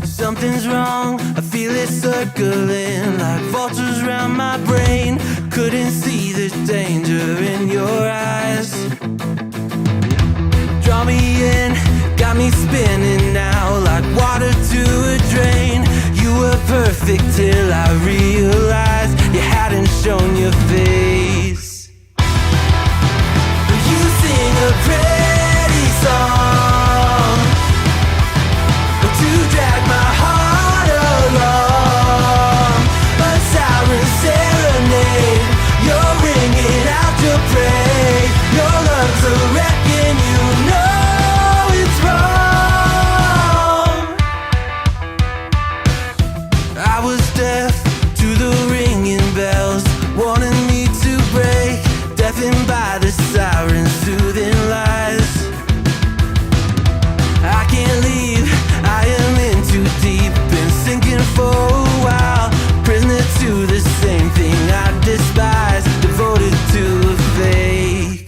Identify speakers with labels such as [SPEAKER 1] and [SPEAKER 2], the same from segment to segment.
[SPEAKER 1] Something's wrong, I feel it circling like vultures around my brain. Couldn't see the danger in your eyes. Draw me in, got me spinning now like water to a drain. You were perfect till I realized you hadn't shown your face. You sing a pretty song to drag my heart along, a siren serenade. You're ringing out your praise. Your lungs are wrecking, you know it's wrong. I was deaf to the ringing bells, wanting me to break, deafened by the sirens' soothing lies. I can't leave, I am in too deep, been sinking for a while, prisoner to the same thing I despise, devoted to a fake.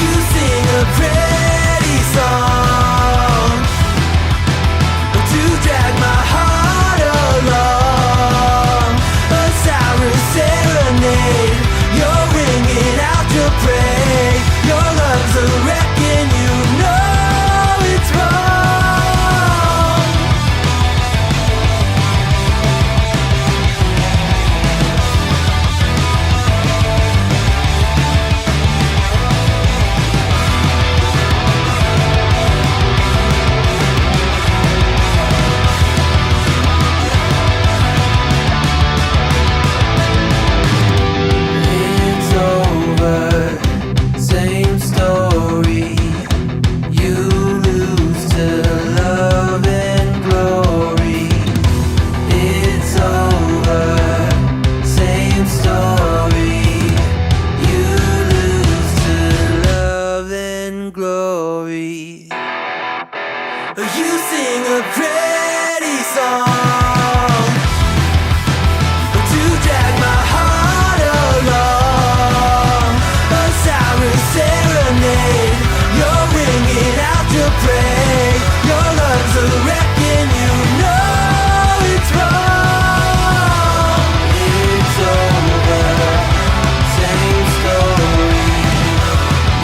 [SPEAKER 1] You sing a pretty song to drag my heart along, a siren serenade. You're ringing out your praise. Your lungs are wrecking, you know it's wrong. It's over, same story. You lose to love and glory. It's over, same story. You lose to love and glory. You sing a pretty song to drag my heart along, a siren serenade. You're ringing out your praise. Your lungs are wrecking, you know it's wrong. It's over, same story.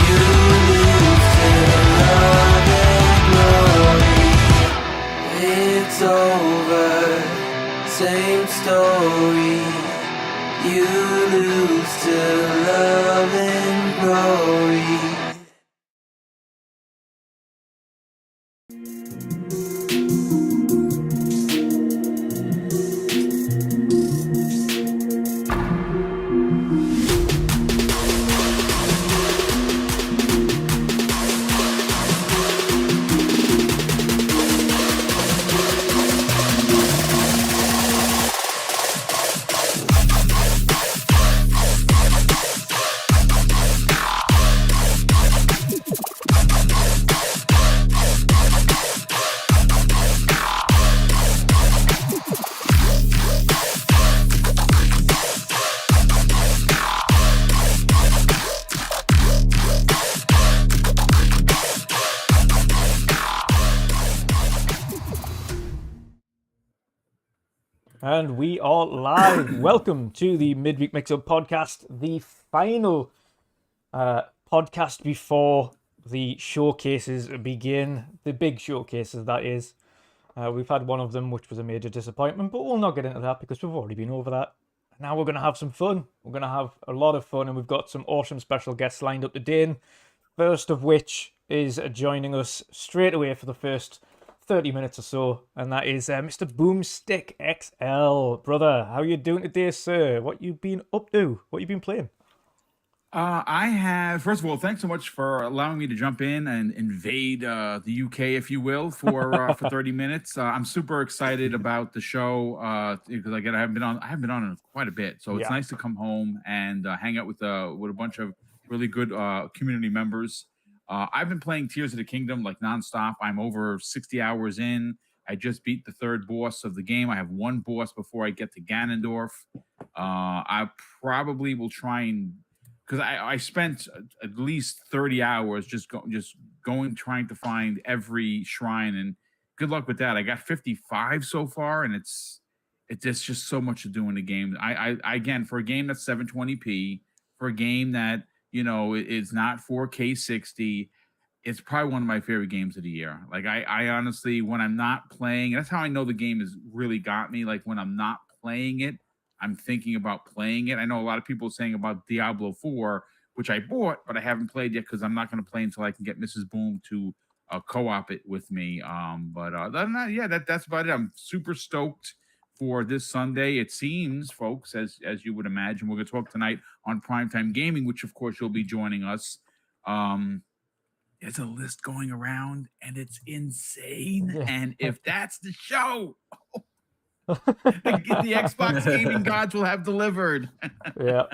[SPEAKER 1] You lose to love and glory. It's over, same story. You lose to love and glory.
[SPEAKER 2] And we are live. Welcome to the Midweek Mix-Up Podcast, the final podcast before the showcases begin. The big showcases, that is. We've had one of them, which was a major disappointment, but we'll not get into that because we've already been over that. Now we're going to have some fun. We're going to have a lot of fun, and we've got some awesome special guests lined up today. First of which is joining us straight away for the first 30 minutes or so, and that is Mr. Boomstick XL. Brother, how are you doing today, sir? What you been up to? What you been playing?
[SPEAKER 3] I have, first of all, thanks so much for allowing me to jump in and invade the UK, if you will, for 30 minutes. I'm super excited about the show because again, I haven't been on it quite a bit, so it's nice to come home and hang out with a bunch of really good community members I've been playing Tears of the Kingdom like nonstop. I'm over 60 hours in. I just beat the 3rd boss of the game. I have 1 boss before I get to Ganondorf. I probably will try and, because I spent at least 30 hours just going trying to find every shrine, and good luck with that. I got 55 so far, and it's just so much to do in the game. I again, for a game that's 720p, for a game that is not 4K 60, it's probably one of my favorite games of the year. Like I honestly, when I'm not playing, that's how I know the game has really got me. Like when I'm not playing it, I'm thinking about playing it. I know a lot of people saying about Diablo 4, which I bought, but I haven't played yet because I'm not going to play until I can get Mrs. Boom to co-op it with me. But other than that, yeah, that's about it. I'm super stoked for this Sunday. It seems, folks, as you would imagine, we're going to talk tonight on Primetime Gaming, which of course you'll be joining us. There's a list going around, and it's insane.
[SPEAKER 2] Yeah.
[SPEAKER 3] And if that's the show, the Xbox gaming gods will have delivered.
[SPEAKER 2] Yeah.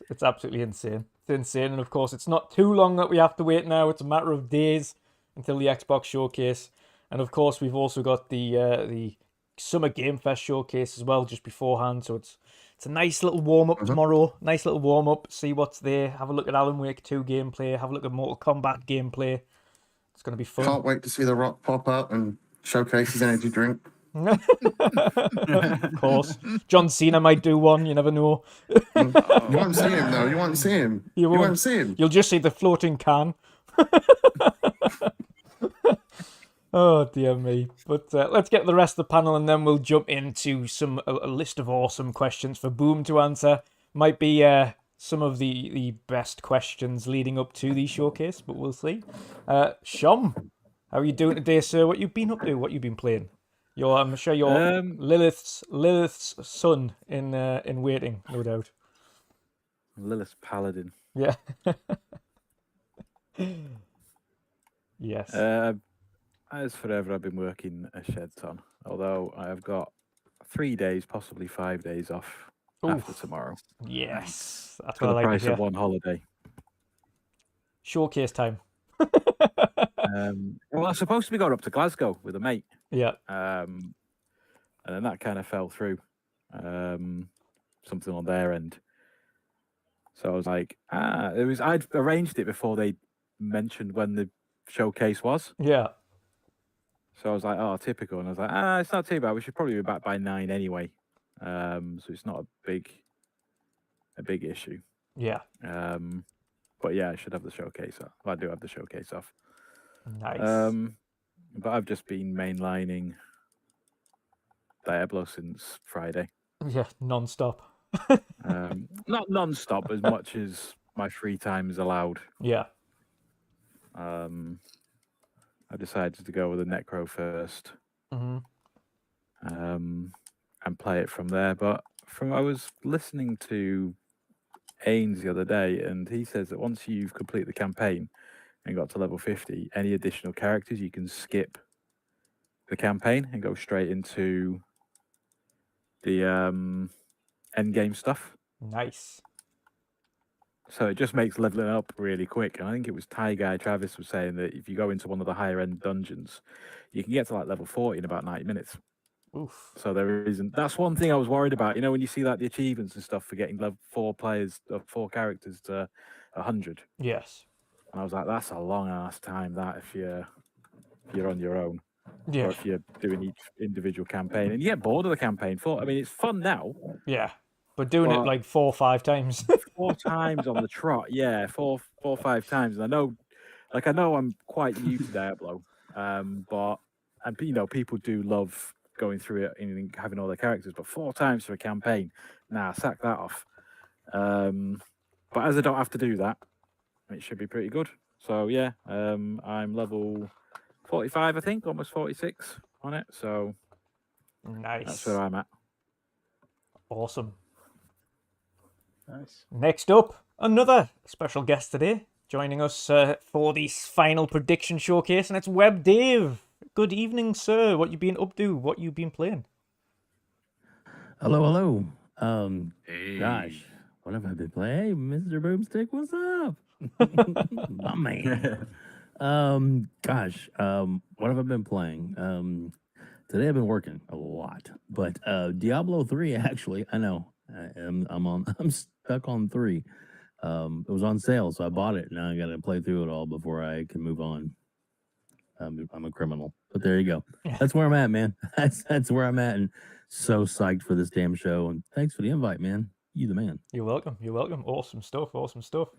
[SPEAKER 2] It's absolutely insane. It's insane, and of course, it's not too long that we have to wait now. It's a matter of days until the Xbox showcase, and of course, we've also got the Summer Game Fest showcase as well just beforehand. So it's a nice little warm up tomorrow. Nice little warm up. See what's there. Have a look at Alan Wake 2 gameplay. Have a look at Mortal Kombat gameplay. It's going to be fun.
[SPEAKER 4] Can't wait to see The Rock pop up and showcase his energy drink.
[SPEAKER 2] Of course, John Cena might do one. You never know.
[SPEAKER 4] You won't see him though. You won't see him. You won't see him.
[SPEAKER 2] You'll just see the floating can. Oh dear me! But let's get the rest of the panel, and then we'll jump into a list of awesome questions for Boom to answer. Might be some of the best questions leading up to the showcase, but we'll see. Shom, how are you doing today, sir? What you been up to? What you been playing? I'm sure you're Lilith's son in waiting, no doubt.
[SPEAKER 5] Lilith's paladin.
[SPEAKER 2] Yeah. Yes.
[SPEAKER 5] As forever, I've been working a shed ton. Although I have got 3 days, possibly 5 days off after tomorrow.
[SPEAKER 2] Yes, that's
[SPEAKER 5] For
[SPEAKER 2] what
[SPEAKER 5] the
[SPEAKER 2] I like
[SPEAKER 5] price
[SPEAKER 2] to hear.
[SPEAKER 5] of one holiday.
[SPEAKER 2] Showcase time.
[SPEAKER 5] Well, I was supposed to be going up to Glasgow with a mate.
[SPEAKER 2] Yeah.
[SPEAKER 5] And then that kind of fell through. Something on their end. So I was like, I'd arranged it before they mentioned when the showcase was.
[SPEAKER 2] Yeah.
[SPEAKER 5] So I was like, oh, typical. And I was like, it's not too bad. We should probably be back by 9 anyway. So it's not a big issue.
[SPEAKER 2] Yeah.
[SPEAKER 5] But yeah, I should have the showcase off. Well, I do have the showcase off.
[SPEAKER 2] Nice.
[SPEAKER 5] But I've just been mainlining Diablo since Friday.
[SPEAKER 2] Yeah, non-stop.
[SPEAKER 5] Not non-stop, as much as my free time is allowed.
[SPEAKER 2] Yeah.
[SPEAKER 5] I decided to go with the Necro first.
[SPEAKER 2] Mm-hmm.
[SPEAKER 5] And play it from there. But I was listening to Ains the other day, and he says that once you've completed the campaign and got to level 50, any additional characters, you can skip the campaign and go straight into the end game stuff.
[SPEAKER 2] Nice.
[SPEAKER 5] So it just makes leveling up really quick. And I think it was Ty Guy Travis was saying that if you go into one of the higher end dungeons, you can get to like level 40 in about 90 minutes.
[SPEAKER 2] Oof.
[SPEAKER 5] So there isn't. That's one thing I was worried about. You know, when you see like the achievements and stuff for getting level 4 characters to 100.
[SPEAKER 2] Yes.
[SPEAKER 5] And I was like, that's a long ass time. That if you're on your own,
[SPEAKER 2] Yeah.
[SPEAKER 5] or if you're doing each individual campaign, and you get bored of the campaign. I mean, it's fun now.
[SPEAKER 2] Yeah. But doing it like 4 or 5 times.
[SPEAKER 5] 4 times on the trot, yeah, 4 or 5 times. And I know I'm quite new to Diablo, but people do love going through it and having all their characters, but 4 times for a campaign, sack that off. But as I don't have to do that, it should be pretty good. So yeah, I'm level 45, I think, almost 46 on it. So
[SPEAKER 2] Nice.
[SPEAKER 5] that's where I'm at.
[SPEAKER 2] Awesome.
[SPEAKER 6] Nice.
[SPEAKER 2] Next up, another special guest today, joining us for the final prediction showcase, and it's Web Dave. Good evening, sir. What you been up to? What you been playing?
[SPEAKER 6] Hello.
[SPEAKER 3] Hey.
[SPEAKER 6] Gosh, What have I been playing? Hey, Mr. Boomstick, what's up? My man. What have I been playing? Today I've been working a lot, but Diablo 3 actually, I know. I'm stuck on 3. It was on sale, so I bought it. Now I got to play through it all before I can move on. I'm a criminal, but there you go. That's where I'm at, man. That's where I'm at, and so psyched for this damn show. And thanks for the invite, man. You the man.
[SPEAKER 2] You're welcome. You're welcome. Awesome stuff. Awesome stuff.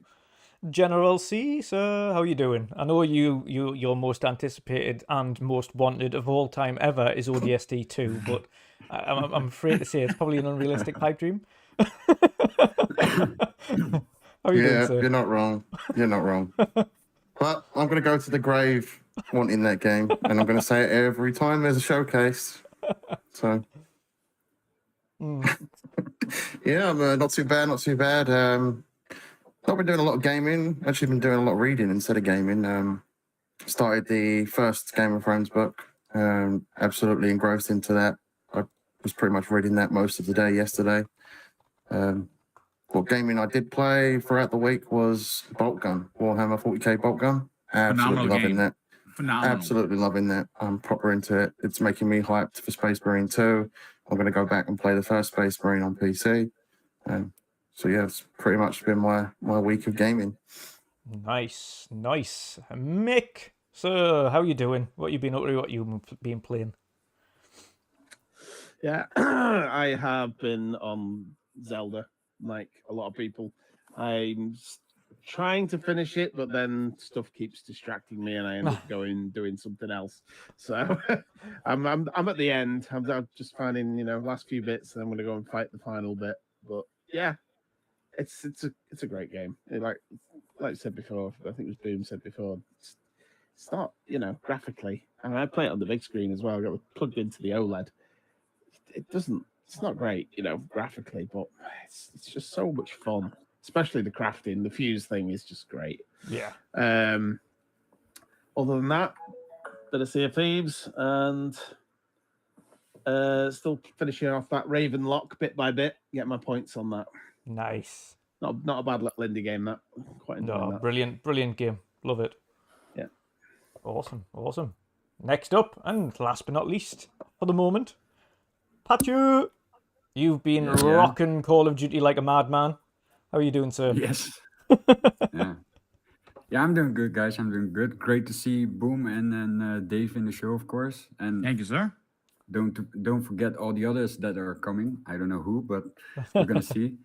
[SPEAKER 2] General C, sir, how you doing? I know your most anticipated and most wanted of all time ever is ODST 2, but I'm afraid to say it's probably an unrealistic pipe dream. How are you doing, sir?
[SPEAKER 4] You're not wrong. You're not wrong. But I'm going to go to the grave wanting that game, and I'm going to say it every time there's a showcase. So, yeah, not too bad, not too bad. I've been doing a lot of gaming. Actually, been doing a lot of reading instead of gaming. Started the first Game of Thrones book. Absolutely engrossed into that. I was pretty much reading that most of the day yesterday. What gaming I did play throughout the week was Bolt Gun, Warhammer 40k Bolt Gun. Absolutely loving that.
[SPEAKER 3] Phenomenal.
[SPEAKER 4] Absolutely loving that. I'm proper into it. It's making me hyped for Space Marine 2. I'm going to go back and play the first Space Marine on PC. So yeah, it's pretty much been my week of gaming.
[SPEAKER 2] Nice. Mick, so how you doing? What you been up to? What you been playing?
[SPEAKER 7] Yeah, I have been on Zelda, like a lot of people. I'm trying to finish it, but then stuff keeps distracting me, and I end up doing something else. So I'm at the end. I'm just finding last few bits, and I'm going to go and fight the final bit. But yeah, it's a great game. Like I said before, I think it was Boom said before. It's not graphically. I mean, I play it on the big screen as well. I got it plugged into the OLED. It's not great, graphically, but it's just so much fun. Especially the crafting, the fuse thing is just great.
[SPEAKER 2] Yeah.
[SPEAKER 7] Other than that, bit of Sea of Thieves and still finishing off that Raven Lock bit by bit. Get my points on that.
[SPEAKER 2] Nice.
[SPEAKER 7] Not a bad little indie game that. Quite enjoying that.
[SPEAKER 2] Brilliant game. Love it.
[SPEAKER 7] Yeah.
[SPEAKER 2] Awesome. Next up, and last but not least, for the moment, Patchu. You've been rocking Call of Duty like a madman. How are you doing, sir?
[SPEAKER 8] Yes. Yeah, I'm doing good, guys. I'm doing good. Great to see Boom and Dave in the show, of course. And
[SPEAKER 3] Thank you, sir.
[SPEAKER 8] don't forget all the others that are coming. I don't know who, but we're gonna see.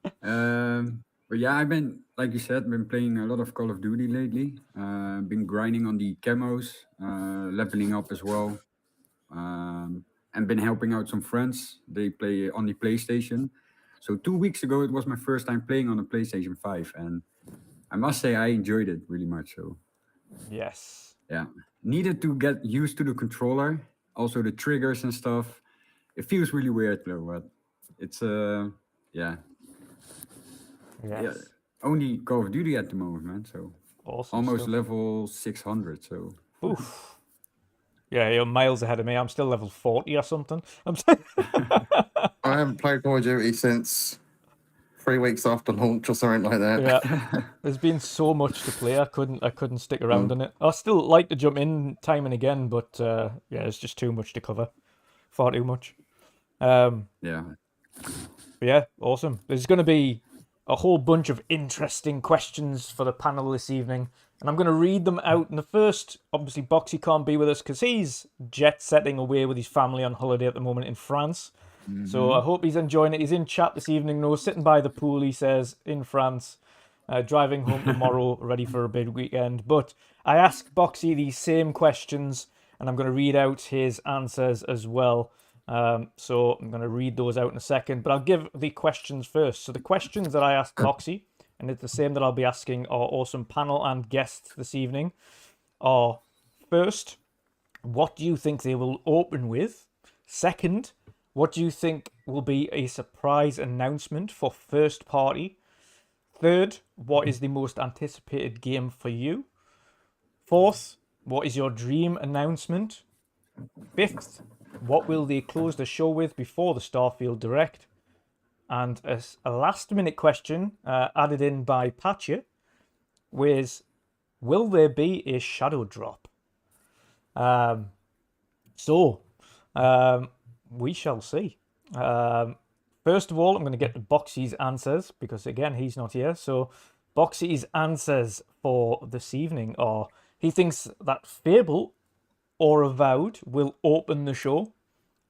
[SPEAKER 8] But yeah, I've been, like you said, been playing a lot of Call of Duty lately. Been grinding on the camos, leveling up as well, and been helping out some friends. They play on the PlayStation. So 2 weeks ago, it was my first time playing on a PlayStation 5, and I must say I enjoyed it really much. So
[SPEAKER 2] Yes.
[SPEAKER 8] yeah, needed to get used to the controller, also the triggers and stuff. It feels really weird though, but it's
[SPEAKER 2] Yes.
[SPEAKER 8] yeah, only Call of Duty at the moment, man. So
[SPEAKER 2] Awesome.
[SPEAKER 8] almost
[SPEAKER 2] stuff.
[SPEAKER 8] level 600. So
[SPEAKER 2] Oof. Yeah, you're miles ahead of me. I'm still level 40 or something.
[SPEAKER 4] I haven't played Call of Duty since 3 weeks after launch or something like that.
[SPEAKER 2] Yeah. There's been so much to play. I couldn't stick around in it. I still like to jump in time and again, but yeah, it's just too much to cover. Far too much.
[SPEAKER 8] yeah,
[SPEAKER 2] But yeah, awesome. There's going to be a whole bunch of interesting questions for the panel this evening, and I'm going to read them out. And the first, obviously, Boxy can't be with us because he's jet-setting away with his family on holiday at the moment in France. So I hope he's enjoying it. He's in chat this evening, though, sitting by the pool, he says, in France, driving home tomorrow, ready for a big weekend. But I asked Boxy these same questions, and I'm going to read out his answers as well. So I'm going to read those out in a second, but I'll give the questions first. So the questions that I asked Boxy, and it's the same that I'll be asking our awesome panel and guests this evening, are first, what do you think they will open with? Second, what do you think will be a surprise announcement for first party? Third, what is the most anticipated game for you? Fourth, what is your dream announcement? Fifth, what will they close the show with before the Starfield Direct? and a last-minute question added in by Patcher was, will there be a shadow drop? We shall see. First of all, I'm going to get to Boxy's answers because, again, he's not here. So Boxy's answers for this evening are, he thinks that Fable or Avowed will open the show.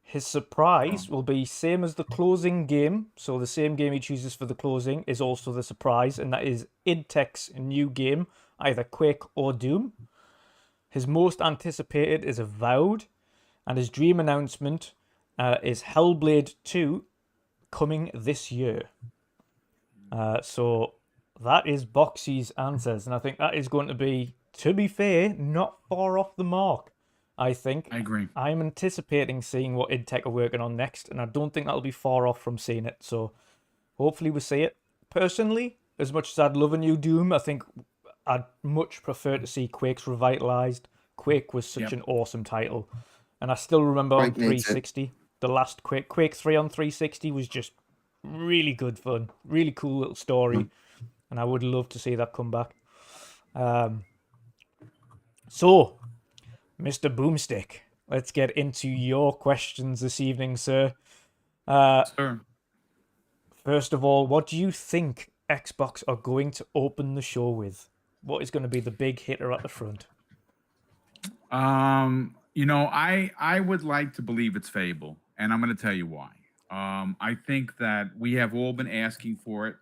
[SPEAKER 2] His surprise will be same as the closing game. So the same game he chooses for the closing is also the surprise, and that is id Tech's new game, either Quake or Doom. His most anticipated is Avowed, and his dream announcement is Hellblade 2 coming this year. So that is Boxy's answers, and I think that is going to be fair, not far off the mark. I think.
[SPEAKER 3] I agree.
[SPEAKER 2] I'm anticipating seeing what id Tech are working on next, and I don't think that'll be far off from seeing it. So hopefully we see it. Personally, as much as I'd love a new Doom, I think I'd much prefer to see Quake's revitalized. Quake was such an awesome title, and I still remember on 360, the last Quake 3 on 360 was just really good fun, really cool little story, and I would love to see that come back. So, Mr. Boomstick, let's get into your questions this evening, sir.
[SPEAKER 3] Sure.
[SPEAKER 2] First of all, what do you think Xbox are going to open the show with? What is going to be the big hitter at the front?
[SPEAKER 3] I would like to believe it's Fable, and I'm going to tell you why. I think that we have all been asking for it.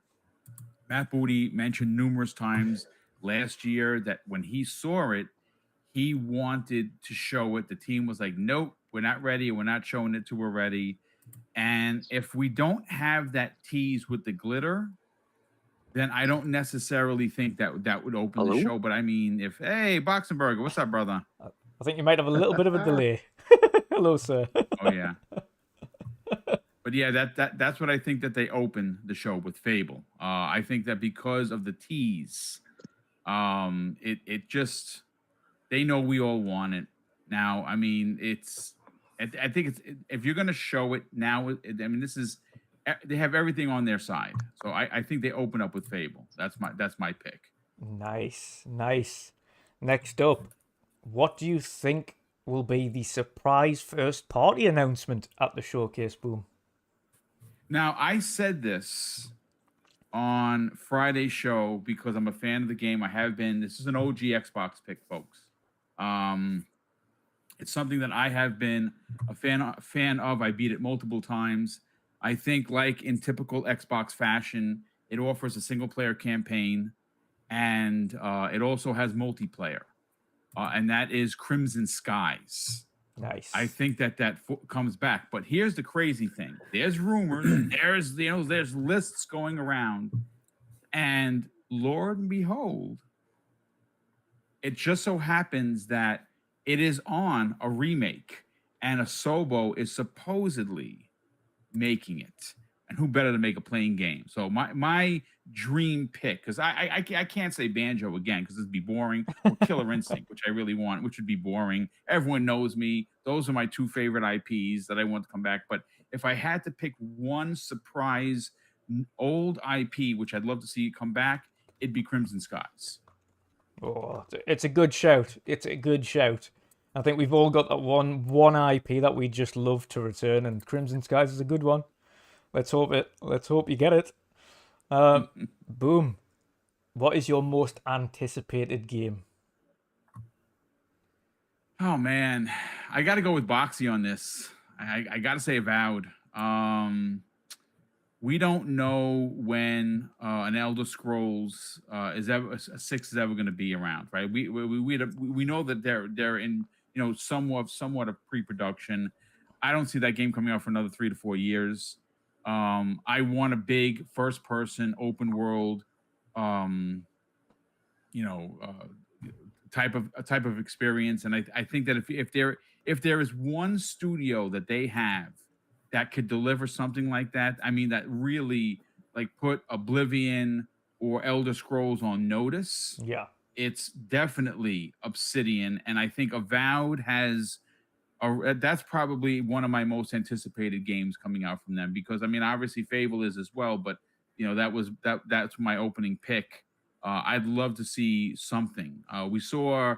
[SPEAKER 3] Matt Booty mentioned numerous times last year that when he saw it, he wanted to show it. The team was like, nope, we're not ready. We're not showing it till we're ready. And if we don't have that tease with the glitter, then I don't necessarily think that would open the show. But I mean, hey, Boxenberger, what's up, brother?
[SPEAKER 2] I think you might have a little bit of a delay. Hello, sir.
[SPEAKER 3] Oh, yeah. But yeah, that's what I think that they open the show with Fable. I think that because of the tease, it just... They know we all want it now. I mean, I think it's, if you're going to show it now, I mean, they have everything on their side. So I think they open up with Fable. That's my pick.
[SPEAKER 2] Nice. Next up, what do you think will be the surprise first party announcement at the showcase, Boom?
[SPEAKER 3] Now, I said this on Friday's show because I'm a fan of the game. I have been. This is an OG Xbox pick, folks. It's something that I have been a fan of. I beat it multiple times. I think, like in typical Xbox fashion, it offers a single player campaign, and it also has multiplayer, and that is Crimson Skies.
[SPEAKER 2] Nice.
[SPEAKER 3] I think that comes back. But here's the crazy thing: there's rumors, there's lists going around, and Lord and behold, it just so happens that it is on a remake, and Asobo is supposedly making it. And who better to make a playing game? So my dream pick, because I can't say Banjo again because it'd be boring, or Killer Instinct, which I really want, which would be boring. Everyone knows me. Those are my two favorite IPs that I want to come back. But if I had to pick one surprise old IP, which I'd love to see come back, it'd be Crimson Skies.
[SPEAKER 2] Oh, it's a good shout. I think we've all got that one IP that we just love to return, and Crimson Skies is a good one. Let's hope you get it. Boom. What is your most anticipated game?
[SPEAKER 3] Oh man, I got to go with Boxy on this. I got to say Avowed. We don't know when an Elder Scrolls is ever a 6 is ever going to be around, right? We know that they're in somewhat of pre-production. I don't see that game coming out for another 3 to 4 years. I want a big first-person open world, type of experience, and I think that if there is one studio that they have that could deliver something like that, I mean, that really like put Oblivion or Elder Scrolls on notice.
[SPEAKER 2] Yeah,
[SPEAKER 3] it's definitely Obsidian, and I think Avowed has that's probably one of my most anticipated games coming out from them, because I mean, obviously Fable is as well, but you know, that's my opening pick. I'd love to see something. We saw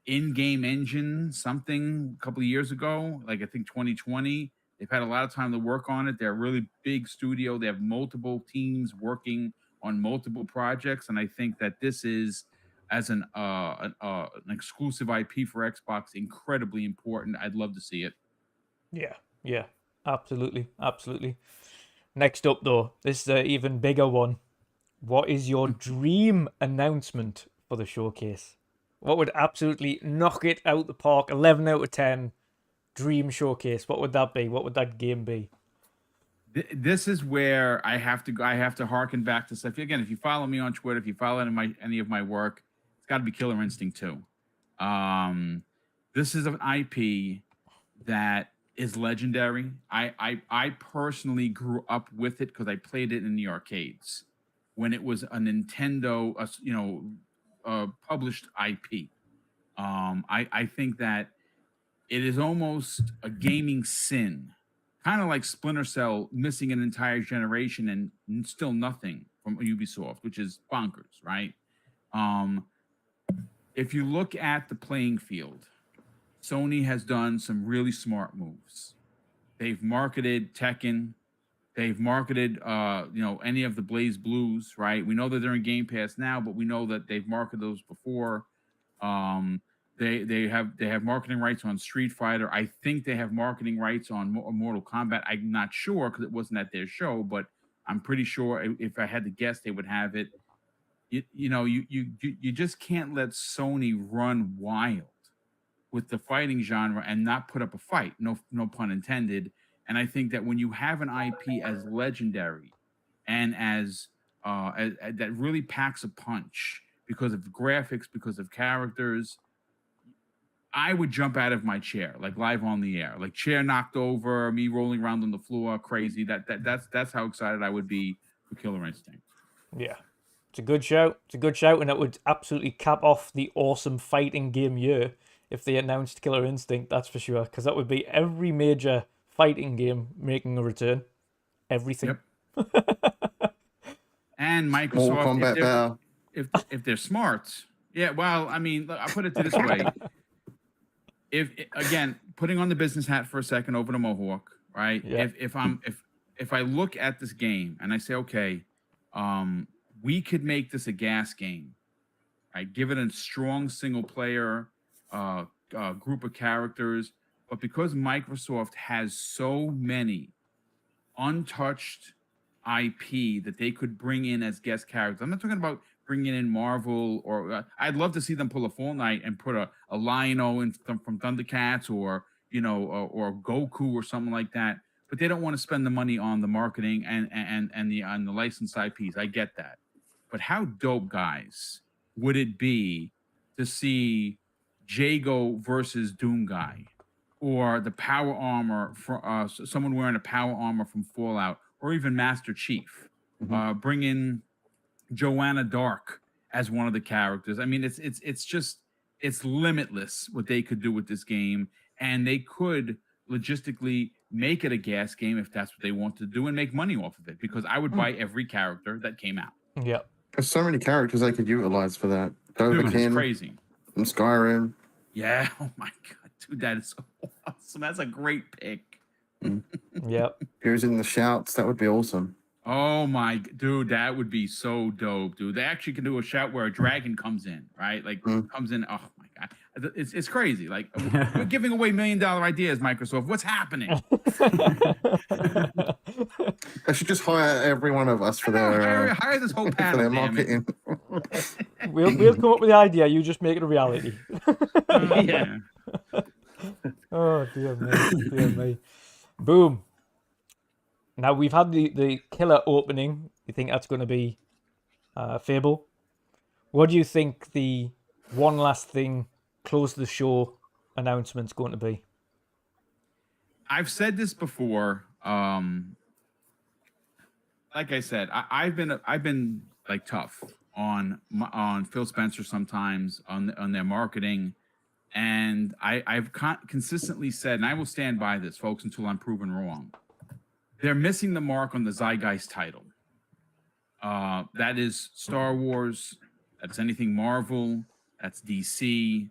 [SPEAKER 3] in-game engine something a couple of years ago, like I think 2020. They've had a lot of time to work on it. They're a really big studio. They have multiple teams working on multiple projects, and I think that this is, as an exclusive IP for Xbox, incredibly important. I'd love to see it.
[SPEAKER 2] Yeah, absolutely, absolutely. Next up, though, this is an even bigger one. What is your dream announcement for the showcase? What would absolutely knock it out the park? 11 out of 10 dream showcase. What would that be? What would that game be?
[SPEAKER 3] This is where I have to harken back to stuff. Again, if you follow me on Twitter, if you follow any of my work, it's got to be Killer Instinct 2. This is an IP that is legendary. I personally grew up with it because I played it in the arcades when it was a Nintendo, published IP. I think that it is almost a gaming sin, kind of like Splinter Cell missing an entire generation and still nothing from Ubisoft, which is bonkers, right? If you look at the playing field, Sony has done some really smart moves. They've marketed Tekken. They've marketed, any of the Blaze Blues, right? We know that they're in Game Pass now, but we know that they've marketed those before. They have marketing rights on Street Fighter. I think they have marketing rights on Mortal Kombat. I'm not sure because it wasn't at their show, but I'm pretty sure if I had to guess, they would have it. You just can't let Sony run wild with the fighting genre and not put up a fight. No pun intended. And I think that when you have an IP as legendary and as that really packs a punch because of graphics, because of characters, I would jump out of my chair, like live on the air, like chair knocked over, me rolling around on the floor, crazy. That's how excited I would be for Killer Instinct.
[SPEAKER 2] Yeah, it's a good shout. It's a good shout, and it would absolutely cap off the awesome fighting game year if they announced Killer Instinct. That's for sure, because that would be every major fighting game making a return. Everything.
[SPEAKER 3] Yep. And Microsoft,
[SPEAKER 4] Kombat
[SPEAKER 3] if they're smart, yeah. Well, I mean, I'll put it this way. If again, putting on the business hat for a second over the Mohawk, right?
[SPEAKER 2] Yeah.
[SPEAKER 3] If I look at this game and I say, okay, we could make this a gas game, right? Give it a strong single player group of characters, but because Microsoft has so many untouched IP that they could bring in as guest characters. I'm not talking about bringing in Marvel, or I'd love to see them pull a Fortnite and put a Lion-O in from Thundercats, or or Goku or something like that. But they don't want to spend the money on the marketing and the licensed IPs. I get that, but how dope, guys, would it be to see Jago versus Doom Guy, or the power armor for someone wearing a power armor from Fallout, or even Master Chief? Bring in Joanna Dark as one of the characters. I mean, it's limitless what they could do with this game, and they could logistically make it a gas game if that's what they want to do and make money off of it, because I would buy every character that came out.
[SPEAKER 2] Yeah.
[SPEAKER 4] There's so many characters they could utilize for that.
[SPEAKER 3] Dude, it's
[SPEAKER 4] Dovahkiin
[SPEAKER 3] crazy.
[SPEAKER 4] from Skyrim.
[SPEAKER 3] Yeah. Oh my god, dude, that is so awesome. That's a great pick.
[SPEAKER 2] Yep.
[SPEAKER 4] Goes in the shouts. That would be awesome.
[SPEAKER 3] Oh my dude, that would be so dope, dude. They actually can do a shout where a dragon comes in, right? Like comes in. Oh my god, it's crazy. Like we're giving away $1 million ideas, Microsoft. What's happening?
[SPEAKER 4] They should just hire every one of us for their
[SPEAKER 3] hire this whole
[SPEAKER 4] for
[SPEAKER 3] panel.
[SPEAKER 4] their
[SPEAKER 3] Damn it.
[SPEAKER 4] marketing.
[SPEAKER 2] We'll come up with the idea. You just make it a reality.
[SPEAKER 3] Yeah.
[SPEAKER 2] Oh dear me, dear me. Boom. Now we've had the killer opening. You think that's going to be Fable? What do you think the one last thing close to the show announcement's going to be?
[SPEAKER 3] I've said this before. Like I said, I've been like tough on Phil Spencer sometimes on their marketing, And I've consistently said, and I will stand by this, folks, until I'm proven wrong. They're missing the mark on the Zeitgeist title. That is Star Wars. That's anything Marvel. That's DC.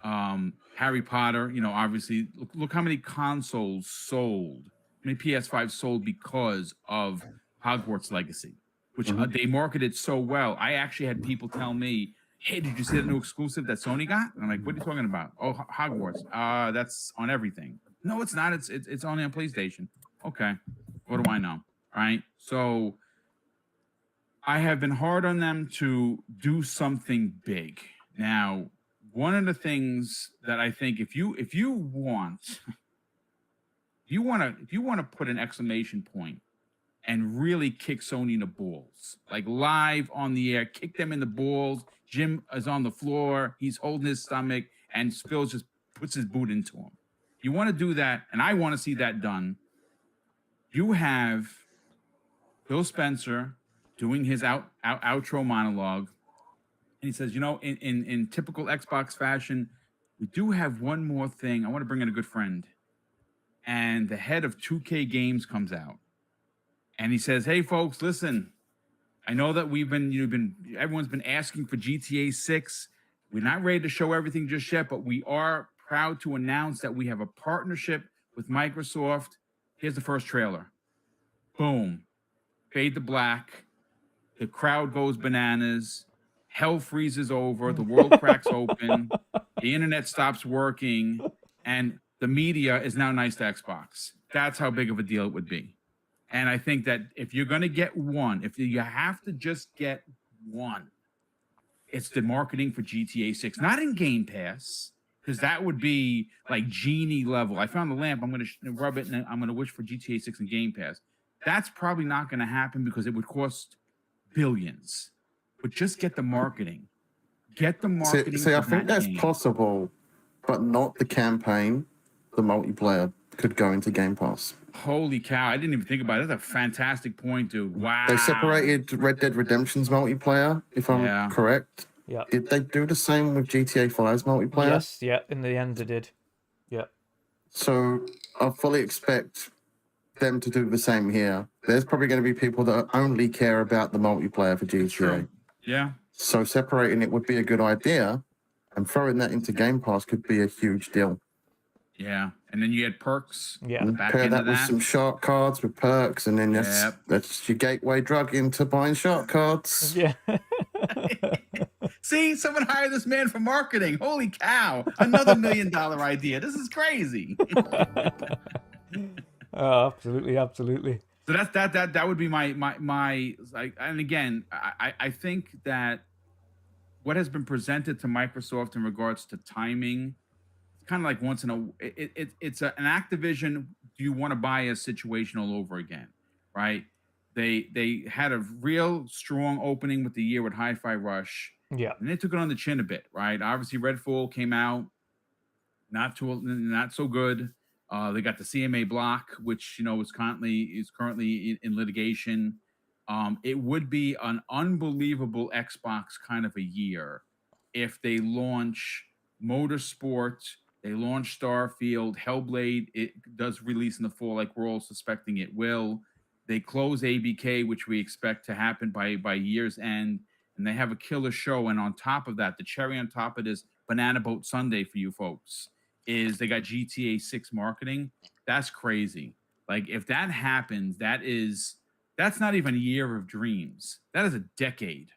[SPEAKER 3] Harry Potter. You know, obviously, look how many consoles sold. How many PS5 sold because of Hogwarts Legacy, which they marketed so well. I actually had people tell me, "Hey, did you see that new exclusive that Sony got?" And I'm like, "What are you talking about?" "Oh, Hogwarts. That's on everything." "No, it's not. It's only on PlayStation." "Okay, what do I know?" Right? So I have been hard on them to do something big. Now, one of the things that I think if you want to put an exclamation point and really kick Sony in the balls, like live on the air, kick them in the balls. Jim is on the floor, he's holding his stomach, and Phil just puts his boot into him. You want to do that, and I want to see that done. You have Phil Spencer doing his outro monologue, and he says, you know, in typical Xbox fashion, we do have one more thing. I want to bring in a good friend. And the head of 2K Games comes out, and he says, "Hey, folks, listen. I know that everyone's been asking for GTA 6. We're not ready to show everything just yet, but we are proud to announce that we have a partnership with Microsoft. Here's the first trailer." Boom. Fade to black. The crowd goes bananas. Hell freezes over. The world cracks open. The internet stops working. And the media is now nice to Xbox. That's how big of a deal it would be. And I think that if you're going to get one, if you have to just get one, it's the marketing for GTA 6. Not in Game Pass, because that would be like genie level. I found the lamp. I'm going to rub it, and I'm going to wish for GTA 6 in Game Pass. That's probably not going to happen because it would cost billions. But just get the marketing. Get the marketing.
[SPEAKER 4] See, I think that's possible, but not the campaign. The multiplayer could go into Game Pass.
[SPEAKER 3] Holy cow. I didn't even think about it. That's a fantastic point, dude. Wow.
[SPEAKER 4] They separated Red Dead Redemption's multiplayer, if I'm correct.
[SPEAKER 2] Yeah.
[SPEAKER 4] Did they do the same with GTA 5's multiplayer?
[SPEAKER 2] Yes, yeah, in the end they did. Yeah.
[SPEAKER 4] So I fully expect them to do the same here. There's probably going to be people that only care about the multiplayer for GTA.
[SPEAKER 3] True. Yeah.
[SPEAKER 4] So separating it would be a good idea, and throwing that into Game Pass could be a huge deal.
[SPEAKER 3] Yeah, and then you had perks.
[SPEAKER 2] Yeah,
[SPEAKER 4] pair that with some shark cards with perks, and then that's your gateway drug into buying shark cards.
[SPEAKER 2] Yeah.
[SPEAKER 3] See, someone hired this man for marketing. Holy cow! Another $1 million idea. This is crazy.
[SPEAKER 2] Oh, absolutely, absolutely.
[SPEAKER 3] So that would be my like, and again, I think that what has been presented to Microsoft in regards to timing, kind of like once in a it's an Activision, do you want to buy a situation all over again, right? They had a real strong opening with the year with Hi-Fi Rush.
[SPEAKER 2] Yeah.
[SPEAKER 3] And they took it on the chin a bit, right? Obviously Redfall came out not so good. They got the CMA block, which is currently in litigation. It would be an unbelievable Xbox kind of a year if they launch Motorsport, they launch Starfield, Hellblade. It does release in the fall, like we're all suspecting it will. They close ABK, which we expect to happen by year's end, and they have a killer show. And on top of that, the cherry on top of this Banana Boat Sunday for you folks is they got GTA 6 marketing. That's crazy. Like if that happens, that's not even a year of dreams. That is a decade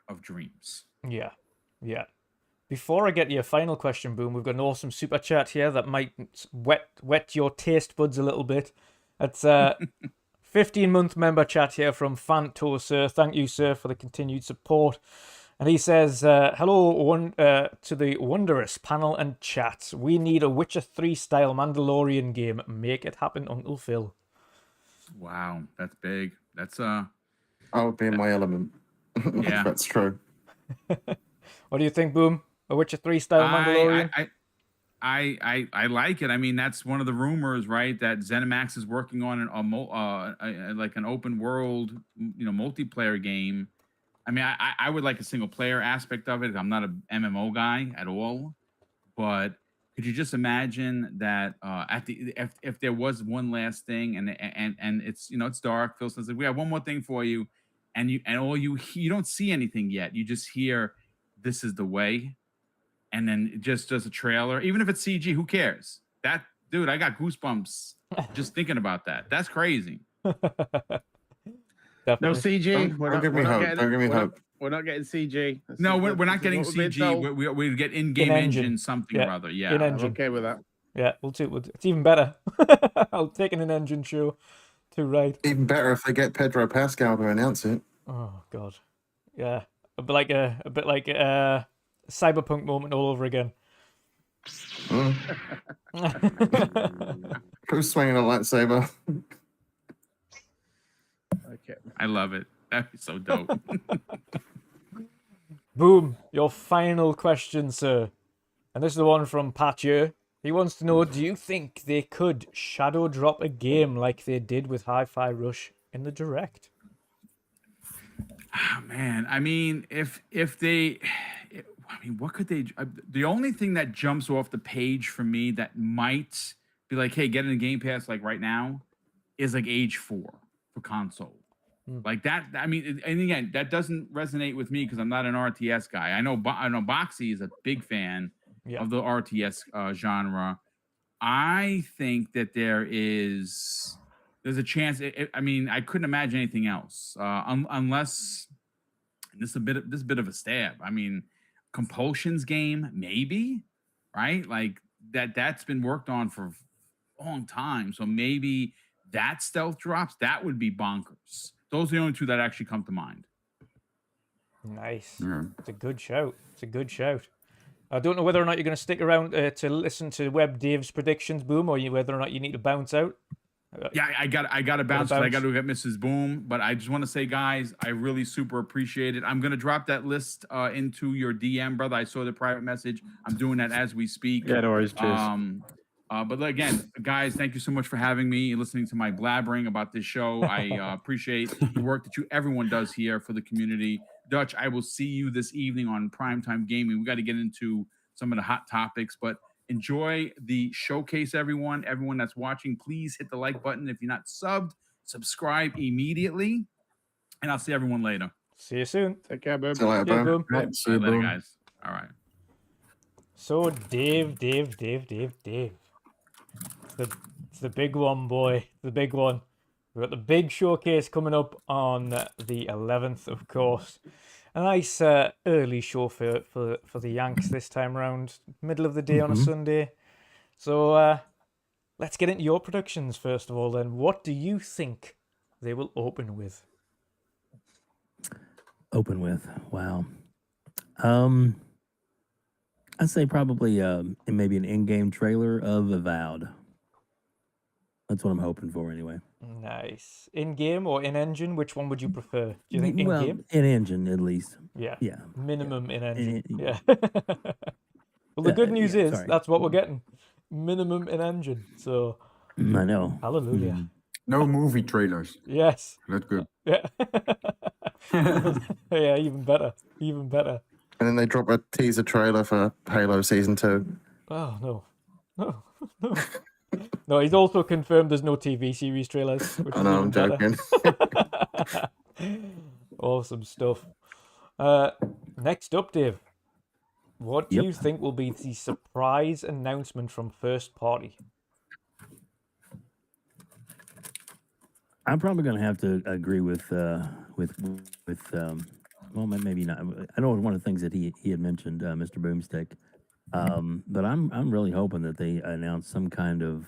[SPEAKER 3] of dreams.
[SPEAKER 2] Yeah, yeah. Before I get to your final question, Boom, we've got an awesome super chat here that might wet your taste buds a little bit. It's 15-month member chat here from Fanto, sir. Thank you, sir, for the continued support. And he says, hello to the Wondrous panel and chat. We need a Witcher 3 style Mandalorian game. Make it happen, Uncle Phil.
[SPEAKER 3] Wow, that's big. That's
[SPEAKER 4] I would be in my element.
[SPEAKER 3] Yeah.
[SPEAKER 4] That's true.
[SPEAKER 2] What do you think, Boom? A Witcher 3 style Mandalorian?
[SPEAKER 3] I like it. I mean, that's one of the rumors, right? That ZeniMax is working on like an open world, multiplayer game. I mean, I would like a single player aspect of it. I'm not an MMO guy at all, but could you just imagine that at the if there was one last thing and it's it's dark, Phil says we have one more thing for you, and you don't see anything yet, you just hear this is the way, and then it just does a trailer, even if it's CG, who cares? That dude, I got goosebumps just thinking about that. That's crazy.
[SPEAKER 7] No
[SPEAKER 2] Definitely.
[SPEAKER 7] CG.
[SPEAKER 4] Don't give me hope. Don't give me hope.
[SPEAKER 7] We're not getting CG.
[SPEAKER 3] No, we're not getting CG. We get in-game
[SPEAKER 2] In-engine.
[SPEAKER 3] engine something
[SPEAKER 2] Yeah.
[SPEAKER 3] or other. Yeah.
[SPEAKER 2] In-engine.
[SPEAKER 7] I'm okay with that.
[SPEAKER 2] Yeah, we'll do. It's even better. I'll take an engine show to ride.
[SPEAKER 4] Even better if they get Pedro Pascal to announce it.
[SPEAKER 2] Oh God, yeah, a bit like a cyberpunk moment all over again.
[SPEAKER 4] Mm. Who's swinging a lightsaber?
[SPEAKER 7] Okay.
[SPEAKER 3] I love it. That'd be so dope.
[SPEAKER 2] Boom, your final question, sir. And this is the one from Patcher. He wants to know, do you think they could shadow drop a game like they did with Hi-Fi Rush in the Direct?
[SPEAKER 3] Oh, man, I mean, what could they? The only thing that jumps off the page for me that might be like, hey, get in a Game Pass like right now, is like Age 4 for console. Like that. I mean, and again, that doesn't resonate with me because I'm not an RTS guy. I know Boxy is a big fan of the RTS genre. I think that there's a chance. I mean, I couldn't imagine anything else unless this is a bit of a stab. I mean, Compulsion's game, maybe, right? Like that's been worked on for a long time. So maybe that stealth drops. That would be bonkers. Those are the only two that actually come to mind.
[SPEAKER 2] Nice.
[SPEAKER 8] Yeah.
[SPEAKER 2] It's a good shout. It's a good shout. I don't know whether or not you're going to stick around to listen to Web Dave's predictions, Boom, or whether or not you need to bounce out.
[SPEAKER 3] Yeah, I got to bounce. I got to get Mrs. Boom, but I just want to say, guys, I really super appreciate it. I'm gonna drop that list into your DM, brother. I saw the private message. I'm doing that as we speak.
[SPEAKER 5] Yeah, no worries. Cheers.
[SPEAKER 3] But again, guys, thank you so much for having me and listening to my blabbering about this show. I appreciate the work that everyone does here for the community. Dutch, I will see you this evening on Primetime Gaming. We got to get into some of the hot topics, but enjoy the showcase, everyone. Everyone that's watching, please hit the like button. If you're not subbed, subscribe immediately. And I'll see everyone later.
[SPEAKER 2] See you soon.
[SPEAKER 7] Take care, baby.
[SPEAKER 4] See you later,
[SPEAKER 2] Yeah,
[SPEAKER 4] bro.
[SPEAKER 2] Boom.
[SPEAKER 4] Right, see you,
[SPEAKER 3] Later,
[SPEAKER 4] Boom.
[SPEAKER 3] guys. All right.
[SPEAKER 2] So Dave. It's the big one, boy. The big one. We've got the big showcase coming up on the 11th, of course. A nice early show for the Yanks this time around. Middle of the day on a Sunday. So let's get into your predictions first of all then. What do you think they will open with?
[SPEAKER 6] Wow. I'd say probably maybe an in-game trailer of Avowed. That's what I'm hoping for anyway.
[SPEAKER 2] Nice. In-game or in-engine? Which one would you prefer? Do you think in-game?
[SPEAKER 6] Well, in-engine at least.
[SPEAKER 2] Yeah.
[SPEAKER 6] Yeah.
[SPEAKER 2] Minimum in-engine.
[SPEAKER 6] In-
[SPEAKER 2] Yeah. Well, the good news is
[SPEAKER 6] sorry.
[SPEAKER 2] that's what we're getting. Minimum in-engine. So,
[SPEAKER 6] I know.
[SPEAKER 2] hallelujah.
[SPEAKER 8] No movie trailers.
[SPEAKER 2] Yes.
[SPEAKER 8] That's good.
[SPEAKER 2] Yeah. Yeah, even better. Even better.
[SPEAKER 4] And then they drop a teaser trailer for Halo Season 2.
[SPEAKER 2] Oh, no. No. No. No, he's also confirmed there's no TV series trailers. Which
[SPEAKER 4] I
[SPEAKER 2] is
[SPEAKER 4] know,
[SPEAKER 2] even
[SPEAKER 4] I'm
[SPEAKER 2] better.
[SPEAKER 4] joking.
[SPEAKER 2] Awesome stuff. Next up, Dave. What do
[SPEAKER 6] Yep.
[SPEAKER 2] you think will be the surprise announcement from First Party?
[SPEAKER 6] I'm probably going to have to agree with well, maybe not. I know one of the things that he had mentioned, Mr. Boomstick. But I'm really hoping that they announce some kind of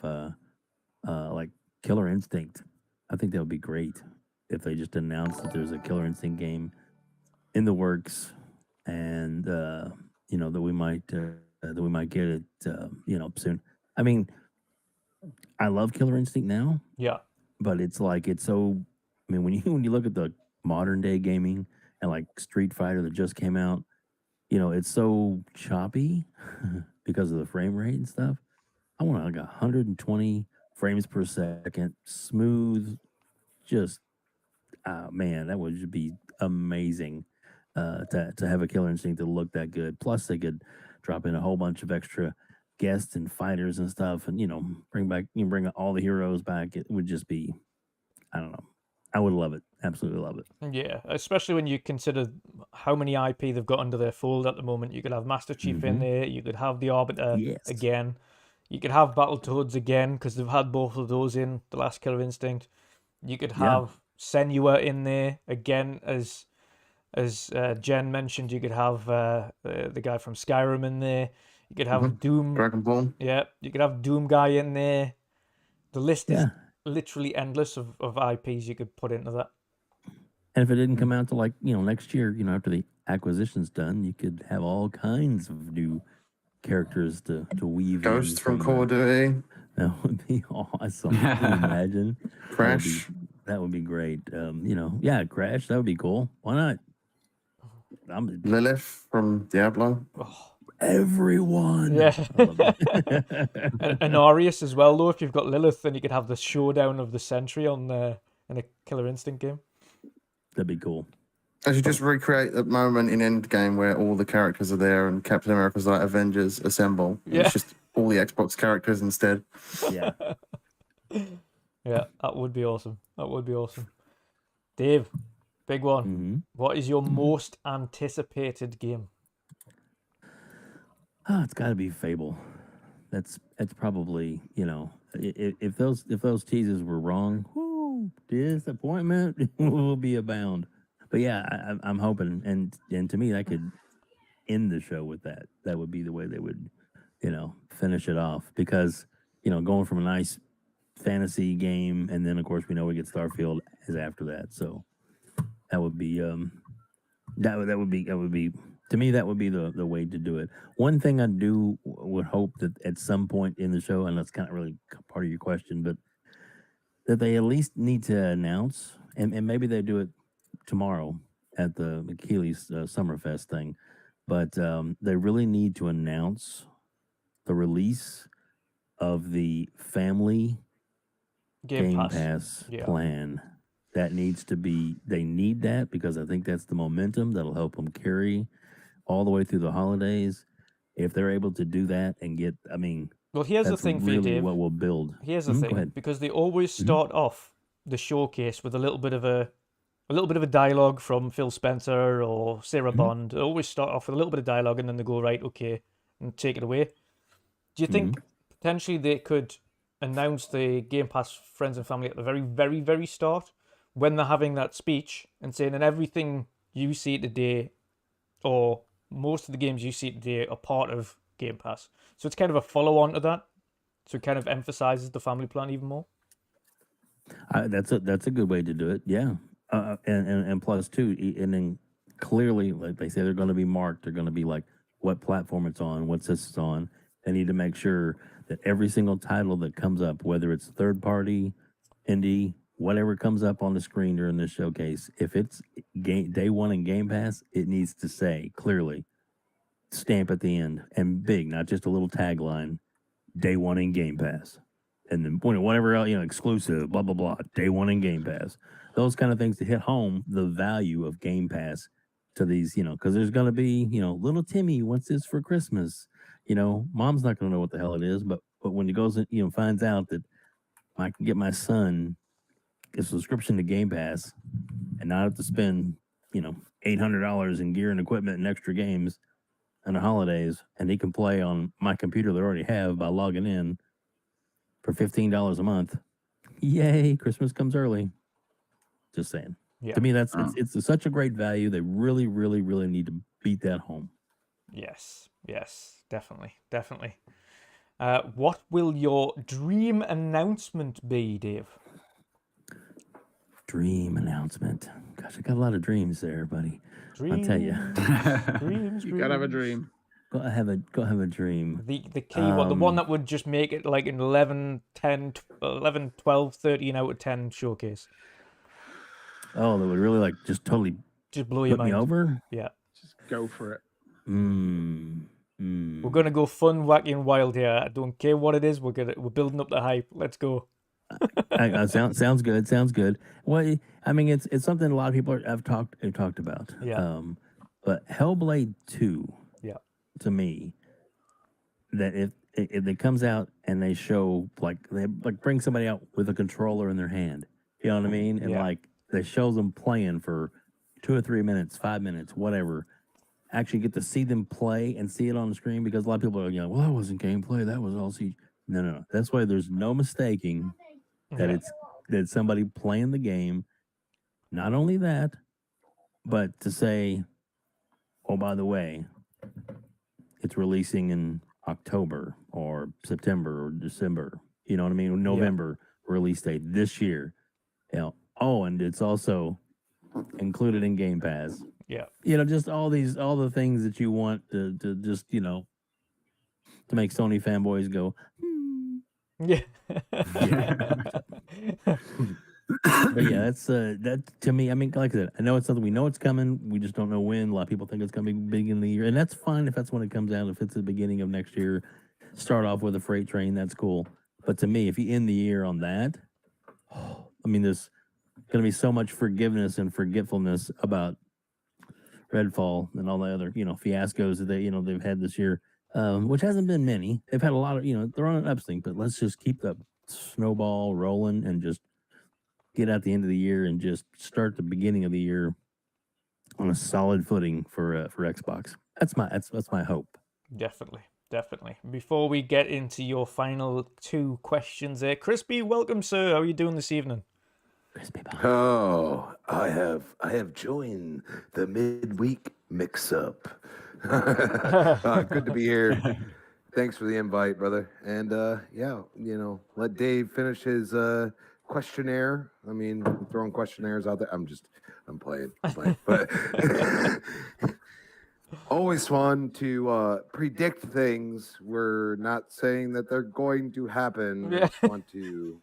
[SPEAKER 6] like Killer Instinct. I think that would be great if they just announced that there's a Killer Instinct game in the works, and that we might get it soon. I mean, I love Killer Instinct now,
[SPEAKER 2] Yeah.
[SPEAKER 6] but it's like it's so. I mean, when you look at the modern day gaming and like Street Fighter that just came out. It's so choppy because of the frame rate and stuff. I want like 120 frames per second, smooth. Just, man, that would be amazing to have a Killer Instinct that looked that good. Plus, they could drop in a whole bunch of extra guests and fighters and stuff, and bring all the heroes back. It would just be, I don't know. I would love it. Absolutely love it.
[SPEAKER 2] Yeah, especially when you consider how many IP they've got under their fold at the moment. You could have Master Chief in there. You could have the Arbiter
[SPEAKER 6] Yes.
[SPEAKER 2] again. You could have Battletoads again because they've had both of those in the last Killer Instinct. You could have Senua in there again, as Jen mentioned. You could have the guy from Skyrim in there. You could have Doom.
[SPEAKER 4] Dragon Ball.
[SPEAKER 2] Yeah, you could have Doom guy in there. The list is
[SPEAKER 6] Yeah.
[SPEAKER 2] literally endless of IPs you could put into that.
[SPEAKER 6] And if it didn't come out till next year, after the acquisition's done, you could have all kinds of new characters to weave
[SPEAKER 4] Ghost
[SPEAKER 6] in
[SPEAKER 4] from Call of Duty.
[SPEAKER 6] That would be awesome. Can you imagine?
[SPEAKER 4] Crash.
[SPEAKER 6] That would be great. Crash. That would be cool. Why not?
[SPEAKER 4] Lilith from Diablo.
[SPEAKER 6] Everyone.
[SPEAKER 2] Yeah.
[SPEAKER 6] I love it.
[SPEAKER 2] and Arius as well, though. If you've got Lilith, then you could have the showdown of the century in a Killer Instinct game.
[SPEAKER 6] That'd be cool.
[SPEAKER 4] I should just recreate that moment in Endgame where all the characters are there and Captain America's like Avengers Assemble.
[SPEAKER 2] Yeah.
[SPEAKER 4] It's just all the Xbox characters instead.
[SPEAKER 6] Yeah.
[SPEAKER 2] Yeah, that would be awesome. That would be awesome. Dave, big one.
[SPEAKER 6] Mm-hmm.
[SPEAKER 2] What is your most anticipated game?
[SPEAKER 6] It's got to be Fable. That's probably if those teases were wrong, disappointment will be abound. But yeah, I'm hoping, and to me that could end the show with that. That would be the way they would, finish it off, because going from a nice fantasy game, and then of course we know we get Starfield is after that. So that would be that would be. To me, that would be the way to do it. One thing I would hope that at some point in the show, and that's kind of really part of your question, but that they at least need to announce, and maybe they do it tomorrow at the Achilles Summerfest thing, but they really need to announce the release of the family Game Pass plan. That needs to be, they need that, because I think that's the momentum that'll help them carry all the way through the holidays. If they're able to do that and get,
[SPEAKER 2] Well, here's the
[SPEAKER 6] that's
[SPEAKER 2] thing for
[SPEAKER 6] really
[SPEAKER 2] you, Dave.
[SPEAKER 6] what we'll build.
[SPEAKER 2] Here's the
[SPEAKER 6] Go
[SPEAKER 2] thing,
[SPEAKER 6] ahead.
[SPEAKER 2] because they always start off the showcase with a little bit of a dialogue from Phil Spencer or Sarah Bond. They always start off with a little bit of dialogue, and then they go, right, okay, and take it away. Do you think potentially they could announce the Game Pass friends and family at the very, very, very start, when they're having that speech and saying, and everything you see today, or most of the games you see today, are part of Game Pass? So it's kind of a follow-on to that. So it kind of emphasizes the family plan even more.
[SPEAKER 6] That's a good way to do it. Yeah, and plus too, and then clearly, like they say, they're going to be marked. They're going to be like what platform it's on, what system it's on. They need to make sure that every single title that comes up, whether it's third party, indie, whatever comes up on the screen during this showcase, if it's day one in Game Pass, it needs to say clearly, stamp at the end, and big, not just a little tagline, day one in Game Pass. And then whatever else, exclusive, blah, blah, blah, day one in Game Pass. Those kind of things to hit home the value of Game Pass to these, because there's going to be, little Timmy wants this for Christmas. Mom's not going to know what the hell it is, but when he goes and, finds out that I can get my son a subscription to Game Pass and not have to spend, $800 in gear and equipment and extra games in the holidays, and he can play on my computer that I already have by logging in for $15 a month. Yay, Christmas comes early. Just saying.
[SPEAKER 2] Yeah.
[SPEAKER 6] To me, it's such a great value. They really, really, really need to beat that home.
[SPEAKER 2] Yes, definitely. What will your dream announcement be, Dave?
[SPEAKER 6] Dream announcement. Gosh, I got a lot of dreams there, buddy. I'll tell you.
[SPEAKER 2] Dreams.
[SPEAKER 7] You gotta have a dream.
[SPEAKER 6] Go have a dream.
[SPEAKER 2] The key one, the one that would just make it like an 11, 10, 11, 12, 13 out of 10 showcase.
[SPEAKER 6] Oh, that would really just totally
[SPEAKER 2] just blow your
[SPEAKER 6] put
[SPEAKER 2] mind.
[SPEAKER 6] me over?
[SPEAKER 2] Yeah.
[SPEAKER 7] Just go for it.
[SPEAKER 2] We're gonna go fun, wacky, and wild here. I don't care what it is. We're building up the hype. Let's go.
[SPEAKER 6] Sounds good. Sounds good. Well, it's something a lot of people have talked about.
[SPEAKER 2] Yeah.
[SPEAKER 6] But Hellblade 2,
[SPEAKER 2] yeah,
[SPEAKER 6] to me, that if it comes out and they show they bring somebody out with a controller in their hand, you know what I mean, and
[SPEAKER 2] Yeah.
[SPEAKER 6] they show them playing for 2 or 3 minutes, 5 minutes, whatever. Actually, get to see them play and see it on the screen, because a lot of people are well, that wasn't gameplay, that was all CG. No. That's why there's no mistaking that it's somebody playing the game. Not only that, but to say, oh, by the way, it's releasing in October or September or December, you know what I mean? November release date this year. And it's also included in Game Pass.
[SPEAKER 2] Yeah.
[SPEAKER 6] Just all the things that you want to just, to make Sony fanboys go,
[SPEAKER 2] Yeah.
[SPEAKER 6] But yeah, that's that to me. I mean, like I said, I know it's something we know it's coming. We just don't know when. A lot of people think it's going to be beginning of the year, and that's fine if that's when it comes out. If it's the beginning of next year, start off with a freight train. That's cool. But to me, if you end the year on that, I mean, there's going to be so much forgiveness and forgetfulness about Redfall and all the other fiascos that they've had this year, which hasn't been many. They've had a lot of they're on an upswing, but let's just keep the snowball rolling and just get out the end of the year and just start the beginning of the year on a solid footing for Xbox. That's my hope.
[SPEAKER 2] Definitely. Before we get into your final 2 questions there, Crispy, welcome, sir. How are you doing this evening?
[SPEAKER 6] Crispy Bob.
[SPEAKER 9] Oh, I have joined the midweek mix-up. Good to be here. Thanks for the invite, brother. And let Dave finish his questionnaire. I mean, throwing questionnaires out there. I'm playing. But always fun to predict things. We're not saying that they're going to happen. I just want to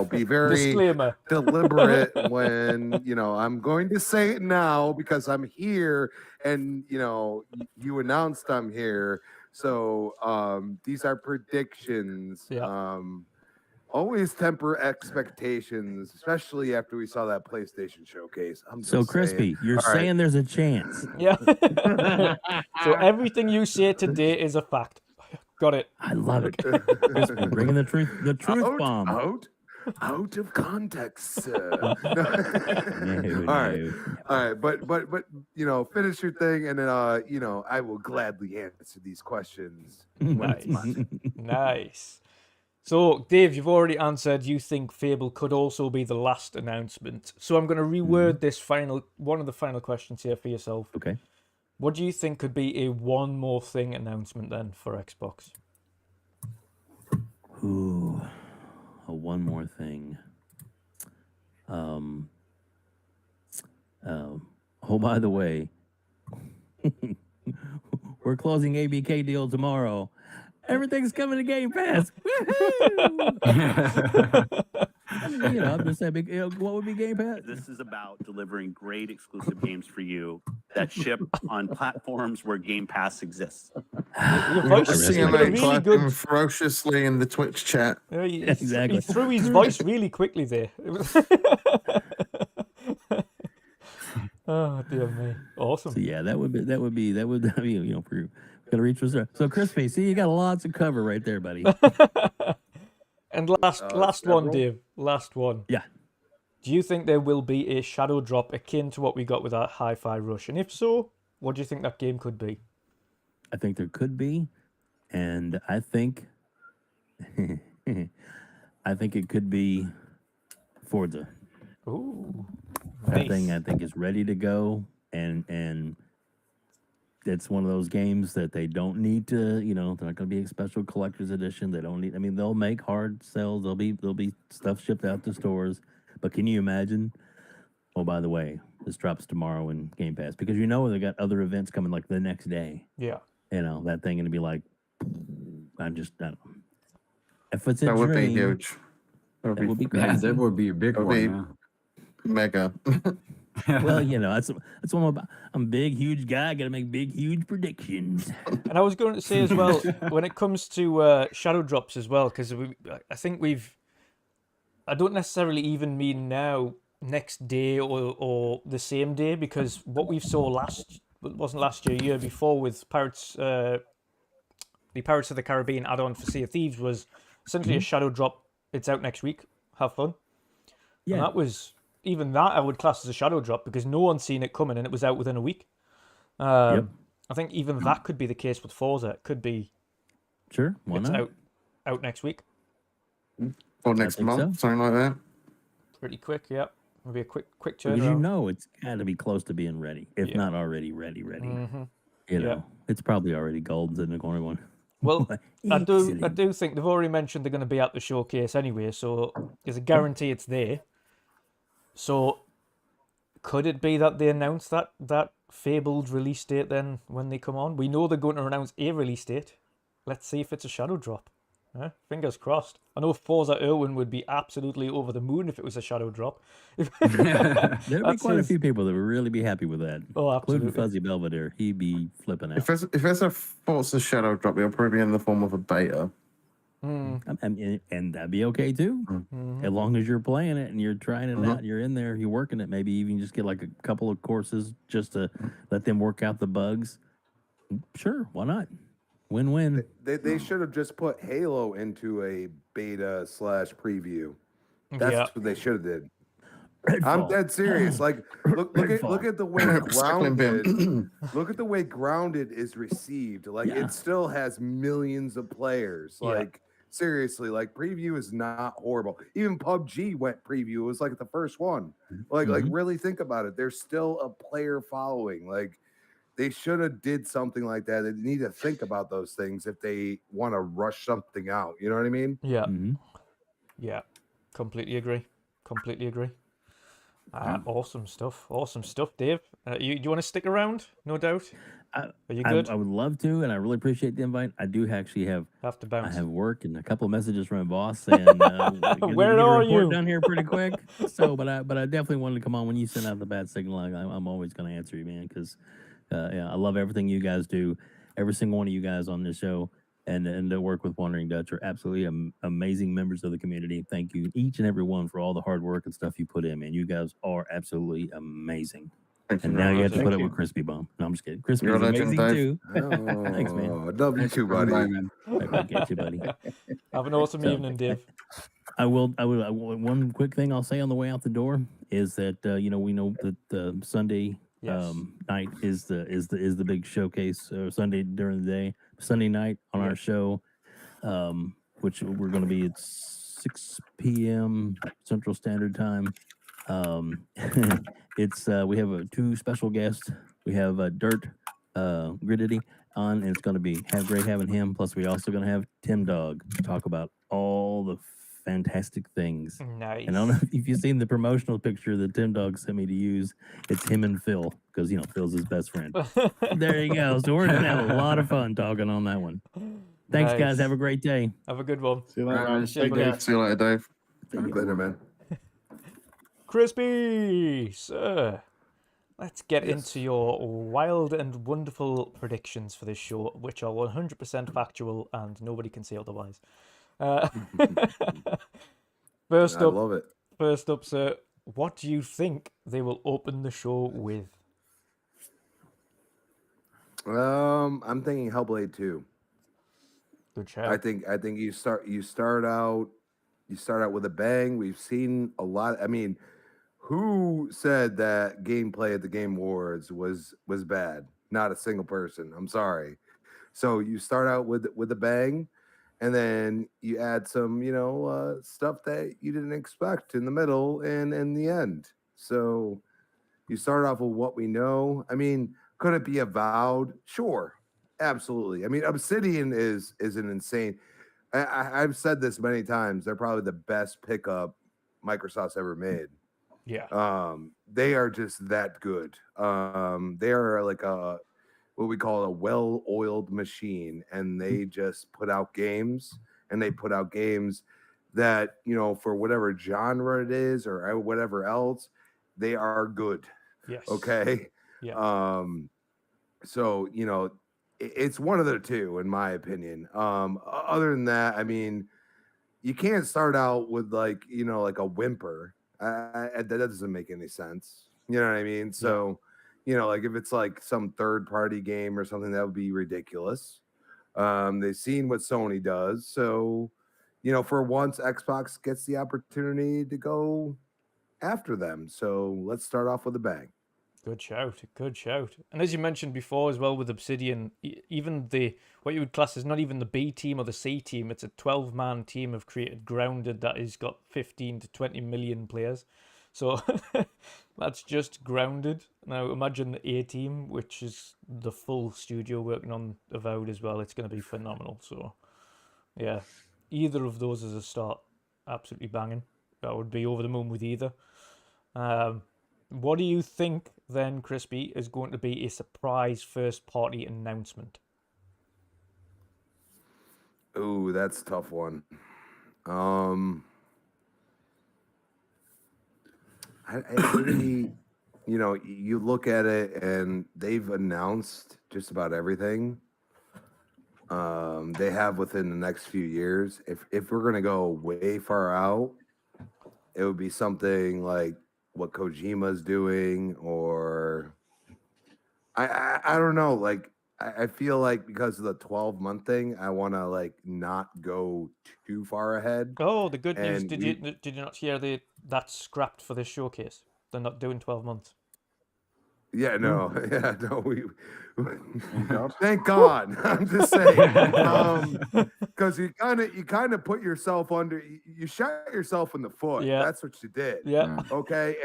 [SPEAKER 9] be very
[SPEAKER 2] Disclaimer.
[SPEAKER 9] deliberate when I'm going to say it now because I'm here and you announced I'm here. So these are predictions.
[SPEAKER 2] Yeah.
[SPEAKER 9] Always temper expectations, especially after we saw that PlayStation showcase.
[SPEAKER 6] So Crispy, you're saying there's a chance.
[SPEAKER 2] Yeah. So everything you say today is a fact. Got it.
[SPEAKER 6] I love it. Crispy, bringing the truth bomb.
[SPEAKER 9] Out of context, sir.
[SPEAKER 6] No.
[SPEAKER 9] All right, but finish your thing, and then I will gladly answer these questions.
[SPEAKER 2] Nice. So, Dave, you've already answered. You think Fable could also be the last announcement. So I'm going to reword this one of the final questions here for yourself.
[SPEAKER 6] Okay.
[SPEAKER 2] What do you think could be a one more thing announcement then for Xbox?
[SPEAKER 6] Ooh, one more thing. Oh, by the way, we're closing ABK deal tomorrow. Everything's coming to Game Pass. I'm just saying, what would be Game Pass?
[SPEAKER 10] This is about delivering great exclusive games for you that ship on platforms where Game Pass exists.
[SPEAKER 2] Your voice is
[SPEAKER 4] Seeing
[SPEAKER 2] really
[SPEAKER 4] that
[SPEAKER 2] good.
[SPEAKER 4] clapping ferociously in the Twitch chat.
[SPEAKER 6] Exactly.
[SPEAKER 2] He threw his voice really quickly there. Oh dear me! Awesome.
[SPEAKER 6] So yeah, that would be we're gonna reach for so Crispy. See, you got lots of cover right there, buddy.
[SPEAKER 2] And last one, Dave. Last one.
[SPEAKER 6] Yeah.
[SPEAKER 2] Do you think there will be a shadow drop akin to what we got with that Hi-Fi Rush? And if so, what do you think that game could be?
[SPEAKER 6] I think there could be, and I think it could be Forza.
[SPEAKER 2] Ooh.
[SPEAKER 6] That
[SPEAKER 2] Nice.
[SPEAKER 6] thing I think is ready to go, and it's one of those games that they don't need to, they're not going to be a special collector's edition. They don't need. I mean, they'll make hard sales. There'll be stuff shipped out to stores. But can you imagine? Oh, by the way, this drops tomorrow in Game Pass because they got other events coming like the next day.
[SPEAKER 2] Yeah.
[SPEAKER 6] That thing going to be like, I don't know. If it's a
[SPEAKER 4] That would be
[SPEAKER 6] dream,
[SPEAKER 4] huge.
[SPEAKER 6] that would be
[SPEAKER 8] Yeah,
[SPEAKER 6] crazy.
[SPEAKER 8] that would be a big
[SPEAKER 4] That would be-
[SPEAKER 8] one.
[SPEAKER 4] Mega.
[SPEAKER 6] Well, that's what I'm a big, huge guy. Got to make big, huge predictions.
[SPEAKER 2] And I was going to say as well, when it comes to shadow drops as well, because I think I don't necessarily even mean now, next day or the same day, because what we saw wasn't last year, year before with Pirates, the Pirates of the Caribbean add-on for Sea of Thieves was essentially a shadow drop. It's out next week. Have fun.
[SPEAKER 6] Yeah.
[SPEAKER 2] And that was, even that I would class as a shadow drop because no one's seen it coming and it was out within a week.
[SPEAKER 6] Yep.
[SPEAKER 2] I think even that could be the case with Forza. It could be
[SPEAKER 6] Sure. Why
[SPEAKER 2] it's
[SPEAKER 6] not?
[SPEAKER 2] out next week.
[SPEAKER 4] Or next
[SPEAKER 6] think
[SPEAKER 4] month,
[SPEAKER 6] so.
[SPEAKER 4] something like that.
[SPEAKER 2] Pretty quick, yeah. Maybe a quick
[SPEAKER 6] Because
[SPEAKER 2] turnaround.
[SPEAKER 6] you know it's got to be close to being ready, if
[SPEAKER 2] Yeah.
[SPEAKER 6] not already ready.
[SPEAKER 2] Mhm.
[SPEAKER 6] You
[SPEAKER 2] Yeah.
[SPEAKER 6] know, it's probably already golden in the corner going.
[SPEAKER 2] Well, I
[SPEAKER 6] Excellent.
[SPEAKER 2] do think they've already mentioned they're going to be at the showcase anyway, so there's a guarantee it's there. So could it be that they announce that fabled release date then when they come on? We know they're going to announce a release date. Let's see if it's a shadow drop. Fingers crossed. I know Forza Irwin would be absolutely over the moon if it was a shadow drop.
[SPEAKER 6] There'd be
[SPEAKER 2] That's
[SPEAKER 6] quite a
[SPEAKER 2] his-
[SPEAKER 6] few people that would really be happy with that.
[SPEAKER 2] Oh,
[SPEAKER 6] Including
[SPEAKER 2] absolutely.
[SPEAKER 6] Fuzzy Belvedere. He'd be flipping out.
[SPEAKER 4] If there's a Forza Shadow drop, it'll probably be in the form of a beta.
[SPEAKER 6] And that'd be okay too. As long as you're playing it and you're trying it out, you're in there, you're working it. Maybe even just get like a couple of courses just to let them work out the bugs. Sure, why not? Win-win.
[SPEAKER 9] They should have just put Halo into a beta / preview. That's
[SPEAKER 2] Yeah.
[SPEAKER 9] what they should have did.
[SPEAKER 6] Redfall.
[SPEAKER 9] I'm dead serious. Like, look at the way
[SPEAKER 4] Recycling bin.
[SPEAKER 9] Grounded. Look at the way Grounded is received. Like,
[SPEAKER 6] Yeah.
[SPEAKER 9] it still has millions of players.
[SPEAKER 2] Yeah.
[SPEAKER 9] Like, seriously, like preview is not horrible. Even PUBG went preview. It was like the first one. Like really think about it. There's still a player following. Like, they should have did something like that. They need to think about those things if they want to rush something out. You know what I mean?
[SPEAKER 2] Yeah.
[SPEAKER 6] Mhm.
[SPEAKER 2] Yeah. Completely agree. Awesome stuff. Awesome stuff, Dave. Do you want to stick around? No doubt. Are you good?
[SPEAKER 6] I would love to, and I really appreciate the invite. I do actually have
[SPEAKER 2] Have to bounce.
[SPEAKER 6] I have work and a couple of messages from my boss saying, "Where
[SPEAKER 2] are you?"
[SPEAKER 6] Down here pretty quick." So, but I definitely wanted to come on when you send out the bad signal. I'm always going to answer you, man, because I love everything you guys do. Every single one of you guys on this show and to work with WandrinDutch are absolutely amazing members of the community. Thank you, each and every one, for all the hard work and stuff you put in, man. You guys are absolutely amazing.
[SPEAKER 4] Thank you
[SPEAKER 6] And
[SPEAKER 4] very
[SPEAKER 6] now you have
[SPEAKER 4] much.
[SPEAKER 6] to put up with Crispy Bomb. No, I'm just kidding. Crispy
[SPEAKER 4] You're
[SPEAKER 6] is
[SPEAKER 4] a legend,
[SPEAKER 6] amazing
[SPEAKER 4] Dave.
[SPEAKER 6] too. Thanks, man.
[SPEAKER 9] Oh, love you too, buddy.
[SPEAKER 8] Bye, man.
[SPEAKER 6] Right back at you, buddy.
[SPEAKER 2] Have an awesome
[SPEAKER 6] So-
[SPEAKER 2] evening, Dave.
[SPEAKER 6] I will. One quick thing I'll say on the way out the door is that we know that the Sunday
[SPEAKER 2] Yes.
[SPEAKER 6] night is the big showcase. Sunday during the day, Sunday night on our show, which we're going to be at 6 p.m. Central Standard Time. It's we have two special guests. We have Dirt Gridity on, and it's going to be great having him. Plus, we're also going to have Tim Dog talk about all the fantastic things.
[SPEAKER 2] Nice.
[SPEAKER 6] And I don't know if you've seen the promotional picture that Tim Dog sent me to use. It's him and Phil, because Phil's his best friend. There you go. So we're gonna have a lot of fun talking on that one. Thanks, guys.
[SPEAKER 2] Nice.
[SPEAKER 6] Have a great day.
[SPEAKER 2] Have a good one.
[SPEAKER 7] See you later,
[SPEAKER 8] Right,
[SPEAKER 7] man.
[SPEAKER 8] man.
[SPEAKER 7] Cheers,
[SPEAKER 8] Take
[SPEAKER 7] buddy.
[SPEAKER 8] care.
[SPEAKER 4] See you later, Dave.
[SPEAKER 9] Later, man.
[SPEAKER 2] Crispy, sir. Let's get into your wild and wonderful predictions for this show, which are 100% factual and nobody can say otherwise. First
[SPEAKER 9] I love it.
[SPEAKER 2] sir, what do you think they will open the show with?
[SPEAKER 9] I'm thinking Hellblade 2.
[SPEAKER 2] Good shout.
[SPEAKER 9] I think you start out with a bang. We've seen a lot. I mean, who said that gameplay at the Game Awards was bad? Not a single person. I'm sorry. So you start out with a bang, and then you add some stuff that you didn't expect in the middle and in the end. So you start off with what we know. I mean, could it be Avowed? Sure, absolutely. I mean, Obsidian is an insane. I've said this many times. They're probably the best pickup Microsoft's ever made.
[SPEAKER 2] Yeah.
[SPEAKER 9] They are just that good. They are like what we call a well-oiled machine, and they just put out games, and they put out games that for whatever genre it is or whatever else, they are good.
[SPEAKER 2] Yes.
[SPEAKER 9] Okay.
[SPEAKER 2] Yeah.
[SPEAKER 9] So it's one of the two, in my opinion. Other than that, I mean, you can't start out with like a whimper. That doesn't make any sense. You know what I mean? So, like if it's like some third party game or something, that would be ridiculous. They've seen what Sony does, so for once, Xbox gets the opportunity to go after them. So let's start off with a bang.
[SPEAKER 2] Good shout, good shout. And as you mentioned before as well with Obsidian, even what you would class as not even the B team or the C team, it's a 12-man team have created Grounded that has got 15 to 20 million players. So that's just Grounded. Now imagine the A team, which is the full studio working on Avowed as well. It's going to be phenomenal. So yeah, either of those as a start, absolutely banging. I would be over the moon with either. What do you think then, Crispy, is going to be a surprise first-party announcement?
[SPEAKER 9] Ooh, that's a tough one. I really, you look at it and they've announced just about everything. They have within the next few years. If we're gonna go way far out, it would be something like what Kojima's doing, or I don't know. Like I feel like because of the 12-month thing, I want to like not go too far ahead.
[SPEAKER 2] Oh, the good news!
[SPEAKER 9] And
[SPEAKER 2] Did you not hear that's scrapped for this showcase? They're not doing 12 months.
[SPEAKER 9] Yeah, no, yeah, no.
[SPEAKER 8] Thank God.
[SPEAKER 9] Thank God. I'm just saying, because you kind of put yourself under. You shot yourself in the foot.
[SPEAKER 2] Yeah.
[SPEAKER 9] That's what you did.
[SPEAKER 2] Yeah.
[SPEAKER 9] Okay,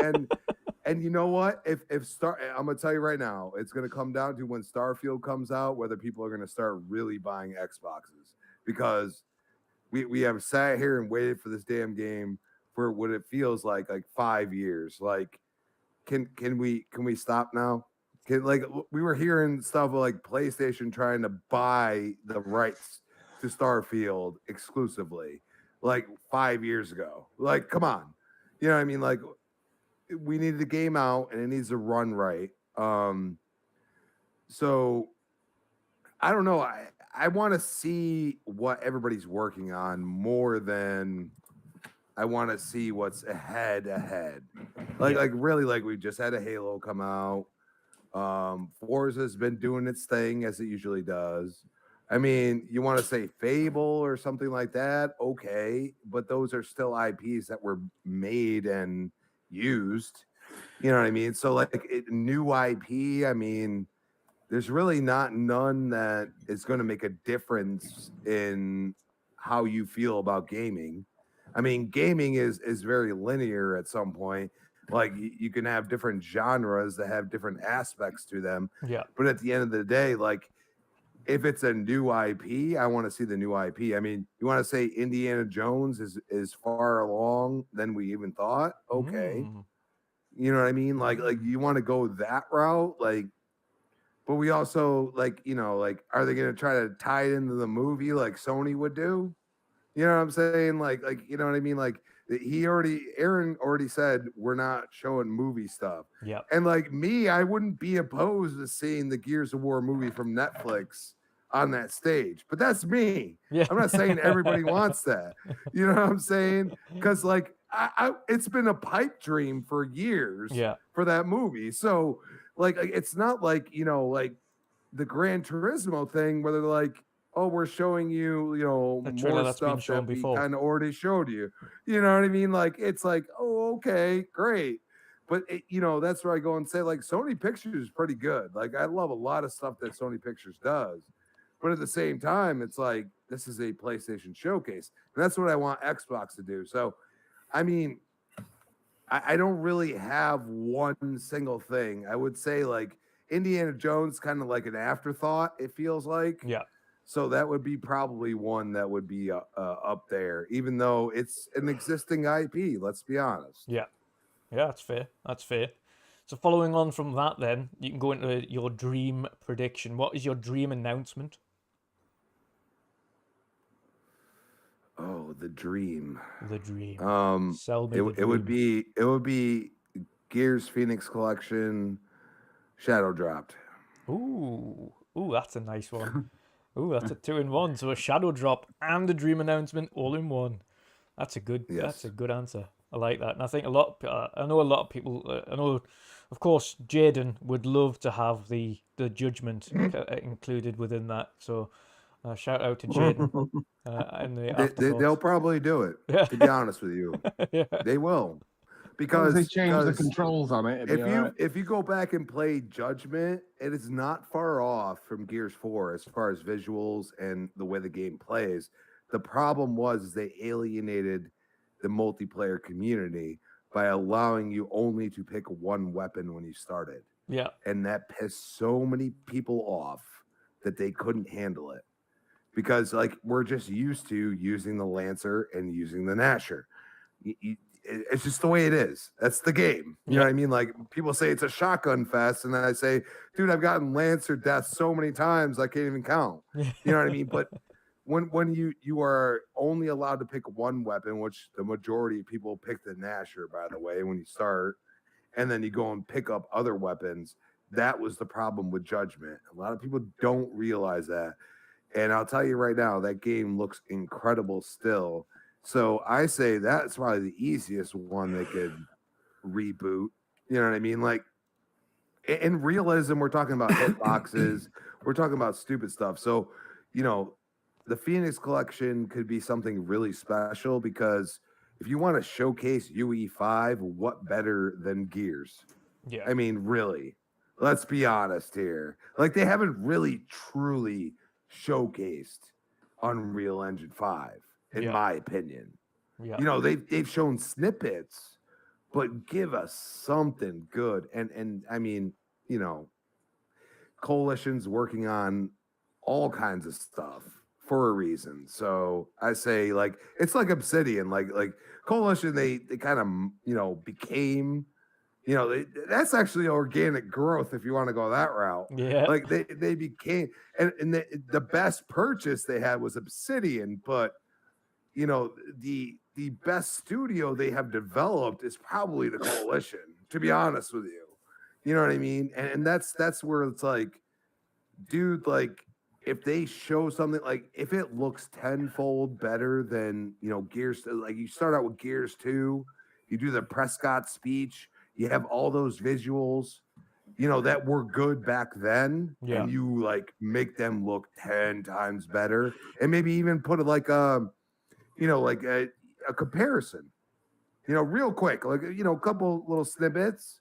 [SPEAKER 9] and you know what? If I'm gonna tell you right now, it's gonna come down to when Starfield comes out, whether people are gonna start really buying Xboxes, because we have sat here and waited for this damn game for what it feels like 5 years. Like, can we stop now? We were hearing stuff like PlayStation trying to buy the rights to Starfield exclusively like 5 years ago. Like, come on. You know what I mean? Like, we needed the game out and it needs to run right. So I don't know. I want to see what everybody's working on more than I want to see what's ahead. Like really, like we just had a Halo come out. Forza's been doing its thing as it usually does. I mean, you want to say Fable or something like that, okay, but those are still IPs that were made and used. You know what I mean? So new IP, I mean, there's really none that is going to make a difference in how you feel about gaming. I mean, gaming is very linear at some point. Like you can have different genres that have different aspects to them.
[SPEAKER 2] Yeah.
[SPEAKER 9] But at the end of the day, like if it's a new IP, I want to see the new IP. I mean, you want to say Indiana Jones is far along than we even thought. Okay. You know what I mean? Like you want to go that route, like, but we also like, are they going to try to tie it into the movie like Sony would do? You know what I'm saying? Like, you know what I mean? Like Aaron already said, we're not showing movie stuff.
[SPEAKER 2] Yeah.
[SPEAKER 9] And like me, I wouldn't be opposed to seeing the Gears of War movie from Netflix on that stage, but that's me.
[SPEAKER 2] Yeah.
[SPEAKER 9] I'm not saying everybody wants that. You know what I'm saying? Because like, it's been a pipe dream for years for that movie. So like, it's not like, like the Gran Turismo thing where they're like, oh, we're showing you, more stuff that we kind of already showed you. You know what I mean? Like, it's like, oh, okay, great. But, that's where I go and say, like, Sony Pictures is pretty good. Like, I love a lot of stuff that Sony Pictures does. But at the same time, it's like, this is a PlayStation showcase. And that's what I want Xbox to do. So, I mean, I don't really have one single thing. I would say, like, Indiana Jones kind of like an afterthought, it feels like.
[SPEAKER 2] Yeah.
[SPEAKER 9] So that would be probably one that would be up there, even though it's an existing IP. Let's be honest.
[SPEAKER 2] Yeah, that's fair. That's fair. So following on from that, then you can go into your dream prediction. What is your dream announcement?
[SPEAKER 9] Oh, the dream.
[SPEAKER 2] The dream.
[SPEAKER 9] Sell me it would be Gears Phoenix Collection Shadow Dropped.
[SPEAKER 2] Ooh, that's a nice one. Ooh, that's a 2-in-1. So a shadow drop and a dream announcement all in one. That's a good.
[SPEAKER 9] Yes.
[SPEAKER 2] That's a good answer. I like that, and I think I know a lot of people. I know, of course, Jaden would love to have the judgment included within that. So Shout out to Jaden in the
[SPEAKER 9] They'll
[SPEAKER 2] afterthoughts.
[SPEAKER 9] probably do it.
[SPEAKER 2] Yeah.
[SPEAKER 9] To be honest with you,
[SPEAKER 2] Yeah.
[SPEAKER 9] they will.
[SPEAKER 11] As long as they
[SPEAKER 9] Because
[SPEAKER 11] change the controls on it, it'll be all right.
[SPEAKER 9] if you go back and play Judgment, it is not far off from Gears 4 as far as visuals and the way the game plays. The problem was they alienated the multiplayer community by allowing you only to pick one weapon when you started.
[SPEAKER 2] Yeah.
[SPEAKER 9] And that pissed so many people off that they couldn't handle it. Because like we're just used to using the Lancer and using the Gnasher. It's just the way it is. That's the game. You know what I mean? Like people say it's a shotgun fest, and then I say, dude, I've gotten Lancer death so many times I can't even count. You know what I mean? But when you are only allowed to pick one weapon, which the majority of people pick the Gnasher, by the way, when you start, and then you go and pick up other weapons, that was the problem with Judgment. A lot of people don't realize that. And I'll tell you right now, that game looks incredible still. So I say that's probably the easiest one they could reboot. You know what I mean? Like in realism, we're talking about hitboxes, we're talking about stupid stuff. So, you know, the Phoenix Collection could be something really special because if you want to showcase UE5, what better than Gears?
[SPEAKER 2] Yeah.
[SPEAKER 9] I mean, really, let's be honest here. Like they haven't really truly showcased Unreal Engine 5. In my opinion.
[SPEAKER 2] Yeah.
[SPEAKER 9] You know, they've shown snippets, but give us something good. And I mean, you know, Coalition's working on all kinds of stuff for a reason. So I say like it's like Obsidian, like Coalition, they kind of, you know, became, you know, that's actually organic growth if you want to go that route.
[SPEAKER 2] Yeah.
[SPEAKER 9] Like they became and the best purchase they had was Obsidian, but you know, the best studio they have developed is probably the Coalition, to be honest with you. You know what I mean? And that's where it's like, dude, like if they show something, like if it looks tenfold better than, you know, Gears, like you start out with Gears 2, you do the Prescott speech, you have all those visuals, you know, that were good back then, and you like make them look 10 times better, and maybe even put it like you know, like a comparison, you know, real quick, like, you know, a couple little snippets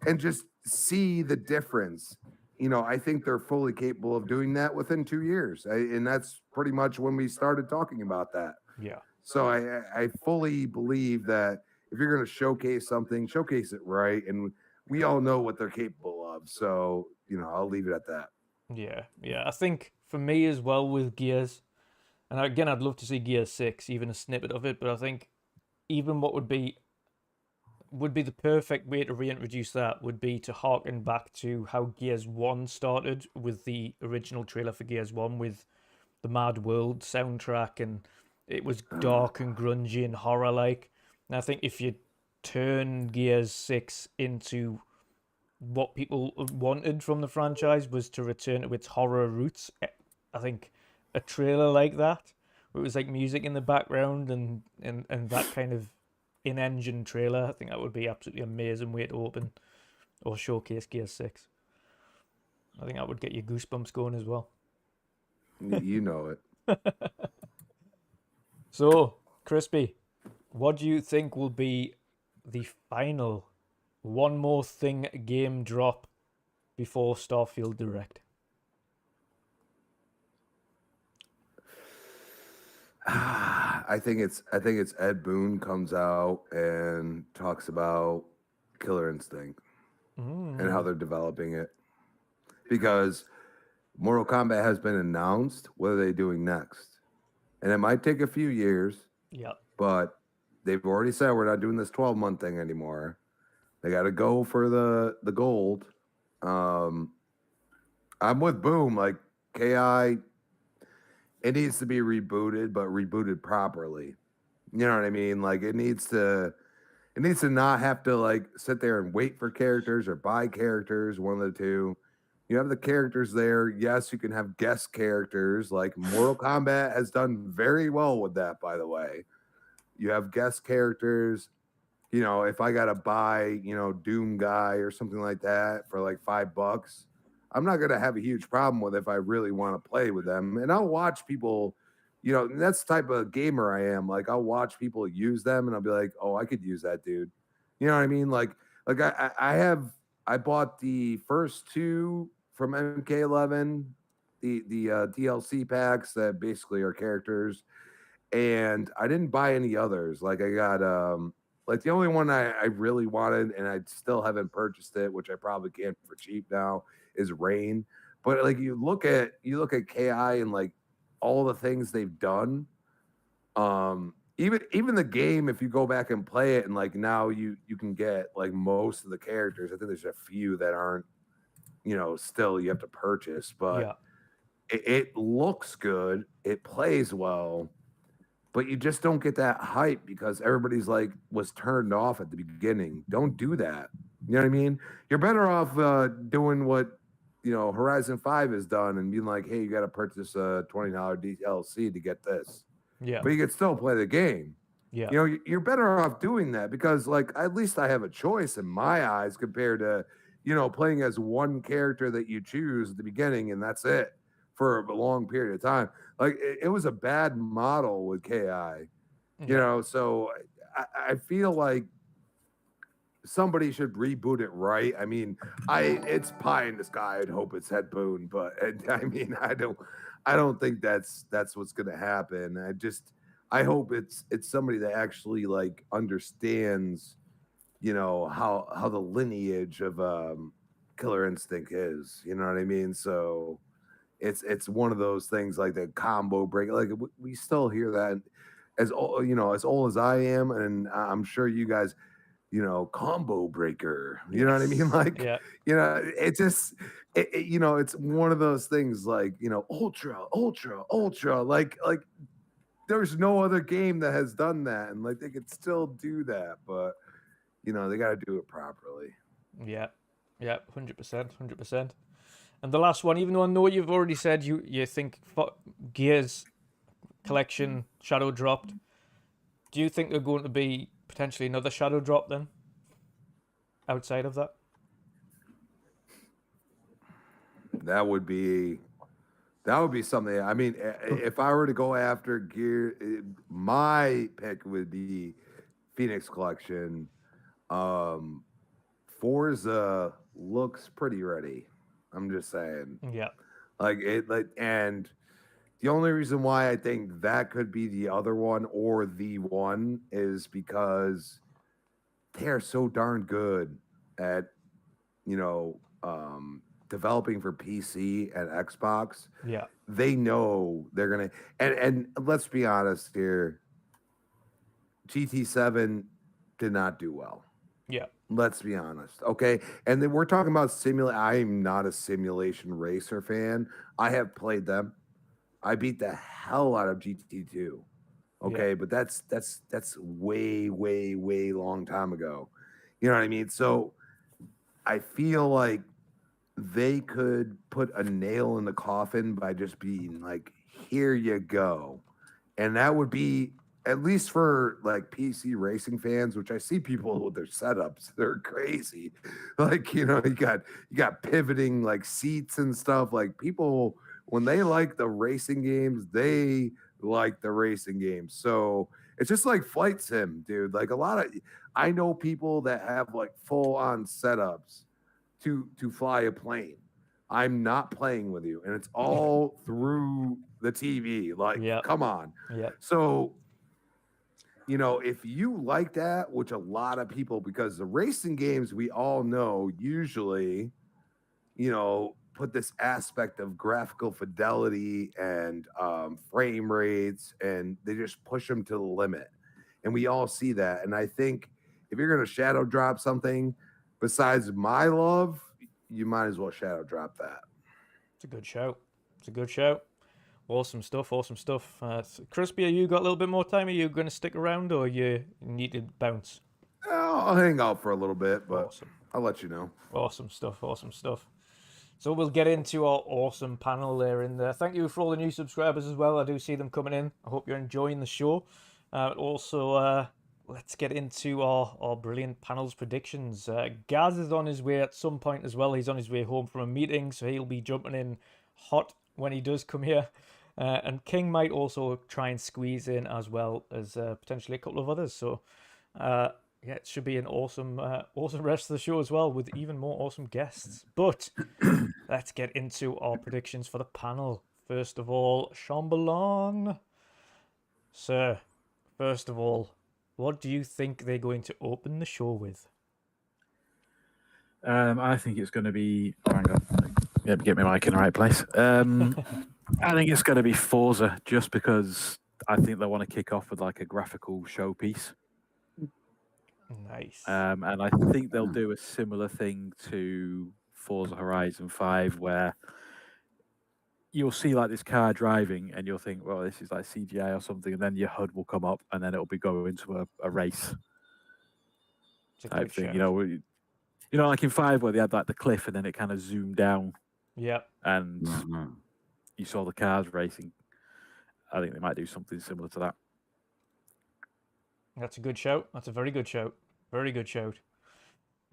[SPEAKER 9] and just see the difference. You know, I think they're fully capable of doing that within 2 years. And that's pretty much when we started talking about that.
[SPEAKER 2] Yeah.
[SPEAKER 9] So I fully believe that if you're going to showcase something, showcase it right. And we all know what they're capable of. So, you know, I'll leave it at that.
[SPEAKER 2] Yeah. Yeah. I think for me as well with Gears, and again, I'd love to see Gears 6, even a snippet of it, but I think even what would be the perfect way to reintroduce that would be to harken back to how Gears 1 started with the original trailer for Gears 1 with the Mad World soundtrack, and it was dark and grungy and horror-like. And I think if you turn Gears 6 into what people wanted from the franchise was to return to its horror roots, I think a trailer like that, where it was like music in the background and that kind of in-engine trailer, I think that would be absolutely amazing way to open or showcase Gears 6. I think that would get your goosebumps going as well.
[SPEAKER 9] You know it.
[SPEAKER 2] So, Crispy, what do you think will be the final one more thing game drop before Starfield Direct?
[SPEAKER 9] I think it's Ed Boon comes out and talks about Killer Instinct and how they're developing it, because Mortal Kombat has been announced. What are they doing next? And it might take a few years.
[SPEAKER 2] Yeah.
[SPEAKER 9] But they've already said we're not doing this 12-month thing anymore. They got to go for the gold. I'm with Boom. Like KI, it needs to be rebooted, but rebooted properly. You know what I mean? Like it needs to not have to like sit there and wait for characters or buy characters, one of the two. You have the characters there. Yes, you can have guest characters. Like Mortal Kombat has done very well with that, by the way. You have guest characters. You know, if I got to buy, you know, Doom Guy or something like that for like $5, I'm not going to have a huge problem with if I really want to play with them. And I'll watch people, and that's the type of gamer I am. Like, I'll watch people use them and I'll be like, oh, I could use that, dude. You know what I mean? Like I bought the first two from MK11, the DLC packs that basically are characters, and I didn't buy any others. Like, I got like the only one I really wanted, and I still haven't purchased it, which I probably can't for cheap now, is Rain. But like you look at KI and like all the things they've done. Even the game, if you go back and play it, and like now you can get like most of the characters. I think there's a few that aren't, still you have to purchase, but it looks good, it plays well, but you just don't get that hype because everybody's like was turned off at the beginning. Don't do that. You know what I mean? You're better off doing what Horizon 5 has done and being like, hey, you got to purchase a $20 DLC to get this.
[SPEAKER 2] Yeah.
[SPEAKER 9] But you can still play the game.
[SPEAKER 2] Yeah.
[SPEAKER 9] You're better off doing that because, like, at least I have a choice in my eyes compared to, playing as one character that you choose at the beginning and that's it for a long period of time. Like, it was a bad model with KI, so I feel like somebody should reboot it right. I mean, it's pie in the sky. I'd hope it's Head Boon, but I mean, I don't think that's what's going to happen. I hope it's somebody that actually like understands, how the lineage of Killer Instinct is. You know what I mean? So it's one of those things like the combo break. Like we still hear that as old as I am, and I'm sure you guys, combo breaker. You know what I mean? Like, it just, it's one of those things like, ultra. Like there's no other game that has done that, and like they could still do that, but they got to do it properly.
[SPEAKER 2] Yeah, 100%. And the last one, even though I know you've already said you think Gears collection shadow dropped, do you think they're going to be potentially another shadow drop then? Outside of that?
[SPEAKER 9] That would be something. I mean, if I were to go after Gear, my pick would be Phoenix Collection. Forza looks pretty ready. I'm just saying.
[SPEAKER 2] Yeah.
[SPEAKER 9] And the only reason why I think that could be the other one or the one is because they are so darn good at, developing for PC and Xbox.
[SPEAKER 2] Yeah.
[SPEAKER 9] They know they're going to, and let's be honest here, GT7 did not do well.
[SPEAKER 2] Yeah.
[SPEAKER 9] Let's be honest. Okay. And then we're talking about I'm not a simulation racer fan. I have played them. I beat the hell out of GT2. Okay. Yeah. But that's way, way, way long time ago. You know what I mean? So I feel like they could put a nail in the coffin by just being like, here you go. And that would be, at least for like PC racing fans, which I see people with their setups, they're crazy. Like, you got pivoting like seats and stuff. Like people, when they like the racing games, they like the racing games. So it's just like flight sim, dude. Like I know people that have like full on setups to fly a plane. I'm not playing with you. And it's all through the TV. Like, come on.
[SPEAKER 2] Yeah.
[SPEAKER 9] So, if you like that, which a lot of people, because the racing games we all know usually, put this aspect of graphical fidelity and frame rates, and they just push them to the limit. And we all see that. And I think if you're going to shadow drop something besides my love, you might as well shadow drop that.
[SPEAKER 2] It's a good shout. Awesome stuff. Crispy, you got a little bit more time? Are you going to stick around or you need to bounce?
[SPEAKER 9] I'll hang out for a little bit, but awesome. I'll let you know.
[SPEAKER 2] Awesome stuff. So we'll get into our awesome panel there. And thank you for all the new subscribers as well. I do see them coming in. I hope you're enjoying the show. Also, let's get into our brilliant panel's predictions. Gaz is on his way at some point as well. He's on his way home from a meeting, so he'll be jumping in hot when he does come here. And King might also try and squeeze in as well as potentially a couple of others. So, yeah, it should be an awesome rest of the show as well with even more awesome guests. But let's get into our predictions for the panel. First of all, Chambellan. Sir, first of all, what do you think they're going to open the show with?
[SPEAKER 5] I think it's going to be. Hang on. Yep, get my mic in the right place. I think it's going to be Forza, just because I think they want to kick off with like a graphical showpiece.
[SPEAKER 2] Nice.
[SPEAKER 5] And I think they'll do a similar thing to Forza Horizon 5, where you'll see like this car driving and you'll think, well, this is like CGI or something, and then your HUD will come up and then it'll be going into a race type thing. You know, like in 5 where they had like the cliff and then it kind of zoomed down.
[SPEAKER 2] Yep.
[SPEAKER 5] And you saw the cars racing. I think they might do something similar to that.
[SPEAKER 2] That's a good shout. That's a very good shout. Very good shout.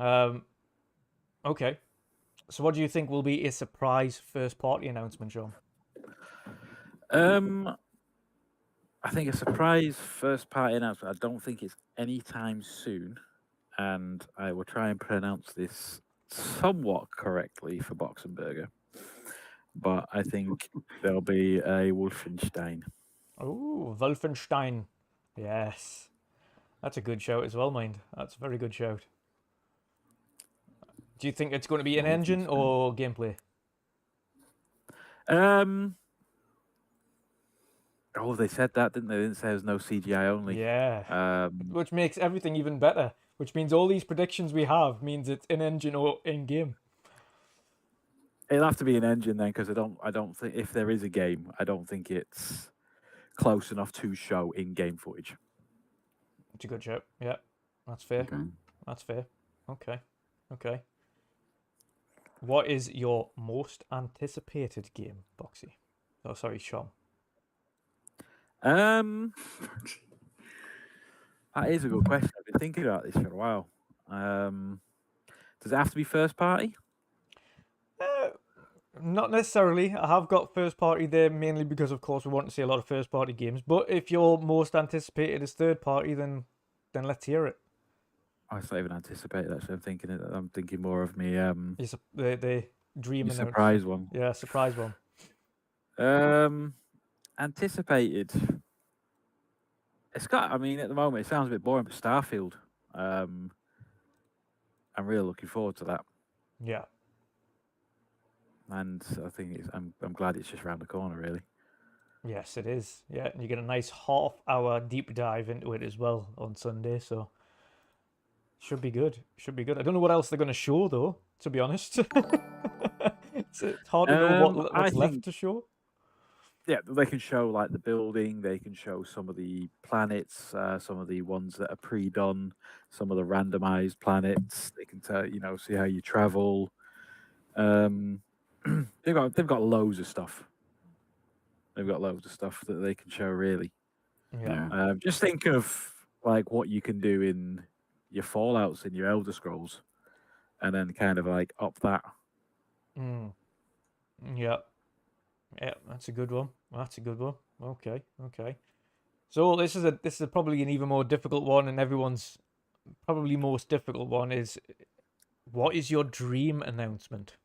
[SPEAKER 2] Okay. So what do you think will be a surprise first party announcement, Sean?
[SPEAKER 5] I think a surprise first party announcement. I don't think it's anytime soon. And I will try and pronounce this somewhat correctly for Boxenberger. But I think there'll be a Wolfenstein.
[SPEAKER 2] Oh, Wolfenstein. Yes. That's a good shout as well, mind. That's a very good shout. Do you think it's going to be an engine or gameplay?
[SPEAKER 5] Oh, they said that, didn't they? They didn't say there's no CGI only.
[SPEAKER 2] Yeah. Which makes everything even better. Which means all these predictions we have means it's in engine or in game.
[SPEAKER 5] It'll have to be an engine then, because I don't think if there is a game, I don't think it's close enough to show in-game footage.
[SPEAKER 2] It's a good shout. Yeah, that's fair.
[SPEAKER 8] Okay.
[SPEAKER 2] That's fair. Okay. What is your most anticipated game, Boxy? Oh, sorry, Sean.
[SPEAKER 5] That is a good question. I've been thinking about this for a while. Does it have to be first party?
[SPEAKER 2] Not necessarily. I have got first party there mainly because, of course, we want to see a lot of first party games. But if your most anticipated is third party, then let's hear it.
[SPEAKER 5] I not even anticipated that. So I'm thinking more of me.
[SPEAKER 2] The dream
[SPEAKER 5] the surprise one.
[SPEAKER 2] Yeah, surprise one.
[SPEAKER 5] Anticipated. It's got. I mean, at the moment, it sounds a bit boring, but Starfield. I'm really looking forward to that.
[SPEAKER 2] Yeah.
[SPEAKER 5] And I think I'm glad it's just around the corner, really.
[SPEAKER 2] Yes, it is. Yeah, and you get a nice half-hour deep dive into it as well on Sunday, so should be good. Should be good. I don't know what else they're going to show though, to be honest. It's hard to know what's left to show.
[SPEAKER 5] Yeah, they can show like the building. They can show some of the planets, some of the ones that are pre-done, some of the randomized planets. They can tell, see how you travel. They've got loads of stuff. They've got loads of stuff that they can show, really.
[SPEAKER 2] Yeah.
[SPEAKER 5] Just think of like what you can do in your Fallouts and your Elder Scrolls, and then kind of like up that.
[SPEAKER 2] Yeah. Yeah, that's a good one. That's a good one. Okay. So this is probably an even more difficult one, and everyone's probably most difficult one is, what is your dream announcement?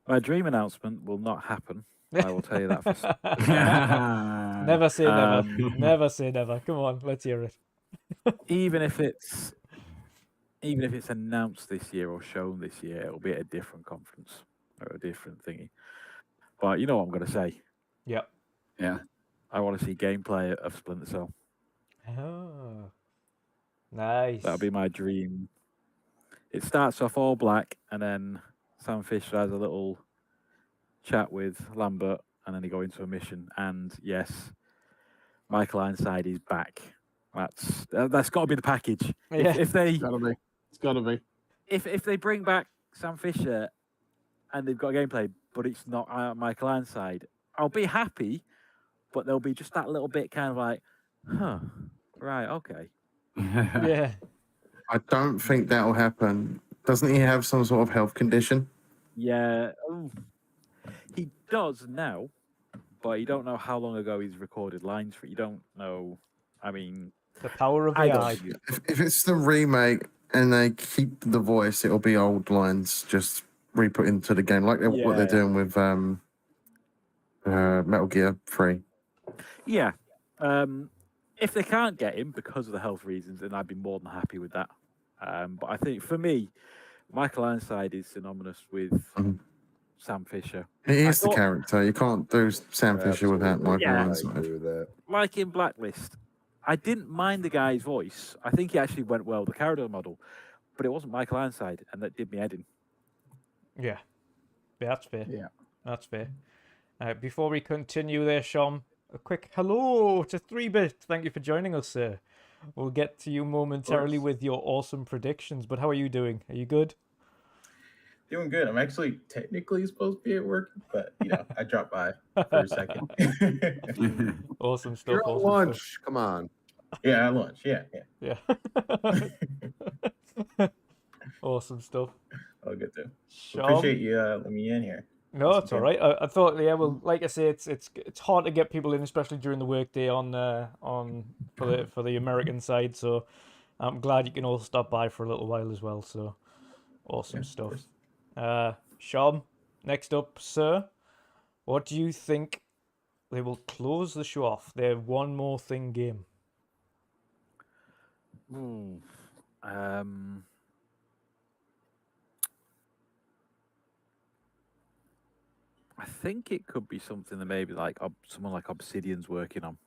[SPEAKER 5] My dream announcement will not happen. I will tell you that for
[SPEAKER 2] Never say never. Never say never. Come on, let's hear it.
[SPEAKER 5] even if it's announced this year or shown this year, it'll be at a different conference or a different thingy. But you know what I'm going to say?
[SPEAKER 2] Yep.
[SPEAKER 8] Yeah.
[SPEAKER 5] I want to see gameplay of Splinter Cell.
[SPEAKER 2] Oh, nice.
[SPEAKER 5] That'll be my dream. It starts off all black, and then Sam Fisher has a little chat with Lambert, and then they go into a mission. And yes, Michael Ironside is back. That's got to be the package.
[SPEAKER 2] Yeah.
[SPEAKER 5] If they,
[SPEAKER 11] It's gotta be.
[SPEAKER 5] if they bring back Sam Fisher, and they've got gameplay, but it's not Michael Ironside, I'll be happy. But there'll be just that little bit, kind of like, huh. Right. Okay.
[SPEAKER 2] Yeah.
[SPEAKER 4] I don't think that'll happen. Doesn't he have some sort of health condition?
[SPEAKER 5] Yeah. He does now, but you don't know how long ago he's recorded lines for it. You don't know. I mean,
[SPEAKER 2] The power of
[SPEAKER 5] I don't
[SPEAKER 2] AI.
[SPEAKER 5] think
[SPEAKER 4] If it's the remake and they keep the voice, it'll be old lines just re-put into the game, like what they're
[SPEAKER 5] Yeah.
[SPEAKER 4] doing with Metal Gear 3.
[SPEAKER 5] Yeah. If they can't get him because of the health reasons, then I'd be more than happy with that. But I think for me, Michael Ironside is synonymous with
[SPEAKER 4] Mhm.
[SPEAKER 5] Sam Fisher.
[SPEAKER 4] He is the
[SPEAKER 5] thought-
[SPEAKER 4] character. You can't do Sam Fisher without
[SPEAKER 9] Absolutely.
[SPEAKER 4] Michael
[SPEAKER 5] Yeah.
[SPEAKER 9] I
[SPEAKER 4] Ironside.
[SPEAKER 9] agree with that.
[SPEAKER 5] Like in Blacklist, I didn't mind the guy's voice. I think he actually went well, the character model, but it wasn't Michael Ironside, and that did me head in.
[SPEAKER 2] Yeah. Yeah, that's fair.
[SPEAKER 11] Yeah.
[SPEAKER 2] That's fair. Before we continue there, Sean, a quick hello to 3-Bit. Thank you for joining us, sir. We'll get to you momentarily with your awesome predictions, but how are you doing? Are you good?
[SPEAKER 12] Doing good. I'm actually technically supposed to be at work, but I dropped by for a second.
[SPEAKER 2] Awesome stuff.
[SPEAKER 9] You're on
[SPEAKER 2] awesome
[SPEAKER 9] lunch. Come on.
[SPEAKER 12] Yeah, at lunch. Yeah.
[SPEAKER 2] Yeah. Awesome stuff.
[SPEAKER 12] Oh, good too.
[SPEAKER 2] Sean?
[SPEAKER 12] Appreciate you letting me in here.
[SPEAKER 2] No, it's all right. I thought, yeah, well, like I say, it's hard to get people in, especially during the workday on for the American side. So I'm glad you can all stop by for a little while as well. So awesome stuff. Sean, next up, sir, what do you think they will close the show off? Their one more thing game.
[SPEAKER 5] I think it could be something that maybe like someone like Obsidian's working on.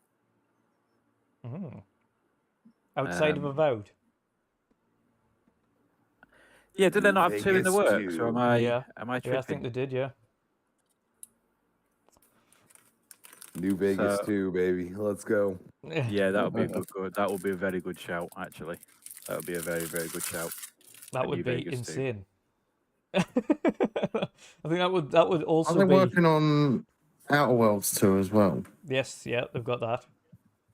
[SPEAKER 2] Outside of Avowed.
[SPEAKER 5] Yeah, did they not have 2 in the
[SPEAKER 9] Vegas
[SPEAKER 5] works? Or
[SPEAKER 9] 2.
[SPEAKER 5] am I
[SPEAKER 2] Yeah.
[SPEAKER 5] am I
[SPEAKER 2] Yeah, I
[SPEAKER 5] tripping?
[SPEAKER 2] think they did, yeah.
[SPEAKER 9] New Vegas
[SPEAKER 5] So-
[SPEAKER 9] 2, baby. Let's go.
[SPEAKER 5] Yeah, that would be good. That would be a very good shout, actually. That would be a very, very good shout.
[SPEAKER 2] That
[SPEAKER 5] A
[SPEAKER 2] would
[SPEAKER 5] New
[SPEAKER 2] be
[SPEAKER 5] Vegas 2.
[SPEAKER 2] insane. I think that would also
[SPEAKER 4] Are they
[SPEAKER 2] be
[SPEAKER 4] working on Outer Worlds 2 as well?
[SPEAKER 2] yes, yeah, they've got that.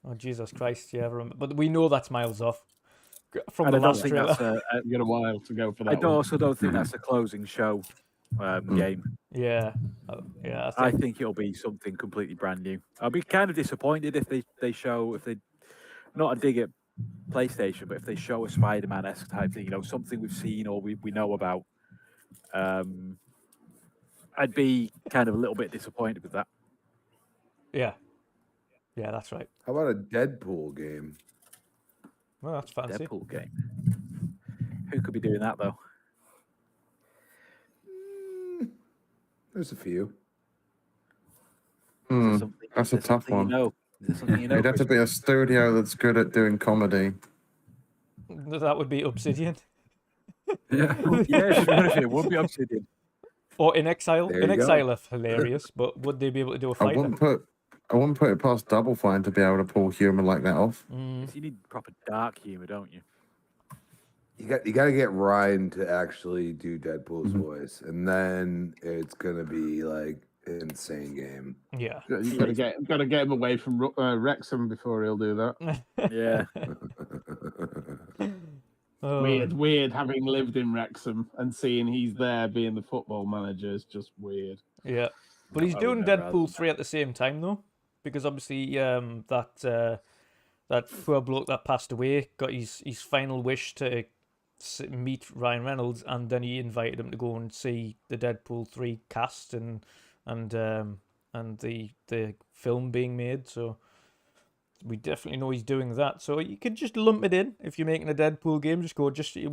[SPEAKER 2] Oh Jesus Christ, yeah, but we know that's miles off from
[SPEAKER 5] And
[SPEAKER 2] the
[SPEAKER 5] I don't
[SPEAKER 2] last
[SPEAKER 5] think
[SPEAKER 2] trailer.
[SPEAKER 5] that's
[SPEAKER 11] You got a while to go for that.
[SPEAKER 5] I
[SPEAKER 11] one.
[SPEAKER 5] also don't think that's a closing show game.
[SPEAKER 2] Yeah, yeah,
[SPEAKER 5] I think it'll be something completely brand new. I'll be kind of disappointed if they not a dig at PlayStation, but if they show a Spider-Man-esque type thing, something we've seen or we know about, I'd be kind of a little bit disappointed with that.
[SPEAKER 2] yeah, that's right.
[SPEAKER 9] How about a Deadpool game?
[SPEAKER 2] Well, that's fancy.
[SPEAKER 5] Deadpool game. Who could be doing that though?
[SPEAKER 9] There's a few.
[SPEAKER 4] That's a tough one.
[SPEAKER 5] Is there something you know?
[SPEAKER 4] It'd have to be a studio that's good at doing comedy.
[SPEAKER 2] That would be Obsidian
[SPEAKER 5] Yeah, sure, it would be Obsidian.
[SPEAKER 2] or In Exile.
[SPEAKER 9] There
[SPEAKER 2] In
[SPEAKER 9] you go.
[SPEAKER 2] Exile, are hilarious, but would they be able to do a
[SPEAKER 4] I
[SPEAKER 2] fighter?
[SPEAKER 4] wouldn't put it past Double Fine to be able to pull humor like that off.
[SPEAKER 5] You need proper dark humor, don't you?
[SPEAKER 9] You got to get Ryan to actually do Deadpool's voice, and then it's gonna be like an insane game.
[SPEAKER 2] Yeah.
[SPEAKER 11] You gotta get him away from Wrexham before he'll do that.
[SPEAKER 5] Yeah.
[SPEAKER 11] Weird having lived in Wrexham and seeing he's there being the football manager is just weird.
[SPEAKER 2] Yeah, but he's
[SPEAKER 5] I
[SPEAKER 2] doing
[SPEAKER 5] would never have
[SPEAKER 2] Deadpool
[SPEAKER 5] done
[SPEAKER 2] 3 at the same time though, because obviously that poor bloke that passed away got his final wish to meet Ryan Reynolds, and then he invited him to go and see the Deadpool 3 cast and the film being made. So we definitely know he's doing that. So you could just lump it in if you're making a Deadpool game.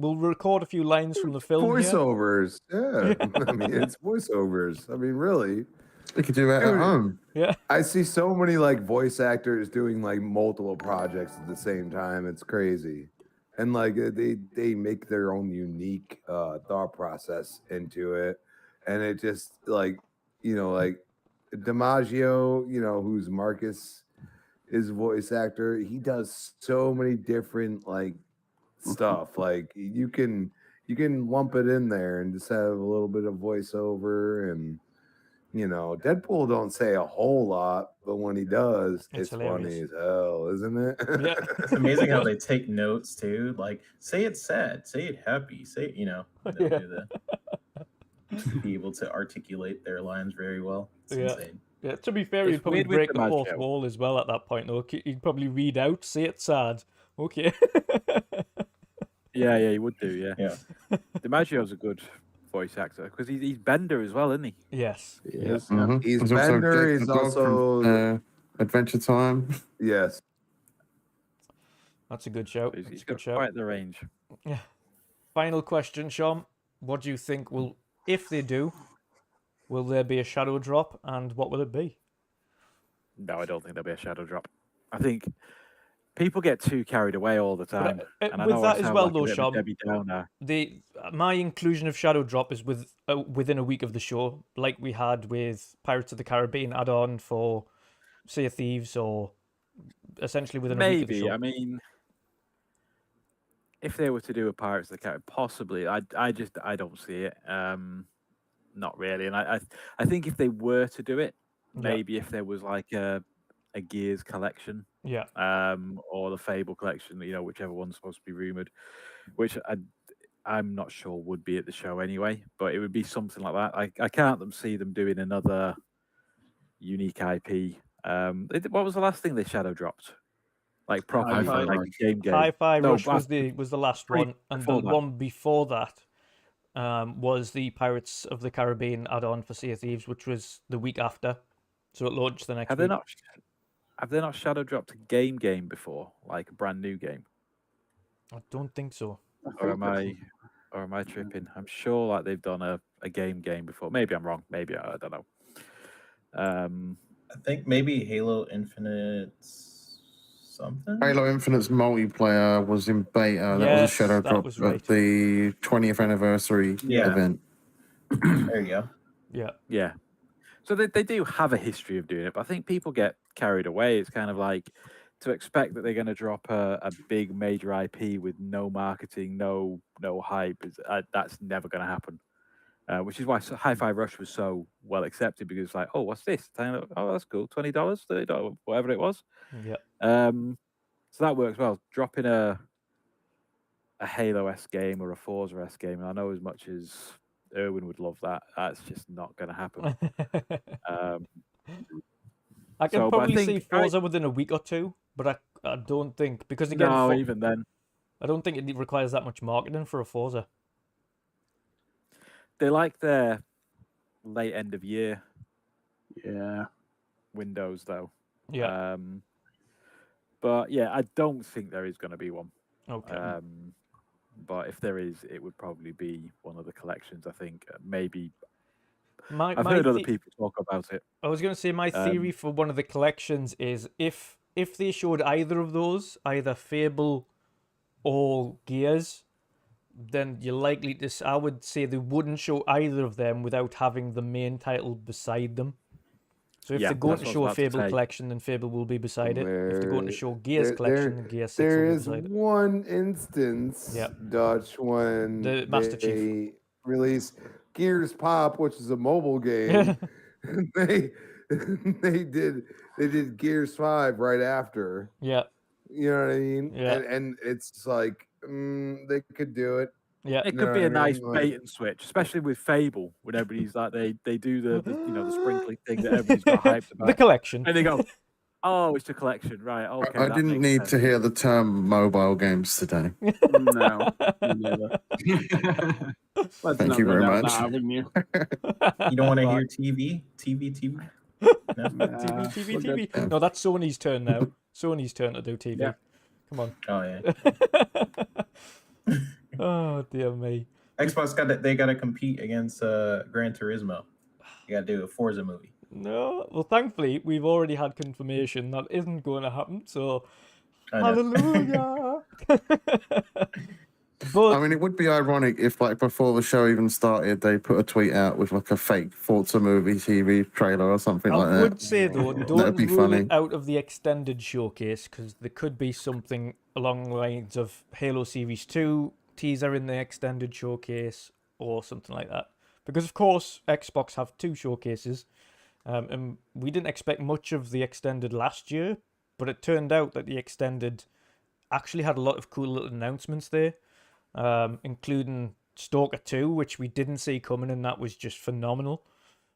[SPEAKER 2] We'll record a few lines from the film. here.
[SPEAKER 9] Voiceovers, yeah. I mean, it's voiceovers. I mean, really.
[SPEAKER 4] You could do that at home.
[SPEAKER 2] Yeah.
[SPEAKER 9] I see so many like voice actors doing like multiple projects at the same time. It's crazy, and like they make their own unique thought process into it, and it just like like DiMaggio, who's Marcus, his voice actor. He does so many different like stuff. Like you can lump it in there and just have a little bit of voiceover and you know, Deadpool don't say a whole lot, but when he does,
[SPEAKER 2] It's
[SPEAKER 9] it's funny
[SPEAKER 2] hilarious.
[SPEAKER 9] as hell, isn't it?
[SPEAKER 2] Yeah.
[SPEAKER 12] It's amazing how they take notes too. Like, say it sad, say it happy, say, they'll
[SPEAKER 2] Yeah.
[SPEAKER 12] do that. Be able to articulate their lines very well. It's
[SPEAKER 2] Yeah.
[SPEAKER 12] insane.
[SPEAKER 2] Yeah, to be fair,
[SPEAKER 5] It's
[SPEAKER 2] he'd probably
[SPEAKER 5] weird with
[SPEAKER 2] break the
[SPEAKER 5] DiMaggio.
[SPEAKER 2] fourth wall as well at that point, though. He'd probably read out, say it sad. Okay.
[SPEAKER 5] Yeah, he would do. Yeah.
[SPEAKER 12] Yeah.
[SPEAKER 5] DiMaggio's a good voice actor because he's Bender as well, isn't he?
[SPEAKER 2] Yes.
[SPEAKER 7] Yes.
[SPEAKER 4] Mhm.
[SPEAKER 9] He's
[SPEAKER 4] There's also
[SPEAKER 9] Bender.
[SPEAKER 4] Jake
[SPEAKER 9] He's
[SPEAKER 4] the dog
[SPEAKER 9] also
[SPEAKER 4] from, Adventure Time.
[SPEAKER 9] yes.
[SPEAKER 2] That's a good shout.
[SPEAKER 5] He's
[SPEAKER 2] That's a
[SPEAKER 5] got
[SPEAKER 2] good shout.
[SPEAKER 5] quite the range.
[SPEAKER 2] Yeah. Final question, Sean. What do you think will, if they do, will there be a shadow drop, and what will it be?
[SPEAKER 5] No, I don't think there'll be a shadow drop. I think people get too carried away all the time. And I
[SPEAKER 2] with
[SPEAKER 5] know
[SPEAKER 2] that
[SPEAKER 5] I
[SPEAKER 2] as
[SPEAKER 5] sound
[SPEAKER 2] well,
[SPEAKER 5] like a
[SPEAKER 2] though,
[SPEAKER 5] bit of a
[SPEAKER 2] Sean,
[SPEAKER 5] Debbie Downer.
[SPEAKER 2] My inclusion of shadow drop is within a week of the show, like we had with Pirates of the Caribbean add-on for Sea of Thieves, or essentially within a week of the
[SPEAKER 5] Maybe.
[SPEAKER 2] show.
[SPEAKER 5] I mean, if they were to do a Pirates of the Caribbean, possibly. I don't see it. Not really. And I think if they were to do it, maybe if there was like a Gears collection,
[SPEAKER 2] Yeah.
[SPEAKER 5] or the Fable collection, whichever one's supposed to be rumored, which I'm not sure would be at the show anyway, but it would be something like that. I can't see them doing another unique IP. What was the last thing they shadow dropped? Like properly,
[SPEAKER 12] Hi-Fi
[SPEAKER 5] like
[SPEAKER 12] Rush.
[SPEAKER 5] game.
[SPEAKER 2] Hi-Fi
[SPEAKER 5] No,
[SPEAKER 2] Rush
[SPEAKER 5] but
[SPEAKER 2] was the last one, and the
[SPEAKER 5] before that.
[SPEAKER 2] one before that was the Pirates of the Caribbean add-on for Sea of Thieves, which was the week after, so it launched the next
[SPEAKER 5] Have
[SPEAKER 2] week.
[SPEAKER 5] they not shadow dropped a game before, like a brand new game?
[SPEAKER 2] I don't think so.
[SPEAKER 5] Or am I tripping? I'm sure like they've done a game before. Maybe I'm wrong. Maybe I don't know.
[SPEAKER 12] I think maybe Halo Infinite something.
[SPEAKER 4] Halo Infinite's multiplayer was in beta. That was a
[SPEAKER 2] Yes,
[SPEAKER 4] shadow
[SPEAKER 2] that
[SPEAKER 4] drop
[SPEAKER 2] was right.
[SPEAKER 4] at the 20th anniversary
[SPEAKER 12] Yeah.
[SPEAKER 4] event.
[SPEAKER 12] There you go.
[SPEAKER 2] Yeah.
[SPEAKER 5] Yeah. So they do have a history of doing it, but I think people get carried away. It's kind of like to expect that they're going to drop a big major IP with no marketing, no hype. That's never going to happen. Which is why Hi-Fi Rush was so well accepted, because it's like, oh, what's this? Oh, that's cool. $20, $30, whatever it was.
[SPEAKER 2] Yeah.
[SPEAKER 5] So that works well. Dropping a Halo-esque game or a Forza-esque game, and I know as much as Erwin would love that, that's just not going to happen.
[SPEAKER 2] I can
[SPEAKER 5] but I
[SPEAKER 2] probably see
[SPEAKER 5] think
[SPEAKER 2] Forza within a week or two, but I don't think, because again,
[SPEAKER 5] No, even then.
[SPEAKER 2] I don't think it requires that much marketing for a Forza.
[SPEAKER 5] They like their late end of year windows, though.
[SPEAKER 2] Yeah.
[SPEAKER 5] But yeah, I don't think there is going to be one.
[SPEAKER 2] Okay.
[SPEAKER 5] But if there is, it would probably be one of the collections. I think maybe.
[SPEAKER 2] I've
[SPEAKER 5] heard other people talk about it.
[SPEAKER 2] I was going to say my theory for one of the collections is if they showed either of those, either Fable or Gears, then you're likely to. I would say they wouldn't show either of them without having the main title beside them. So if
[SPEAKER 5] Yeah,
[SPEAKER 2] they're going
[SPEAKER 5] that's
[SPEAKER 2] to
[SPEAKER 5] what I
[SPEAKER 2] show
[SPEAKER 5] was
[SPEAKER 2] a
[SPEAKER 5] about to
[SPEAKER 2] Fable
[SPEAKER 5] say.
[SPEAKER 2] collection, then Fable will be beside it. If they're going to show Gears
[SPEAKER 9] There-
[SPEAKER 2] collection,
[SPEAKER 9] there-
[SPEAKER 2] then Gears 6
[SPEAKER 9] There
[SPEAKER 2] will be
[SPEAKER 9] is
[SPEAKER 2] beside it.
[SPEAKER 9] one instance,
[SPEAKER 2] Yep.
[SPEAKER 9] Dutch, when
[SPEAKER 2] The Master Chief.
[SPEAKER 9] they released Gears Pop, which is a mobile game. and they did Gears 5 right after.
[SPEAKER 2] Yeah.
[SPEAKER 9] You know what I mean?
[SPEAKER 2] Yeah.
[SPEAKER 9] And it's just like they could do it.
[SPEAKER 2] Yeah.
[SPEAKER 5] It
[SPEAKER 9] You
[SPEAKER 5] could
[SPEAKER 9] know
[SPEAKER 5] be
[SPEAKER 9] what
[SPEAKER 5] a
[SPEAKER 9] I
[SPEAKER 5] nice
[SPEAKER 9] mean? Like-
[SPEAKER 5] bait and switch, especially with Fable, when everybody's like they do the sprinkling thing that everybody's got hyped about.
[SPEAKER 2] The collection.
[SPEAKER 5] And they go, oh, it's a collection, right? Okay.
[SPEAKER 4] I
[SPEAKER 5] that
[SPEAKER 4] didn't
[SPEAKER 5] makes
[SPEAKER 4] need
[SPEAKER 5] sense.
[SPEAKER 4] to hear the term mobile games today.
[SPEAKER 11] No, me neither. Let's
[SPEAKER 4] Thank
[SPEAKER 11] not
[SPEAKER 4] you
[SPEAKER 11] go
[SPEAKER 4] very
[SPEAKER 11] down
[SPEAKER 4] much.
[SPEAKER 11] that avenue.
[SPEAKER 12] You don't want to hear TV? TV? No?
[SPEAKER 2] TV. No, that's Sony's turn now. Sony's turn to do TV.
[SPEAKER 12] Yeah.
[SPEAKER 2] Come on.
[SPEAKER 12] Oh yeah.
[SPEAKER 2] Oh dear me.
[SPEAKER 12] Xbox they got to compete against Gran Turismo. You got to do a Forza movie.
[SPEAKER 2] No, well, thankfully we've already had confirmation that isn't going to happen. So,
[SPEAKER 12] I know.
[SPEAKER 2] hallelujah. But
[SPEAKER 4] I mean, it would be ironic if, like, before the show even started, they put a tweet out with like a fake Forza movie TV trailer or something like
[SPEAKER 2] I
[SPEAKER 4] that.
[SPEAKER 2] would say though, don't
[SPEAKER 4] be
[SPEAKER 2] rule
[SPEAKER 4] funny.
[SPEAKER 2] it out of the extended showcase, because there could be something along the lines of Halo Series 2 teaser in the extended showcase or something like that. Because of course Xbox have two showcases. And we didn't expect much of the Extended last year, but it turned out that the Extended actually had a lot of cool little announcements there, including Stalker 2, which we didn't see coming, and that was just phenomenal.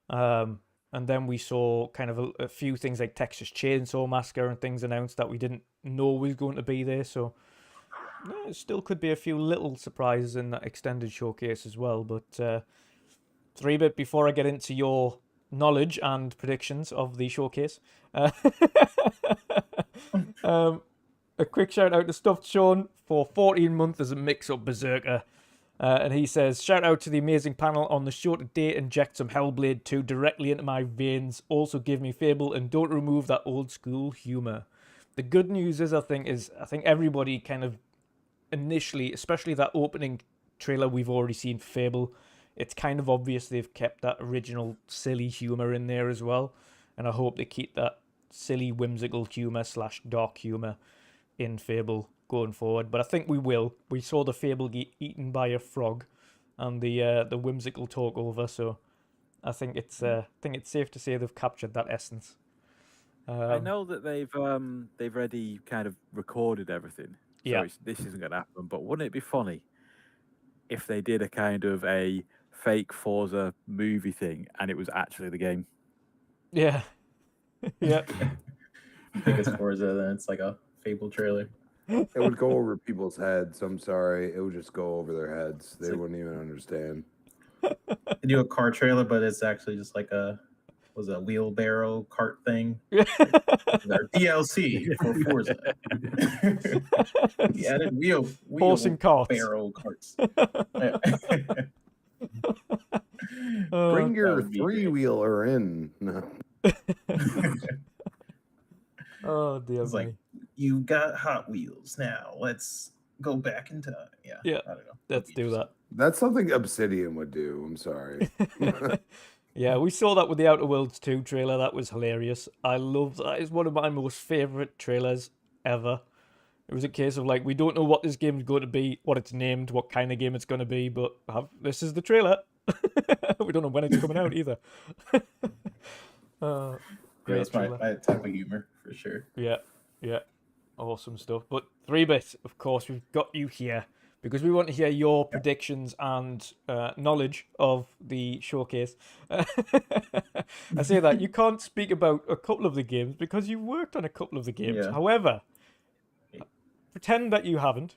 [SPEAKER 2] And then we saw kind of a few things like Texas Chainsaw Massacre and things announced that we didn't know was going to be there. So it still could be a few little surprises in that Extended showcase as well. But 3-Bit, before I get into your knowledge and predictions of the showcase, a quick shout out to Stuffed Sean for 14 months as a mix-up berserker. And he says, shout out to the amazing panel on the show today. Inject some Hellblade 2 directly into my veins. Also give me Fable and don't remove that old school humor. The good news is, I think everybody kind of initially, especially that opening trailer we've already seen for Fable, it's kind of obvious they've kept that original silly humor in there as well. And I hope they keep that silly, whimsical humor / dark humor in Fable going forward, but I think we will. We saw the Fable get eaten by a frog, and the whimsical talk over. So I think it's safe to say they've captured that essence.
[SPEAKER 5] I know that they've already kind of recorded everything, so this isn't going to happen. But wouldn't it be funny if they did a kind of a fake Forza movie thing, and it was actually the game?
[SPEAKER 2] Yeah, yeah.
[SPEAKER 12] I think it's Forza, then it's like a Fable trailer.
[SPEAKER 9] It would go over people's heads. I'm sorry. It would just go over their heads. They wouldn't even understand.
[SPEAKER 12] They do a car trailer, but it's actually just like a wheelbarrow cart thing. Their DLC for Forza. He added
[SPEAKER 2] horse and carts.
[SPEAKER 12] Wheelbarrow carts.
[SPEAKER 9] Bring your three-wheeler in. No.
[SPEAKER 2] Oh dear
[SPEAKER 12] it's
[SPEAKER 2] me.
[SPEAKER 12] Like, you got Hot Wheels now. Let's go back in time. Yeah. I don't know.
[SPEAKER 2] Let's do that.
[SPEAKER 9] That's something Obsidian would do. I'm sorry.
[SPEAKER 2] Yeah, we saw that with the Outer Worlds 2 trailer. That was hilarious. I love that. It's one of my most favorite trailers ever. It was a case of like, we don't know what this game is going to be, what it's named, what kind of game it's going to be, but this is the trailer. We don't know when it's coming out either.
[SPEAKER 12] That's my type of humor for sure.
[SPEAKER 2] Yeah. Awesome stuff. But 3-Bit, of course, we've got you here because we want to hear your predictions and knowledge of the showcase. I say that you can't speak about a couple of the games because you worked on a couple of the games.
[SPEAKER 12] Yeah.
[SPEAKER 2] However, pretend that you haven't.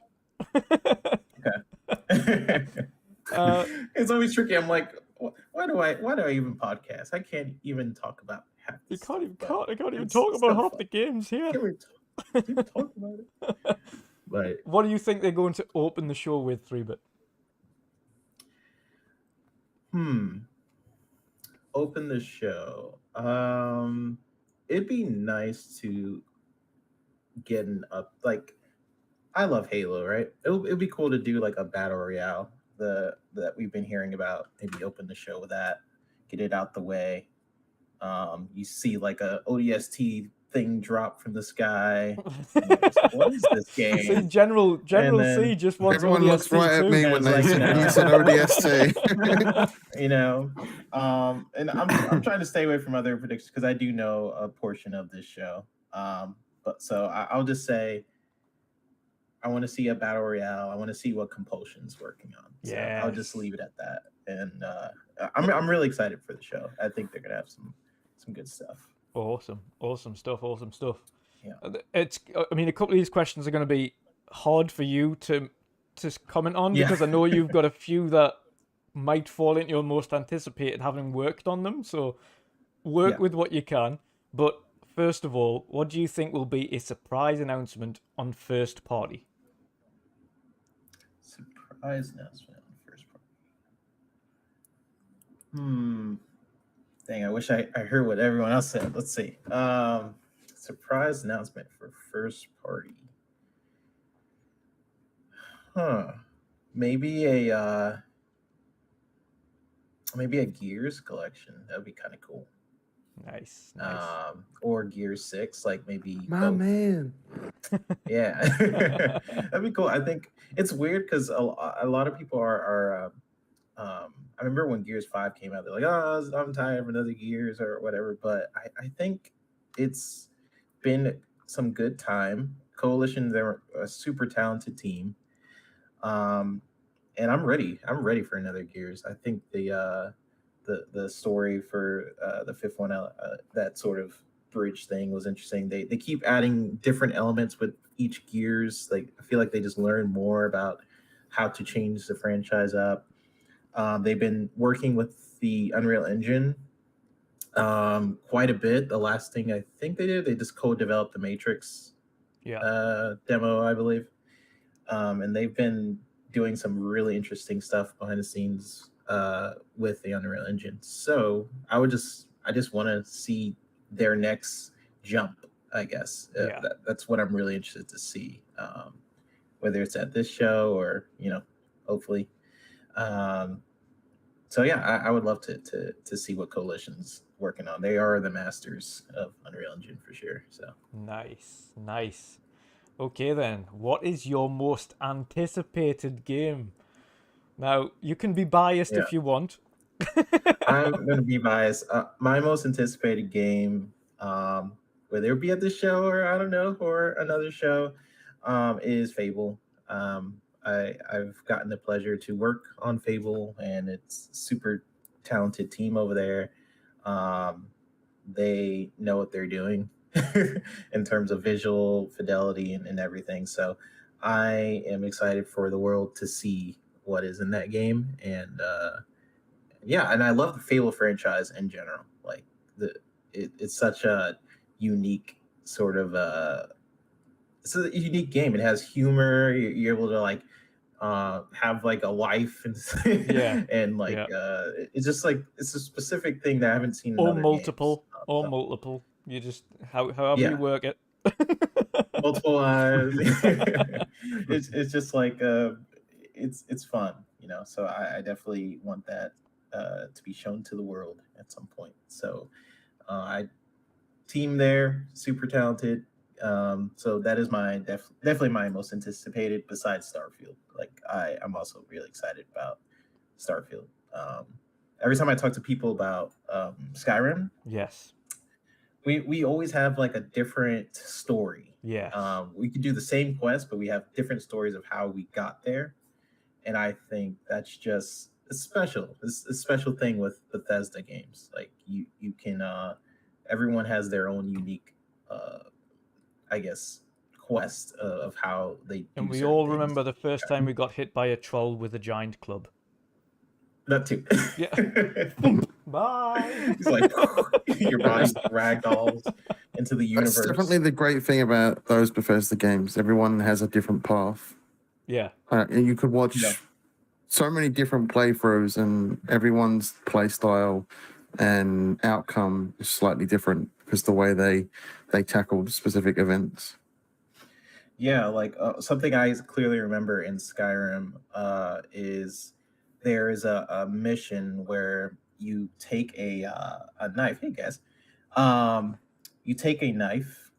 [SPEAKER 12] Okay. It's always tricky. I'm like, why do I even podcast? I can't even talk about half
[SPEAKER 2] You
[SPEAKER 12] this
[SPEAKER 2] can't even
[SPEAKER 12] stuff,
[SPEAKER 2] I can't even
[SPEAKER 12] it's
[SPEAKER 2] talk about
[SPEAKER 12] still
[SPEAKER 2] half
[SPEAKER 12] fun.
[SPEAKER 2] the games here.
[SPEAKER 12] Can't even talk about it. But
[SPEAKER 2] What do you think they're going to open the show with, 3-Bit?
[SPEAKER 12] open the show. It'd be nice to get an up. Like, I love Halo, right? It'd be cool to do like a battle royale that we've been hearing about. Maybe open the show with that, get it out the way. You see like a ODST thing drop from the sky. What is this game?
[SPEAKER 2] See, General
[SPEAKER 12] then
[SPEAKER 2] C just wants
[SPEAKER 4] Everyone
[SPEAKER 2] ODST
[SPEAKER 4] looks right at
[SPEAKER 2] too.
[SPEAKER 4] me
[SPEAKER 12] Yeah,
[SPEAKER 4] when
[SPEAKER 12] it's like,
[SPEAKER 4] you said ODST.
[SPEAKER 12] You know, and I'm trying to stay away from other predictions because I do know a portion of this show. But so I'll just say I want to see a battle royale. I want to see what Compulsion's working on. So I'll just leave it at that. And I'm really excited for the show. I think they're gonna have some good stuff.
[SPEAKER 2] Awesome stuff.
[SPEAKER 12] Yeah.
[SPEAKER 2] I mean, a couple of these questions are going to be hard for you to comment on because I know you've got a few that might fall into your most anticipated, having worked on them. So work with what you can. But first of all, what do you think will be a surprise announcement on first party?
[SPEAKER 12] Surprise announcement on first party. Dang, I wish I heard what everyone else said. Let's see. Surprise announcement for first party. Maybe a Gears collection. That'd be kind of cool.
[SPEAKER 2] Nice.
[SPEAKER 12] Or Gears 6, like maybe
[SPEAKER 9] My
[SPEAKER 12] both.
[SPEAKER 9] man.
[SPEAKER 12] Yeah. That'd be cool. I think it's weird because a lot of people are I remember when Gears 5 came out, they're like, oh, I'm tired of another Gears or whatever. But I think it's been some good time. Coalition, they're a super talented team. And I'm ready. I'm ready for another Gears. I think the story for the fifth one, that sort of bridge thing was interesting. They keep adding different elements with each Gears. Like I feel like they just learn more about how to change the franchise up. They've been working with the Unreal Engine quite a bit. The last thing I think they did, they just co-developed the Matrix demo, I believe. And they've been doing some really interesting stuff behind the scenes with the Unreal Engine. So I just want to see their next jump, I guess. That's what I'm really interested to see, whether it's at this show or, hopefully. So yeah, I would love to see what Coalition's working on. They are the masters of Unreal Engine for sure. So
[SPEAKER 2] Nice. Okay then, what is your most anticipated game? Now, you can be biased if you want.
[SPEAKER 12] I'm going to be biased. My most anticipated game, whether it be at this show or I don't know, or another show, is Fable. I've gotten the pleasure to work on Fable, and it's a super talented team over there. They know what they're doing in terms of visual fidelity and everything. So I am excited for the world to see what is in that game. And and I love the Fable franchise in general. Like it's such a unique sort of it's a unique game. It has humor. You're able to like have like a life and and like it's just like it's a specific thing that I haven't seen in
[SPEAKER 2] or
[SPEAKER 12] other
[SPEAKER 2] multiple
[SPEAKER 12] games.
[SPEAKER 2] or multiple. You just however you work it.
[SPEAKER 12] Multiple it's just like it's fun, so I definitely want that to be shown to the world at some point. So I team there, super talented. So that is my definitely my most anticipated besides Starfield. Like I'm also really excited about Starfield. Every time I talk to people about Skyrim, we always have like a different story. We could do the same quest, but we have different stories of how we got there. And I think that's just special. It's a special thing with Bethesda games. Like you can everyone has their own unique I guess quest of how they do.
[SPEAKER 2] And we all remember the first time we got hit by a troll with a giant club.
[SPEAKER 12] That too.
[SPEAKER 2] Yeah. Bye.
[SPEAKER 12] It's like your body ragdolls into the universe.
[SPEAKER 4] That's definitely the great thing about those Bethesda games. Everyone has a different path.
[SPEAKER 2] Yeah.
[SPEAKER 4] And you could watch so many different playthroughs, and everyone's play style and outcome is slightly different because the way they tackled specific events.
[SPEAKER 12] Yeah, like something I clearly remember in Skyrim is there is a mission where you take a knife. Hey guys, you take a knife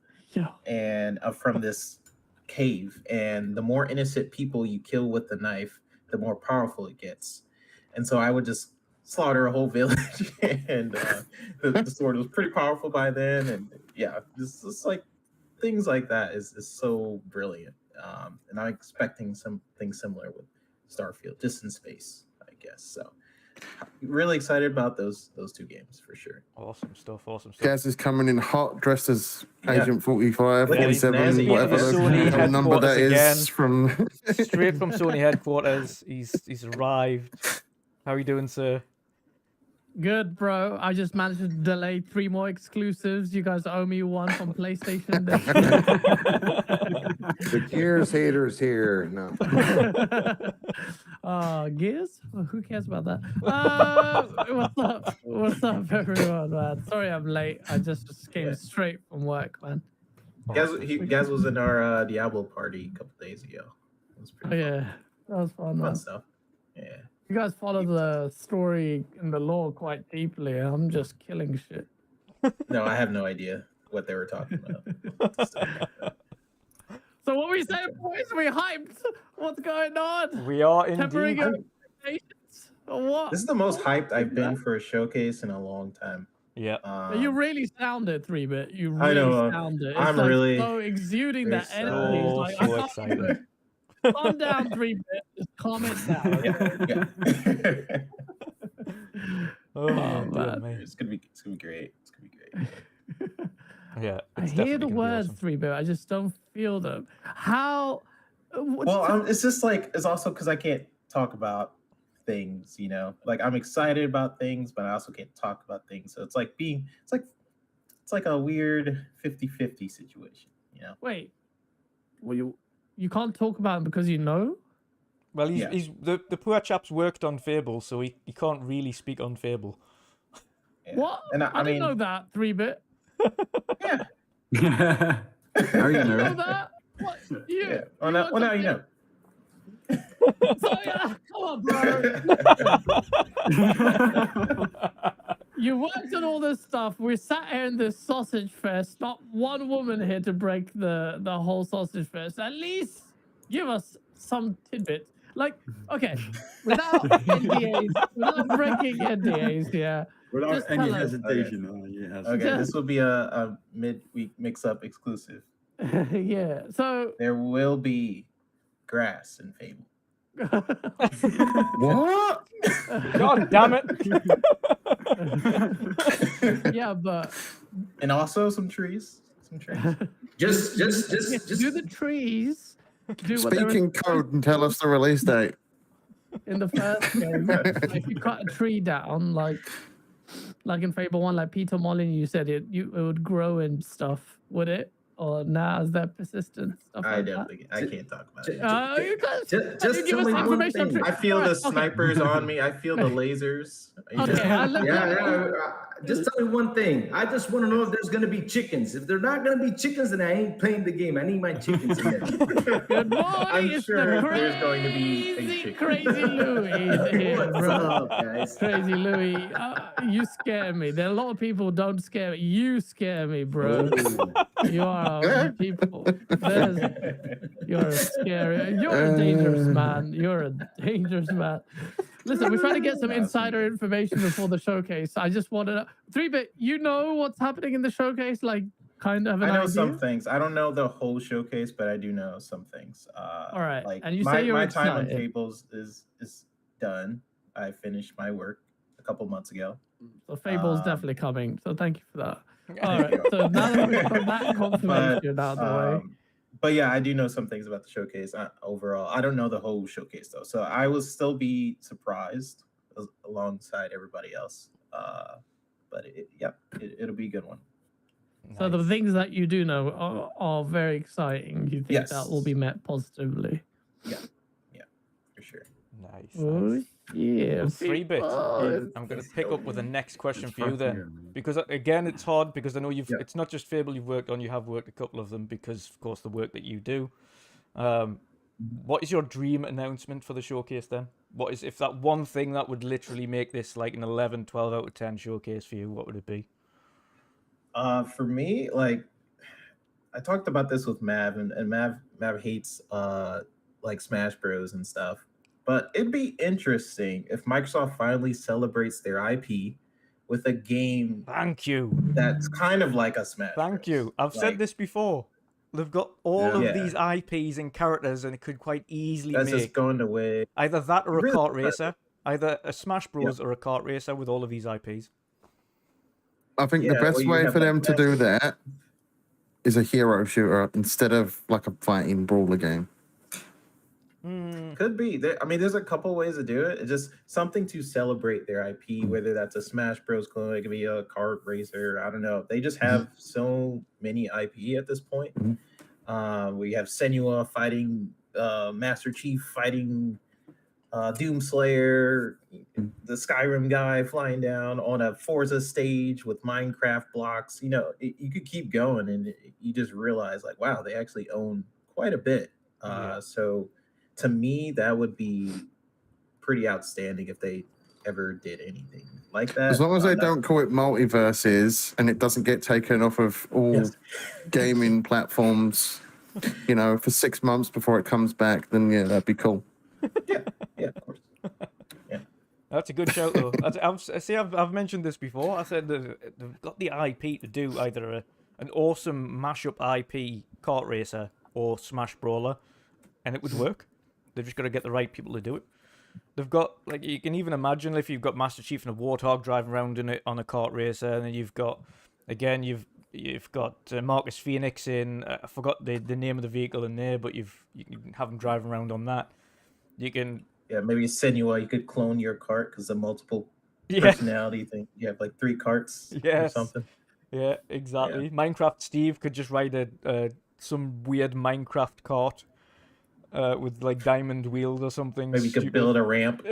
[SPEAKER 12] and from this cave, and the more innocent people you kill with the knife, the more powerful it gets. And so I would just slaughter a whole village, and the sword was pretty powerful by then. And just like things like that is so brilliant. And I'm expecting something similar with Starfield, just in space, I guess. So really excited about those two games for sure.
[SPEAKER 2] Awesome stuff.
[SPEAKER 4] Gaz is coming in hot, dressed as Agent 45, 47,
[SPEAKER 2] He's
[SPEAKER 4] whatever
[SPEAKER 2] Sony
[SPEAKER 4] number that is
[SPEAKER 2] again.
[SPEAKER 4] from.
[SPEAKER 2] Straight from Sony headquarters. He's arrived. How are you doing, sir?
[SPEAKER 13] Good, bro. I just managed to delay 3 more exclusives. You guys owe me one from PlayStation.
[SPEAKER 9] The Gears haters here. No.
[SPEAKER 13] Gears? Well, who cares about that? What's up, everyone, man? Sorry I'm late. I just came straight from work, man.
[SPEAKER 12] Gaz was in our Diablo party a couple days ago. It was pretty fun.
[SPEAKER 13] That was fun, man.
[SPEAKER 12] Stuff. Yeah.
[SPEAKER 13] You guys follow the story and the lore quite deeply. I'm just killing shit.
[SPEAKER 12] No, I have no idea what they were talking about.
[SPEAKER 13] So what we saying, boys? We hyped. What's going on?
[SPEAKER 2] We are
[SPEAKER 13] Tempering
[SPEAKER 2] indeed.
[SPEAKER 13] expectations. What?
[SPEAKER 12] This is the most hyped I've been for a showcase in a long time.
[SPEAKER 2] Yeah.
[SPEAKER 13] You really sound it, 3-bit. You
[SPEAKER 12] I
[SPEAKER 13] really
[SPEAKER 12] know,
[SPEAKER 13] sound it. It's
[SPEAKER 12] I'm
[SPEAKER 13] like
[SPEAKER 12] really
[SPEAKER 13] so exuding that
[SPEAKER 12] very
[SPEAKER 13] energy. It's
[SPEAKER 2] So,
[SPEAKER 13] like,
[SPEAKER 2] so
[SPEAKER 13] I can't
[SPEAKER 2] excited.
[SPEAKER 13] even- Calm down, 3-bit. Just calm it down.
[SPEAKER 12] yeah.
[SPEAKER 2] Oh, dear
[SPEAKER 13] man.
[SPEAKER 2] me.
[SPEAKER 12] It's gonna be great. It's gonna be great.
[SPEAKER 2] Yeah.
[SPEAKER 13] I
[SPEAKER 2] It's
[SPEAKER 13] hear
[SPEAKER 2] definitely
[SPEAKER 13] the
[SPEAKER 2] gonna be
[SPEAKER 13] words
[SPEAKER 2] awesome.
[SPEAKER 13] 3-bit. I just don't feel them. How?
[SPEAKER 12] Well, it's just like it's also because I can't talk about things, you know. Like I'm excited about things, but I also can't talk about things. So it's like it's like a weird 50-50 situation, you know.
[SPEAKER 13] Wait. Well, you can't talk about it because you know?
[SPEAKER 2] Well,
[SPEAKER 12] Yeah.
[SPEAKER 2] he's the poor chap's worked on Fable, so he can't really speak on Fable.
[SPEAKER 12] Yeah.
[SPEAKER 13] What?
[SPEAKER 12] And
[SPEAKER 13] I didn't know that, 3-bit.
[SPEAKER 12] Yeah.
[SPEAKER 8] How you
[SPEAKER 13] You know
[SPEAKER 8] know?
[SPEAKER 13] that? What? You,
[SPEAKER 12] Yeah. Well, now you know.
[SPEAKER 13] So, yeah, come on, bro. You worked on all this stuff. We sat here in this sausage fest. Not one woman here to break the whole sausage fest. At least give us some tidbits. Like, okay, without NDAs, without breaking NDAs, yeah.
[SPEAKER 8] Without
[SPEAKER 13] Just
[SPEAKER 8] any
[SPEAKER 13] tell us.
[SPEAKER 8] hesitation. Yes.
[SPEAKER 12] Okay, this will be a midweek mix-up exclusive.
[SPEAKER 13] Yeah. So
[SPEAKER 12] There will be grass in Fable.
[SPEAKER 4] What?
[SPEAKER 2] God damn it!
[SPEAKER 13] yeah, but
[SPEAKER 12] And also some trees. Some trees.
[SPEAKER 14] Just
[SPEAKER 13] do the trees. Do what they were
[SPEAKER 4] Speak in code and tell us the release date.
[SPEAKER 13] in the first game. If you cut a tree down, like in Fable 1, like Peter Molyneux said, it would grow and stuff, would it? Or now is that persistent stuff?
[SPEAKER 12] I
[SPEAKER 13] like
[SPEAKER 12] don't
[SPEAKER 13] that?
[SPEAKER 12] think I can't talk about it.
[SPEAKER 13] You guys,
[SPEAKER 14] just
[SPEAKER 13] you give
[SPEAKER 14] tell
[SPEAKER 13] us
[SPEAKER 14] me one
[SPEAKER 13] information on
[SPEAKER 14] thing.
[SPEAKER 13] tree-
[SPEAKER 12] I feel
[SPEAKER 13] Alright,
[SPEAKER 12] the
[SPEAKER 13] okay.
[SPEAKER 12] snipers on me. I feel the lasers.
[SPEAKER 13] Okay,
[SPEAKER 14] Just tell me one thing. I just want to know if there's going to be chickens. If they're not going to be chickens, then I ain't playing the game. I need my chickens in there.
[SPEAKER 13] Good morning.
[SPEAKER 12] I'm
[SPEAKER 13] it's
[SPEAKER 12] sure
[SPEAKER 13] the
[SPEAKER 12] there's going to be a chicken.
[SPEAKER 13] crazy Louis here,
[SPEAKER 14] What's
[SPEAKER 13] bro.
[SPEAKER 14] up, guys?
[SPEAKER 13] Crazy Louis, you scare me. There are a lot of people who don't scare me. You scare me, bro. You are people. You're a scary. You're a dangerous man. You're a dangerous man. Listen, we're trying to get some insider information before the showcase. I just wanted to 3-bit. You know what's happening in the showcase? Like, kind of have an
[SPEAKER 12] I know
[SPEAKER 13] idea?
[SPEAKER 12] some things. I don't know the whole showcase, but I do know some things.
[SPEAKER 13] All right.
[SPEAKER 12] Like
[SPEAKER 13] And you
[SPEAKER 12] my,
[SPEAKER 13] say you're
[SPEAKER 12] my time on
[SPEAKER 13] excited.
[SPEAKER 12] Fables is done. I finished my work a couple months ago.
[SPEAKER 13] So Fable's
[SPEAKER 12] Um,
[SPEAKER 13] definitely coming. So thank you for that. All right. So now that we've got that confirmation out of the way.
[SPEAKER 12] But yeah, I do know some things about the showcase overall. I don't know the whole showcase though, so I will still be surprised alongside everybody else. But it'll be a good one.
[SPEAKER 13] So the things that you do know are very exciting. You think
[SPEAKER 12] Yes.
[SPEAKER 13] that will be met positively?
[SPEAKER 12] Yeah, for sure.
[SPEAKER 2] Nice.
[SPEAKER 13] Oh, yeah.
[SPEAKER 2] Well, 3-bit.
[SPEAKER 13] Oh,
[SPEAKER 2] I'm going to pick up with the next question for you
[SPEAKER 8] fucking
[SPEAKER 2] then,
[SPEAKER 8] good, man.
[SPEAKER 2] because again, it's hard because I know you've. It's not just Fable you've worked on. You have worked a couple of them because, of course, the work that you do. What is your dream announcement for the showcase then? What is if that one thing that would literally make this like an 11, 12 out of 10 showcase for you? What would it be?
[SPEAKER 12] For me, like I talked about this with Mav, and Mav hates like Smash Bros and stuff. But it'd be interesting if Microsoft finally celebrates their IP with a game.
[SPEAKER 2] Thank you.
[SPEAKER 12] That's kind of like a Smash.
[SPEAKER 2] Thank you. I've
[SPEAKER 12] Like-
[SPEAKER 2] said this before. They've got all
[SPEAKER 12] Yeah.
[SPEAKER 2] of these IPs and characters, and it could quite easily
[SPEAKER 12] That's
[SPEAKER 2] make
[SPEAKER 12] just going away.
[SPEAKER 2] either that or a
[SPEAKER 12] Really
[SPEAKER 2] kart
[SPEAKER 12] could.
[SPEAKER 2] racer, either a Smash Bros or a kart racer with all of these IPs.
[SPEAKER 4] I think the
[SPEAKER 12] Yeah,
[SPEAKER 4] best
[SPEAKER 12] or you
[SPEAKER 4] way
[SPEAKER 12] have,
[SPEAKER 4] for
[SPEAKER 12] like,
[SPEAKER 4] them to do that is a hero shooter instead of like a fighting brawler game.
[SPEAKER 12] Could be. I mean, there's a couple ways to do it. It's just something to celebrate their IP, whether that's a Smash Bros. Clone, it could be a kart racer. I don't know. They just have so many IP at this point. We have Senua fighting Master Chief, fighting Doomslayer, the Skyrim guy flying down on a Forza stage with Minecraft blocks. You know, you could keep going, and you just realize, like, wow, they actually own quite a bit. So to me, that would be pretty outstanding if they ever did anything like that.
[SPEAKER 4] As long as they don't call it multiverses and it doesn't get taken off of all gaming platforms, you know, for 6 months before it comes back, then yeah, that'd be cool.
[SPEAKER 12] Yeah, of course.
[SPEAKER 2] That's a good shout, though. I've mentioned this before. I said that they've got the IP to do either an awesome mashup IP kart racer or Smash Brawler, and it would work. They've just got to get the right people to do it. They've got, like, you can even imagine if you've got Master Chief and a Warthog driving around in it on a kart racer, and then you've got, again, you've got Marcus Phoenix in. I forgot the name of the vehicle in there, but you can have him driving around on that. You can.
[SPEAKER 12] Yeah, maybe Senua, you could clone your cart because the multiple personality thing. You have like 3 carts or something.
[SPEAKER 2] Yeah, exactly. Yeah. Minecraft Steve could just ride some weird Minecraft cart with like diamond wheels or something.
[SPEAKER 12] Maybe you could build a ramp.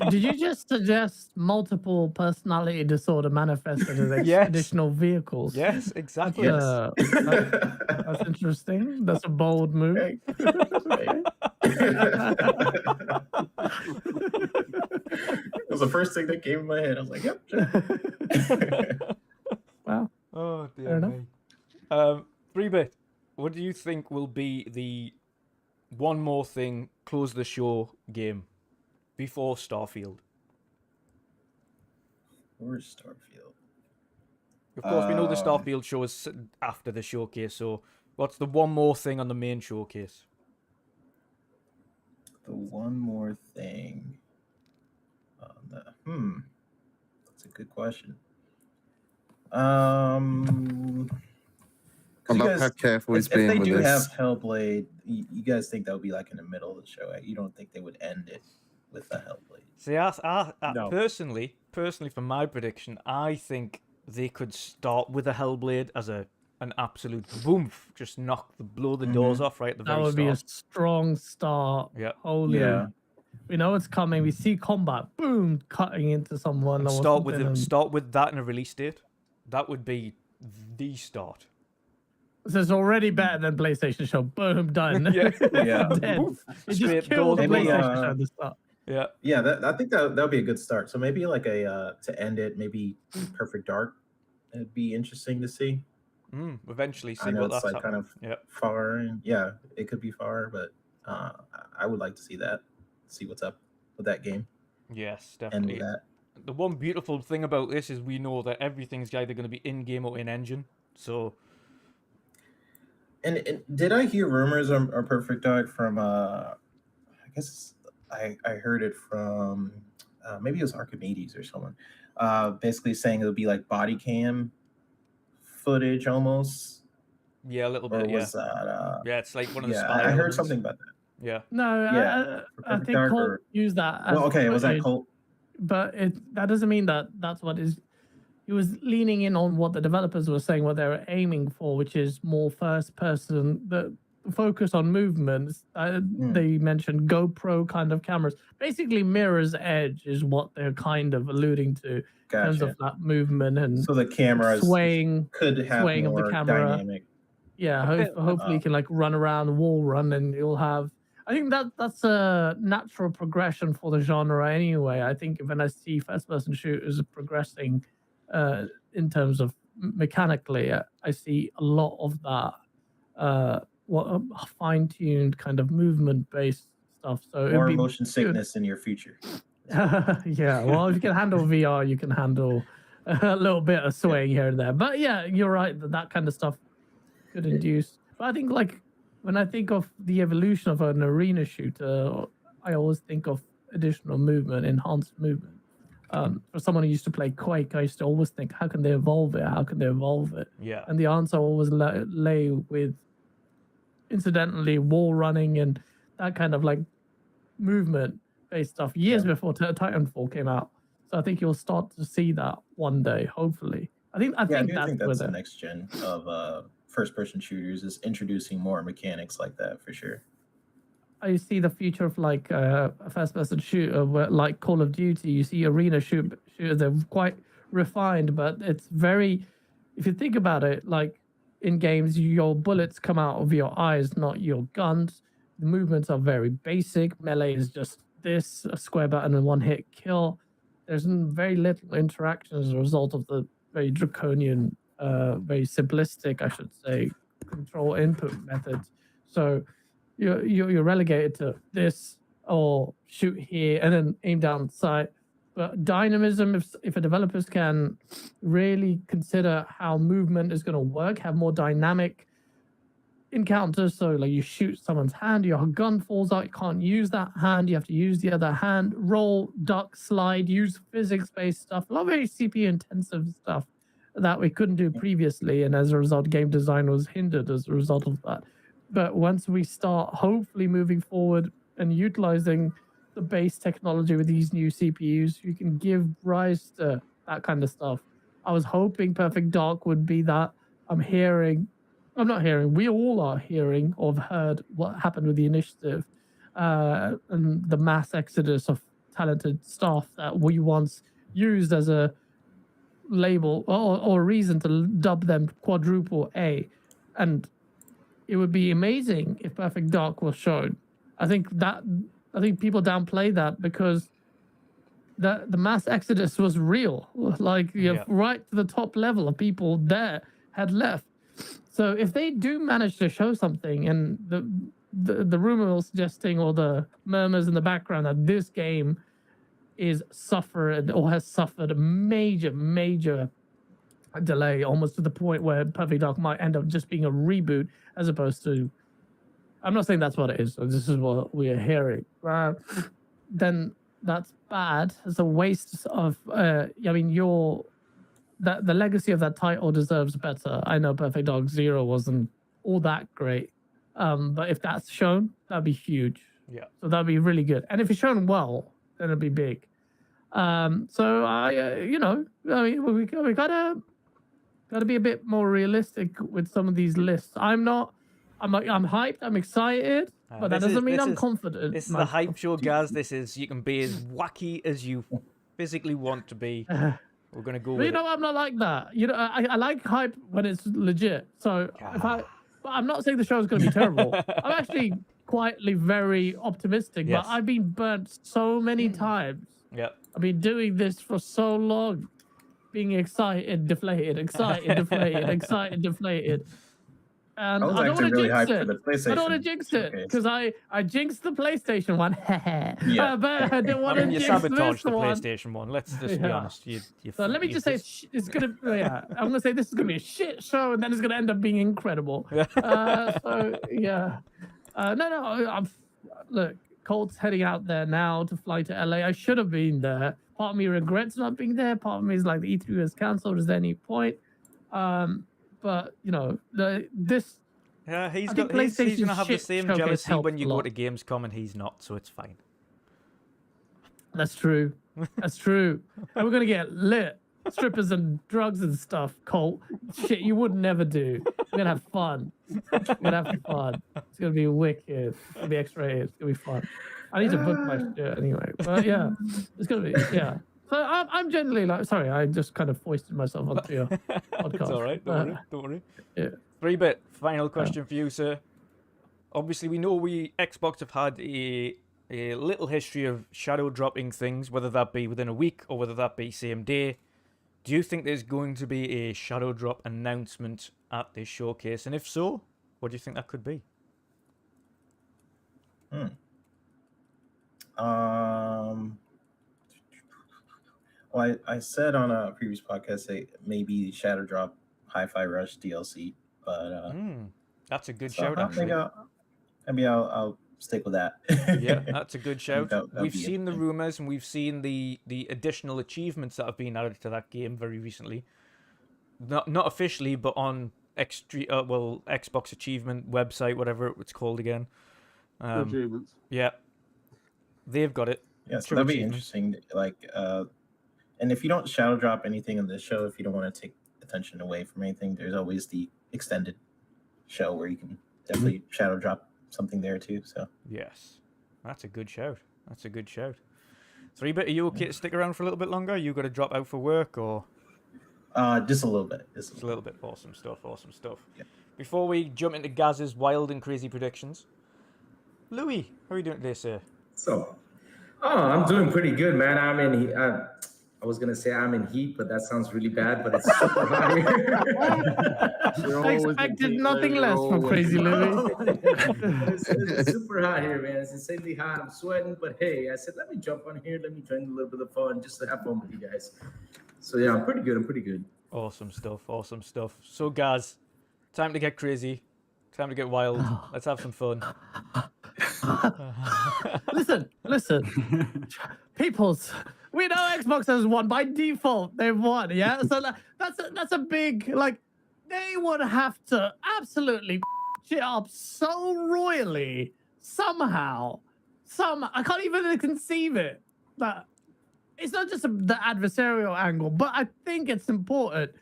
[SPEAKER 13] Did you just suggest multiple personality disorder manifested as additional vehicles?
[SPEAKER 2] Yes, exactly.
[SPEAKER 13] That's interesting. That's a bold move.
[SPEAKER 12] It was the first thing that came in my head. I was like, yep.
[SPEAKER 13] Wow.
[SPEAKER 2] Oh, dear me. 3-bit, what do you think will be the one more thing close the show game before Starfield?
[SPEAKER 12] Where's Starfield?
[SPEAKER 2] Of course, we know the Starfield show is after the showcase, so what's the one more thing on the main showcase?
[SPEAKER 12] The one more thing on the that's a good question.
[SPEAKER 4] How careful he's being
[SPEAKER 12] if they
[SPEAKER 4] with
[SPEAKER 12] do
[SPEAKER 4] this.
[SPEAKER 12] have Hellblade, you guys think that would be like in the middle of the show? You don't think they would end it with a Hellblade?
[SPEAKER 2] See, no. personally, for my prediction, I think they could start with a Hellblade as an absolute boom, just blow the doors off right at the very start.
[SPEAKER 13] That would be a strong start.
[SPEAKER 2] Yeah.
[SPEAKER 13] Holy. Yeah. We know it's coming. We see combat, boom, cutting into someone.
[SPEAKER 2] And start with that in a release date. That would be the start.
[SPEAKER 13] So it's already better than PlayStation Show. Boom, done.
[SPEAKER 12] Yeah.
[SPEAKER 13] It just killed the PlayStation Show at the start.
[SPEAKER 2] Yeah.
[SPEAKER 12] Yeah, I think that would be a good start. So maybe like to end it, maybe Perfect Dark. It'd be interesting to see.
[SPEAKER 2] Eventually, see
[SPEAKER 12] I know
[SPEAKER 2] what
[SPEAKER 12] it's
[SPEAKER 2] that's
[SPEAKER 12] like kind of far, and it could be far, but I would like to see that. See what's up with that game.
[SPEAKER 2] Yes, definitely. The one beautiful thing about this is we know that everything's either going to be in-game or in-engine. So,
[SPEAKER 12] and did I hear rumors on Perfect Dark from? I guess I heard it from maybe it was Archimedes or someone. Basically saying it would be like body cam footage almost.
[SPEAKER 2] Yeah, a little bit.
[SPEAKER 12] Or was that?
[SPEAKER 2] Yeah, it's like one of the.
[SPEAKER 12] Yeah, I heard something about that.
[SPEAKER 2] Yeah.
[SPEAKER 13] No, I think Colt used that.
[SPEAKER 12] Well, okay, was that Colt?
[SPEAKER 13] But that doesn't mean that's what is. He was leaning in on what the developers were saying, what they were aiming for, which is more first person, the focus on movements. They mentioned GoPro kind of cameras. Basically, Mirror's Edge is what they're kind of alluding to in terms of that movement and
[SPEAKER 12] so the camera
[SPEAKER 13] swaying
[SPEAKER 12] of the camera. Dynamic.
[SPEAKER 13] Yeah, hopefully you can like run around, wall run, and you'll have. I think that's a natural progression for the genre anyway. I think when I see first-person shooters progressing in terms of mechanically, I see a lot of that fine-tuned kind of movement-based stuff. So
[SPEAKER 12] more motion sickness in your future.
[SPEAKER 13] Yeah, well, if you can handle VR, you can handle a little bit of swaying here and there. But yeah, you're right that kind of stuff could induce. But I think like when I think of the evolution of an arena shooter, I always think of additional movement, enhanced movement. For someone who used to play Quake, I used to always think, how can they evolve it? How can they evolve it?
[SPEAKER 2] Yeah.
[SPEAKER 13] And the answer always lay with, incidentally, wall running and that kind of like movement-based stuff years before Titanfall came out. So I think you'll start to see that one day, hopefully. I think that's
[SPEAKER 12] the next gen of first-person shooters is introducing more mechanics like that for sure.
[SPEAKER 13] I see the future of like a first-person shooter, where, like Call of Duty. You see arena shooters; they're quite refined, but it's very. If you think about it, like in games, your bullets come out of your eyes, not your guns. The movements are very basic. Melee is just this: a square button and one-hit kill. There's very little interaction as a result of the very draconian, very simplistic, I should say, control input methods. So you're relegated to this or shoot here and then aim down sight. But dynamism, if a developers can really consider how movement is going to work, have more dynamic encounters. So like you shoot someone's hand, your gun falls out, you can't use that hand, you have to use the other hand, roll, duck, slide, use physics-based stuff, a lot of very CPU intensive stuff that we couldn't do previously, and as a result game design was hindered as a result of that. But once we start hopefully moving forward and utilizing the base technology with these new CPUs, you can give rise to that kind of stuff. I was hoping Perfect Dark would be that. We all are hearing or have heard what happened with the initiative and the mass exodus of talented staff that we once used as a label or a reason to dub them quadruple A. And it would be amazing if Perfect Dark was shown. I think people downplay that because the mass exodus was real. Like right to the top level of people there had left. So if they do manage to show something, and the rumor was suggesting, or the murmurs in the background, that this game has suffered a major delay, almost to the point where Perfect Dark might end up just being a reboot as opposed to. I'm not saying that's what it is. So this is what we are hearing. Then that's bad. It's a waste of. The legacy of that title deserves better. I know Perfect Dark Zero wasn't all that great, but if that's shown, that'd be huge.
[SPEAKER 2] Yeah.
[SPEAKER 13] So that'd be really good. And if it's shown well, then it'd be big. We gotta be a bit more realistic with some of these lists. I'm hyped. I'm excited, but that doesn't mean I'm confident.
[SPEAKER 2] This is the hype show, guys. You can be as wacky as you physically want to be. We're gonna go.
[SPEAKER 13] But I'm not like that. I like hype when it's legit. So but I'm not saying the show is gonna be terrible. I'm actually quietly very optimistic.
[SPEAKER 2] Yes.
[SPEAKER 13] But I've been burnt so many times.
[SPEAKER 2] Yeah.
[SPEAKER 13] I've been doing this for so long, being excited, deflated, excited, deflated, excited, deflated. And I don't want to jinx it. I don't want to jinx it because I jinxed the PlayStation one. But I didn't want to jinx
[SPEAKER 2] you sabotaged
[SPEAKER 13] this
[SPEAKER 2] the
[SPEAKER 13] one.
[SPEAKER 2] PlayStation one. Let's just be honest.
[SPEAKER 13] So let me just say it's gonna. I'm gonna say this is gonna be a shit show, and then it's gonna end up being incredible. Look, Colt's heading out there now to fly to LA. I should have been there. Part of me regrets not being there. Part of me is like, the E3 was cancelled. Is there any point? But
[SPEAKER 2] he's gonna have the same jealousy when you go to Gamescom, and he's not, so it's fine.
[SPEAKER 13] That's true. That's true. And we're gonna get lit, strippers and drugs and stuff. Colt, shit you would never do. We're gonna have fun. It's gonna be wicked. It's gonna be X-rated. It's gonna be fun. I need to book my shit anyway. But yeah, it's gonna be So I'm generally like, sorry, I just kind of foisted myself onto your podcast.
[SPEAKER 2] It's all right. Don't worry.
[SPEAKER 13] Yeah.
[SPEAKER 2] 3-bit. Final question for you, sir. Obviously, we know Xbox have had a little history of shadow dropping things, whether that be within a week or whether that be same day. Do you think there's going to be a shadow drop announcement at this showcase? And if so, what do you think that could be?
[SPEAKER 12] Well, I said on a previous podcast maybe Shadow Drop Hi-Fi Rush DLC, but
[SPEAKER 2] that's a good shout.
[SPEAKER 12] I'll stick with that.
[SPEAKER 2] Yeah, that's a good shout. We've seen the rumors, and we've seen the additional achievements that have been added to that game very recently. Not officially, but on Xbox achievement website, whatever it's called again.
[SPEAKER 11] Achievements.
[SPEAKER 2] Yeah, they've got it.
[SPEAKER 12] Yeah, so that'd be interesting. And if you don't shadow drop anything in this show, if you don't want to take attention away from anything, there's always the extended show where you can definitely shadow drop something there too. So
[SPEAKER 2] yes, that's a good shout. 3-bit, are you okay to stick around for a little bit longer? You got to drop out for work, or
[SPEAKER 12] just a little bit.
[SPEAKER 2] Just a little bit. Awesome stuff.
[SPEAKER 12] Yeah.
[SPEAKER 2] Before we jump into Gaz's wild and crazy predictions, Louis, how are you doing today, sir?
[SPEAKER 14] So, I'm doing pretty good, man. I mean, I was gonna say I'm in heat, but that sounds really bad. But it's super hot here.
[SPEAKER 13] I expected nothing less from Crazy Louie.
[SPEAKER 14] It's super hot here, man. It's insanely hot. I'm sweating, but hey, I said let me jump on here. Let me join a little bit of fun, just to have fun with you guys. So yeah, I'm pretty good. I'm pretty good.
[SPEAKER 2] Awesome stuff. Awesome stuff. So, guys, time to get crazy. Time to get wild. Let's have some fun.
[SPEAKER 13] Listen. Peoples, we know Xbox has won by default. They've won, yeah. So that's a big like. They would have to absolutely shit up so royally somehow. I can't even conceive it. That it's not just the adversarial angle, but I think it's important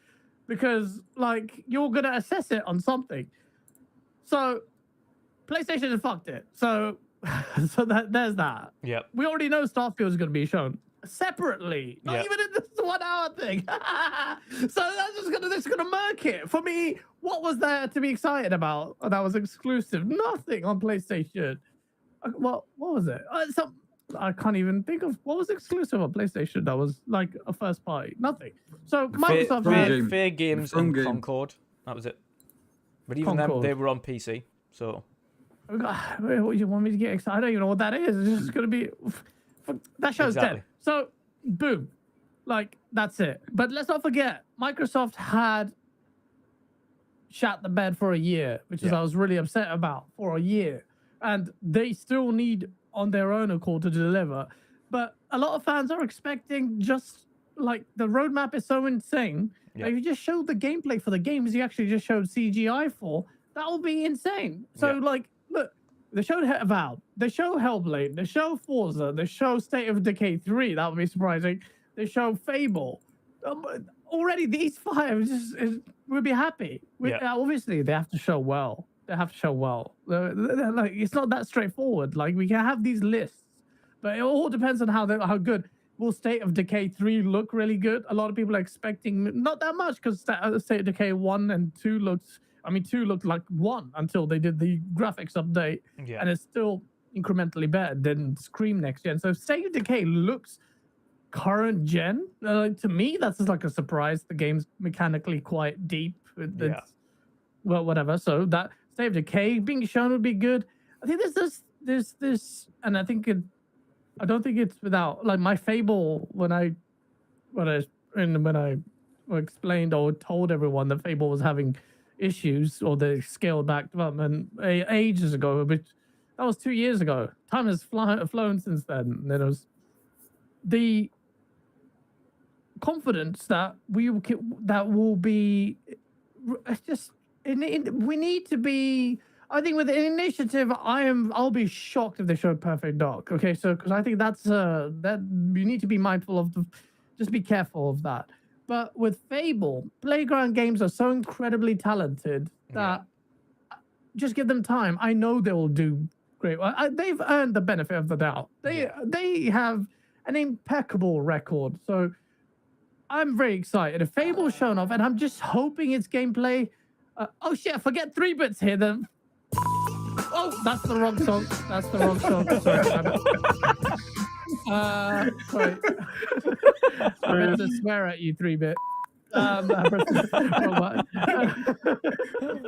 [SPEAKER 13] because like you're gonna assess it on something. So PlayStation has fucked it. So there's that.
[SPEAKER 2] Yep.
[SPEAKER 13] We already know Starfield is going to be shown separately, not even in this 1 hour thing. So that's gonna murk it for me. What was there to be excited about that was exclusive? Nothing on PlayStation. What was it? I can't even think of what was exclusive on PlayStation that was like a first party. Nothing. So Microsoft
[SPEAKER 2] Fair Games and Concord. That was it. But even then, they were on PC. So
[SPEAKER 13] what you want me to get excited? I don't even know what that is. It's just gonna be that show's dead. So boom, like that's it. But let's not forget, Microsoft had shat the bed for a year, which is I was really upset about for a year, and they still need on their own accord to deliver. But a lot of fans are expecting just like the roadmap is so insane. If you just showed the gameplay for the games you actually just showed CGI for, that would be insane. So like, look, they showed Avowed, they show Hellblade, they show Forza, they show State of Decay 3. That would be surprising. They show Fable. Already these 5 we'll be happy. Obviously, they have to show well. Like it's not that straightforward. Like we can have these lists, but it all depends on how good. Will State of Decay 3 look really good? A lot of people are expecting not that much because State of Decay 1 and 2 2 looked like 1 until they did the graphics update, and it's still incrementally better than Scream next gen. So State of Decay looks current gen. To me, that's just like a surprise. The game's mechanically quite deep. Well, whatever. So that State of Decay being shown would be good. I think there's this, and I don't think it's without like my Fable when I explained or told everyone that Fable was having issues or they scaled back development ages ago, but that was 2 years ago. Time has flown since then. And then it was the confidence that will be just we need to be. I think with the initiative, I'll be shocked if they show Perfect Dark. Okay, so because I think that's that you need to be mindful of. Just be careful of that. But with Fable, Playground Games are so incredibly talented that just give them time. I know they will do great. They've earned the benefit of the doubt. They have an impeccable record. So I'm very excited. If Fable's shown off, and I'm just hoping it's gameplay. Oh shit! I forget 3-bits here. Then. Oh, that's the wrong song. Sorry. I meant to swear at you, 3-bit.
[SPEAKER 12] I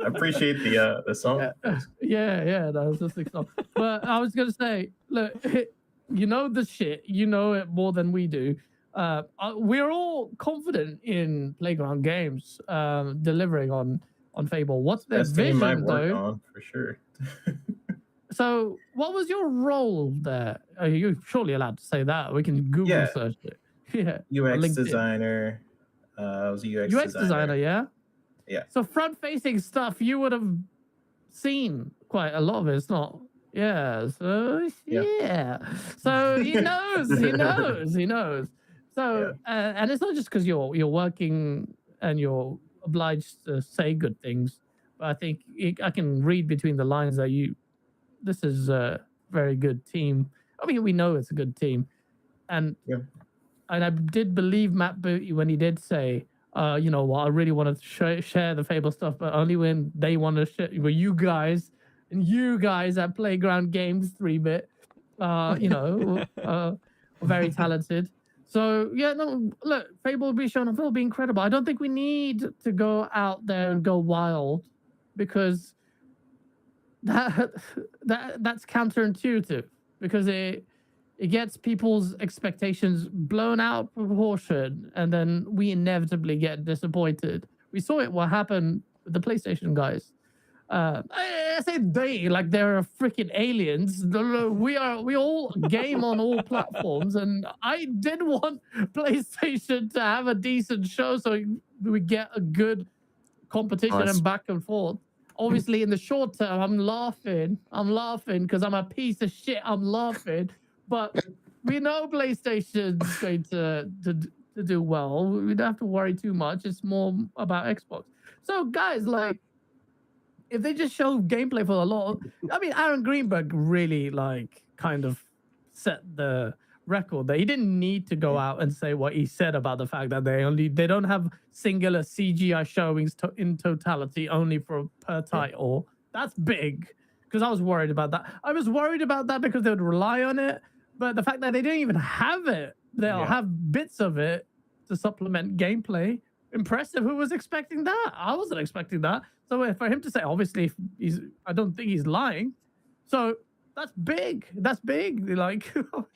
[SPEAKER 12] appreciate the song.
[SPEAKER 13] Yeah, that was just the song. But I was gonna say, look, you know the shit. You know it more than we do. We're all confident in Playground Games delivering on Fable. What's their vision, though?
[SPEAKER 12] On, for sure.
[SPEAKER 13] So, what was your role there? You're surely allowed to say that. We can Google search it.
[SPEAKER 12] UX designer. I was a UX
[SPEAKER 13] designer. Yeah. So front-facing stuff, you would have seen quite a lot of it. It's not. Yeah. So So he knows. So and it's not just because you're working and you're obliged to say good things, but I think I can read between the lines that this is a very good team. I mean, we know it's a good team, and I did believe Matt Booty when he did say, you know what, I really want to share the Fable stuff, but only when they want to share. Well, you guys at Playground Games 3-bit, very talented. So yeah, no, look, Fable will be shown off. It'll be incredible. I don't think we need to go out there and go wild, because that's counterintuitive, because it gets people's expectations blown out of proportion, and then we inevitably get disappointed. We saw it what happened with the PlayStation guys. I say they, like they're freaking aliens. We all game on all platforms, and I did want PlayStation to have a decent show so we get a good competition and back and forth. Obviously, in the short term, I'm laughing because I'm a piece of shit. I'm laughing, but we know PlayStation's going to do well. We don't have to worry too much. It's more about Xbox. So, guys, like, if they just show gameplay for a lot, I mean, Aaron Greenberg really like kind of set the record that he didn't need to go out and say what he said about the fact that they don't have singular CGI showings in totality, only for per title. That's big, because I was worried about that. I was worried about that because they would rely on it, but the fact that they didn't even have it, they'll have bits of it to supplement gameplay. Impressive. Who was expecting that? I wasn't expecting that. So for him to say, obviously, I don't think he's lying. So that's big. That's big. Like,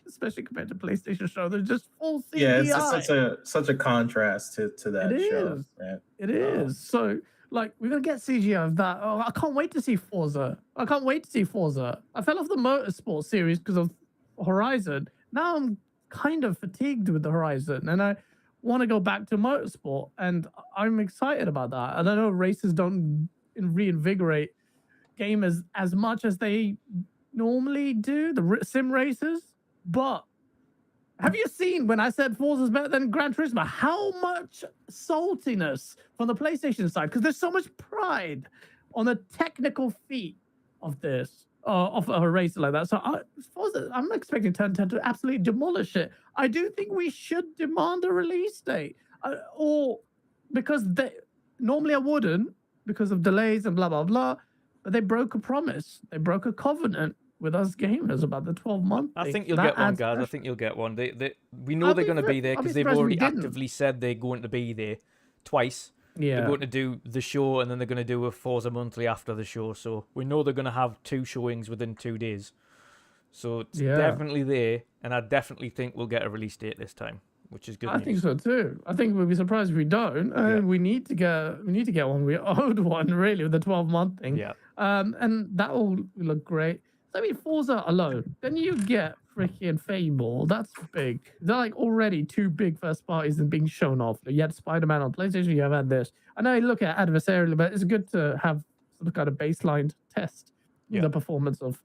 [SPEAKER 13] especially compared to PlayStation show, they're just full CGI.
[SPEAKER 12] Yeah, it's just such a contrast to that show. Right?
[SPEAKER 13] It is. So like, we're gonna get CGI of that. Oh, I can't wait to see Forza. I fell off the Motorsport series because of Horizon. Now I'm kind of fatigued with the Horizon, and I want to go back to Motorsport, and I'm excited about that. And I know races don't reinvigorate gamers as much as they normally do, the sim races, but have you seen when I said Forza's better than Gran Turismo, how much saltiness from the PlayStation side, because there's so much pride on the technical feat of this, of a race like that. So Forza, I'm expecting Turn 10 to absolutely demolish it. I do think we should demand a release date, or because normally I wouldn't, because of delays and blah blah blah, but they broke a promise, they broke a covenant with us gamers about the 12-month.
[SPEAKER 2] I think you'll get one, guys. I think you'll get one. We know they're going to be there because they've already actively said they're going to be there twice.
[SPEAKER 13] Yeah.
[SPEAKER 2] They're going to do the show, and then they're going to do a Forza Monthly after the show. So we know they're going to have 2 showings within 2 days. So it's definitely there, and I definitely think we'll get a release date this time, which is good news.
[SPEAKER 13] I think so too. I think we'll be surprised if we don't. We need to get one. We owed one, really, with the 12-month thing.
[SPEAKER 2] Yeah.
[SPEAKER 13] And that will look great. So, I mean, Forza alone. Then you get freaking Fable. That's big. They're like already 2 big first parties and being shown off. You had Spider-Man on PlayStation. You have had this. I know you look at adversarial, but it's good to have some kind of baseline test the performance of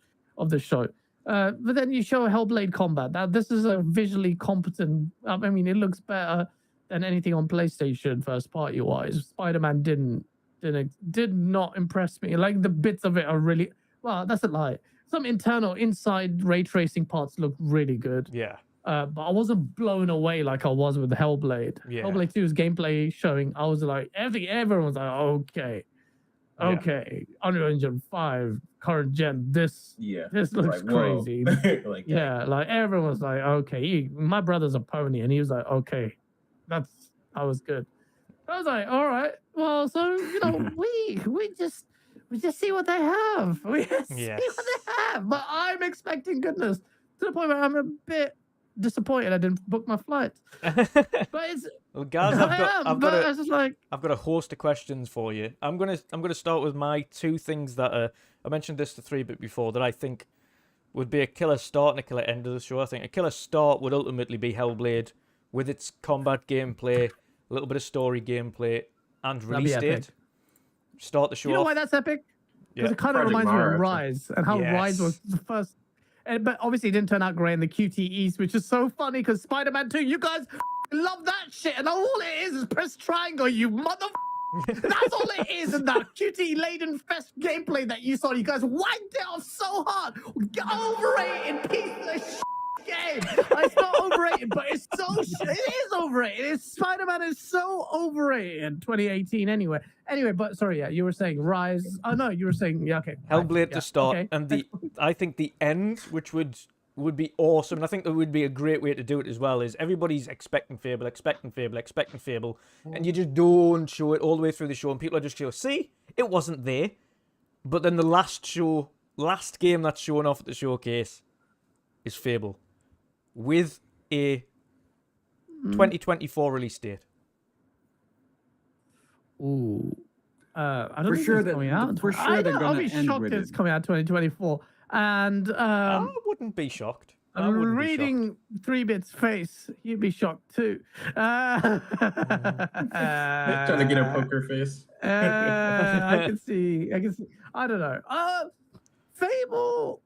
[SPEAKER 13] the show. But then you show Hellblade Combat. This is a visually competent. I mean, it looks better than anything on PlayStation first party wise. Spider-Man did not impress me. Like, the bits of it are really, well, that's a lie. Some inside ray tracing parts look really good.
[SPEAKER 2] Yeah.
[SPEAKER 13] But I wasn't blown away like I was with Hellblade.
[SPEAKER 2] Yeah.
[SPEAKER 13] Hellblade 2's gameplay showing, I was like, everyone was like, okay, Unreal Engine 5, current gen, this looks
[SPEAKER 12] like,
[SPEAKER 13] crazy.
[SPEAKER 12] Like,
[SPEAKER 13] like everyone was like, okay, my brother's a pony, and he was like, okay, that was good. I was like, all right, well, so we just see what they have. We see what they have. But I'm expecting goodness to the point where I'm a bit disappointed I didn't book my flights. But it's
[SPEAKER 2] well, guys, I've got a host of questions for you. I'm gonna start with my 2 things that I mentioned this to 3 bit before that I think would be a killer start and a killer end of the show. I think a killer start would ultimately be Hellblade with its combat gameplay, a little bit of story gaplay, and release date. Start the show.
[SPEAKER 13] You know
[SPEAKER 2] off.
[SPEAKER 13] why that's epic? Because it kind of reminds me of Rise and how Rise was the first. But obviously it didn't turn out great in the QT East, which is so funny because Spider-Man 2, you guys love that shit. And all it is press triangle, you mother. That's all it is in that QT laden fest gameplay that you saw. You guys wiped it off so hard. Overrated piece of shit game. It's not overrated, but it's so it is overrated. Spider-Man is so overrated. 2018 anyway. But sorry, you were saying Rise. Oh no, you were saying okay.
[SPEAKER 2] Hellblade to start, and I think the end, which would would be awesome. And I think that would be a great way to do it as well, is everybody's expecting Fable, and you just don't show it all the way through the show, and people are just going, see, it wasn't there. But then the last game that's shown off at the showcase is Fable, with a 2024 release date.
[SPEAKER 13] Ooh. I don't
[SPEAKER 8] For
[SPEAKER 13] think
[SPEAKER 8] sure
[SPEAKER 13] it's coming out.
[SPEAKER 8] for sure
[SPEAKER 13] I
[SPEAKER 8] they're
[SPEAKER 13] know,
[SPEAKER 8] gonna
[SPEAKER 13] I'll be
[SPEAKER 8] end
[SPEAKER 13] shocked
[SPEAKER 8] with
[SPEAKER 13] if it's
[SPEAKER 8] it.
[SPEAKER 13] coming out 2024. And
[SPEAKER 2] I wouldn't be shocked. I
[SPEAKER 13] I'm
[SPEAKER 2] wouldn't be shocked.
[SPEAKER 13] reading 3-Bit's face. You'd be shocked too.
[SPEAKER 14] Trying to get a poker face.
[SPEAKER 13] I can see. I don't know. Fable.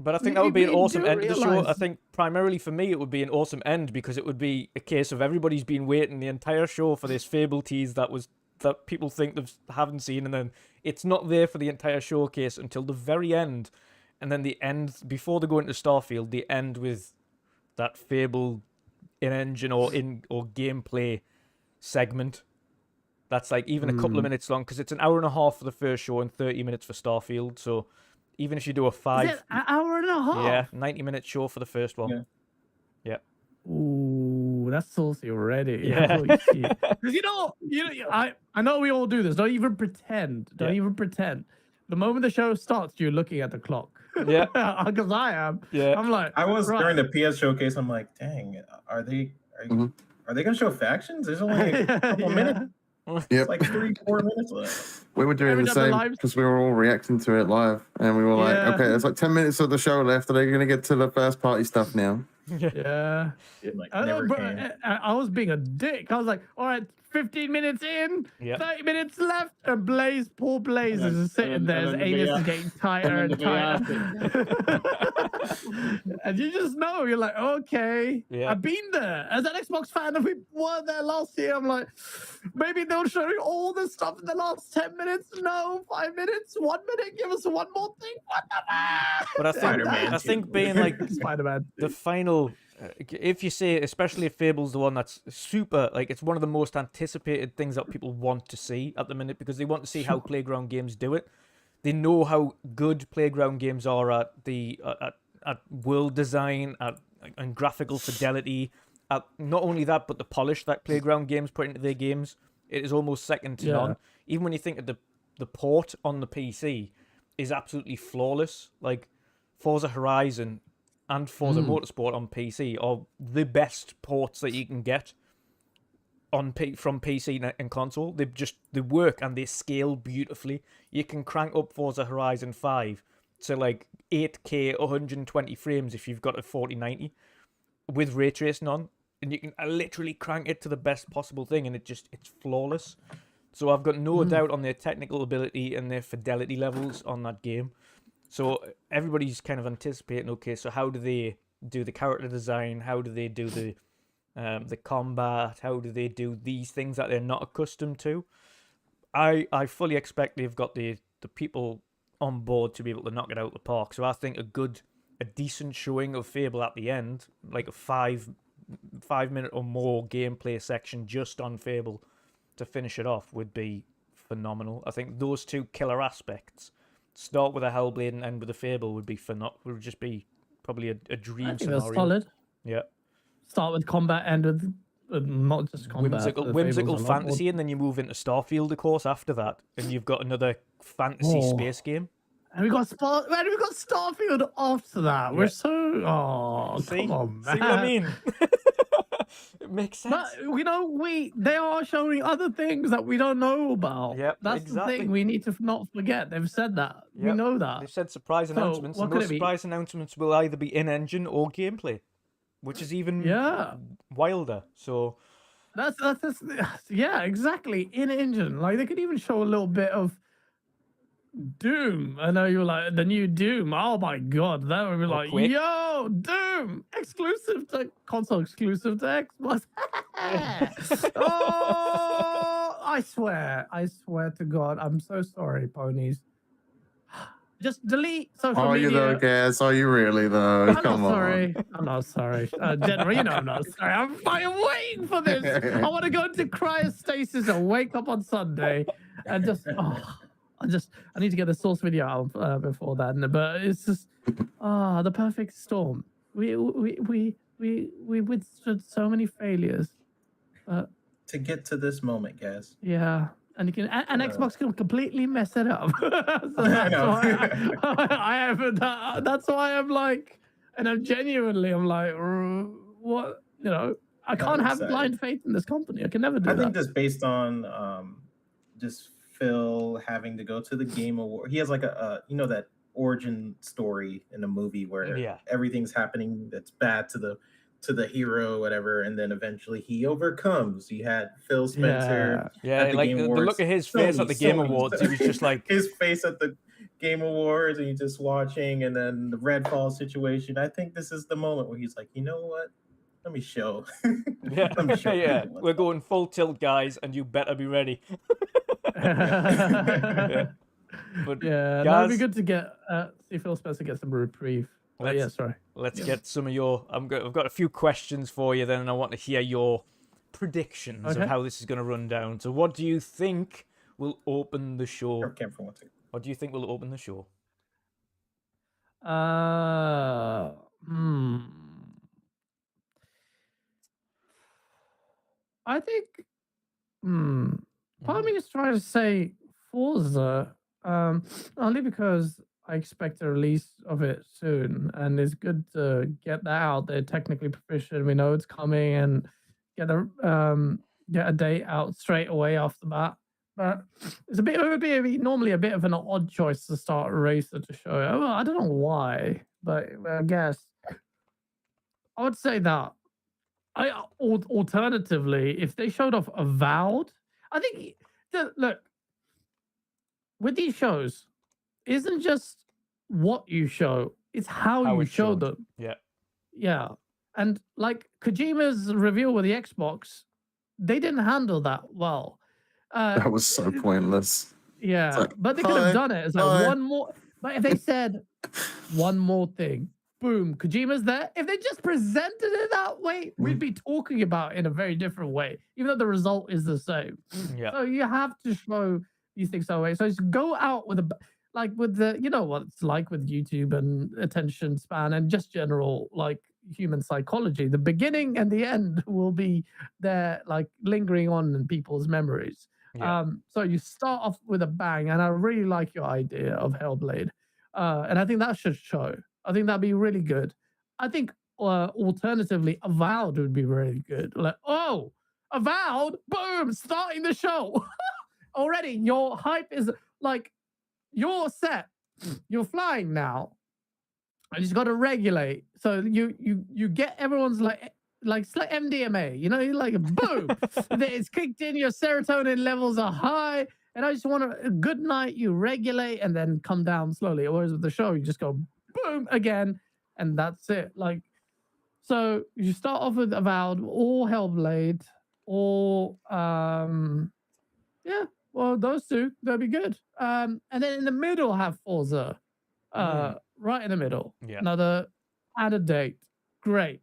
[SPEAKER 2] But I think that would be an
[SPEAKER 13] We
[SPEAKER 2] awesome
[SPEAKER 13] do
[SPEAKER 2] end to the show. I
[SPEAKER 13] realise-
[SPEAKER 2] think primarily for me, it would be an awesome end because it would be a case of everybody's been waiting the entire show for this Fable tease that people think they haven't seen, and then it's not there for the entire showcase until the very end, and then the end before they go into Starfield, they end with that Fable in-engine or gameplay segment. That's like even a couple of minutes long because it's an hour and a half for the first show and 30 minutes for Starfield. So even if you do a
[SPEAKER 13] Is it an hour and a half?
[SPEAKER 2] 90-minute show for the first one. Yeah.
[SPEAKER 13] Ooh, that's saucy already.
[SPEAKER 2] Yeah.
[SPEAKER 13] Holy shit. 'Cause I know we all do this. Don't even pretend. Don't even pretend. The moment the show starts, you're looking at the clock.
[SPEAKER 2] Yeah.
[SPEAKER 13] Because I am.
[SPEAKER 2] Yeah.
[SPEAKER 13] I'm like,
[SPEAKER 14] I was
[SPEAKER 13] right.
[SPEAKER 14] during the PS showcase. I'm like, dang, are they gonna show factions? There's only a couple minutes.
[SPEAKER 4] Yep.
[SPEAKER 14] It's like 3-4 minutes left.
[SPEAKER 4] We were doing
[SPEAKER 13] Every
[SPEAKER 4] the
[SPEAKER 13] time the
[SPEAKER 4] same
[SPEAKER 13] live-
[SPEAKER 4] because we were all reacting to it live, and we were like,
[SPEAKER 13] Yeah.
[SPEAKER 4] "Okay, there's like 10 minutes of the show left. Are they going to get to the first party stuff now?"
[SPEAKER 13] Yeah.
[SPEAKER 14] Like,
[SPEAKER 13] I,
[SPEAKER 14] never
[SPEAKER 13] bro,
[SPEAKER 14] came.
[SPEAKER 13] I was being a dick. I was like, all right, 15 minutes in,
[SPEAKER 2] Yep.
[SPEAKER 13] 30 minutes left, and poor Blaze
[SPEAKER 11] And then-
[SPEAKER 13] is sitting
[SPEAKER 11] and
[SPEAKER 13] there. His
[SPEAKER 11] then the
[SPEAKER 13] anus
[SPEAKER 11] VR
[SPEAKER 13] is getting tighter
[SPEAKER 11] and
[SPEAKER 13] and
[SPEAKER 11] then the
[SPEAKER 13] tighter. And you just know, you're like, okay,
[SPEAKER 2] Yeah.
[SPEAKER 13] I've been there. As an Xbox fan, if we weren't there last year, I'm like, maybe they'll show you all the stuff in the last 10 minutes. No, 5 minutes, 1 minute, give us one more thing. What the
[SPEAKER 2] But I think being like
[SPEAKER 13] Spider-Man.
[SPEAKER 2] the final, if you say, especially if Fable's the one that's super, like it's one of the most anticipated things that people want to see at the minute because they want to see how Playground Games do it. They know how good Playground Games are at the at world design, and graphical fidelity. At not only that, but the polish that Playground Games put into their games, it is almost second to none. Even when you think of the port on the PC is absolutely flawless. Like Forza Horizon and Forza Motorsport on PC are the best ports that you can get from PC and console. They work and they scale beautifully. You can crank up Forza Horizon 5 to like 8K 120 frames if you've got a 4090 with ray tracing on, and you can literally crank it to the best possible thing, and it's flawless. So I've got no doubt on their technical ability and their fidelity levels on that game. So everybody's kind of anticipating, okay, so how do they do the character design? How do they do the combat? How do they do these things that they're not accustomed to? I fully expect they've got the people on board to be able to knock it out of the park. So I think a decent showing of Fable at the end, like a 5-minute or more gameplay section just on Fable to finish it off, would be phenomenal. I think those two killer aspects, start with a Hellblade and end with a Fable, would would just be probably a dream
[SPEAKER 13] I think
[SPEAKER 2] scenario.
[SPEAKER 13] that's solid.
[SPEAKER 2] Yeah.
[SPEAKER 13] Start with combat, end with not just combat.
[SPEAKER 2] Whimsical fantasy, and then you move into Starfield, of course, after that, and you've got another fantasy space game.
[SPEAKER 13] And we got Starfield after that. We're so come on, man.
[SPEAKER 2] See what I mean? It makes sense.
[SPEAKER 13] But they are showing other things that we don't know about.
[SPEAKER 2] Yep,
[SPEAKER 13] That's
[SPEAKER 2] exactly.
[SPEAKER 13] the thing. We need to not forget. They've said that. We
[SPEAKER 2] Yep.
[SPEAKER 13] know that.
[SPEAKER 2] They've said surprise
[SPEAKER 13] So,
[SPEAKER 2] announcements,
[SPEAKER 13] what
[SPEAKER 2] and
[SPEAKER 13] could
[SPEAKER 2] those
[SPEAKER 13] it be?
[SPEAKER 2] surprise announcements will either be in-engine or gameplay, which is even wilder. So
[SPEAKER 13] That's yeah, exactly. In engine, like they could even show a little bit of Doom. I know you were like the new Doom. Oh my god, that would be like,
[SPEAKER 2] Quake.
[SPEAKER 13] yo, Doom exclusive to console, exclusive to Xbox. Oh, I swear to God, I'm so sorry, ponies. Just delete social
[SPEAKER 4] Are
[SPEAKER 13] media.
[SPEAKER 4] you though, Gaz? Are you really though?
[SPEAKER 13] I'm
[SPEAKER 4] Come
[SPEAKER 13] not
[SPEAKER 4] on.
[SPEAKER 13] sorry. I'm not sorry. General, you know I'm not sorry. I'm fucking waiting for this. I want to go into cryostasis and wake up on Sunday and just I need to get the source video out before then. But it's just the perfect storm. We withstood so many failures.
[SPEAKER 12] To get to this moment, guys.
[SPEAKER 13] Yeah. And you can, and Xbox can completely mess it up. So
[SPEAKER 12] I
[SPEAKER 13] that's
[SPEAKER 12] know.
[SPEAKER 13] why I have that's why I'm like, and I'm like, what, you know, I can't have blind faith in this company. I can never do
[SPEAKER 12] I
[SPEAKER 13] that.
[SPEAKER 12] think just based on just Phil having to go to the Game Award. He has like a you know, that origin story in a movie where everything's happening that's bad to the hero, whatever, and then eventually he overcomes. You had Phil Spencer at the
[SPEAKER 2] like
[SPEAKER 12] Game
[SPEAKER 2] the
[SPEAKER 12] Awards.
[SPEAKER 2] look of his face at the Game Awards, he was just like
[SPEAKER 12] his face at the Game Awards, and you're just watching, and then the Redfall situation. I think this is the moment where he's like, you know what? Let me show. Let me show
[SPEAKER 2] yeah,
[SPEAKER 12] people
[SPEAKER 2] we're going full tilt, guys, and you better be ready. But
[SPEAKER 13] yeah,
[SPEAKER 2] guys,
[SPEAKER 13] that'd be good to get see Phil Spencer get some reprieve. Sorry.
[SPEAKER 2] Let's get some of your. I've got a few questions for you then, and I want to hear your predictions of how this is going to run down. So, what do you think will open the show? What do you think will open the show?
[SPEAKER 13] I think. Part of me is trying to say Forza, only because I expect a release of it soon, and it's good to get that out there. Technically proficient, we know it's coming, and get a date out straight away off the bat. But it would be normally a bit of an odd choice to start a racer to show it. I don't know why, but I guess I would say that. Alternatively, if they showed off Avowed, I think look with these shows, isn't just what you show, it's how you show them. Yeah. And like Kojima's reveal with the Xbox, they didn't handle that well.
[SPEAKER 4] That was so pointless.
[SPEAKER 13] Yeah,
[SPEAKER 4] like,
[SPEAKER 13] but they could have done it. It's like one more. But if they said one more thing, boom, Kojima's there. If they just presented it that way, we'd be talking about it in a very different way, even though the result is the same.
[SPEAKER 2] Yeah.
[SPEAKER 13] So you have to show these things that way. So just go out with with the, you know what it's like with YouTube and attention span and just general like human psychology. The beginning and the end will be there, like lingering on in people's memories.
[SPEAKER 2] Yeah.
[SPEAKER 13] So you start off with a bang, and I really like your idea of Hellblade, and I think that should show. I think that'd be really good. I think alternatively, Avowed would be really good. Like, oh, Avowed, boom, starting the show already. Your hype is like, you're set. You're flying now. I just got to regulate. So you get everyone's like it's like MDMA, you know, you're like boom, it's kicked in, your serotonin levels are high, and I just want a good night, you regulate and then come down slowly. Whereas with the show, you just go boom again, and that's it. Like, so you start off with Avowed or Hellblade or yeah, well, those two, that'd be good. And then in the middle have Forza. Right in the middle.
[SPEAKER 2] Yeah.
[SPEAKER 13] Another added date. Great.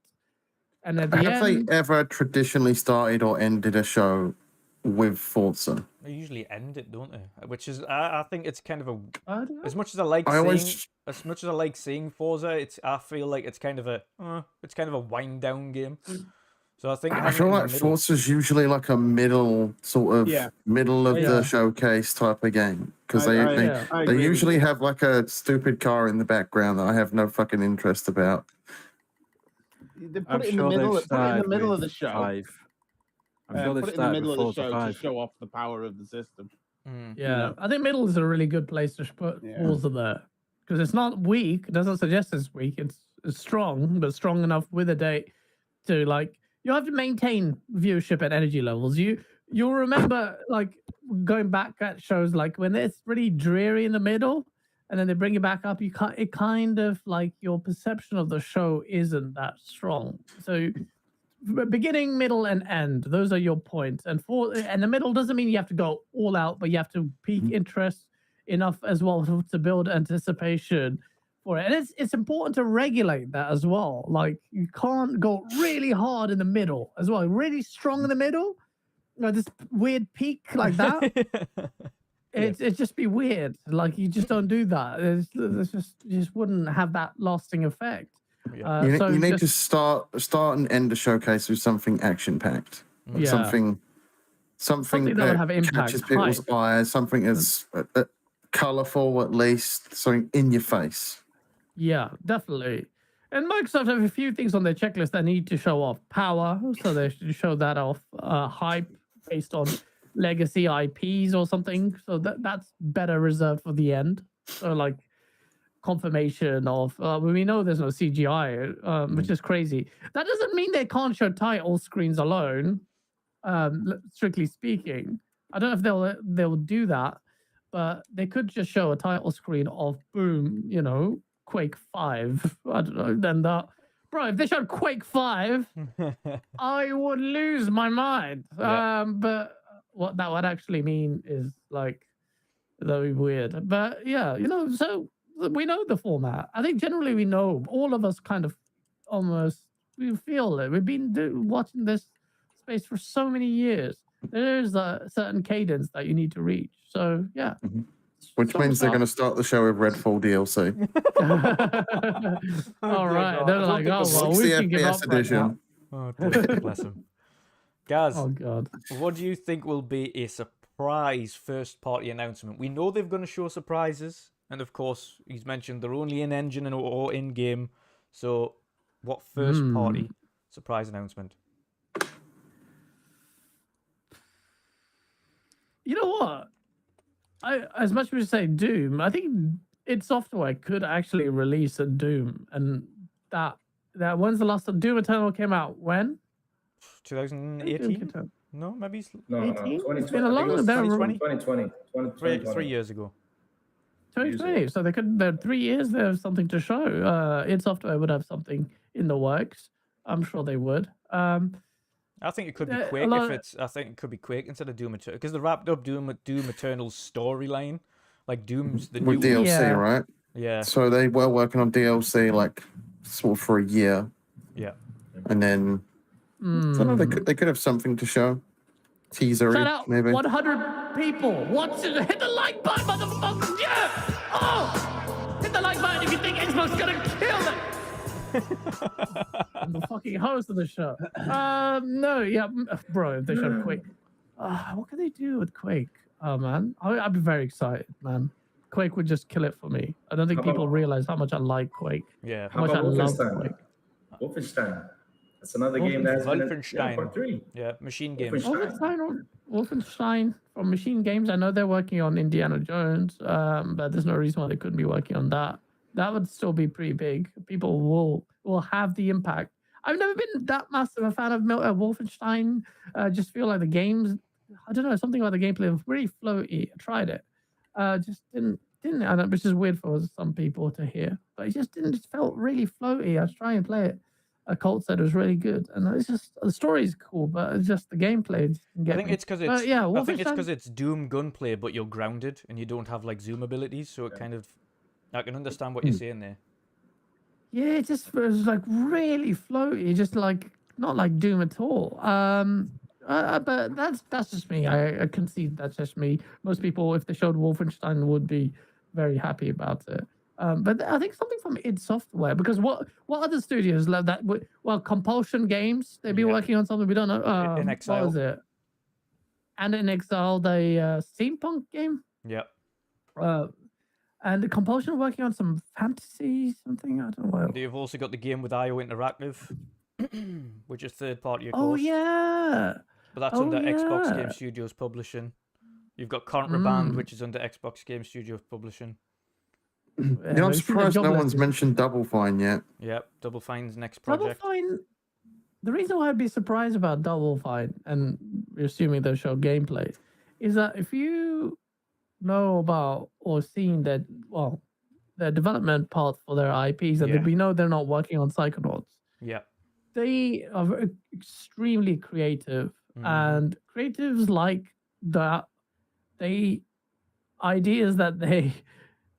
[SPEAKER 13] And at the
[SPEAKER 4] Have
[SPEAKER 13] end,
[SPEAKER 4] they ever traditionally started or ended a show with Forza?
[SPEAKER 2] They usually end it, don't they? Which is, I think it's kind of a.
[SPEAKER 13] I don't know.
[SPEAKER 2] As much as I like seeing Forza, I feel like it's kind of a wind down game. So I think
[SPEAKER 4] I feel like Forza's usually like a middle sort of middle of the showcase type of game, because they usually have like a stupid car in the background that I have no fucking interest about.
[SPEAKER 11] They put it in the middle of the show.
[SPEAKER 5] I'm sure
[SPEAKER 11] Put
[SPEAKER 5] they've
[SPEAKER 11] it in the middle of the
[SPEAKER 5] started
[SPEAKER 11] show
[SPEAKER 5] with
[SPEAKER 11] to show off the power of the system.
[SPEAKER 13] yeah, I think middle is a really good place to put Forza there, because it's not weak. It doesn't suggest it's weak. It's strong, but strong enough with a date to like. You have to maintain viewership and energy levels. You'll remember like going back at shows like when it's really dreary in the middle, and then they bring it back up. It kind of like your perception of the show isn't that strong. So beginning, middle, and end, those are your points. And the middle doesn't mean you have to go all out, but you have to pique interest enough as well to build anticipation for it. And it's important to regulate that as well. Like, you can't go really hard in the middle as well, really strong in the middle, this weird peak like that. It'd just be weird. Like you just don't do that. There's just you just wouldn't have that lasting effect.
[SPEAKER 4] You need to start and end the showcase with something action packed,
[SPEAKER 13] Yeah.
[SPEAKER 4] something
[SPEAKER 13] Something that would have impact,
[SPEAKER 4] catches people's
[SPEAKER 13] hype.
[SPEAKER 4] eyes, something that's colorful at least, something in your face.
[SPEAKER 13] Yeah, definitely. And Microsoft have a few things on their checklist that need to show off power, so they should show that off. Hype based on legacy IPs or something, so that's better reserved for the end. So like confirmation of we know there's no CGI, which is crazy. That doesn't mean they can't show title screens alone. Strictly speaking, I don't know if they'll do that, but they could just show a title screen of boom, Quake 5. I don't know. Then that, bro, if they showed Quake 5, I would lose my mind.
[SPEAKER 2] Yeah.
[SPEAKER 13] But what that would actually mean is like that'd be weird. But yeah, so we know the format. I think generally we know. All of us kind of almost we feel it. We've been watching this space for so many years. There's a certain cadence that you need to reach. So yeah.
[SPEAKER 4] Which means they're going to start the show with Redfall DLC.
[SPEAKER 13] All right. They're like, oh, well, we can give up right now.
[SPEAKER 2] Oh, dear, bless him. Gaz,
[SPEAKER 13] oh, God.
[SPEAKER 2] What do you think will be a surprise first-party announcement? We know they're going to show surprises. And, of course, he's mentioned they're only in-engine or in-game. So what first-party surprise announcement?
[SPEAKER 13] You know what? As much as we say Doom, I think id Software could actually release a Doom, and that when's the last time Doom Eternal came out? When?
[SPEAKER 2] 2018? No, maybe it's
[SPEAKER 13] 18?
[SPEAKER 12] 2020.
[SPEAKER 13] It's been a long time.
[SPEAKER 12] 2020.
[SPEAKER 2] 3 years ago.
[SPEAKER 13] 2020. So they're 3 years. They have something to show. id Software would have something in the works. I'm sure they would.
[SPEAKER 2] I think it could be Quake I think it could be Quake instead of Doom Eternal, because they wrapped up Doom Eternal's storyline, like Doom's the
[SPEAKER 4] with
[SPEAKER 2] new
[SPEAKER 4] DLC, right?
[SPEAKER 2] Yeah.
[SPEAKER 4] So they were working on DLC like sort of for a year.
[SPEAKER 2] Yeah.
[SPEAKER 4] And then I don't know, they could have something to show. Teaser,
[SPEAKER 13] Shout out
[SPEAKER 4] maybe.
[SPEAKER 13] 100 people. Hit the like button, motherfuckers! Yeah! Oh! Hit the like button if you think Xbox is gonna kill it. I'm the fucking host of the show. No, yeah, bro. If they showed Quake, what can they do with Quake? Oh man, I'd be very excited, man. Quake would just kill it for me. I don't think people realize how much I like Quake.
[SPEAKER 2] Yeah,
[SPEAKER 13] how much I love Quake.
[SPEAKER 12] Wolfenstein. That's another game that's
[SPEAKER 2] Wolfenstein.
[SPEAKER 12] part 3.
[SPEAKER 2] Yeah, Machine Games.
[SPEAKER 13] Wolfenstein from Machine Games. I know they're working on Indiana Jones, but there's no reason why they couldn't be working on that. That would still be pretty big. People will have the impact. I've never been that massive a fan of Wolfenstein. Just feel like the games, I don't know, something about the gameplay was really floaty. I tried it. Just didn't, I don't, which is weird for some people to hear. But it just felt really floaty. I was trying to play it. A Colt said it was really good. And it's just, the story's cool, but it's just the gameplay.
[SPEAKER 2] I think it's because it's, I think it's
[SPEAKER 13] Wolfenstein-
[SPEAKER 2] because it's Doom gunplay, but you're grounded and you don't have like zoom abilities, so it kind of, I can understand what you're saying there.
[SPEAKER 13] Yeah, it just was like really floaty, just like not like Doom at all. But that's just me. I concede that's just me. Most people, if they showed Wolfenstein, would be very happy about it. But I think something from id Software, because what other studios love that? Well, Compulsion Games, they'd be working on something we don't know.
[SPEAKER 2] In Exile.
[SPEAKER 13] What was it? And in Exile, the steampunk game.
[SPEAKER 2] Yep.
[SPEAKER 13] And the Compulsion are working on some fantasy something. I don't know.
[SPEAKER 2] You've also got the game with IO Interactive, which is third party, of course.
[SPEAKER 13] Oh yeah.
[SPEAKER 2] But that's under Xbox Game Studios publishing. You've got Contraband, which is under Xbox Game Studios publishing.
[SPEAKER 4] I'm surprised no one's mentioned Double Fine yet.
[SPEAKER 2] Yep, Double Fine's next project.
[SPEAKER 13] Double Fine. The reason why I'd be surprised about Double Fine, and we're assuming they'll show gameplay, is that if you know about or seen that, well, their development path for their IPs, and we know they're not working on Psychonauts.
[SPEAKER 2] Yeah.
[SPEAKER 13] They are extremely creative, and creatives like that. Ideas that they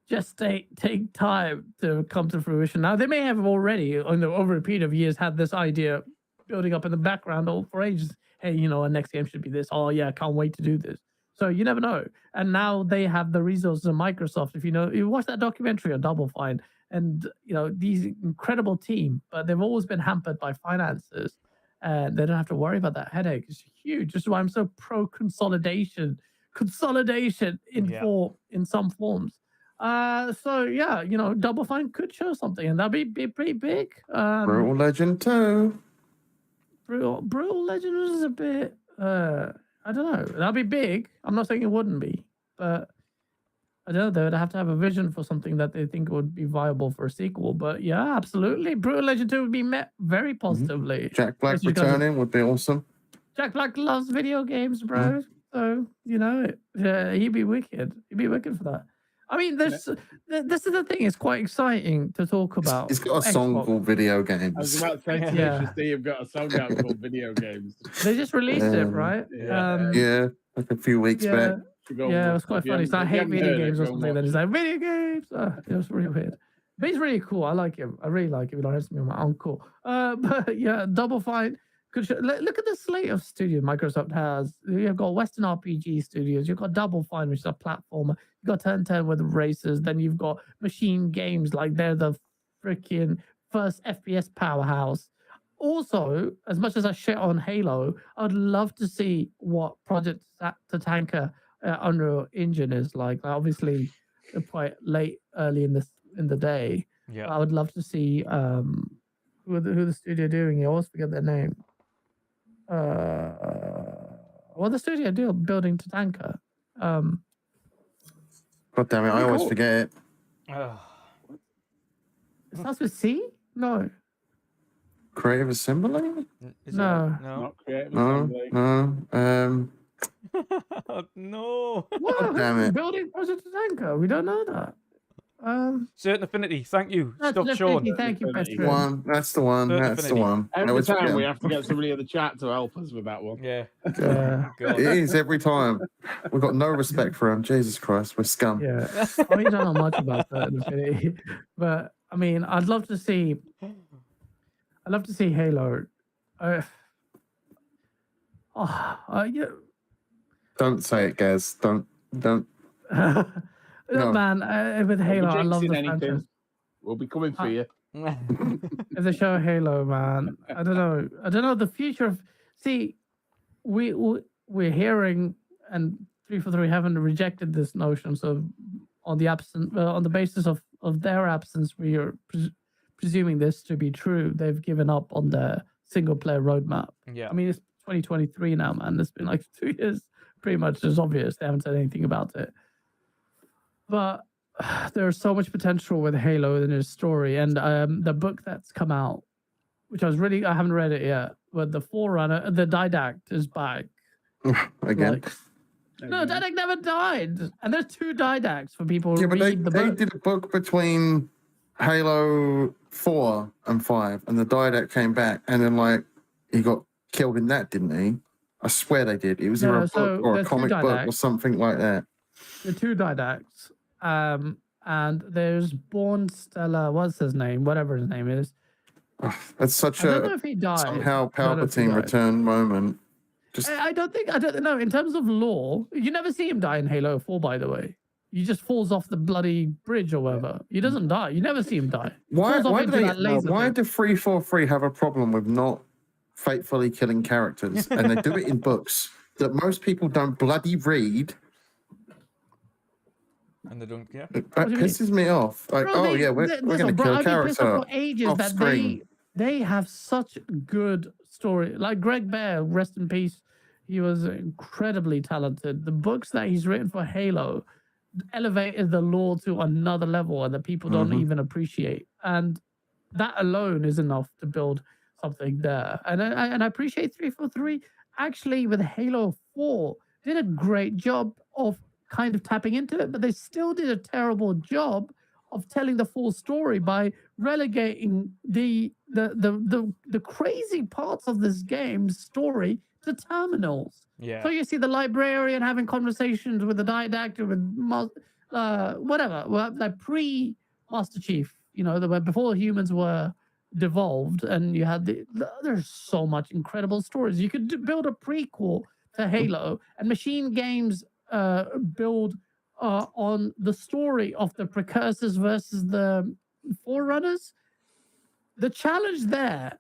[SPEAKER 13] just take time to come to fruition. Now they may have already, over a period of years, had this idea building up in the background for ages. Hey, our next game should be this. Oh yeah, can't wait to do this. So you never know. And now they have the resources of Microsoft. If you watch that documentary on Double Fine, and these incredible team, but they've always been hampered by finances, and they don't have to worry about that headache. It's huge. This is why I'm so pro consolidation in some forms. So yeah, Double Fine could show something, and that'd be pretty big.
[SPEAKER 4] Brutal Legend 2.
[SPEAKER 13] Brutal Legend is a bit. I don't know. That'd be big. I'm not saying it wouldn't be, but I don't know. They would have to have a vision for something that they think would be viable for a sequel. But yeah, absolutely. Brutal Legend 2 would be met very positively.
[SPEAKER 4] Jack Black returning would be awesome.
[SPEAKER 13] Jack Black loves video games, bro. So, he'd be wicked. He'd be wicked for that. I mean, this is the thing. It's quite exciting to talk about.
[SPEAKER 4] He's got a song called Video
[SPEAKER 11] I was
[SPEAKER 4] Games.
[SPEAKER 11] about to say to
[SPEAKER 13] Yeah.
[SPEAKER 11] you, Steve, you've got a song out called Video Games.
[SPEAKER 13] They just released it, right?
[SPEAKER 4] Yeah, like a few weeks back.
[SPEAKER 13] Yeah, it was quite funny. So I hate video games or something. Then he's like, video games. It was really weird. But he's really cool. I like him. I really like him. He likes me on my uncle. But yeah, Double Fine. Look at the slate of studios Microsoft has. You've got Western RPG Studios. You've got Double Fine, which is a platformer. You've got 1010 with races. Then you've got Machine Games, like they're the freaking first FPS powerhouse. Also, as much as I shit on Halo, I'd love to see what Project Tatanka Unreal Engine is like. Obviously, they're quite early in the day.
[SPEAKER 2] Yeah.
[SPEAKER 13] I would love to see who the studio doing. I always forget their name. What the studio building Tatanka.
[SPEAKER 4] God damn it, I always
[SPEAKER 13] Cool.
[SPEAKER 4] forget it.
[SPEAKER 13] It starts with C? No.
[SPEAKER 4] Creative Assembly?
[SPEAKER 13] No.
[SPEAKER 11] Not Creative
[SPEAKER 4] No,
[SPEAKER 11] Assembly.
[SPEAKER 4] no.
[SPEAKER 2] No.
[SPEAKER 13] What?
[SPEAKER 4] damn it.
[SPEAKER 13] Building Project Tatanka. We don't know that.
[SPEAKER 2] Certain Affinity. Thank you.
[SPEAKER 13] That's
[SPEAKER 2] Stop Sean.
[SPEAKER 13] Affinity, thank you, Petro.
[SPEAKER 4] One. That's the one.
[SPEAKER 2] Certain
[SPEAKER 4] That's the
[SPEAKER 2] Affinity.
[SPEAKER 4] one. I
[SPEAKER 11] Every
[SPEAKER 4] always
[SPEAKER 11] time
[SPEAKER 4] forget
[SPEAKER 11] we
[SPEAKER 4] them.
[SPEAKER 11] have to get somebody in the chat to help us with that one.
[SPEAKER 2] Yeah.
[SPEAKER 13] Yeah.
[SPEAKER 2] God.
[SPEAKER 4] It is every time. We've got no respect for him. Jesus Christ, we're scum.
[SPEAKER 13] Yeah. I mean, I don't know much about Certain Affinity, but I mean, I'd love to see Halo. Yeah.
[SPEAKER 4] Don't say it, Gaz. Don't.
[SPEAKER 13] Look,
[SPEAKER 4] No.
[SPEAKER 13] man, with Halo, I love the franchise.
[SPEAKER 11] We'll be coming for you.
[SPEAKER 13] If they show Halo, man, I don't know the future of. See, we're hearing, and 343 haven't rejected this notion. So on the basis of their absence, we are presuming this to be true. They've given up on their single player roadmap.
[SPEAKER 2] Yeah.
[SPEAKER 13] I mean, it's 2023 now, man. It's been like 2 years, pretty much. It's obvious they haven't said anything about it. But there's so much potential with Halo in its story, and the book that's come out, which I haven't read it yet, but the Forerunner, the Didact is back.
[SPEAKER 4] Again.
[SPEAKER 13] No, Didact never died, and there's 2 Didacts for people who
[SPEAKER 4] Yeah, but
[SPEAKER 13] read the
[SPEAKER 4] they
[SPEAKER 13] book.
[SPEAKER 4] did a book between Halo 4 and 5, and the Didact came back, and then he got killed in that, didn't he? I swear they did. It was either a
[SPEAKER 13] so
[SPEAKER 4] book or a
[SPEAKER 13] there's 2
[SPEAKER 4] comic book or
[SPEAKER 13] Didacts.
[SPEAKER 4] something like that.
[SPEAKER 13] The 2 Didacts, and there's Born Stella. What's his name? Whatever his name is.
[SPEAKER 4] That's such
[SPEAKER 13] I don't know
[SPEAKER 4] a
[SPEAKER 13] if he died.
[SPEAKER 4] somehow
[SPEAKER 13] I don't know if he
[SPEAKER 4] Palpatine
[SPEAKER 13] died.
[SPEAKER 4] return moment. Just
[SPEAKER 13] I don't know. In terms of lore, you never see him die in Halo 4, by the way. He just falls off the bloody bridge or whatever. He doesn't die. You never see him die.
[SPEAKER 4] why
[SPEAKER 13] Falls off into that
[SPEAKER 4] do
[SPEAKER 13] laser thing.
[SPEAKER 4] 343 have a problem with not faithfully killing characters? And they do it in books that most people don't bloody read.
[SPEAKER 2] And they don't care.
[SPEAKER 4] That
[SPEAKER 13] do you mean?
[SPEAKER 4] pisses me off. Like,
[SPEAKER 13] Bro,
[SPEAKER 4] we're
[SPEAKER 13] listen,
[SPEAKER 4] going to
[SPEAKER 13] bro,
[SPEAKER 4] kill a
[SPEAKER 13] I've been pissed off
[SPEAKER 4] character
[SPEAKER 13] for ages
[SPEAKER 4] off
[SPEAKER 13] that
[SPEAKER 4] screen.
[SPEAKER 13] they have such good story. Like Greg Bear, rest in peace. He was incredibly talented. The books that he's written for Halo elevated the lore to another level and that people don't
[SPEAKER 4] Mhm.
[SPEAKER 13] even appreciate. And that alone is enough to build something there. And I appreciate 343 actually with Halo 4 did a great job of kind of tapping into it, but they still did a terrible job of telling the full story by relegating the crazy parts of this game's story to terminals.
[SPEAKER 2] Yeah.
[SPEAKER 13] So you see the librarian having conversations with the Didact, with whatever, like pre-Master Chief, before humans were devolved, and you had there's so much incredible stories. You could build a prequel to Halo, and Machine Games build on the story of the precursors versus the forerunners. The challenge there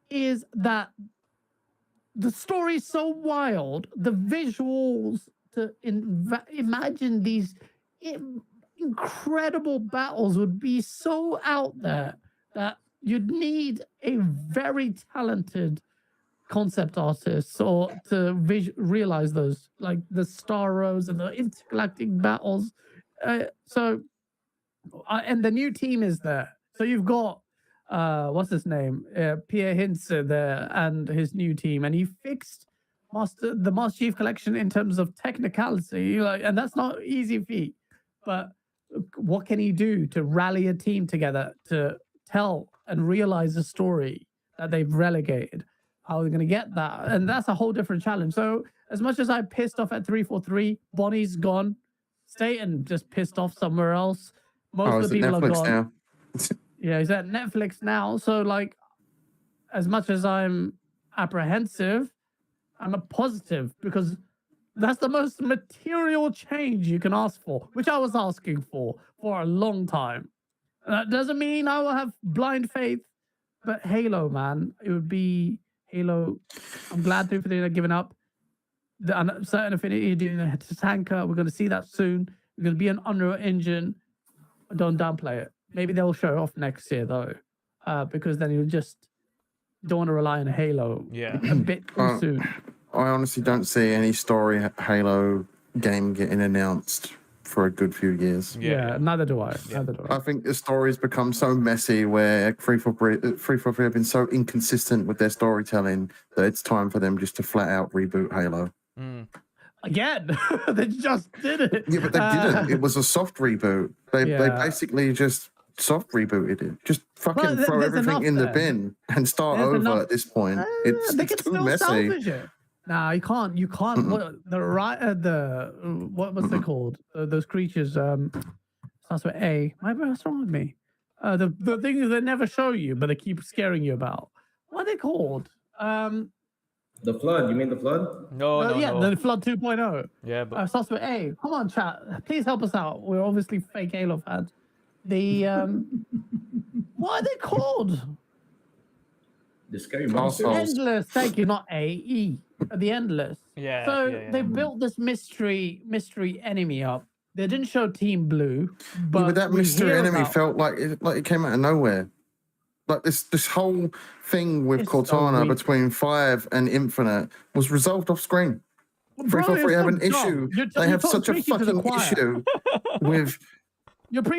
[SPEAKER 13] is that the story is so wild, the visuals to imagine these incredible battles would be so out there that you'd need a very talented concept artist or to realize those, like the star rows and the intergalactic battles. And the new team is there. So you've got what's his name, Pierre Hintze there, and his new team, and he fixed the Master Chief Collection in terms of technicality, and that's not easy feat. But what can he do to rally a team together to tell and realize the story that they've relegated? How are they going to get that? And that's a whole different challenge. So as much as I'm pissed off at 343, Bonnie's gone. Staten just pissed off somewhere else. Most of the people are gone.
[SPEAKER 4] Now?
[SPEAKER 13] Yeah, he's at Netflix now. So, like, as much as I'm apprehensive, I'm a positive because that's the most material change you can ask for, which I was asking for a long time. That doesn't mean I will have blind faith, but Halo, man, it would be Halo. I'm glad they're giving up. The certain affinity doing the tanker. We're going to see that soon. We're going to be an Unreal Engine. Don't downplay it. Maybe they'll show off next year though, because then you just don't want to rely on Halo.
[SPEAKER 2] Yeah,
[SPEAKER 13] a bit too soon.
[SPEAKER 4] I honestly don't see any story Halo game getting announced for a good few years.
[SPEAKER 13] Yeah, neither do I.
[SPEAKER 2] Yeah.
[SPEAKER 13] Neither do I.
[SPEAKER 4] I think the story's become so messy where 343 have been so inconsistent with their storytelling that it's time for them just to flat out reboot Halo.
[SPEAKER 13] Again, they just did it.
[SPEAKER 4] Yeah, but they didn't. It was a soft reboot. They basically just soft rebooted it. Just fucking throw everything in the bin and start over at this point. It's too messy.
[SPEAKER 13] Nah, you can't. You can't. What was it called? Those creatures. Starts with A. What's wrong with me? The things they never show you, but they keep scaring you about. What are they called?
[SPEAKER 14] The Flood. You mean the Flood?
[SPEAKER 2] No.
[SPEAKER 13] The Flood 2.0.
[SPEAKER 2] Yeah, but
[SPEAKER 13] starts with A. Come on, chat. Please help us out. We're obviously fake Halo fans. The what are they called?
[SPEAKER 14] The Scary Monsters.
[SPEAKER 13] Endless. Thank you. Not A. E. The Endless.
[SPEAKER 2] Yeah.
[SPEAKER 13] So they built this mystery enemy up. They didn't show Team Blue, but
[SPEAKER 4] that mystery enemy felt like it came out of nowhere. Like this whole thing with Cortana between 5 and Infinite was resolved off screen. 343 have an issue. They have such a fucking issue with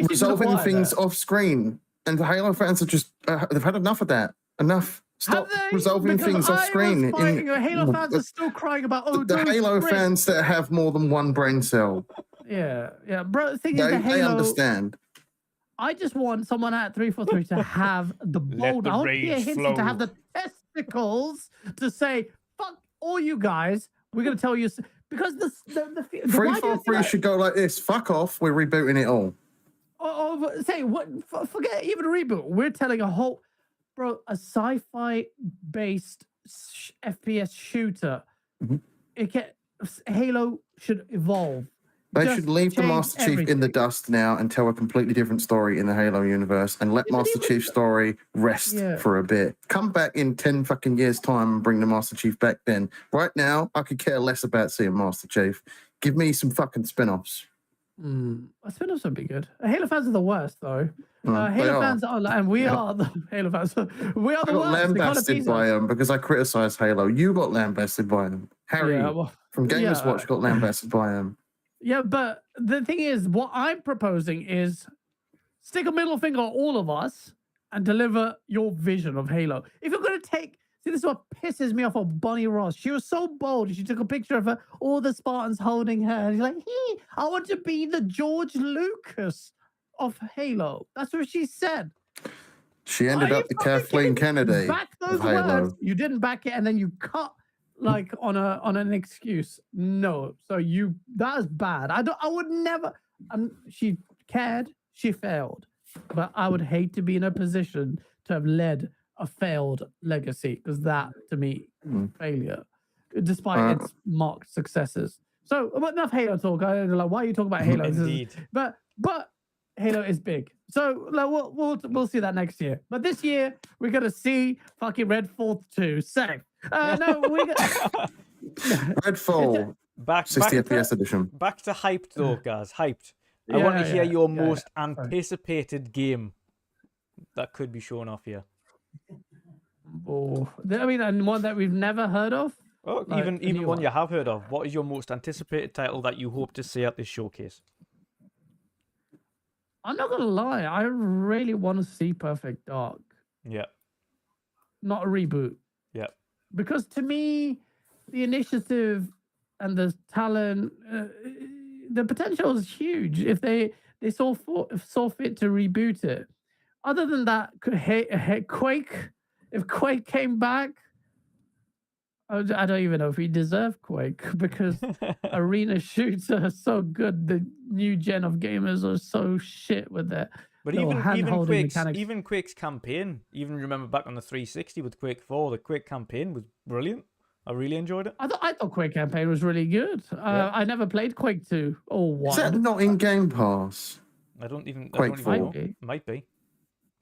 [SPEAKER 4] resolving things off screen, and the Halo fans are just they've had enough of that. Enough. Stop resolving things off screen.
[SPEAKER 13] Halo fans are still crying about
[SPEAKER 4] the Halo fans that have more than one brain cell.
[SPEAKER 13] Yeah, bro. The thing is,
[SPEAKER 4] they understand.
[SPEAKER 13] I just want someone at 343 to have the bold. I want Pierre Hintze to have the testicles to say, "Fuck all you guys. We're gonna tell you." Because the
[SPEAKER 4] 343 should go like this. Fuck off. We're rebooting it all.
[SPEAKER 13] Say what? Forget even a reboot. We're telling a whole, bro, a sci-fi based FPS shooter. Halo should evolve.
[SPEAKER 4] They should leave the Master Chief in the dust now and tell a completely different story in the Halo universe and let Master Chief's story rest for a bit. Come back in 10 fucking years' time and bring the Master Chief back then. Right now, I could care less about seeing Master Chief. Give me some fucking spin-offs.
[SPEAKER 13] Spin-offs would be good. Halo fans are the worst, though. Halo fans are, and we are the Halo fans. We are the worst.
[SPEAKER 4] I got lambasted by them because I criticised Halo. You got lambasted by them. Harry from Gamers Watch got lambasted by them.
[SPEAKER 13] Yeah, but the thing is, what I'm proposing is stick a middle finger at all of us and deliver your vision of Halo. If you're going to see, this is what pisses me off of Bonnie Ross. She was so bold. She took a picture of her, all the Spartans holding her. And she's like, hey, I want to be the George Lucas of Halo. That's what she said.
[SPEAKER 4] She ended up the Kathleen Kennedy
[SPEAKER 13] back those
[SPEAKER 4] of Halo.
[SPEAKER 13] Words. You didn't back it, and then you cut like on an excuse. No, so that is bad. I would never. She cared. She failed, but I would hate to be in a position to have led a failed legacy, because that to me failure, despite its marked successes. So enough Halo talk. I don't know, like, why are you talking about Halo?
[SPEAKER 2] Indeed.
[SPEAKER 13] But Halo is big. So like, we'll see that next year. But this year we're gonna see fucking Redfall 2. Safe. No, we're gonna...
[SPEAKER 4] Redfall.
[SPEAKER 2] Back
[SPEAKER 4] 60
[SPEAKER 2] to,
[SPEAKER 4] FPS edition.
[SPEAKER 2] Back to hyped though, guys. Hyped. I want to hear your most
[SPEAKER 13] Sorry.
[SPEAKER 2] anticipated game that could be shown off here.
[SPEAKER 13] Oh, I mean, and one that we've never heard of.
[SPEAKER 2] Oh,
[SPEAKER 13] Like,
[SPEAKER 2] even
[SPEAKER 13] a new
[SPEAKER 2] one you have heard of. What is your most anticipated title that you hope to see at this showcase?
[SPEAKER 13] I'm not gonna lie, I really want to see Perfect Dark,
[SPEAKER 2] Yeah.
[SPEAKER 13] not a reboot.
[SPEAKER 2] Yeah.
[SPEAKER 13] Because to me, the initiative and the talent, the potential is huge. If they saw fit to reboot it. Other than that, Quake. If Quake came back, I don't even know if he deserved Quake because arena shoots are so good. The new gen of gamers are so shit with it.
[SPEAKER 2] But even Quake's campaign, even remember back on the 360 with Quake 4, the Quake campaign was brilliant. I really enjoyed it.
[SPEAKER 13] I thought Quake campaign was really good. I never played Quake 2 or 1.
[SPEAKER 4] Is that not in Game Pass?
[SPEAKER 2] I don't even
[SPEAKER 4] Quake
[SPEAKER 2] know.
[SPEAKER 4] 4.
[SPEAKER 2] Might be.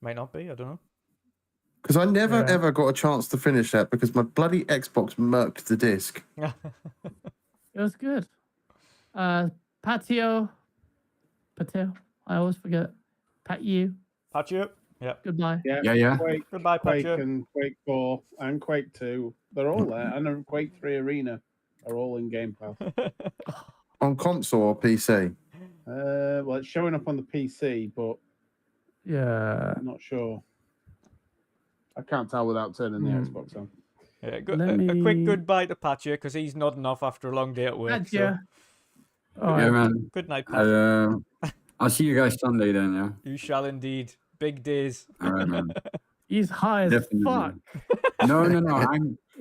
[SPEAKER 2] Might not be. I don't know.
[SPEAKER 4] Because I never ever got a chance to finish that because my bloody Xbox murked the disc.
[SPEAKER 13] It was good. Patio. I always forget. Patio.
[SPEAKER 2] Yeah.
[SPEAKER 13] Goodbye.
[SPEAKER 8] Yeah.
[SPEAKER 7] Quake,
[SPEAKER 2] Goodbye,
[SPEAKER 7] Quake
[SPEAKER 2] Patio.
[SPEAKER 7] and Quake 4 and Quake 2. They're all there. And Quake 3 Arena are all in Game Pass.
[SPEAKER 4] On console or PC?
[SPEAKER 7] Well, it's showing up on the PC, but
[SPEAKER 13] yeah,
[SPEAKER 7] I'm not sure. I can't tell without turning the Xbox on.
[SPEAKER 2] Yeah, a quick goodbye to Patcher because he's nodding off after a long day at work.
[SPEAKER 13] Patcher.
[SPEAKER 2] So.
[SPEAKER 8] Yeah, man.
[SPEAKER 2] Good night, Patcher.
[SPEAKER 8] I'll see you guys Sunday then, yeah?
[SPEAKER 2] You shall indeed. Big days.
[SPEAKER 8] All right, man.
[SPEAKER 13] He's high as
[SPEAKER 8] Definitely.
[SPEAKER 13] fuck.
[SPEAKER 8] No.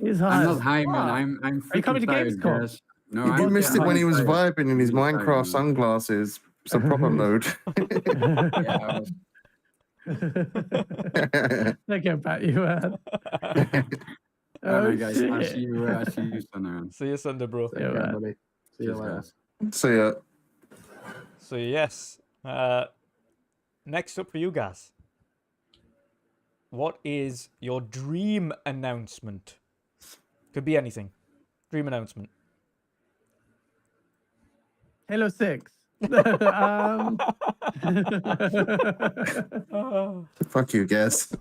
[SPEAKER 13] He's
[SPEAKER 8] I'm
[SPEAKER 13] high
[SPEAKER 8] not
[SPEAKER 13] as
[SPEAKER 8] high,
[SPEAKER 13] fuck.
[SPEAKER 8] man. I'm
[SPEAKER 13] Are you coming to
[SPEAKER 8] freaking tired,
[SPEAKER 13] Gamescom?
[SPEAKER 8] guys. No,
[SPEAKER 4] You missed it when he was
[SPEAKER 8] tired.
[SPEAKER 4] vibing in his
[SPEAKER 8] Really tired,
[SPEAKER 4] Minecraft
[SPEAKER 8] man.
[SPEAKER 4] sunglasses. It's a proper mode.
[SPEAKER 8] Yeah, I was...
[SPEAKER 13] Take care, Pat. You man.
[SPEAKER 8] All right, guys. I'll
[SPEAKER 13] shit.
[SPEAKER 8] see you Sunday, man.
[SPEAKER 2] See you Sunday, bro.
[SPEAKER 13] Yeah, man.
[SPEAKER 7] Buddy. See you
[SPEAKER 8] Cheers,
[SPEAKER 7] later.
[SPEAKER 8] guys.
[SPEAKER 4] So yeah.
[SPEAKER 2] So yes. Next up for you guys. What is your dream announcement? Could be anything. Dream announcement.
[SPEAKER 13] Halo 6.
[SPEAKER 4] Fuck you, guess.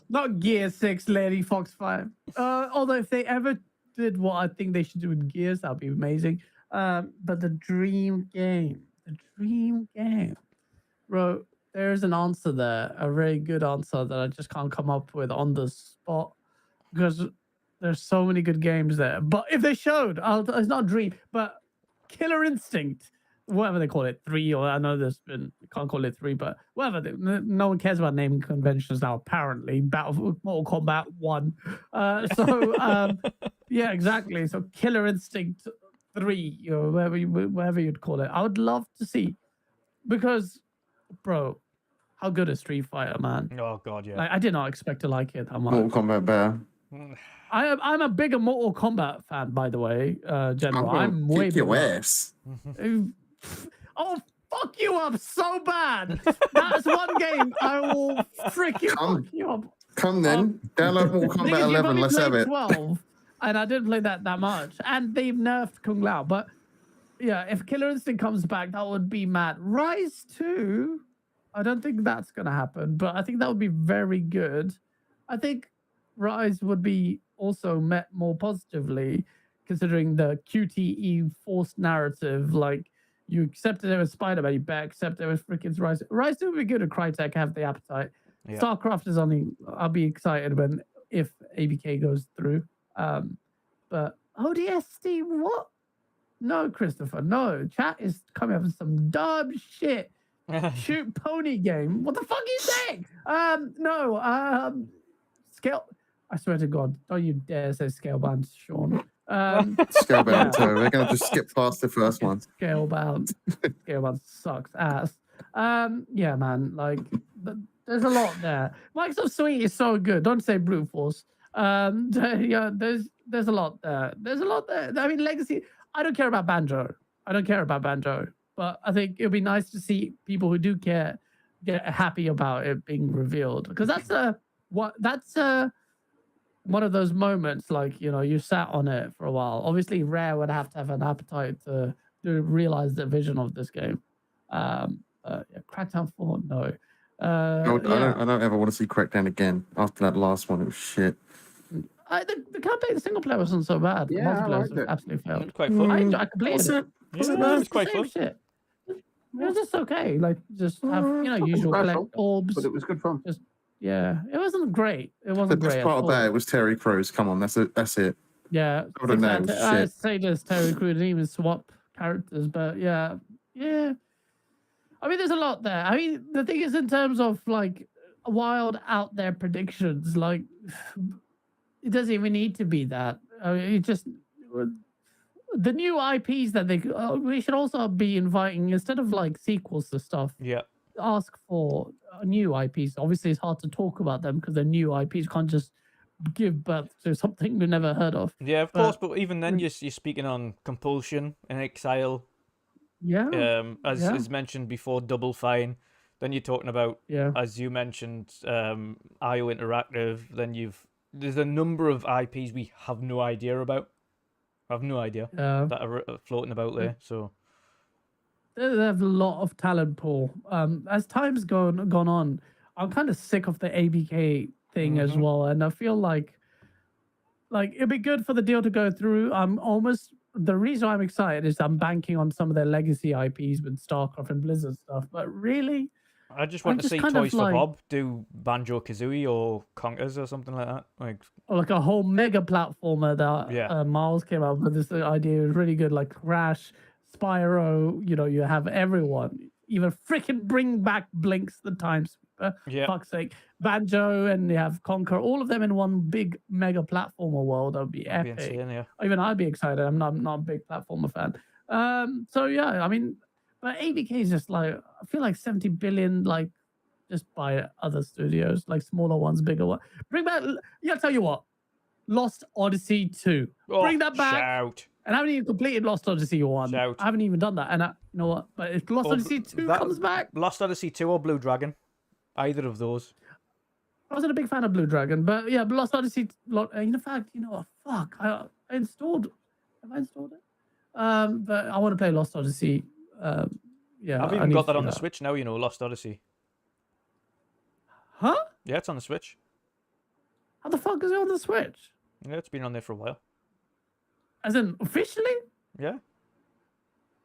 [SPEAKER 13] Not Gear 6, Lady Fox 5. Although if they ever did what I think they should do with Gears, that'd be amazing. But the dream game. Bro, there's an answer there. A very good answer that I just can't come up with on the spot. Because there's so many good games there. But if they showed, it's not a dream, but Killer Instinct, whatever they call it, 3, or I know there's been, can't call it 3, but whatever. No one cares about naming conventions now, apparently. Mortal Kombat 1. Yeah, exactly. So Killer Instinct 3, or whatever you'd call it. I would love to see. Because, bro, how good is Street Fighter, man?
[SPEAKER 2] Oh, God, yeah.
[SPEAKER 13] Like, I did not expect to like it that much.
[SPEAKER 4] Mortal Kombat bear.
[SPEAKER 13] I'm a bigger Mortal Kombat fan, by the way, General. I'm
[SPEAKER 4] kick
[SPEAKER 13] way
[SPEAKER 4] your
[SPEAKER 13] bigger.
[SPEAKER 4] ass.
[SPEAKER 13] Oh, fuck you up so bad. That's one game I will freaking fuck you up.
[SPEAKER 4] Come then. Download Mortal
[SPEAKER 13] Thing is,
[SPEAKER 4] Kombat
[SPEAKER 13] you've
[SPEAKER 4] 11.
[SPEAKER 13] only
[SPEAKER 4] Let's have
[SPEAKER 13] played
[SPEAKER 4] it.
[SPEAKER 13] 12, and I didn't play that much. And they've nerfed Kung Lao. But yeah, if Killer Instinct comes back, that would be mad. Rise 2, I don't think that's going to happen, but I think that would be very good. I think Rise would be also met more positively, considering the QTE forced narrative. Like, you accepted it with Spider-Man, you better accept it with freaking Rise. Rise 2 would be good if Crytek have the appetite.
[SPEAKER 2] Yeah.
[SPEAKER 13] StarCraft is only, I'll be excited if ABK goes through. But ODST, what? No, Christopher, no. Chat is coming up with some dumb shit. Shoot pony game. What the fuck are you saying? Scale. I swear to God, don't you dare say Scalebound, Sean.
[SPEAKER 4] Scalebound, so we're going to just skip past the first one.
[SPEAKER 13] Scalebound. Scalebound sucks ass. Yeah, man. Like, there's a lot there. Microsoft Suite is so good. Don't say brute force. Yeah, there's a lot there. There's a lot there. I mean, Legacy. I don't care about Banjo. But I think it'd be nice to see people who do care get happy about it being revealed, because that's one of those moments, like, you know, you sat on it for a while. Obviously, Rare would have to have an appetite to realize the vision of this game. Yeah, Crackdown 4, no.
[SPEAKER 4] I don't ever want to see Crackdown again after that last one. It was shit.
[SPEAKER 13] The campaign, the single player wasn't so bad.
[SPEAKER 8] Yeah,
[SPEAKER 13] Multiplayer
[SPEAKER 8] I liked
[SPEAKER 13] was
[SPEAKER 8] it.
[SPEAKER 13] absolutely failed.
[SPEAKER 2] It was quite fun.
[SPEAKER 13] I completed it.
[SPEAKER 2] Was it nice? It was quite
[SPEAKER 13] Same
[SPEAKER 2] fun.
[SPEAKER 13] shit. It was just okay. Like, just have, you know, usual
[SPEAKER 8] special,
[SPEAKER 13] collect orbs.
[SPEAKER 8] But it was good fun.
[SPEAKER 13] Just, yeah, it wasn't great. It
[SPEAKER 4] The
[SPEAKER 13] wasn't
[SPEAKER 4] best
[SPEAKER 13] great.
[SPEAKER 4] part
[SPEAKER 13] at
[SPEAKER 4] of
[SPEAKER 13] all.
[SPEAKER 4] that was Terry Crews. Come on, that's it.
[SPEAKER 13] Yeah,
[SPEAKER 4] Other than that, it was
[SPEAKER 13] I
[SPEAKER 4] shit.
[SPEAKER 13] say this, Terry Crews didn't even swap characters, but yeah. I mean, there's a lot there. I mean, the thing is, in terms of like wild out there predictions, like it doesn't even need to be that. I mean, it just the new IPs that we should also be inviting, instead of like sequels to stuff.
[SPEAKER 2] Yeah.
[SPEAKER 13] Ask for new IPs. Obviously, it's hard to talk about them because they're new IPs. You can't just give birth to something we've never heard of.
[SPEAKER 2] Yeah, of course, but even then, you're speaking on Compulsion and Exile.
[SPEAKER 13] Yeah.
[SPEAKER 2] As mentioned before, Double Fine. Then you're talking about, as you mentioned, IO Interactive. Then there's a number of IPs we have no idea about. I have no idea that are floating about there. So
[SPEAKER 13] they have a lot of talent pool. As time's gone on, I'm kind of sick of the ABK thing as well, and I feel like it'd be good for the deal to go through. The reason I'm excited is I'm banking on some of their legacy IPs with StarCraft and Blizzard stuff. But really,
[SPEAKER 2] I just want to see Toys for Bob do Banjo Kazooie or Conkers or something like that.
[SPEAKER 13] Like a whole mega platformer that Miles came up with. This idea is really good, like Crash, Spyro. You know, you have everyone. Even freaking bring back Blinks the Time Sweeper. Fuck's sake. Banjo, and you have Conquer, all of them in one big mega platformer world. That would be epic.
[SPEAKER 2] Be insane, yeah.
[SPEAKER 13] Even I'd be excited. I'm not a big platformer fan. So yeah, I mean, but ABK is just like, I feel like 70 billion, like, just by other studios, like smaller ones, bigger ones. Bring back, yeah, I'll tell you what, Lost Odyssey 2. Bring that back.
[SPEAKER 2] Shout.
[SPEAKER 13] And I haven't even completed Lost Odyssey 1. I haven't even done that. And you know what? But if Lost Odyssey 2 comes back.
[SPEAKER 2] Lost Odyssey 2 or Blue Dragon. Either of those.
[SPEAKER 13] I wasn't a big fan of Blue Dragon, but yeah, Lost Odyssey. In fact, you know what? Fuck. I installed. Have I installed it? But I want to play Lost Odyssey. Yeah.
[SPEAKER 2] I've even got that on the Switch now, you know, Lost Odyssey.
[SPEAKER 13] Huh?
[SPEAKER 2] Yeah, it's on the Switch.
[SPEAKER 13] How the fuck is it on the Switch?
[SPEAKER 2] Yeah, it's been on there for a while.
[SPEAKER 13] As in, officially?
[SPEAKER 2] Yeah.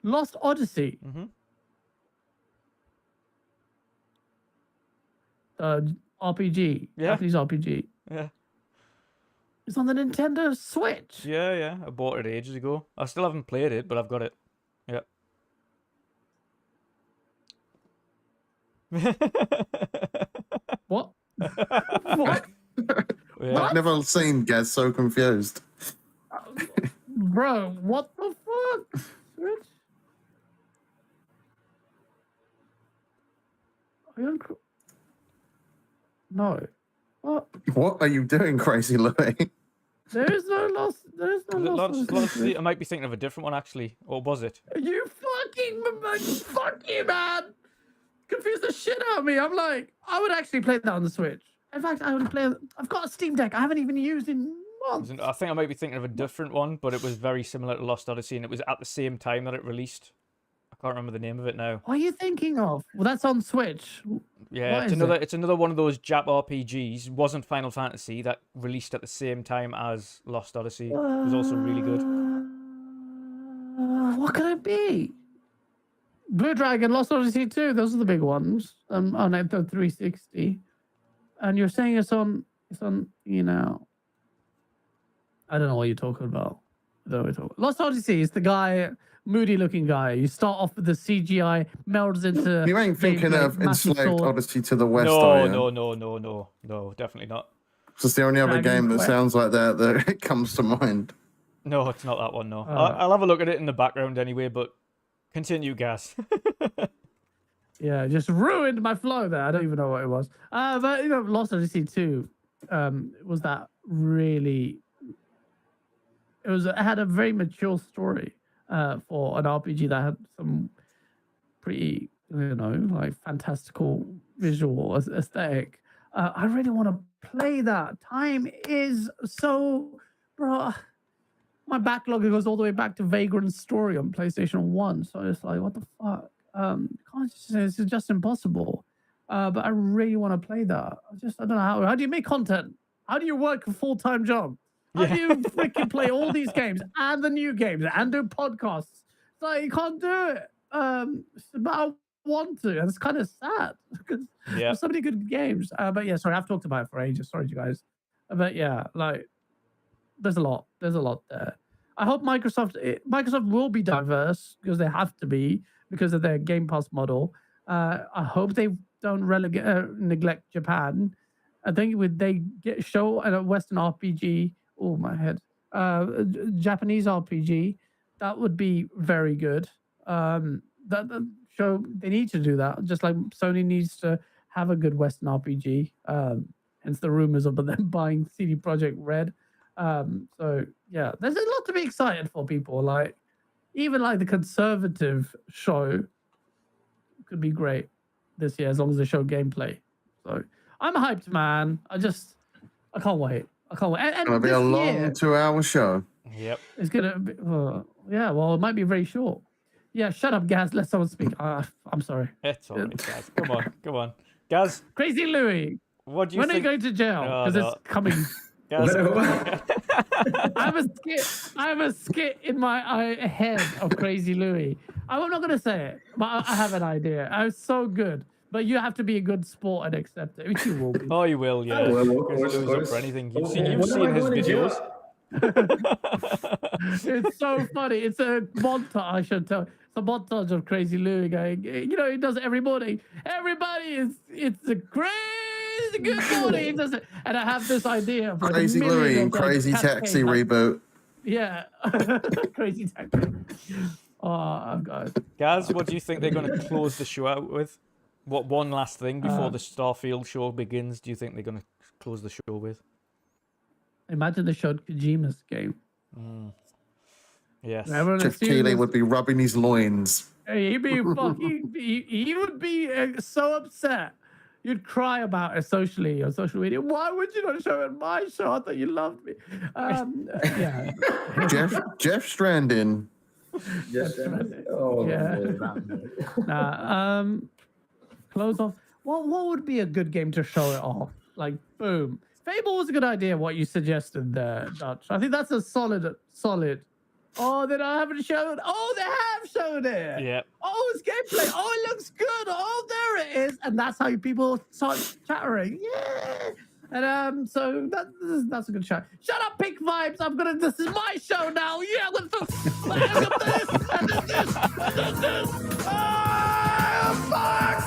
[SPEAKER 13] Lost Odyssey? RPG.
[SPEAKER 2] Yeah.
[SPEAKER 13] Japanese RPG.
[SPEAKER 2] Yeah.
[SPEAKER 13] It's on the Nintendo Switch.
[SPEAKER 2] Yeah. I bought it ages ago. I still haven't played it, but I've got it. Yeah.
[SPEAKER 13] What? What?
[SPEAKER 2] Yeah.
[SPEAKER 4] I've never seen Gaz so confused.
[SPEAKER 13] Bro, what the fuck? Switch? No. What?
[SPEAKER 4] What are you doing, Crazy Louis?
[SPEAKER 13] There is no Lost. There is no Lost.
[SPEAKER 2] I might be thinking of a different one, actually. Or was it?
[SPEAKER 13] You fuck you, man. Confused the shit out of me. I'm like, I would actually play that on the Switch. In fact, I would play. I've got a Steam Deck. I haven't even used in months.
[SPEAKER 2] I think I might be thinking of a different one, but it was very similar to Lost Odyssey, and it was at the same time that it released. I can't remember the name of it now.
[SPEAKER 13] What are you thinking of? Well, that's on Switch.
[SPEAKER 2] Yeah, it's another one of those Jap RPGs. It wasn't Final Fantasy, that released at the same time as Lost Odyssey. It was also really good.
[SPEAKER 13] What could it be? Blue Dragon, Lost Odyssey 2. Those are the big ones. On the 360. And you're saying it's on, you know. I don't know what you're talking about. Lost Odyssey is the guy, moody looking guy. You start off with the CGI, melds into.
[SPEAKER 4] You ain't thinking of Enslaved Odyssey to the West,
[SPEAKER 2] no,
[SPEAKER 4] are you?
[SPEAKER 2] No, definitely not.
[SPEAKER 4] It's the only other game that sounds like that it comes to mind.
[SPEAKER 2] No, it's not that one, no. I'll have a look at it in the background anyway, but continue, Gas.
[SPEAKER 13] Yeah, just ruined my flow there. I don't even know what it was. But you know, Lost Odyssey 2 was that really. It had a very mature story for an RPG that had some pretty, like fantastical visual aesthetic. I really want to play that. Time is so, bro. My backlog goes all the way back to Vagrant's Story on PlayStation 1. So it's like, what the fuck? It's just impossible. But I really want to play that. I don't know how do you make content? How do you work a full-time job? How do you freaking play all these games and the new games and do podcasts? It's like, you can't do it. But I want to, and it's kind of sad because there's so many good games. But yeah, sorry, I've talked about it for ages. Sorry, you guys. But yeah, like, there's a lot there. I hope Microsoft will be diverse because they have to be because of their Game Pass model. I hope they don't neglect Japan. I think they show a Western RPG. Oh my head, Japanese RPG. That would be very good. That show they need to do that. Just like Sony needs to have a good Western RPG. Hence the rumors of them buying CD Projekt Red. So yeah, there's a lot to be excited for people. Like even like the conservative show could be great this year as long as they show gameplay. So I'm hyped, man. I can't wait. And
[SPEAKER 4] It'll be a long 2-hour show.
[SPEAKER 2] Yep.
[SPEAKER 13] It's gonna be. Yeah. Well, it might be very short. Yeah. Shut up, Gaz. Let someone speak. I'm sorry.
[SPEAKER 2] It's all right, Gaz. Come on, Gaz.
[SPEAKER 13] Crazy Louis.
[SPEAKER 2] What do you
[SPEAKER 13] when
[SPEAKER 2] think?
[SPEAKER 13] are you going to jail? Because it's coming.
[SPEAKER 2] Gaz.
[SPEAKER 13] I have a skit in my head of Crazy Louis. I'm not gonna say it, but I have an idea. It's so good. But you have to be a good sport and accept it, which you will be.
[SPEAKER 2] Oh, you will, yeah. Because Louis up for anything. You've seen his videos.
[SPEAKER 13] It's so funny. It's a montage, I should tell. It's a montage of Crazy Louis going, he does it every morning. It's a crazy good morning. He does it. And I have this idea. For
[SPEAKER 4] Crazy Louis and Crazy Taxi reboot.
[SPEAKER 13] Yeah. Crazy Taxi. Oh, God.
[SPEAKER 2] Gaz, what do you think they're going to close the show out with? What one last thing before the Starfield show begins do you think they're going to close the show with?
[SPEAKER 13] Imagine they showed Kojima's game.
[SPEAKER 2] Yes.
[SPEAKER 4] Jeff Keighley would be rubbing his loins.
[SPEAKER 13] He'd be fucking. He would be so upset. You'd cry about it socially on social media. Why would you not show it my show? I thought you loved me. Yeah.
[SPEAKER 4] Jeff Stranding.
[SPEAKER 14] Yes. Oh,
[SPEAKER 13] yeah. Close off. What would be a good game to show it off? Like, boom. Fable was a good idea, what you suggested there, Dutch. I think that's a solid. Oh, they haven't shown. Oh, they have shown it.
[SPEAKER 2] Yeah.
[SPEAKER 13] Oh, it's gameplay. Oh, it looks good. Oh, there it is. And that's how people start chattering. Yeah. And so that's a good show. Shut up, Pink Vibes. This is my show now. Yeah, I'm gonna do this and this. Oh, fuck.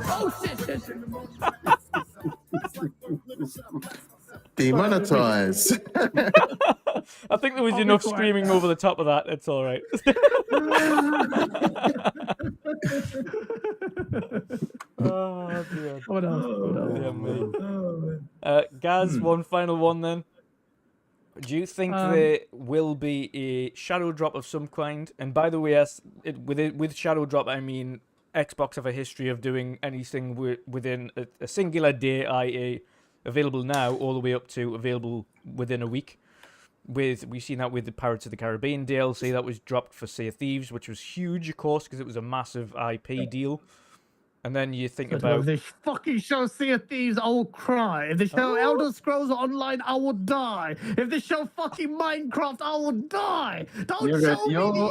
[SPEAKER 13] Oh, shit.
[SPEAKER 4] Demonetize.
[SPEAKER 2] I think there was enough screaming over the top of that. It's all right. Oh, dear.
[SPEAKER 13] What else?
[SPEAKER 2] Yeah, Gaz, one final one then. Do you think there will be a shadow drop of some kind? And by the way, with shadow drop, I mean Xbox have a history of doing anything within a singular day, i.e. available now, all the way up to available within a week. We've seen that with the Pirates of the Caribbean DLC that was dropped for Sea of Thieves, which was huge, of course, because it was a massive IP deal. And then you think about...
[SPEAKER 13] If they fucking show Sea of Thieves, I will cry. If they show Elder Scrolls Online, I will die. If they show fucking Minecraft, I will die.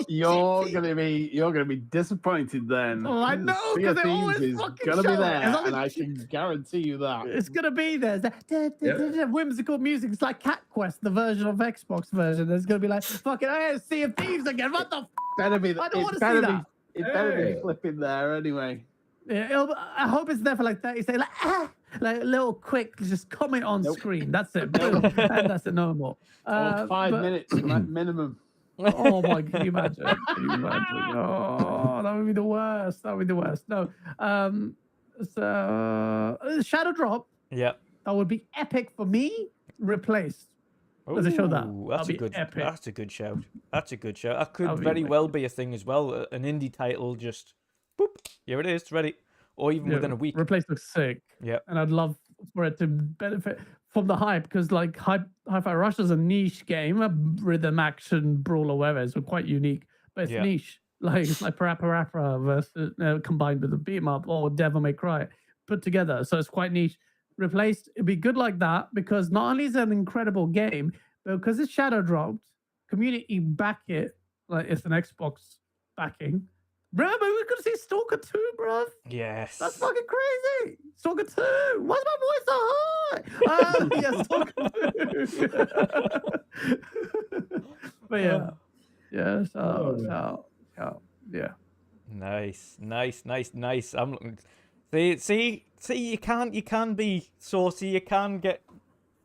[SPEAKER 11] You're gonna be disappointed then.
[SPEAKER 13] Oh, I know,
[SPEAKER 11] Sea of
[SPEAKER 13] because they always
[SPEAKER 11] Thieves is
[SPEAKER 13] fucking
[SPEAKER 11] gonna be
[SPEAKER 13] show it.
[SPEAKER 11] there,
[SPEAKER 13] As long
[SPEAKER 11] and
[SPEAKER 13] as-
[SPEAKER 11] I can guarantee you that.
[SPEAKER 13] It's gonna be there. Whimsical music. It's like Cat Quest, the version of Xbox version. There's gonna be like fucking Sea of Thieves again. What the?
[SPEAKER 11] Better be.
[SPEAKER 13] I don't want to see that.
[SPEAKER 11] It better be flipping there anyway.
[SPEAKER 13] Yeah, I hope it's there for like 30 seconds, like a little quick, just comment on screen. That's it. Boom. And that's it. No more.
[SPEAKER 11] 5 minutes minimum.
[SPEAKER 13] Oh my! Can you imagine? Oh, that would be the worst. No. So Shadow Drop.
[SPEAKER 2] Yeah.
[SPEAKER 13] That would be epic for me. replaced. Let's show that.
[SPEAKER 2] Ooh,
[SPEAKER 13] That'll be
[SPEAKER 2] That's a good shout. That's a good shout. That could
[SPEAKER 13] That'll be
[SPEAKER 2] very
[SPEAKER 13] wicked.
[SPEAKER 2] well be a thing as well. An indie title just boop, here it is, it's ready. Or even within a week.
[SPEAKER 13] Replaced looks sick.
[SPEAKER 2] Yeah.
[SPEAKER 13] And I'd love for it to benefit from the hype because like Hi-Fi Rush is a niche game, a rhythm action brawler, whatever. It's quite unique, but it's niche. Like it's like Parappa versus combined with a beat 'em up or Devil May Cry put together. So it's quite niche. Replaced, it'd be good like that because not only is it an incredible game, but because it's shadow dropped, community back it, like it's an Xbox backing. Remember, we could see Stalker 2, bruv.
[SPEAKER 2] Yes.
[SPEAKER 13] That's fucking crazy. Stalker 2. Why's my voice so high? Yeah, Stalker 2. But yeah. Yeah, yeah.
[SPEAKER 2] Nice. I'm looking. See, you can be saucy. You can get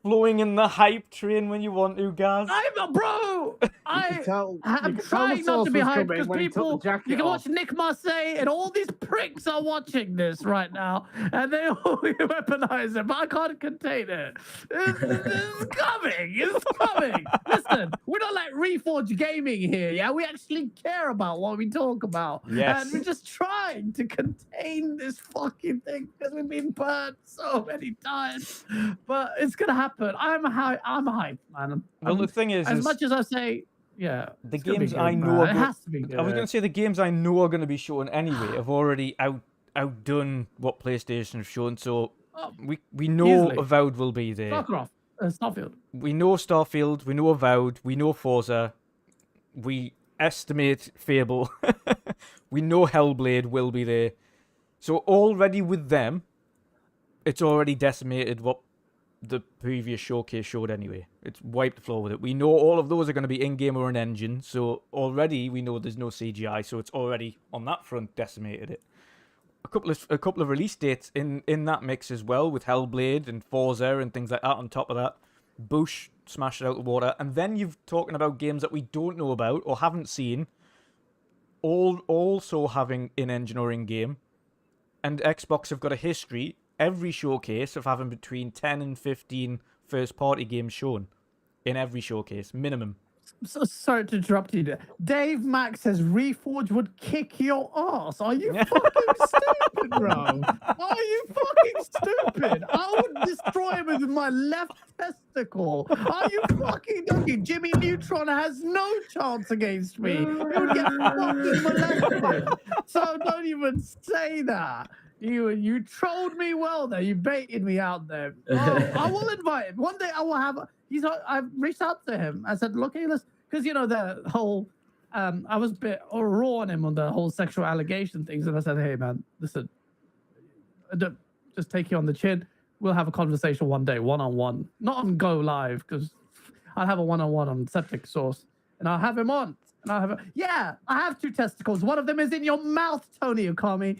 [SPEAKER 2] flowing in the hype train when you want to, guys.
[SPEAKER 13] Bro. I'm trying not to be hyped because people. You can watch Nick Marseille and all these pricks are watching this right now, and they all weaponize it, but I can't contain it. It's coming. It's coming. Listen, we're not like Reforge Gaming here. Yeah, we actually care about what we talk about.
[SPEAKER 2] Yes.
[SPEAKER 13] And we're just trying to contain this fucking thing because we've been burned so many times. But it's gonna happen. I'm hyped, man.
[SPEAKER 2] Well, the thing is,
[SPEAKER 13] as much as I say, yeah,
[SPEAKER 2] the
[SPEAKER 13] it's gonna be
[SPEAKER 2] games
[SPEAKER 13] good,
[SPEAKER 2] I
[SPEAKER 13] man.
[SPEAKER 2] know
[SPEAKER 13] it has to be good.
[SPEAKER 2] I was going to say the games I know are going to be shown anyway have already outdone what PlayStation have shown. So we know
[SPEAKER 13] easily.
[SPEAKER 2] Avowed will be there.
[SPEAKER 13] Starfield.
[SPEAKER 2] We know Starfield. We know Avowed. We know Forza. We estimate Fable. We know Hellblade will be there. So already with them, it's already decimated what the previous showcase showed anyway. It's wiped the floor with it. We know all of those are going to be in-game or in engine, so already we know there's no CGI, so it's already on that front decimated it. A couple of release dates in that mix as well, with Hellblade and Forza and things like that on top of that. Bush smashed it out the water, and then you're talking about games that we don't know about or haven't seen, all also having in-engine or in-game, and Xbox have got a history every showcase of having between 10 and 15 first-party games shown in every showcase, minimum.
[SPEAKER 13] So sorry to interrupt you there. Dave Mack says Reforge would kick your ass. Are you fucking stupid, bro? Are you fucking stupid? I would destroy him with my left testicle. Are you fucking joking? Jimmy Neutron has no chance against me. He would get fucking molested. So don't even say that. You trolled me well there. You baited me out there. I will invite him. One day I will have. I've reached out to him. I said, look, let's, because the whole. I was a bit raw on him on the whole sexual allegation things, and I said, hey man, listen, just take you on the chin. We'll have a conversation one day, one-on-one, not on Go Live, because I'll have a one-on-one on Septic Source, and I'll have him on. And I have two testicles. One of them is in your mouth, Tony Okami.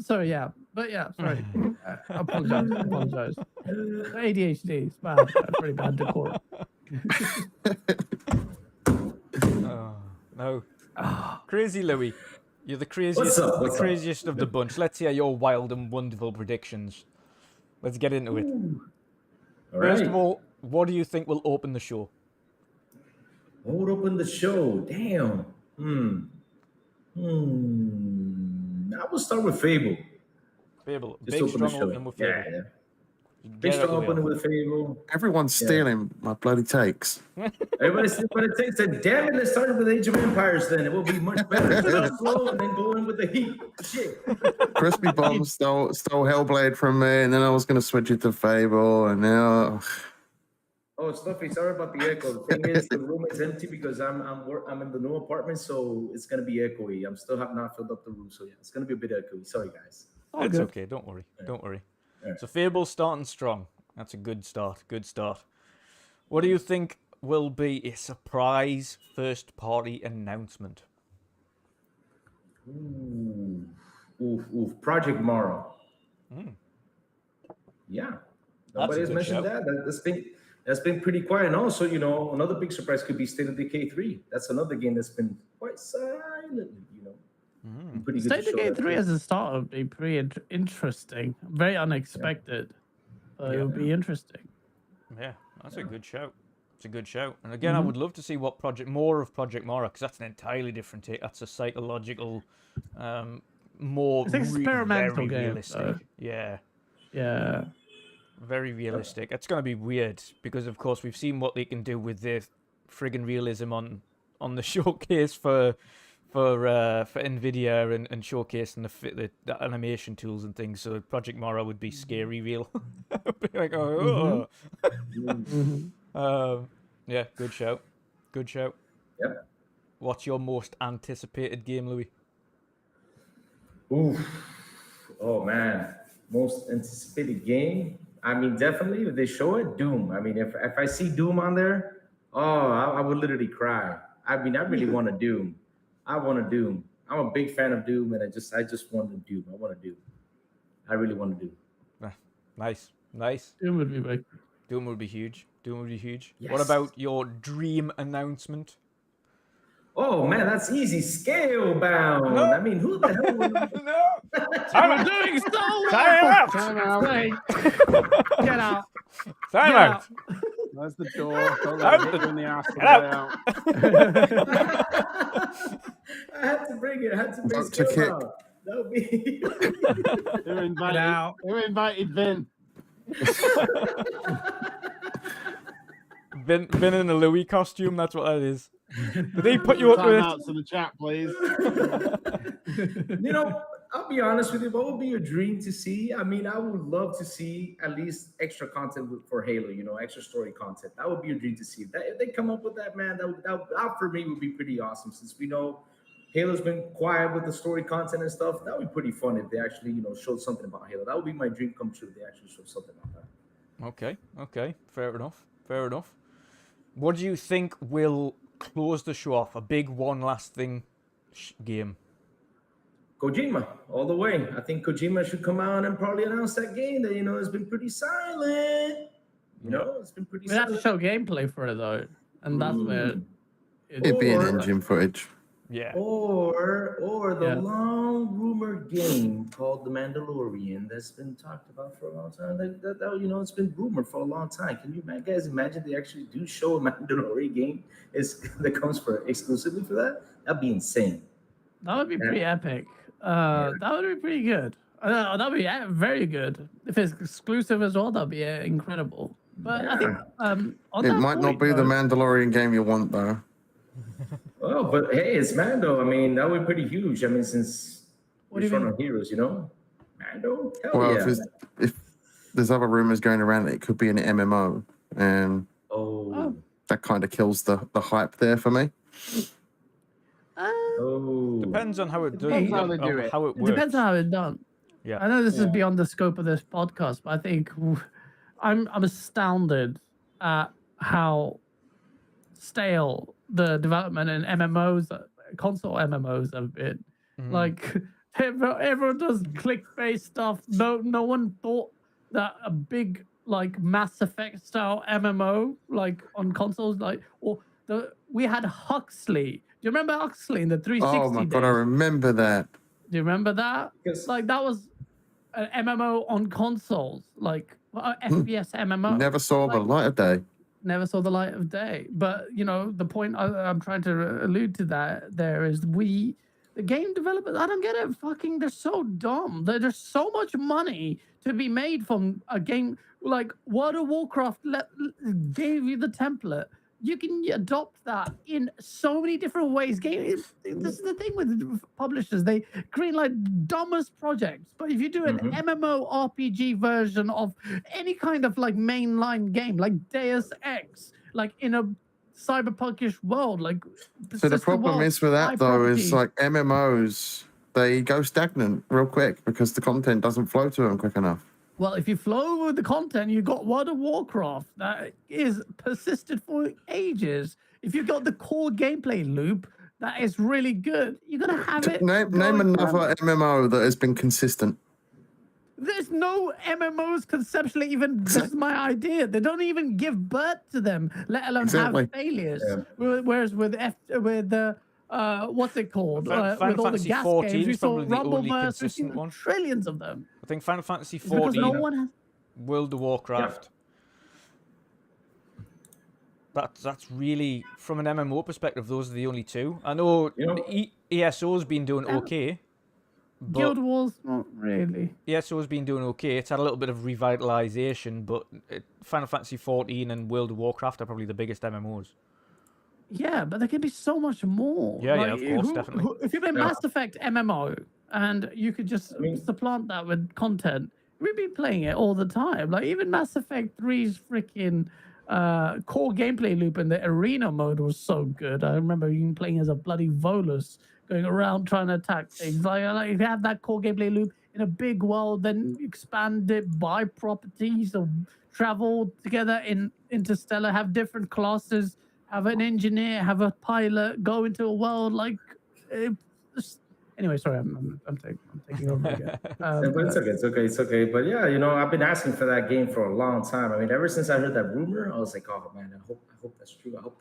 [SPEAKER 13] So yeah, but yeah, sorry. I apologize. ADHD is bad. Pretty bad decorum.
[SPEAKER 2] No. Crazy Louis. You're the craziest, craziest of the bunch. Let's hear your wild and wonderful predictions. Let's get into it. First of all, what do you think will open the show?
[SPEAKER 14] What would open the show? Damn. I will start with Fable.
[SPEAKER 2] Fable.
[SPEAKER 14] Just
[SPEAKER 2] Big
[SPEAKER 14] open
[SPEAKER 2] strong
[SPEAKER 14] the show.
[SPEAKER 2] opening with Fable.
[SPEAKER 14] Yeah. Big strong opening with Fable.
[SPEAKER 4] Everyone's stealing my bloody takes.
[SPEAKER 14] Everybody's stealing my takes. Said, damn it, let's start with Age of Empires then. It will be much better. Start slow and then go in with the heat. Shit.
[SPEAKER 4] Crispy Bomb stole Hellblade from me, and then I was going to switch it to Fable, and now...
[SPEAKER 14] Oh, Stuffy, sorry about the echo. The thing is, the room is empty because I'm in the new apartment, so it's gonna be echoey. I'm still have not filled up the room, so yeah, it's gonna be a bit echoey. Sorry, guys.
[SPEAKER 2] It's okay. Don't worry. Don't worry. So Fable's starting strong. That's a good start. Good start. What do you think will be a surprise first-party announcement?
[SPEAKER 14] Ooh. Project Morrow. Yeah. Nobody has mentioned that. That's been pretty quiet. And also, another big surprise could be State of Decay 3. That's another game that's been quite silent, Pretty good.
[SPEAKER 13] State of Decay 3 as a start would be pretty interesting. Very unexpected. But it would be interesting.
[SPEAKER 2] Yeah. That's a good shout. It's a good shout. And again, I would love to see what more of Project Mara, because that's an entirely different take. That's a psychological, more
[SPEAKER 13] It's experimental
[SPEAKER 2] very
[SPEAKER 13] game,
[SPEAKER 2] realistic.
[SPEAKER 13] though.
[SPEAKER 2] Yeah.
[SPEAKER 13] Yeah.
[SPEAKER 2] Very realistic. It's going to be weird because, of course, we've seen what they can do with the friggin' realism on the showcase for Nvidia and showcasing the animation tools and things. So Project Mara would be scary real. Be like, oh. Yeah, good shout. Good shout.
[SPEAKER 14] Yep.
[SPEAKER 2] What's your most anticipated game, Louis?
[SPEAKER 14] Ooh. Oh man, most anticipated game. I mean, definitely if they show it, Doom. I mean, if I see Doom on there, I would literally cry. I mean, I really want a Doom. I want a Doom. I'm a big fan of Doom, and I just want a Doom. I want a Doom. I really want to Doom.
[SPEAKER 2] Nice.
[SPEAKER 13] Doom would be big.
[SPEAKER 2] Doom would be huge. Doom would be huge.
[SPEAKER 14] Yes.
[SPEAKER 2] What about your dream announcement?
[SPEAKER 14] Oh man, that's easy. Scalebound.
[SPEAKER 2] No.
[SPEAKER 14] I mean, who the hell would
[SPEAKER 2] No.
[SPEAKER 13] I'm doing so well.
[SPEAKER 2] Time out.
[SPEAKER 13] Wait. Get out.
[SPEAKER 2] Time
[SPEAKER 13] Get
[SPEAKER 2] out.
[SPEAKER 11] There's the door. Don't
[SPEAKER 2] Out
[SPEAKER 11] let
[SPEAKER 2] the-
[SPEAKER 11] it in the ass
[SPEAKER 2] Get out.
[SPEAKER 14] I had to bring it. I had to bring
[SPEAKER 4] Dr. Kick.
[SPEAKER 14] Scalebound. That would be.
[SPEAKER 11] Who invited Vin?
[SPEAKER 2] Been in a Louis costume, that's what that is. Did he put you up
[SPEAKER 11] Time
[SPEAKER 2] with
[SPEAKER 11] out to the chat, please.
[SPEAKER 14] You know, I'll be honest with you. What would be your dream to see? I mean, I would love to see at least extra content for Halo. You know, extra story content. That would be a dream to see. If they come up with that, man, that for me would be pretty awesome. Since we know Halo's been quiet with the story content and stuff, that would be pretty fun if they actually, showed something about Halo. That would be my dream come true if they actually showed something about that.
[SPEAKER 2] Okay, fair enough. What do you think will close the show off? A big one last thing game.
[SPEAKER 14] Kojima, all the way. I think Kojima should come out and probably announce that game that, it's been pretty silent. It's been pretty
[SPEAKER 13] We have
[SPEAKER 14] silent.
[SPEAKER 13] to show gameplay for it though, and that's where
[SPEAKER 4] It'd be an engine footage.
[SPEAKER 2] Yeah.
[SPEAKER 14] Or the
[SPEAKER 13] Yeah.
[SPEAKER 14] long rumored game called The Mandalorian that's been talked about for a long time. It's been rumored for a long time. Can you guys imagine they actually do show a Mandalorian game that comes exclusively for that? That'd be insane.
[SPEAKER 13] that would be pretty epic. That would be pretty good. That'd be very good. If it's exclusive as well, that'd be incredible. But I think on
[SPEAKER 4] It
[SPEAKER 13] that
[SPEAKER 4] might not
[SPEAKER 13] point,
[SPEAKER 4] be the
[SPEAKER 13] though-
[SPEAKER 4] Mandalorian game you want, though.
[SPEAKER 14] Oh, but hey, it's Mando. I mean, that would be pretty huge. I mean, since
[SPEAKER 13] What do
[SPEAKER 14] we're
[SPEAKER 13] you
[SPEAKER 14] from
[SPEAKER 13] mean?
[SPEAKER 14] our heroes, Mando? Hell
[SPEAKER 4] Well,
[SPEAKER 14] yeah.
[SPEAKER 4] if there's other rumors going around that it could be an MMO, and
[SPEAKER 14] Oh.
[SPEAKER 4] that kind of kills the hype there for me.
[SPEAKER 14] Oh.
[SPEAKER 2] Depends on how it does.
[SPEAKER 11] Depends how they do it.
[SPEAKER 2] How it
[SPEAKER 13] It
[SPEAKER 2] works.
[SPEAKER 13] depends on how it's done.
[SPEAKER 2] Yeah.
[SPEAKER 13] I know this is beyond the scope of this podcast, but I think I'm astounded at how stale the development in MMOs, console MMOs have been. Like everyone does click-based stuff. No one thought that a big like Mass Effect style MMO like on consoles we had Huxley. Do you remember Huxley in the 360?
[SPEAKER 4] Oh my god, I
[SPEAKER 13] days?
[SPEAKER 4] remember that.
[SPEAKER 13] Do you remember that?
[SPEAKER 14] Yes.
[SPEAKER 13] Like that was an MMO on consoles, like FPS MMO.
[SPEAKER 4] Never saw the light of day.
[SPEAKER 13] Never saw the light of day. But the point I'm trying to allude to there is the game developers. I don't get it. Fucking, they're so dumb. There's so much money to be made from a game like World of Warcraft. Gave you the template. You can adopt that in so many different ways. This is the thing with publishers. They create like dumbest projects. But if you do an MMO RPG version of any kind of like mainline game, like Deus Ex, like in a cyberpunkish world, like
[SPEAKER 4] So the problem is with that though is like MMOs, they go stagnant real quick because the content doesn't flow to them quick enough.
[SPEAKER 13] Well, if you flow with the content, you've got World of Warcraft that is persisted for ages. If you've got the core gameplay loop that is really good, you're gonna have it.
[SPEAKER 4] Name
[SPEAKER 13] going
[SPEAKER 4] another MMO that has been consistent.
[SPEAKER 13] There's no MMOs conceptually even. This is my idea. They don't even give birth to them, let alone
[SPEAKER 4] Exactly.
[SPEAKER 13] have failures. Whereas with the what's it called?
[SPEAKER 2] Final
[SPEAKER 13] With all the
[SPEAKER 2] Fantasy
[SPEAKER 13] gas
[SPEAKER 2] 14
[SPEAKER 13] games, we
[SPEAKER 2] is
[SPEAKER 13] saw
[SPEAKER 2] probably the only
[SPEAKER 13] Rumbleverse. We've
[SPEAKER 2] consistent
[SPEAKER 13] seen
[SPEAKER 2] one.
[SPEAKER 13] trillions of them.
[SPEAKER 2] I think Final Fantasy
[SPEAKER 13] It's because
[SPEAKER 2] 14,
[SPEAKER 13] no one has.
[SPEAKER 2] World of Warcraft. That's really, from an MMO perspective, those are the only two. I know,
[SPEAKER 14] You know-
[SPEAKER 2] ESO's been doing okay. But
[SPEAKER 13] Guild Wars, not really.
[SPEAKER 2] ESO's been doing okay. It's had a little bit of revitalization, but Final Fantasy 14 and World of Warcraft are probably the biggest MMOs.
[SPEAKER 13] Yeah, but there can be so much more.
[SPEAKER 2] Yeah, yeah, of course, definitely.
[SPEAKER 13] If you play Mass Effect MMO and you could just supplant that with content, we'd be playing it all the time. Like even Mass Effect 3's freaking core gameplay loop in the arena mode was so good. I remember even playing as a bloody Volus, going around trying to attack things. Like if you have that core gameplay loop in a big world, then expand it by properties of travel together in Interstellar, have different classes, have an engineer, have a pilot, go into a world like. Anyway, sorry, I'm taking over again.
[SPEAKER 14] But it's okay. But yeah, I've been asking for that game for a long time. I mean, ever since I heard that rumor, I was like, oh man, I hope that's true. I hope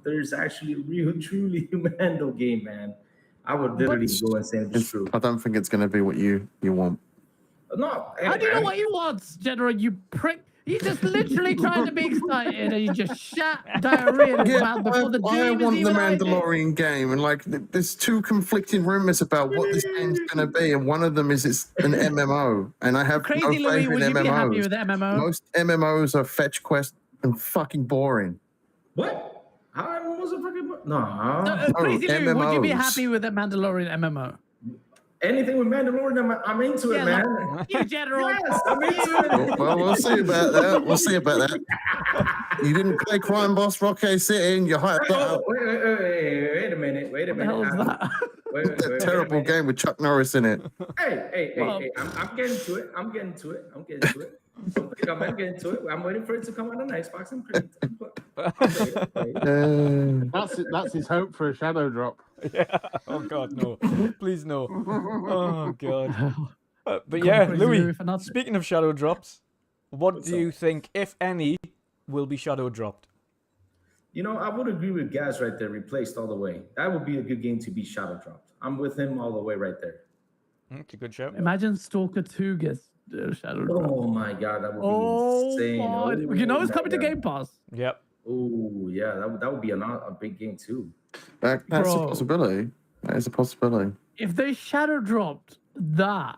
[SPEAKER 14] there's actually a real, truly Mando game, man. I would literally go and say it's true.
[SPEAKER 4] I don't think it's going to be what you want.
[SPEAKER 14] No.
[SPEAKER 13] How do you know what he wants, General? You prick. He just literally trying to be excited and you just shat diarrhea in his mouth before the
[SPEAKER 4] I
[SPEAKER 13] dream
[SPEAKER 4] want
[SPEAKER 13] is
[SPEAKER 4] the
[SPEAKER 13] even over.
[SPEAKER 4] Mandalorian game, and like there's two conflicting rumors about what this game's going to be, and one of them is it's an MMO, and I have
[SPEAKER 13] Crazy
[SPEAKER 4] no
[SPEAKER 13] Louis,
[SPEAKER 4] faith
[SPEAKER 13] would
[SPEAKER 4] in
[SPEAKER 13] you be happy
[SPEAKER 4] MMOs.
[SPEAKER 13] with the MMO?
[SPEAKER 4] Most MMOs are fetch quest and fucking boring.
[SPEAKER 14] What? How was it fucking? No.
[SPEAKER 13] Crazy Louis, would you be
[SPEAKER 4] MMOs.
[SPEAKER 13] happy with the Mandalorian MMO?
[SPEAKER 14] Anything with Mandalorian, I'm into it, man.
[SPEAKER 13] You General.
[SPEAKER 14] Yes, I'm into it.
[SPEAKER 4] Well, we'll see about that. You didn't play Crime Boss Rocky City, and you hyped that up.
[SPEAKER 14] Wait a minute.
[SPEAKER 13] What the hell is that?
[SPEAKER 4] That terrible game with Chuck Norris in it.
[SPEAKER 14] Hey, I'm getting to it. I'm getting to it. I'm getting to it. I'm waiting for it to come out on Xbox and
[SPEAKER 11] That's his hope for a shadow drop.
[SPEAKER 2] Yeah. Oh God, no! Please no! Oh God! But yeah, Louis. Speaking of shadow drops, what do you think, if any, will be shadow dropped?
[SPEAKER 14] I would agree with Gaz right there. Replaced all the way. That would be a good game to be shadow dropped. I'm with him all the way right there.
[SPEAKER 2] It's a good show.
[SPEAKER 13] Imagine Stalker 2 gets shadow dropped.
[SPEAKER 14] Oh my God, that would be insane.
[SPEAKER 13] It's coming to Game Pass.
[SPEAKER 2] Yep.
[SPEAKER 14] Oh yeah, that would be a big game too.
[SPEAKER 4] That's a possibility. That is a possibility.
[SPEAKER 13] If they shadow dropped that,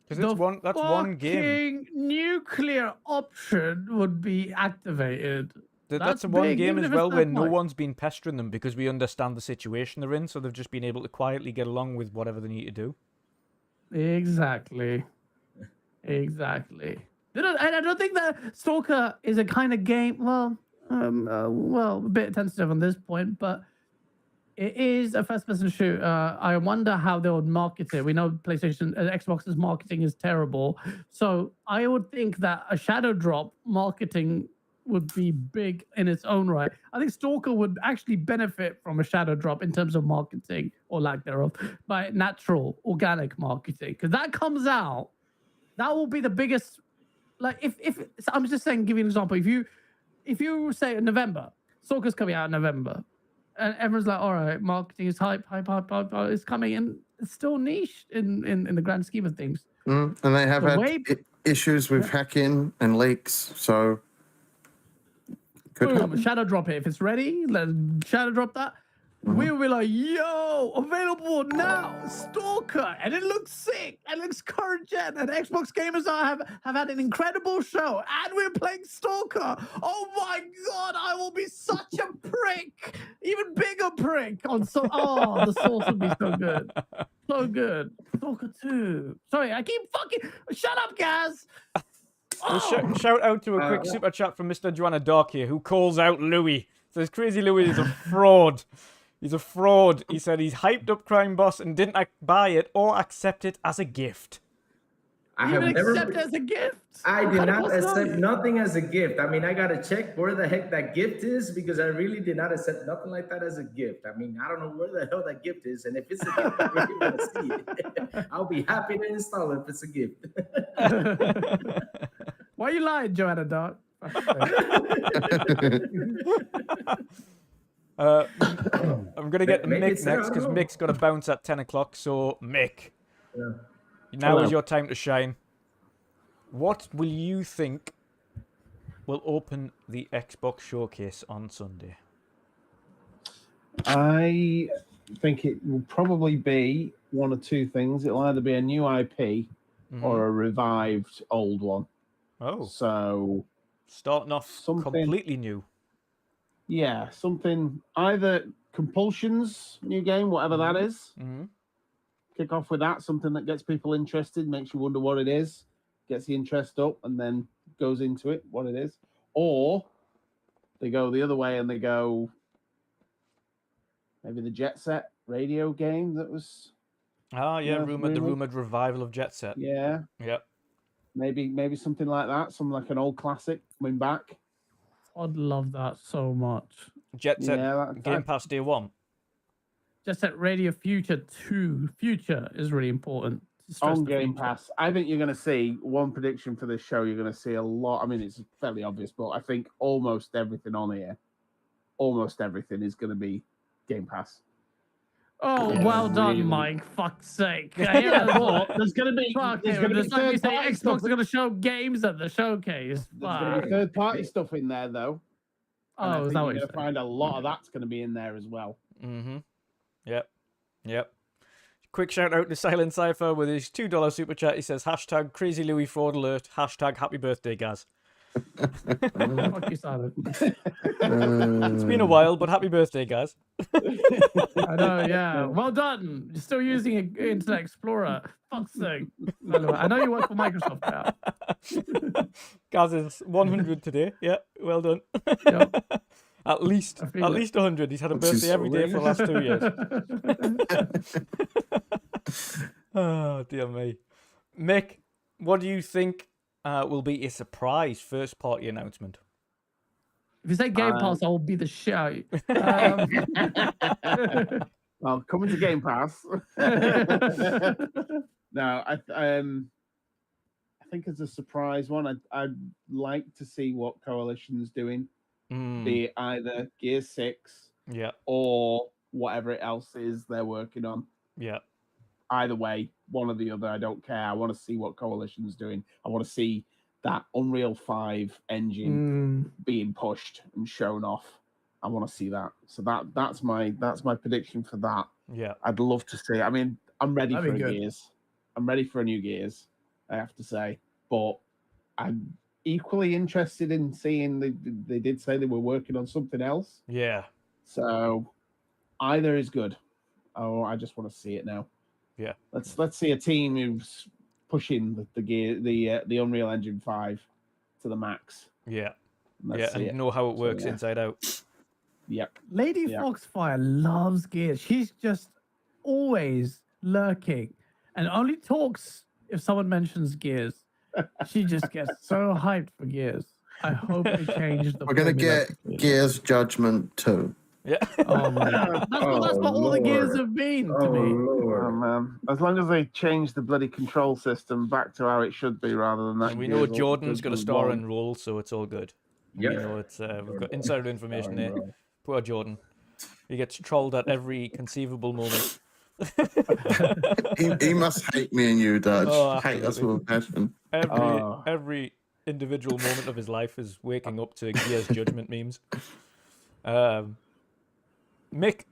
[SPEAKER 2] because that's one game.
[SPEAKER 13] Nuclear option would be activated.
[SPEAKER 2] That's one
[SPEAKER 13] big,
[SPEAKER 2] game
[SPEAKER 13] even
[SPEAKER 2] as
[SPEAKER 13] if it's
[SPEAKER 2] well
[SPEAKER 13] that
[SPEAKER 2] where no
[SPEAKER 13] point.
[SPEAKER 2] one's been pestering them because we understand the situation they're in, so they've just been able to quietly get along with whatever they need to do.
[SPEAKER 13] Exactly. And I don't think that Stalker is a kind of game. Well, a bit tentative on this point, but it is a first-person shooter. I wonder how they would market it. We know PlayStation, Xbox's marketing is terrible, so I would think that a shadow drop marketing would be big in its own right. I think Stalker would actually benefit from a shadow drop in terms of marketing or lack thereof by natural, organic marketing, because that comes out. That will be the biggest. Like if so I'm just saying, give you an example. If you say in November, Stalker's coming out in November, and everyone's like, all right, marketing is hype, it's coming, and it's still niche in the grand scheme of things.
[SPEAKER 4] And they have had issues with hacking and leaks, so
[SPEAKER 13] Boom, shadow drop it. If it's ready, let's shadow drop that. We'll be like, yo, available now, Stalker, and it looks sick, and it looks current gen, and Xbox gamers have had an incredible show, and we're playing Stalker. Oh my God, I will be such a prick, even bigger prick on the source would be so good, Stalker 2. Sorry, I keep shut up, guys.
[SPEAKER 2] Shout out to a quick super chat from Mr. Joanna Dark here, who calls out Louis. Says Crazy Louis is a fraud. He's a fraud. He said he's hyped up Crime Boss and didn't buy it or accept it as a gift.
[SPEAKER 14] I have never
[SPEAKER 13] accept it as a gift.
[SPEAKER 14] I did not accept nothing as a gift. I mean, I gotta check where the heck that gift is because I really did not accept nothing like that as a gift. I mean, I don't know where the hell that gift is, and if it's a gift, I really want to see it. I'll be happy to install it if it's a gift.
[SPEAKER 13] Why are you lying, Joanna Dark?
[SPEAKER 2] I'm going to get to Mick next because Mick's got to bounce at 10 o'clock. So, Mick, now is your time to shine. What will you think will open the Xbox showcase on Sunday?
[SPEAKER 11] I think it will probably be one of two things. It'll either be a new IP or a revived old one.
[SPEAKER 2] Oh.
[SPEAKER 11] So
[SPEAKER 2] starting off completely new.
[SPEAKER 11] Yeah, something either Compulsion's new game, whatever that is. Kick off with that, something that gets people interested, makes you wonder what it is, gets the interest up, and then goes into it, what it is. Or they go the other way and they go maybe the Jet Set radio game that was.
[SPEAKER 2] Ah, yeah, the rumored revival of Jet Set.
[SPEAKER 11] Yeah.
[SPEAKER 2] Yep.
[SPEAKER 11] Maybe something like that, something like an old classic coming back.
[SPEAKER 13] I'd love that so much.
[SPEAKER 2] Jet Set Game Pass Day 1.
[SPEAKER 13] Jet Set Radio Future 2. Future is really important.
[SPEAKER 11] On Game Pass. I think you're going to see one prediction for this show. You're going to see a lot. I mean, it's fairly obvious, but I think almost everything on here, almost everything is going to be Game Pass.
[SPEAKER 13] Oh,
[SPEAKER 11] Yeah,
[SPEAKER 13] well done,
[SPEAKER 11] really.
[SPEAKER 13] Mike. Fuck's sake.
[SPEAKER 11] Yeah, but there's going to be.
[SPEAKER 13] There's
[SPEAKER 11] There's going to be
[SPEAKER 13] it's like you say
[SPEAKER 11] third-party
[SPEAKER 13] Xbox
[SPEAKER 11] stuff.
[SPEAKER 13] are going to show games at the showcase.
[SPEAKER 11] There's going to be third-party stuff in there, though. And I
[SPEAKER 13] Oh,
[SPEAKER 11] think
[SPEAKER 13] is that
[SPEAKER 11] you're
[SPEAKER 13] what
[SPEAKER 11] going
[SPEAKER 13] you're
[SPEAKER 11] to find a lot of that's going to be in there as well.
[SPEAKER 2] Yep. Quick shout out to Silent Cypher with his $2 super chat. He says hashtag Crazy Louis fraud alert, hashtag Happy Birthday, Gaz.
[SPEAKER 13] Fuck you, Simon.
[SPEAKER 2] It's been a while, but happy birthday, guys.
[SPEAKER 13] I know, yeah. Well done. You're still using Internet Explorer. Fuck's sake. I know you work for Microsoft now.
[SPEAKER 2] Gaz is 100 today. Yeah, well done.
[SPEAKER 13] Yep.
[SPEAKER 2] At least 100. He's had a birthday every day for the last 2 years. Oh, dear me. Mick, what do you think will be a surprise first party announcement?
[SPEAKER 13] If you say Game Pass, I will be the shout.
[SPEAKER 11] Well, coming to Game Pass. No, I think it's a surprise one. I'd like to see what Coalition's doing. Be it either Gear 6 or whatever else is they're working on.
[SPEAKER 2] Yeah.
[SPEAKER 11] Either way, one or the other, I don't care. I want to see what Coalition's doing. I want to see that Unreal 5 engine being pushed and shown off. I want to see that. So that's my prediction for that.
[SPEAKER 2] Yeah.
[SPEAKER 11] I'd love to see. I mean, I'm ready
[SPEAKER 13] That'd
[SPEAKER 11] for
[SPEAKER 13] be
[SPEAKER 11] a
[SPEAKER 13] good.
[SPEAKER 11] Gears. I'm ready for a new Gears, I have to say. But I'm equally interested in seeing they did say they were working on something else.
[SPEAKER 2] Yeah.
[SPEAKER 11] So either is good. Oh, I just want to see it now.
[SPEAKER 2] Yeah.
[SPEAKER 11] Let's see a team who's pushing the Unreal Engine 5 to the max.
[SPEAKER 2] Yeah.
[SPEAKER 11] Let's see
[SPEAKER 2] and
[SPEAKER 11] it.
[SPEAKER 2] know how it works
[SPEAKER 11] yeah.
[SPEAKER 2] inside out.
[SPEAKER 11] Yep.
[SPEAKER 13] Lady Foxfire loves Gears. She's just always lurking and only talks if someone mentions Gears. She just gets so hyped for Gears. I hope they change the.
[SPEAKER 4] We're gonna get Gears Judgment 2.
[SPEAKER 2] Yeah.
[SPEAKER 13] Oh man, that's what all the Gears have been to me.
[SPEAKER 11] Oh man! As long as they change the bloody control system back to how it should be, rather than that.
[SPEAKER 2] And we know
[SPEAKER 11] Gears
[SPEAKER 2] Jordan's got a
[SPEAKER 11] Judgment
[SPEAKER 2] star
[SPEAKER 11] 1.
[SPEAKER 2] and roll, so it's all good.
[SPEAKER 14] Yep.
[SPEAKER 2] We know it's we've got insider information there. Poor Jordan. He gets trolled at every conceivable moment.
[SPEAKER 4] He must hate me and you, Dutch.
[SPEAKER 2] Oh,
[SPEAKER 4] Hate us with a passion.
[SPEAKER 2] Every individual moment of his life is waking up to Gears Judgment memes. Mick,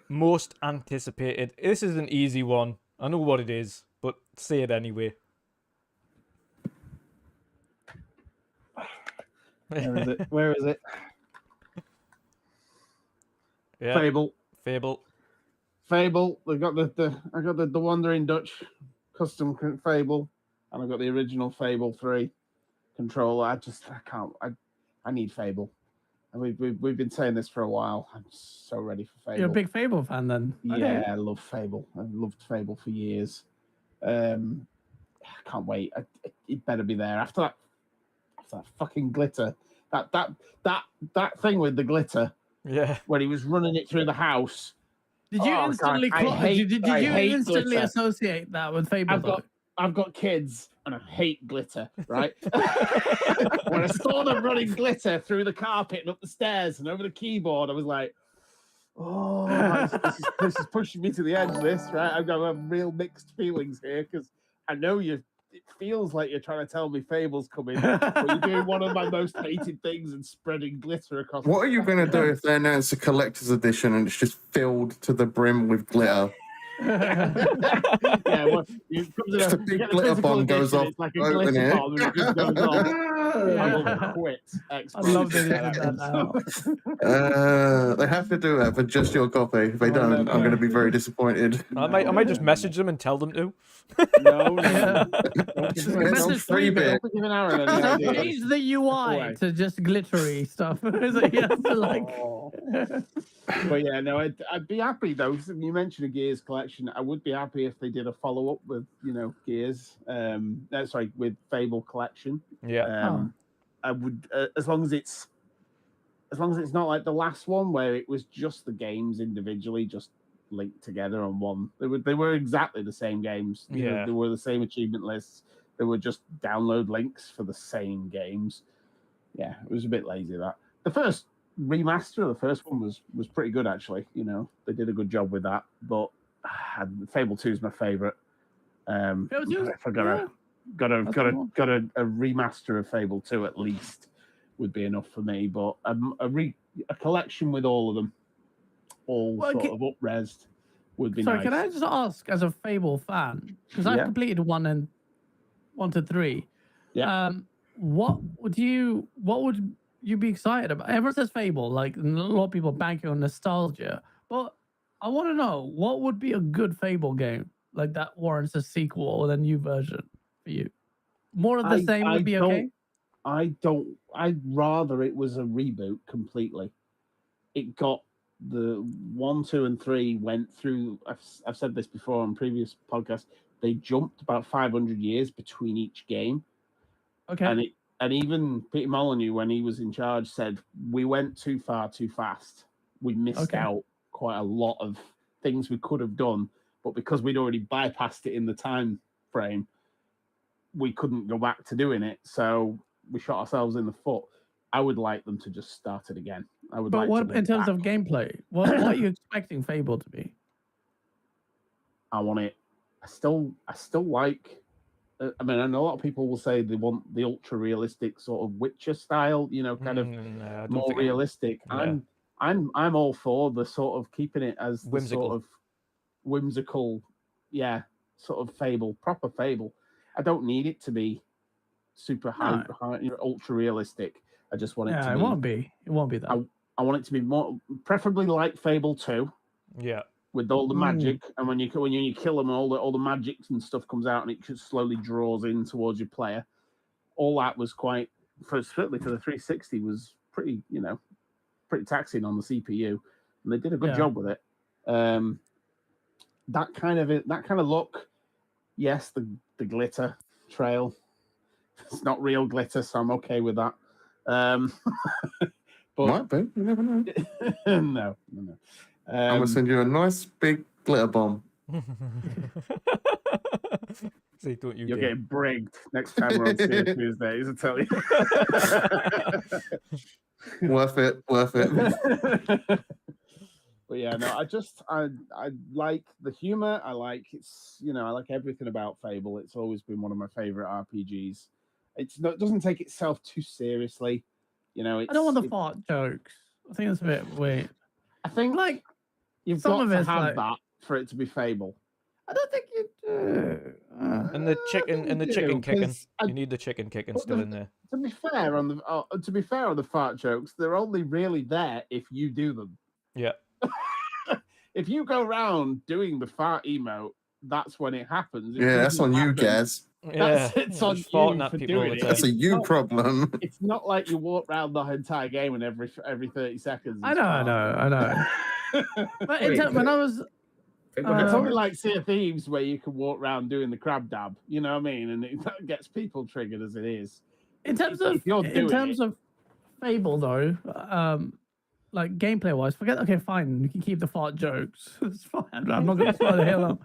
[SPEAKER 2] most anticipated. This is an easy one. I know what it is, but say it anyway.
[SPEAKER 11] Where is it? Where is it?
[SPEAKER 2] Yeah.
[SPEAKER 11] Fable. They've got I got the WandrinDutch custom Fable, and I've got the original Fable 3 controller. I can't. I need Fable. And we've been saying this for a while. I'm so ready for Fable.
[SPEAKER 13] You're a big Fable fan, then?
[SPEAKER 11] Yeah, I love Fable. I've loved Fable for years. I can't wait. It better be there after that fucking glitter. That thing with the glitter.
[SPEAKER 2] Yeah.
[SPEAKER 11] When he was running it through the house.
[SPEAKER 13] Did you instantly? Did you instantly
[SPEAKER 11] glitter.
[SPEAKER 13] associate that with Fable?
[SPEAKER 11] I've got kids and I hate glitter, right? When I saw them running glitter through the carpet and up the stairs and over the keyboard, I was like, oh, this is pushing me to the edge, this, right? I've got real mixed feelings here because I know feels like you're trying to tell me Fable's coming, but you're doing one of my most hated things and spreading glitter across.
[SPEAKER 4] What are you going to do if they announce a collector's edition and it's just filled to the brim with glitter?
[SPEAKER 11] Yeah, well,
[SPEAKER 4] Just a big glitter bomb goes off.
[SPEAKER 11] It's like a
[SPEAKER 4] Open
[SPEAKER 11] glitter
[SPEAKER 4] it.
[SPEAKER 11] bomb and it just goes off. I will
[SPEAKER 13] Yeah.
[SPEAKER 11] quit.
[SPEAKER 13] I love that they did that now.
[SPEAKER 4] They have to do that for just your copy. If they don't, I'm going to be very disappointed.
[SPEAKER 2] I might just message them and tell them to.
[SPEAKER 11] No,
[SPEAKER 13] Yeah.
[SPEAKER 4] It's on
[SPEAKER 13] Message
[SPEAKER 4] free bit.
[SPEAKER 11] Give an hour and
[SPEAKER 13] So
[SPEAKER 11] an idea.
[SPEAKER 13] change the UI to just glittery stuff. So you have to like.
[SPEAKER 11] But yeah, no, I'd be happy though. You mentioned a Gears collection. I would be happy if they did a follow up with Gears. Sorry, with Fable collection.
[SPEAKER 2] Yeah.
[SPEAKER 11] I would as long as it's not like the last one where it was just the games individually, just linked together on one. They were exactly the same games. They were the same achievement lists. They were just download links for the same games. Yeah, it was a bit lazy that. The first remaster of the first one was pretty good actually. They did a good job with that. But Fable 2 is my favorite. If I got a remaster of Fable 2 at least would be enough for me. But a collection with all of them, all sort of up-resed, would be nice.
[SPEAKER 13] Sorry, can I just ask, as a Fable fan, because I've completed 1 to 3.
[SPEAKER 11] Yeah.
[SPEAKER 13] What would you be excited about? Everyone says Fable, like a lot of people banking on nostalgia, but I want to know what would be a good Fable game like that warrants a sequel or a new version for you. More of the same would be okay.
[SPEAKER 11] I'd rather it was a reboot completely. It got the 1, 2, and 3 went through. I've said this before on previous podcasts. They jumped about 500 years between each game.
[SPEAKER 13] Okay.
[SPEAKER 11] And even Peter Molyneux, when he was in charge, said we went too far too fast. We missed out quite a lot of things we could have done, but because we'd already bypassed it in the time frame, we couldn't go back to doing it. So we shot ourselves in the foot. I would like them to just start it again.
[SPEAKER 13] But what in terms of gameplay? What are you expecting Fable to be?
[SPEAKER 11] I want it. I still like. I mean, I know a lot of people will say they want the ultra realistic sort of Witcher style, kind of more realistic.
[SPEAKER 2] Yeah.
[SPEAKER 11] I'm all for the sort of keeping it as the
[SPEAKER 2] Whimsical.
[SPEAKER 11] sort of whimsical, sort of Fable, proper Fable. I don't need it to be super high, ultra realistic. I just want it to be.
[SPEAKER 13] It won't be. It won't be that.
[SPEAKER 11] I want it to be more, preferably like Fable 2.
[SPEAKER 2] Yeah.
[SPEAKER 11] With all the magic, and when you kill them, all the magic and stuff comes out, and it just slowly draws in towards your player. All that was certainly for the 360 was pretty taxing on the CPU, and they did a good job with it. That kind of look, yes, the glitter trail. It's not real glitter, so I'm okay with that. But
[SPEAKER 4] Might be. You never know.
[SPEAKER 11] no.
[SPEAKER 4] I'm gonna send you a nice big glitter bomb.
[SPEAKER 2] See, don't you
[SPEAKER 11] You're
[SPEAKER 2] dare.
[SPEAKER 11] getting brigged next time we're on Tuesdays, I tell you.
[SPEAKER 4] Worth it.
[SPEAKER 11] But yeah, no, I like the humor. I like I like everything about Fable. It's always been one of my favorite RPGs. It doesn't take itself too seriously. I
[SPEAKER 13] don't want the fart jokes. I think that's a bit weird.
[SPEAKER 11] I think like you've got to have that for it to be Fable.
[SPEAKER 13] I don't think you do.
[SPEAKER 2] And the chicken kicking. You need the chicken kicking still in there.
[SPEAKER 11] To be fair on the fart jokes, they're only really there if you do them.
[SPEAKER 2] Yeah.
[SPEAKER 11] If you go around doing the fart emote, that's when it happens.
[SPEAKER 4] Yeah, that's on you, Gaz.
[SPEAKER 11] It's on you for doing it.
[SPEAKER 4] That's a you problem.
[SPEAKER 11] It's not like you walk around the entire game and every 30 seconds.
[SPEAKER 13] I know. But when I was,
[SPEAKER 11] it's only like Sea of Thieves where you can walk around doing the crab dab. You know what I mean? And that gets people triggered as it is.
[SPEAKER 13] In terms of Fable, though, like gameplay wise, okay, fine, you can keep the fart jokes. It's fine. I'm not going to throw the hill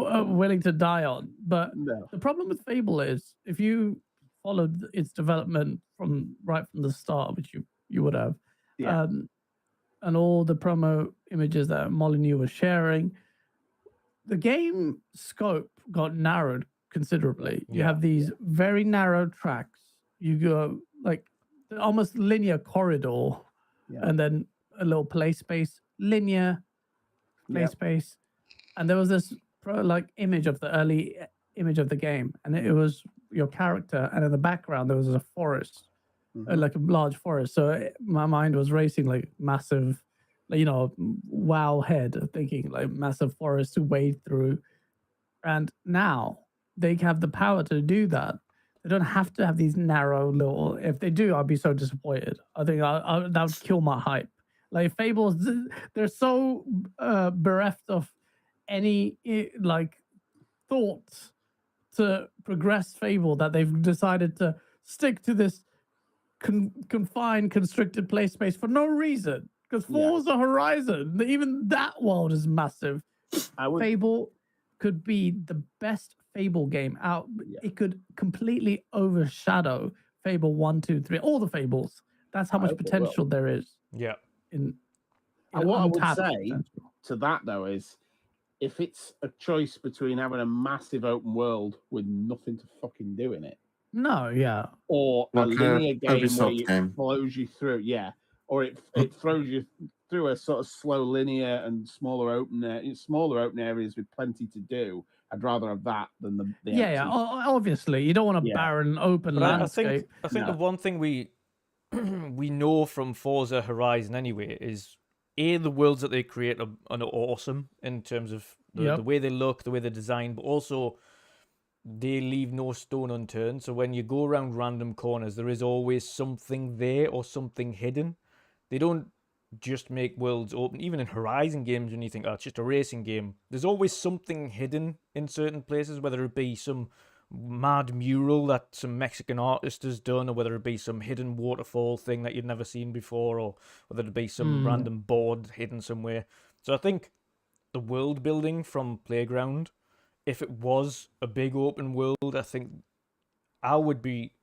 [SPEAKER 13] I'm willing to die on. But the problem with Fable is if you followed its development from the start, which you would have, and all the promo images that Molyneux was sharing, the game scope got narrowed considerably. You Yeah. have these very narrow tracks. You go like almost linear corridor, and then a little play space, linear play space. And there was this like image of the early image of the game, and it was your character, and in the background there was a forest, like a large forest. So my mind was racing like massive, like, you know, wow head thinking like massive forest to wade through. And now they have the power to do that. They don't have to have these narrow little. If they do, I'll be so disappointed. I think that would kill my hype. Like Fables, they're so bereft of any like thought to progress Fable that they've decided to stick to this confined, constricted play space for no reason. Because Forza Horizon, even that world is massive. Fable could be the best Fable game out. It could completely overshadow Fable 1, 2, 3, all the Fables. That's how much potential there is.
[SPEAKER 2] Yeah.
[SPEAKER 11] And what I would say to that though is, if it's a choice between having a massive open world with nothing to fucking do in it,
[SPEAKER 13] no, yeah,
[SPEAKER 11] or
[SPEAKER 4] like
[SPEAKER 11] a linear game where
[SPEAKER 4] UBISOFT
[SPEAKER 11] it
[SPEAKER 4] game.
[SPEAKER 11] flows you through, or it throws you through a sort of slow linear and smaller open areas with plenty to do. I'd rather have that than the empty.
[SPEAKER 13] Obviously you don't want a barren open
[SPEAKER 2] But
[SPEAKER 13] landscape.
[SPEAKER 2] I think the one thing we we know from Forza Horizon anyway is the worlds that they create are awesome in terms of the way they look, the way they're designed, but also they leave no stone unturned. So when you go around random corners, there is always something there or something hidden. They don't just make worlds open. Even in Horizon games, when you think, oh, it's just a racing game, there's always something hidden in certain places, whether it be some mad mural that some Mexican artist has done, or whether it be some hidden waterfall thing that you'd never seen before, or whether it be some random board hidden somewhere. So I think the world building from Playground, if it was a big open world, I think I would be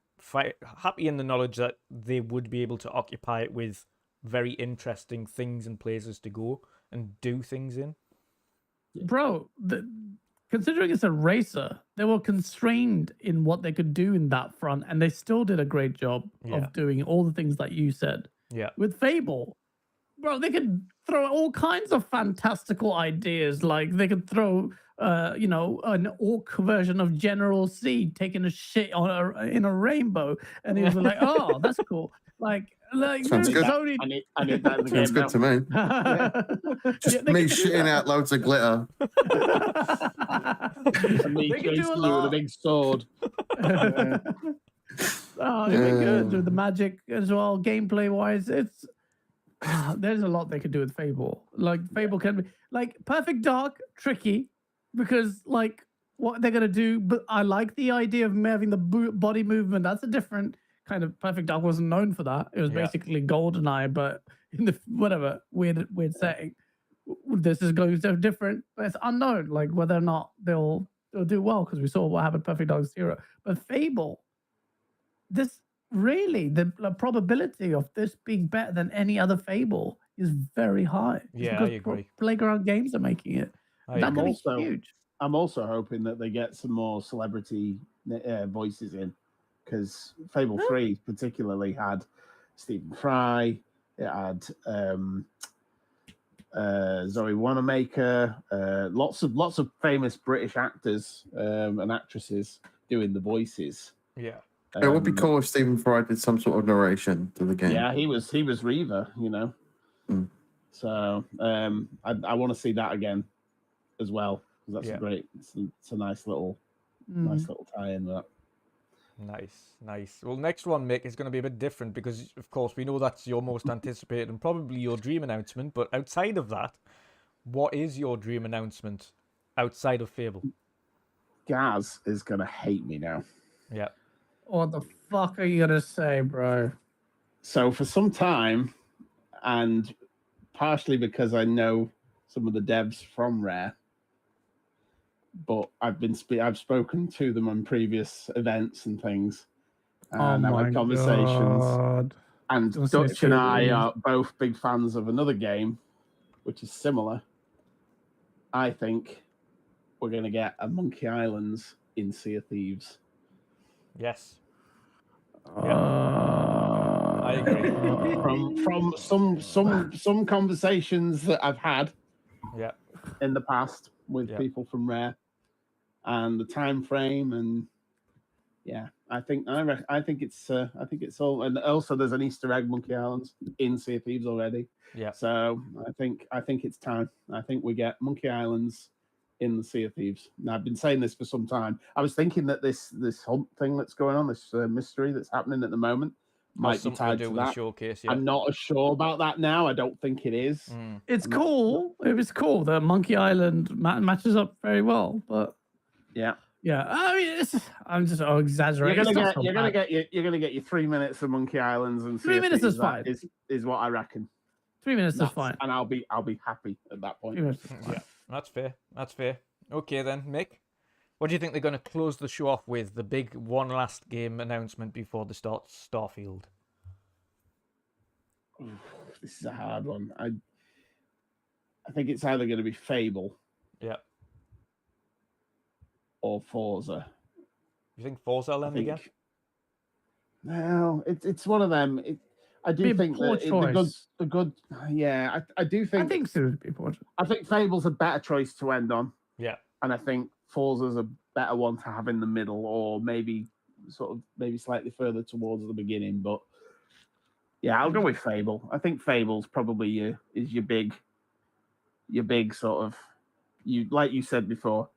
[SPEAKER 2] happy in the knowledge that they would be able to occupy it with very interesting things and places to go and do things in.
[SPEAKER 13] Bro, considering it's a racer, they were constrained in what they could do in that front, and they still did a great job of doing all the things that you said.
[SPEAKER 2] Yeah.
[SPEAKER 13] With Fable, bro, they could throw all kinds of fantastical ideas. Like they could throw, an orc version of General C taking a shit in a rainbow, and he was like, "Oh, that's cool." Like
[SPEAKER 4] Sounds good.
[SPEAKER 11] I need that in the
[SPEAKER 4] Sounds
[SPEAKER 11] game
[SPEAKER 4] good to me. Just me shitting out loads of glitter.
[SPEAKER 11] And me chasing you with a big sword.
[SPEAKER 13] Oh, it'd be good with the magic as well. Gameplay wise, it's there's a lot they could do with Fable. Like Fable can be like Perfect Dark, tricky because like what they're gonna do. But I like the idea of having the body movement. That's a different kind of. Perfect Dark wasn't known for that. It was basically GoldenEye, but in the whatever weird setting. This is going to be different, but it's unknown. Like whether or not they'll do well, because we saw what happened Perfect Dark Zero. But Fable, this really the probability of this being better than any other Fable is very high.
[SPEAKER 2] Yeah, I agree.
[SPEAKER 13] Playground Games are making it. That could be huge.
[SPEAKER 11] I'm also hoping that they get some more celebrity voices in, because Fable 3 particularly had Stephen Fry. It had Zoe Wanamaker, lots of famous British actors and actresses doing the voices.
[SPEAKER 2] Yeah.
[SPEAKER 4] It would be cool if Stephen Fry did some sort of narration to the game.
[SPEAKER 11] Yeah, he was Reaver, So I want to see that again as well, because that's a great. It's a nice little tie-in that.
[SPEAKER 2] Nice. Well, next one, Mick, is going to be a bit different because, of course, we know that's your most anticipated and probably your dream announcement. But outside of that, what is your dream announcement outside of Fable?
[SPEAKER 11] Gaz is going to hate me now.
[SPEAKER 2] Yeah.
[SPEAKER 13] What the fuck are you going to say, bro?
[SPEAKER 11] So for some time, and partially because I know some of the devs from Rare, but I've spoken to them on previous events and things, and I've had conversations.
[SPEAKER 13] God.
[SPEAKER 11] And Dutch and I are both big fans of another game, which is similar. I think we're going to get a Monkey Islands in Sea of Thieves.
[SPEAKER 2] Yes. I agree.
[SPEAKER 11] From some conversations that I've had
[SPEAKER 2] Yeah.
[SPEAKER 11] in the past with people from Rare, and the time frame, and I think it's all, and also there's an Easter egg Monkey Islands in Sea of Thieves already.
[SPEAKER 2] Yeah.
[SPEAKER 11] So I think it's time. I think we get Monkey Islands in the Sea of Thieves. Now, I've been saying this for some time. I was thinking that this hunt thing that's going on, this mystery that's happening at the moment, might be tied to
[SPEAKER 2] the
[SPEAKER 11] that.
[SPEAKER 2] showcase. Yeah.
[SPEAKER 11] I'm not as sure about that now. I don't think it is.
[SPEAKER 13] It's cool. It was cool that Monkey Island matches up very well, but
[SPEAKER 11] yeah.
[SPEAKER 13] I mean, I'm just exaggerating.
[SPEAKER 11] You're gonna get your 3 minutes of Monkey Islands and
[SPEAKER 13] 3 minutes is fine.
[SPEAKER 11] Is what I reckon.
[SPEAKER 13] 3 minutes is fine,
[SPEAKER 11] and I'll be happy at that point.
[SPEAKER 2] Yeah, that's fair. That's fair. Okay then, Mick, what do you think they're going to close the show off with? The big one last game announcement before the start Starfield.
[SPEAKER 11] This is a hard one. I think it's either going to be Fable.
[SPEAKER 2] Yeah.
[SPEAKER 11] Or Forza.
[SPEAKER 2] You think Forza will end again?
[SPEAKER 11] No, it's one of them. I do think that the good. Yeah, I do think.
[SPEAKER 13] I think so.
[SPEAKER 11] I think Fable's a better choice to end on.
[SPEAKER 2] Yeah.
[SPEAKER 11] And I think Forza's a better one to have in the middle, or maybe slightly further towards the beginning. But yeah, I'll go with Fable. I think Fable's probably your big sort of, like you said before.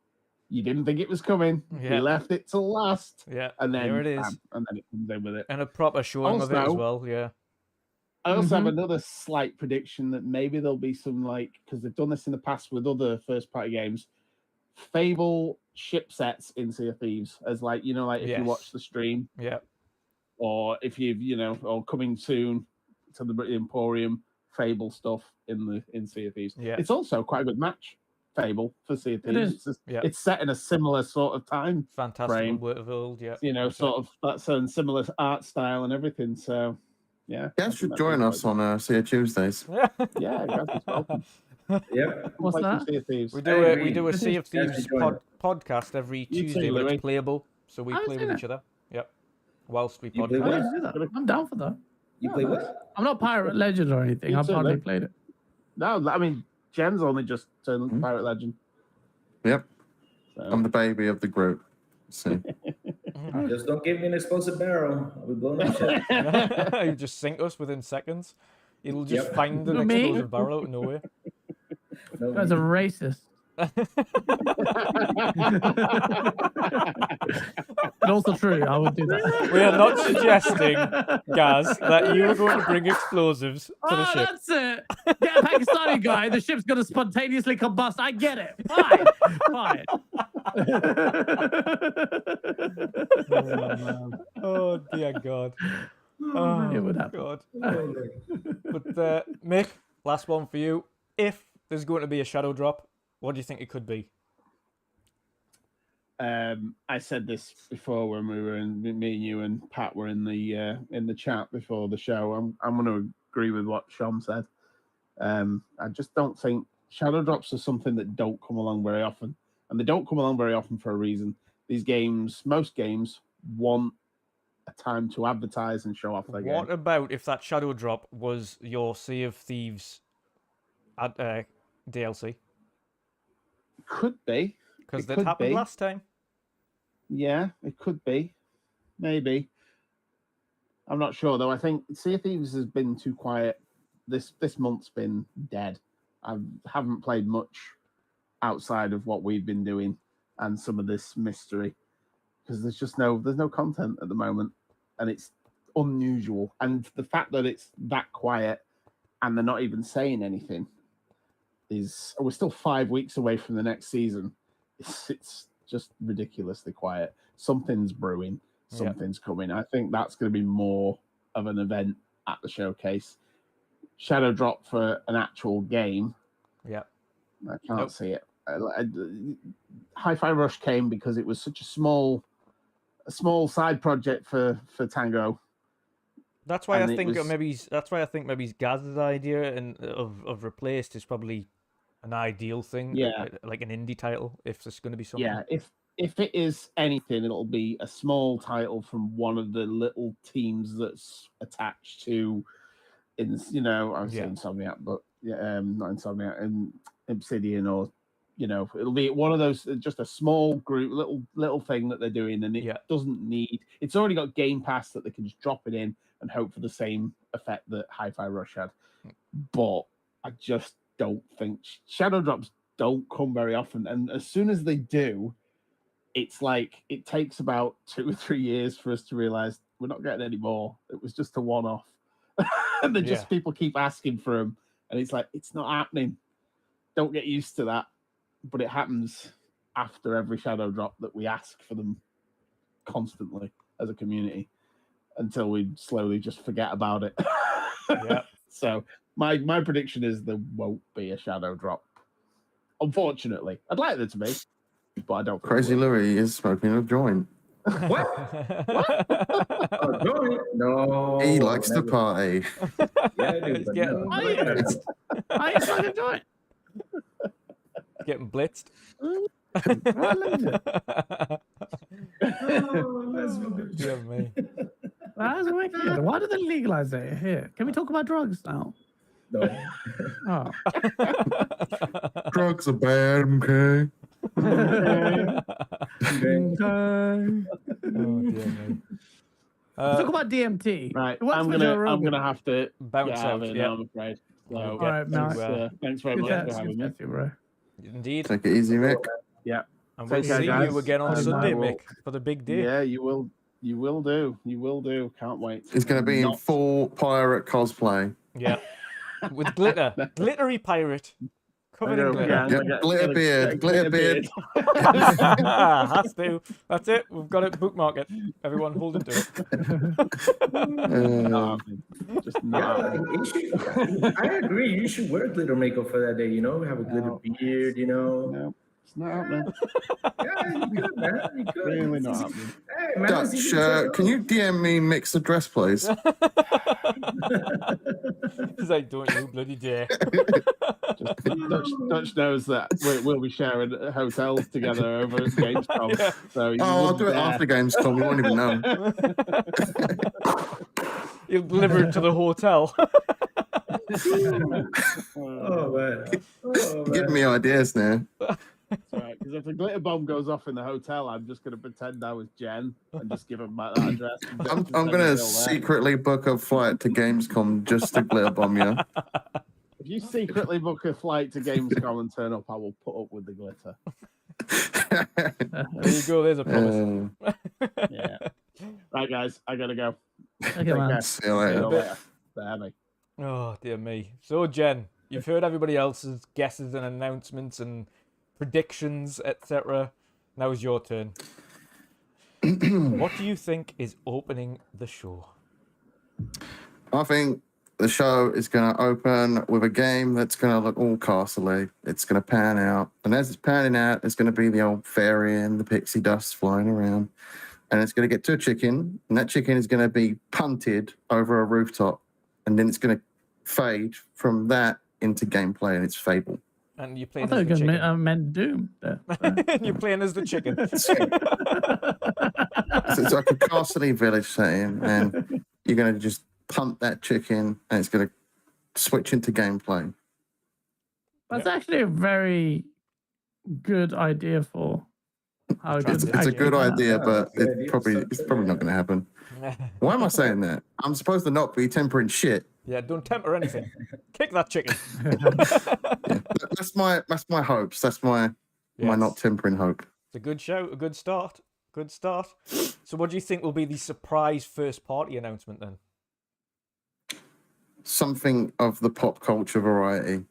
[SPEAKER 11] You didn't think it was coming.
[SPEAKER 2] Yeah.
[SPEAKER 11] You left it till last.
[SPEAKER 2] Yeah.
[SPEAKER 11] And then
[SPEAKER 2] there it is.
[SPEAKER 11] And then it comes in with it.
[SPEAKER 2] And a proper showing of it as well. Yeah.
[SPEAKER 11] I also have another slight prediction that maybe there'll be some, because they've done this in the past with other first-party games, Fable ship sets in Sea of Thieves, as if you watch the stream.
[SPEAKER 2] Yeah.
[SPEAKER 11] Or if or coming soon to the Emporium, Fable stuff in Sea of Thieves.
[SPEAKER 2] Yeah.
[SPEAKER 11] It's also quite a good match. Fable for Sea of Thieves. It's set in a similar sort of time frame.
[SPEAKER 2] World, yeah.
[SPEAKER 11] Sort of that's a similar art style and everything. So, yeah.
[SPEAKER 4] Guys should join us on Sea of Tuesdays.
[SPEAKER 11] Yeah, guys, it's welcome.
[SPEAKER 14] Yeah.
[SPEAKER 13] What's that?
[SPEAKER 11] Sea of Thieves.
[SPEAKER 2] We do a Sea of Thieves podcast every Tuesday, but it's playable, so we play with each other. Yep. Whilst we podcast.
[SPEAKER 13] I'm down for that.
[SPEAKER 14] You play what?
[SPEAKER 13] I'm not Pirate Legend or anything. I've hardly played it.
[SPEAKER 11] No, I mean, Jen's only just turned Pirate Legend.
[SPEAKER 4] Yep.
[SPEAKER 11] So.
[SPEAKER 4] I'm the baby of the group. See.
[SPEAKER 14] Just don't give me an explosive barrel. I'll be blowing up shit.
[SPEAKER 2] You just sink us within seconds. It'll just find an explosive barrel out of nowhere.
[SPEAKER 13] You guys are racist. But also true, I would do that.
[SPEAKER 2] We are not suggesting, Gaz, that you are going to bring explosives to the ship.
[SPEAKER 13] That's it. Get a Pakistani guy, the ship's going to spontaneously combust. I get it. Fine.
[SPEAKER 2] Oh, dear God. Oh,
[SPEAKER 13] it would happen.
[SPEAKER 2] God. But, Mick, last one for you. If there's going to be a shadow drop, what do you think it could be?
[SPEAKER 11] I said this before when me and you and Pat were in the chat before the show. I'm going to agree with what Sean said. I just don't think shadow drops are something that don't come along very often, and they don't come along very often for a reason. Most games want a time to advertise and show off their game.
[SPEAKER 2] What about if that shadow drop was your Sea of Thieves DLC?
[SPEAKER 11] Could be.
[SPEAKER 2] Because that happened last time.
[SPEAKER 11] Yeah, it could be. Maybe. I'm not sure, though. I think Sea of Thieves has been too quiet. This month's been dead. I haven't played much outside of what we've been doing and some of this mystery. Because there's no content at the moment. And it's unusual. And the fact that it's that quiet and they're not even saying anything we're still 5 weeks away from the next season. It's just ridiculously quiet. Something's brewing. Something's coming. I think that's going to be more of an event at the showcase. Shadow drop for an actual game.
[SPEAKER 2] Yeah.
[SPEAKER 11] I can't see it. Hi-Fi Rush came because it was such a small side project for Tango.
[SPEAKER 2] That's why I think maybe Gaz's idea of replaced is probably an ideal thing.
[SPEAKER 11] Yeah,
[SPEAKER 2] like an indie title. If there's going to be something.
[SPEAKER 11] Yeah, if it is anything, it'll be a small title from one of the little teams that's attached to, I was saying Insomniac, but not Insomniac, and Obsidian, or it'll be one of those, just a small group, little thing that they're doing, and it doesn't need. It's already got Game Pass that they can just drop it in and hope for the same effect that Hi-Fi Rush had. But I just don't think Shadow Drops don't come very often, and as soon as they do, it's like it takes about 2 or 3 years for us to realize we're not getting any more. It was just a one-off. And then just people keep asking for them, and it's like, it's not happening. Don't get used to that. But it happens after every Shadow Drop that we ask for them constantly as a community until we slowly just forget about it. So my prediction is there won't be a Shadow Drop. Unfortunately, I'd like there to be, but I don't.
[SPEAKER 4] Crazy Louis is smoking a joint.
[SPEAKER 14] What? A joint? No.
[SPEAKER 4] He likes to party.
[SPEAKER 14] Yeah, dude, but no.
[SPEAKER 13] I ain't smoking a joint.
[SPEAKER 2] Getting blitzed.
[SPEAKER 14] Oh, that's no good.
[SPEAKER 2] Yeah, me.
[SPEAKER 13] That's wicked. Why do they legalize it here? Can we talk about drugs now?
[SPEAKER 14] No.
[SPEAKER 13] Oh.
[SPEAKER 4] Drugs are bad, okay?
[SPEAKER 2] Oh, dear me.
[SPEAKER 13] Talk about DMT.
[SPEAKER 11] Right,
[SPEAKER 13] What's
[SPEAKER 11] I'm
[SPEAKER 13] with Joe
[SPEAKER 11] gonna
[SPEAKER 13] Rogan?
[SPEAKER 11] have to
[SPEAKER 2] Bounce
[SPEAKER 11] get out
[SPEAKER 2] out,
[SPEAKER 11] of it
[SPEAKER 2] yeah.
[SPEAKER 11] now, I'm afraid. So,
[SPEAKER 13] All right, man.
[SPEAKER 11] thanks very much for having me.
[SPEAKER 13] Bro.
[SPEAKER 2] Indeed.
[SPEAKER 4] Take it easy, Mick.
[SPEAKER 11] Yeah.
[SPEAKER 2] And we'll
[SPEAKER 11] Take care,
[SPEAKER 2] see
[SPEAKER 11] guys.
[SPEAKER 2] you again on
[SPEAKER 11] And
[SPEAKER 2] Sunday,
[SPEAKER 11] I will-
[SPEAKER 2] Mick, for the big day.
[SPEAKER 11] Yeah, you will. You will do. You will do. Can't wait.
[SPEAKER 4] He's going to be in
[SPEAKER 11] Not-
[SPEAKER 4] full pirate cosplay.
[SPEAKER 2] Yeah. With glitter. Glittery pirate. Covered in glitter.
[SPEAKER 11] Yeah,
[SPEAKER 4] Yep, glitter beard, glitter beard.
[SPEAKER 2] Has to. That's it. We've got it. Bookmark it. Everyone hold it to it.
[SPEAKER 11] Not happening. Just not happening.
[SPEAKER 14] You should, I agree. You should wear glitter makeup for that day. Have a glitter beard.
[SPEAKER 11] No, it's not happening.
[SPEAKER 14] Yeah, you could, man. You could.
[SPEAKER 11] Really
[SPEAKER 14] It's
[SPEAKER 11] not
[SPEAKER 14] easy.
[SPEAKER 11] happening.
[SPEAKER 14] Hey, man, it's easy
[SPEAKER 4] Dutch,
[SPEAKER 14] to take
[SPEAKER 4] can you DM me Mick's address, please?
[SPEAKER 2] He's like, don't you bloody dare.
[SPEAKER 11] Dutch knows that we'll be sharing hotels together over at Gamescom.
[SPEAKER 2] Yeah.
[SPEAKER 11] So you
[SPEAKER 4] I'll
[SPEAKER 11] wouldn't
[SPEAKER 4] do it
[SPEAKER 11] dare.
[SPEAKER 4] after Gamescom. You won't even know.
[SPEAKER 2] He'll deliver it to the hotel.
[SPEAKER 14] Oh, man. Oh,
[SPEAKER 4] Give
[SPEAKER 14] man.
[SPEAKER 4] me ideas now.
[SPEAKER 11] That's right. Because if the glitter bomb goes off in the hotel, I'm just going to pretend I was Jen and just give him that address.
[SPEAKER 4] I'm going to secretly book a flight to Gamescom just to glitter bomb you.
[SPEAKER 11] If you secretly book a flight to Gamescom and turn up, I will put up with the glitter.
[SPEAKER 2] There you go. There's a promise.
[SPEAKER 11] Yeah. Right, guys, I gotta go.
[SPEAKER 13] Okay,
[SPEAKER 11] Take
[SPEAKER 13] man.
[SPEAKER 11] care.
[SPEAKER 4] See you later.
[SPEAKER 11] later. Bye, mate.
[SPEAKER 2] Oh, dear me. So, Jen, you've heard everybody else's guesses and announcements and predictions, etc. Now is your turn. What do you think is opening the show?
[SPEAKER 4] I think the show is going to open with a game that's going to look all castle-y. It's going to pan out. And as it's panning out, it's going to be the old fairy and the pixie dust flying around. And it's going to get to a chicken. And that chicken is going to be punted over a rooftop. And then it's going to fade from that into gameplay, and it's Fable.
[SPEAKER 2] And you're
[SPEAKER 13] I
[SPEAKER 2] playing
[SPEAKER 13] thought
[SPEAKER 2] as
[SPEAKER 13] you
[SPEAKER 2] the chicken.
[SPEAKER 13] meant Doom. There.
[SPEAKER 2] You're playing as the chicken.
[SPEAKER 4] So it's like a castle-y village setting, and you're going to just punt that chicken, and it's going to switch into gameplay.
[SPEAKER 13] That's actually a very good idea for how it
[SPEAKER 4] It's
[SPEAKER 13] could
[SPEAKER 4] a
[SPEAKER 13] actually
[SPEAKER 4] good
[SPEAKER 13] pan out.
[SPEAKER 4] idea, but
[SPEAKER 14] good
[SPEAKER 4] it's
[SPEAKER 14] idea.
[SPEAKER 4] probably not going to happen. Why am I saying that? I'm supposed to not be tempering shit.
[SPEAKER 2] Yeah, don't temper anything. Kick that chicken.
[SPEAKER 4] That's my hopes. That's my
[SPEAKER 2] Yes.
[SPEAKER 4] not tempering hope.
[SPEAKER 2] It's a good show, a good start. Good start. So what do you think will be the surprise first party announcement then?
[SPEAKER 4] Something of the pop culture variety.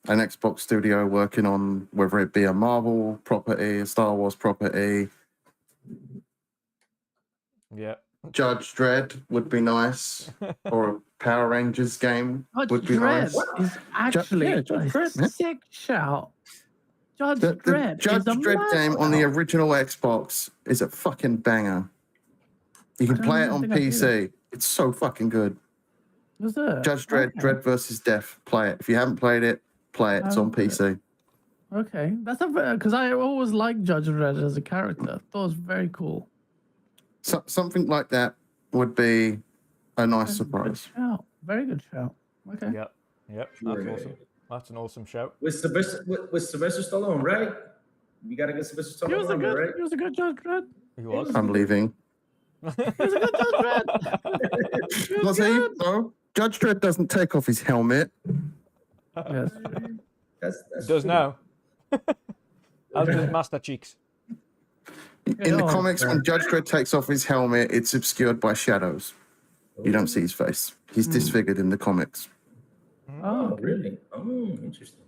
[SPEAKER 4] An Xbox studio working on whether it be a Marvel property, a Star Wars property.
[SPEAKER 2] Yeah.
[SPEAKER 4] Judge Dredd would be nice, or a Power Rangers game
[SPEAKER 13] Judge
[SPEAKER 4] would be
[SPEAKER 13] Dredd
[SPEAKER 4] nice.
[SPEAKER 13] is actually
[SPEAKER 4] yeah, Judge
[SPEAKER 13] a
[SPEAKER 4] Dredd, yeah.
[SPEAKER 13] sick shout. Judge
[SPEAKER 4] The
[SPEAKER 13] Dredd.
[SPEAKER 4] Judge
[SPEAKER 13] is a
[SPEAKER 4] Dredd
[SPEAKER 13] mad
[SPEAKER 4] game on the
[SPEAKER 13] shout.
[SPEAKER 4] original Xbox is a fucking banger. You can
[SPEAKER 13] don't
[SPEAKER 4] play it
[SPEAKER 13] even
[SPEAKER 4] on
[SPEAKER 13] think I've seen
[SPEAKER 4] PC. It's so fucking good.
[SPEAKER 13] Was it?
[SPEAKER 4] Judge Dredd,
[SPEAKER 13] Okay.
[SPEAKER 4] Dredd versus Death. Play it. If you haven't played it, play it. It's on PC.
[SPEAKER 13] Okay, that's a because I always liked Judge Dredd as a character. I thought it was very cool.
[SPEAKER 4] Something like that would be a nice surprise.
[SPEAKER 13] Shout. Very good shout. Okay.
[SPEAKER 2] Yep. That's awesome. That's an awesome shout.
[SPEAKER 14] With Sylvester Stallone, right? You got to get Sylvester Stallone on there, right?
[SPEAKER 13] He was a good Judge Dredd.
[SPEAKER 2] He was.
[SPEAKER 4] I'm leaving.
[SPEAKER 13] He was a good Judge Dredd.
[SPEAKER 4] Let's see. No, Judge Dredd doesn't take off his helmet.
[SPEAKER 13] Yes.
[SPEAKER 14] That's
[SPEAKER 2] Does
[SPEAKER 14] true.
[SPEAKER 2] now. As does Master Cheeks.
[SPEAKER 4] In the comics, when Judge Dredd takes off his helmet, it's obscured by shadows. You don't see his face. He's disfigured in the comics.
[SPEAKER 14] Oh, really? Oh, interesting.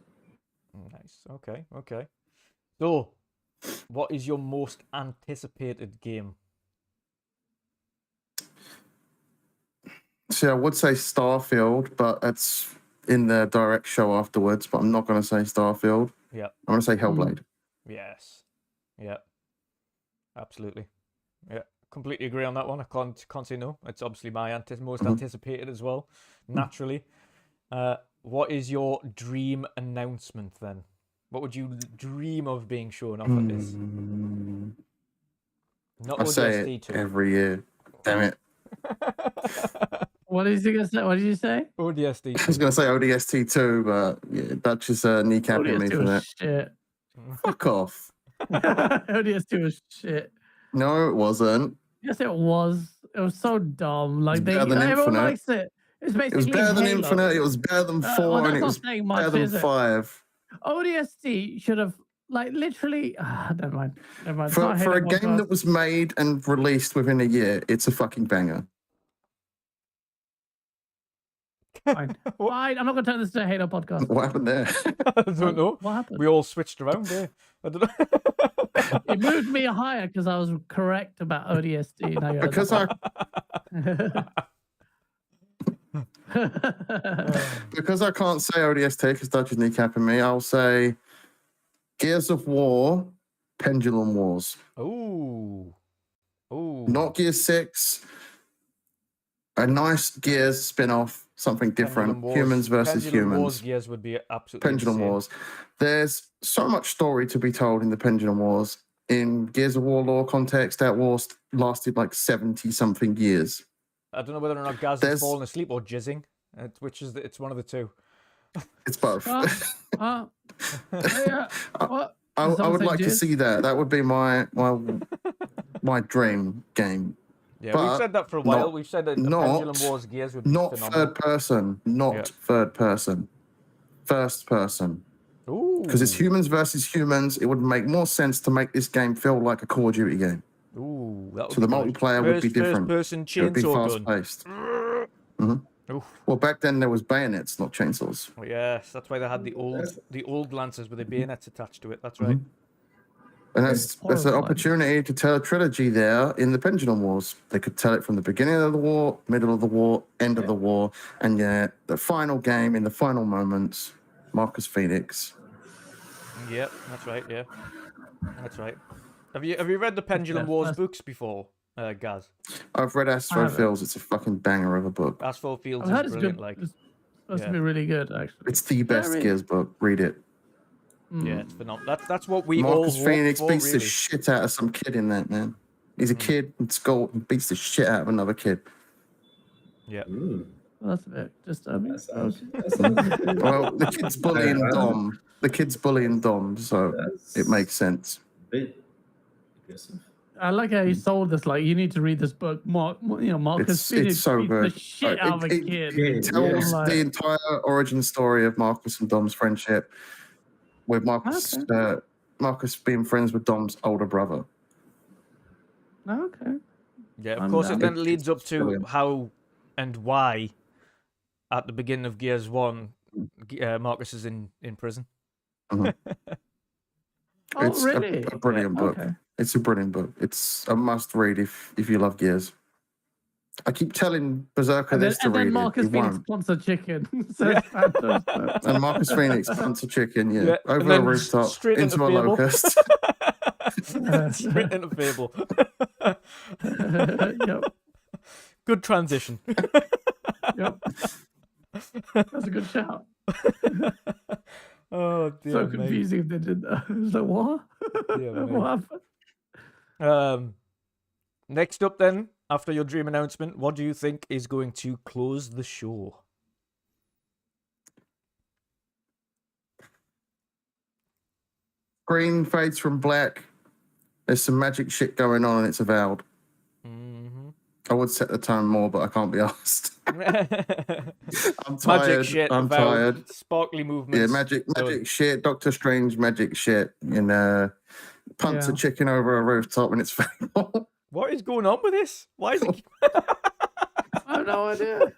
[SPEAKER 2] Nice. Okay. So, what is your most anticipated game?
[SPEAKER 4] See, I would say Starfield, but it's in the direct show afterwards. But I'm not going to say Starfield.
[SPEAKER 2] Yeah.
[SPEAKER 4] I'm going to say Hellblade.
[SPEAKER 2] Yes. Yeah. Absolutely. Yeah. Completely agree on that one. I can't say no. It's obviously my most anticipated as well. Naturally. What is your dream announcement then? What would you dream of being shown off at this? Not
[SPEAKER 4] I say
[SPEAKER 2] ODST
[SPEAKER 4] it
[SPEAKER 2] 2.
[SPEAKER 4] every year. Damn it.
[SPEAKER 13] What did you say? What did you say?
[SPEAKER 2] ODST.
[SPEAKER 4] I was going to say ODST 2, but yeah, Dutch is kneecapping me for that.
[SPEAKER 13] Shit.
[SPEAKER 4] Fuck off.
[SPEAKER 13] ODST was shit.
[SPEAKER 4] No, it wasn't.
[SPEAKER 13] Yes, it was. It was so dumb. Like
[SPEAKER 4] better than
[SPEAKER 13] everyone
[SPEAKER 4] Infinite.
[SPEAKER 13] likes it. It's basically
[SPEAKER 4] It was better than
[SPEAKER 13] Halo.
[SPEAKER 4] Infinite. It was better than 4,
[SPEAKER 13] well,
[SPEAKER 4] and
[SPEAKER 13] that's
[SPEAKER 4] it
[SPEAKER 13] not
[SPEAKER 4] was
[SPEAKER 13] saying much,
[SPEAKER 4] better than
[SPEAKER 13] is it?
[SPEAKER 4] 5.
[SPEAKER 13] ODST should have literally. Never mind. It's
[SPEAKER 4] For
[SPEAKER 13] not
[SPEAKER 4] a
[SPEAKER 13] Halo
[SPEAKER 4] game
[SPEAKER 13] podcast.
[SPEAKER 4] that was made and released within a year, it's a fucking banger.
[SPEAKER 13] Fine. Fine. I'm not going to turn this into a Halo podcast.
[SPEAKER 4] What happened there?
[SPEAKER 2] I don't know.
[SPEAKER 13] What happened?
[SPEAKER 2] We all switched around there. I don't know.
[SPEAKER 13] It moved me higher because I was correct about ODST. Now you're
[SPEAKER 4] Because I can't say ODST because Dutch is kneecapping me, I'll say Gears of War, Pendulum Wars.
[SPEAKER 2] Ooh.
[SPEAKER 4] Not Gears 6. A nice Gears spin-off, something different.
[SPEAKER 2] Pendulum Wars.
[SPEAKER 4] Humans versus
[SPEAKER 2] Pendulum
[SPEAKER 4] humans.
[SPEAKER 2] Wars Gears would be absolutely
[SPEAKER 4] Pendulum
[SPEAKER 2] insane.
[SPEAKER 4] Wars. There's so much story to be told in the Pendulum Wars. In Gears of War lore context, that war lasted like 70-something years.
[SPEAKER 2] I don't know whether or not Gaz is falling asleep or jizzing. It's one of the two.
[SPEAKER 4] It's both.
[SPEAKER 13] What?
[SPEAKER 4] I would like to see that. That would be my dream game.
[SPEAKER 2] Yeah,
[SPEAKER 4] But
[SPEAKER 2] we've said that for a while.
[SPEAKER 4] not-
[SPEAKER 2] We've said that the
[SPEAKER 4] not-
[SPEAKER 2] Pendulum Wars Gears would be
[SPEAKER 4] Not
[SPEAKER 2] phenomenal.
[SPEAKER 4] third person. Not third person. First person.
[SPEAKER 2] Ooh.
[SPEAKER 4] Because it's humans versus humans. It would make more sense to make this game feel like a Call of Duty game.
[SPEAKER 2] Ooh, that would
[SPEAKER 4] So the
[SPEAKER 2] be good.
[SPEAKER 4] multiplayer would be different.
[SPEAKER 2] First-person
[SPEAKER 4] It would be
[SPEAKER 2] chainsaw
[SPEAKER 4] fast
[SPEAKER 2] gun.
[SPEAKER 4] paced. Well, back then there was bayonets, not chainsaws.
[SPEAKER 2] Oh, yes, that's why they had the old lances with the bayonets attached to it. That's right.
[SPEAKER 4] And that's an opportunity to tell a trilogy there in the Pendulum Wars. They could tell it from the beginning of the war, middle of the war, end of the war, and the final game in the final moments, Marcus Phoenix.
[SPEAKER 2] Yep, that's right. Yeah, that's right. Have you read the Pendulum Wars books before, Gaz?
[SPEAKER 4] I've read Astro Fields. It's a fucking banger of a book.
[SPEAKER 2] Astro Fields
[SPEAKER 13] I've heard
[SPEAKER 2] is
[SPEAKER 13] it's
[SPEAKER 2] brilliant.
[SPEAKER 13] good.
[SPEAKER 2] Like,
[SPEAKER 13] It's supposed to be really good, actually.
[SPEAKER 4] It's the best Gears book. Read it.
[SPEAKER 2] yeah, it's phenomenal. That's what we
[SPEAKER 4] Marcus
[SPEAKER 2] all
[SPEAKER 4] Phoenix
[SPEAKER 2] hope for,
[SPEAKER 4] beats
[SPEAKER 2] really.
[SPEAKER 4] the shit out of some kid in that, man. He's a kid in school and beats the shit out of another kid.
[SPEAKER 2] Yeah.
[SPEAKER 13] Well, that's a bit disturbing.
[SPEAKER 4] Well, the kid's bullying Dom. The kid's bullying Dom, so it makes sense.
[SPEAKER 13] I like how you sold this. Like, you need to read this book. Marcus Phoenix
[SPEAKER 4] It's so
[SPEAKER 13] beats
[SPEAKER 4] good.
[SPEAKER 13] the shit out of a kid.
[SPEAKER 4] It tells
[SPEAKER 13] Like,
[SPEAKER 4] the entire origin story of Marcus and Dom's friendship, with Marcus being friends with Dom's older brother.
[SPEAKER 13] okay.
[SPEAKER 2] Yeah, of
[SPEAKER 13] I'm
[SPEAKER 2] course,
[SPEAKER 13] down.
[SPEAKER 2] it then leads up to
[SPEAKER 4] brilliant.
[SPEAKER 2] how and why at the beginning of Gears 1, Marcus is in prison.
[SPEAKER 13] Oh,
[SPEAKER 4] It's
[SPEAKER 13] really?
[SPEAKER 4] a brilliant book.
[SPEAKER 13] Okay.
[SPEAKER 4] It's a brilliant book. It's a must read if you love Gears. I keep telling Berserker
[SPEAKER 13] And then,
[SPEAKER 4] this to
[SPEAKER 13] and then
[SPEAKER 4] read
[SPEAKER 13] Marcus
[SPEAKER 4] it. He
[SPEAKER 13] Phoenix
[SPEAKER 4] won't.
[SPEAKER 13] wants a chicken. So Phantom.
[SPEAKER 4] And Marcus Phoenix hunts a chicken,
[SPEAKER 2] Yeah, and
[SPEAKER 4] over a
[SPEAKER 2] then
[SPEAKER 4] rooftop
[SPEAKER 2] straight
[SPEAKER 4] into
[SPEAKER 2] into
[SPEAKER 4] a
[SPEAKER 2] Fable.
[SPEAKER 4] locust.
[SPEAKER 2] Straight into Fable.
[SPEAKER 13] Yep.
[SPEAKER 2] Good transition.
[SPEAKER 13] Yep. That's a good shout.
[SPEAKER 2] Oh dear
[SPEAKER 13] So
[SPEAKER 2] me.
[SPEAKER 13] confusing if they did that. It's like, what?
[SPEAKER 2] Dear me.
[SPEAKER 13] What happened?
[SPEAKER 2] Next up then, after your dream announcement, what do you think is going to close the show?
[SPEAKER 4] Green fades from black. There's some magic shit going on, and it's avowed.
[SPEAKER 2] Mm-hmm.
[SPEAKER 4] I would set the tone more, but I can't be asked. I'm tired.
[SPEAKER 2] Magic shit.
[SPEAKER 4] I'm
[SPEAKER 2] avowed,
[SPEAKER 4] tired.
[SPEAKER 2] Sparkly movements.
[SPEAKER 4] Yeah, magic shit. Doctor Strange magic shit. And punts a chicken over a rooftop when it's Fable.
[SPEAKER 2] What is going on with this? Why is it?
[SPEAKER 13] I have no idea.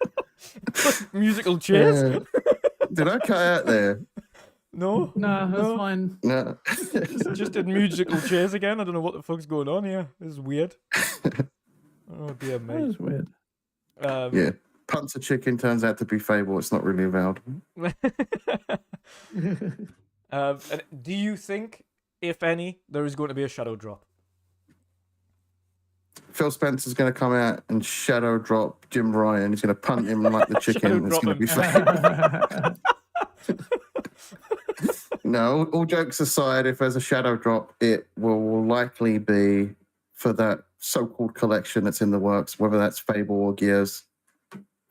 [SPEAKER 2] Musical chairs?
[SPEAKER 4] Did I cut out there?
[SPEAKER 2] No.
[SPEAKER 13] No, that's fine.
[SPEAKER 4] No.
[SPEAKER 2] Just did musical chairs again. I don't know what the fuck's going on here. This is weird. Oh dear me.
[SPEAKER 13] That is weird.
[SPEAKER 4] Yeah. Punts a chicken turns out to be Fable. It's not really avowed.
[SPEAKER 2] And do you think, if any, there is going to be a shadow drop?
[SPEAKER 4] Phil Spencer's going to come out and shadow drop Jim Ryan. He's going to punt him like the chicken. It's going to be Fable. No, all jokes aside, if there's a shadow drop, it will likely be for that so-called collection that's in the works, whether that's Fable or Gears.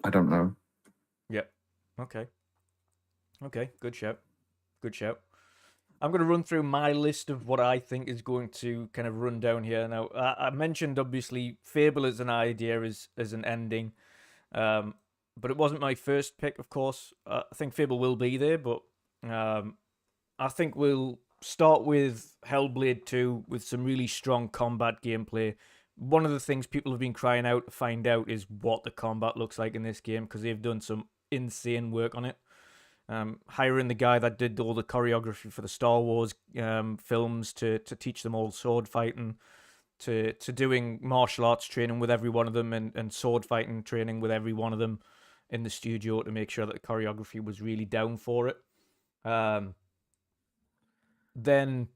[SPEAKER 4] I don't know.
[SPEAKER 2] Yep. Okay. Okay. Good shout. Good shout. I'm going to run through my list of what I think is going to kind of run down here. Now, I mentioned, obviously, Fable as an idea, as an ending. But it wasn't my first pick, of course. I think Fable will be there, but I think we'll start with Hellblade 2 with some really strong combat gameplay. One of the things people have been crying out to find out is what the combat looks like in this game, because they've done some insane work on it. Hiring the guy that did all the choreography for the Star Wars films to teach them all sword fighting, to doing martial arts training with every one of them, and sword fighting training with every one of them in the studio to make sure that the choreography was really down for it. Then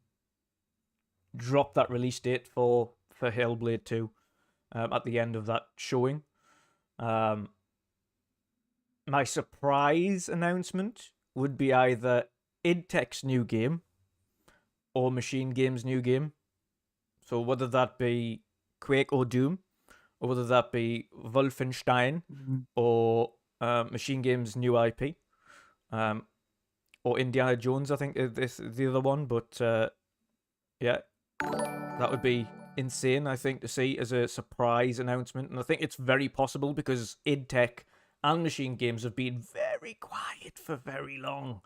[SPEAKER 2] drop that release date for Hellblade 2 at the end of that showing. My surprise announcement would be either id Tech's new game or Machine Games' new game. So whether that be Quake or Doom, or whether that be Wolfenstein or Machine Games' new IP, or Indiana Jones, I think is the other one. But yeah, that would be insane, I think, to see as a surprise announcement. And I think it's very possible because id Tech and Machine Games have been very quiet for very long.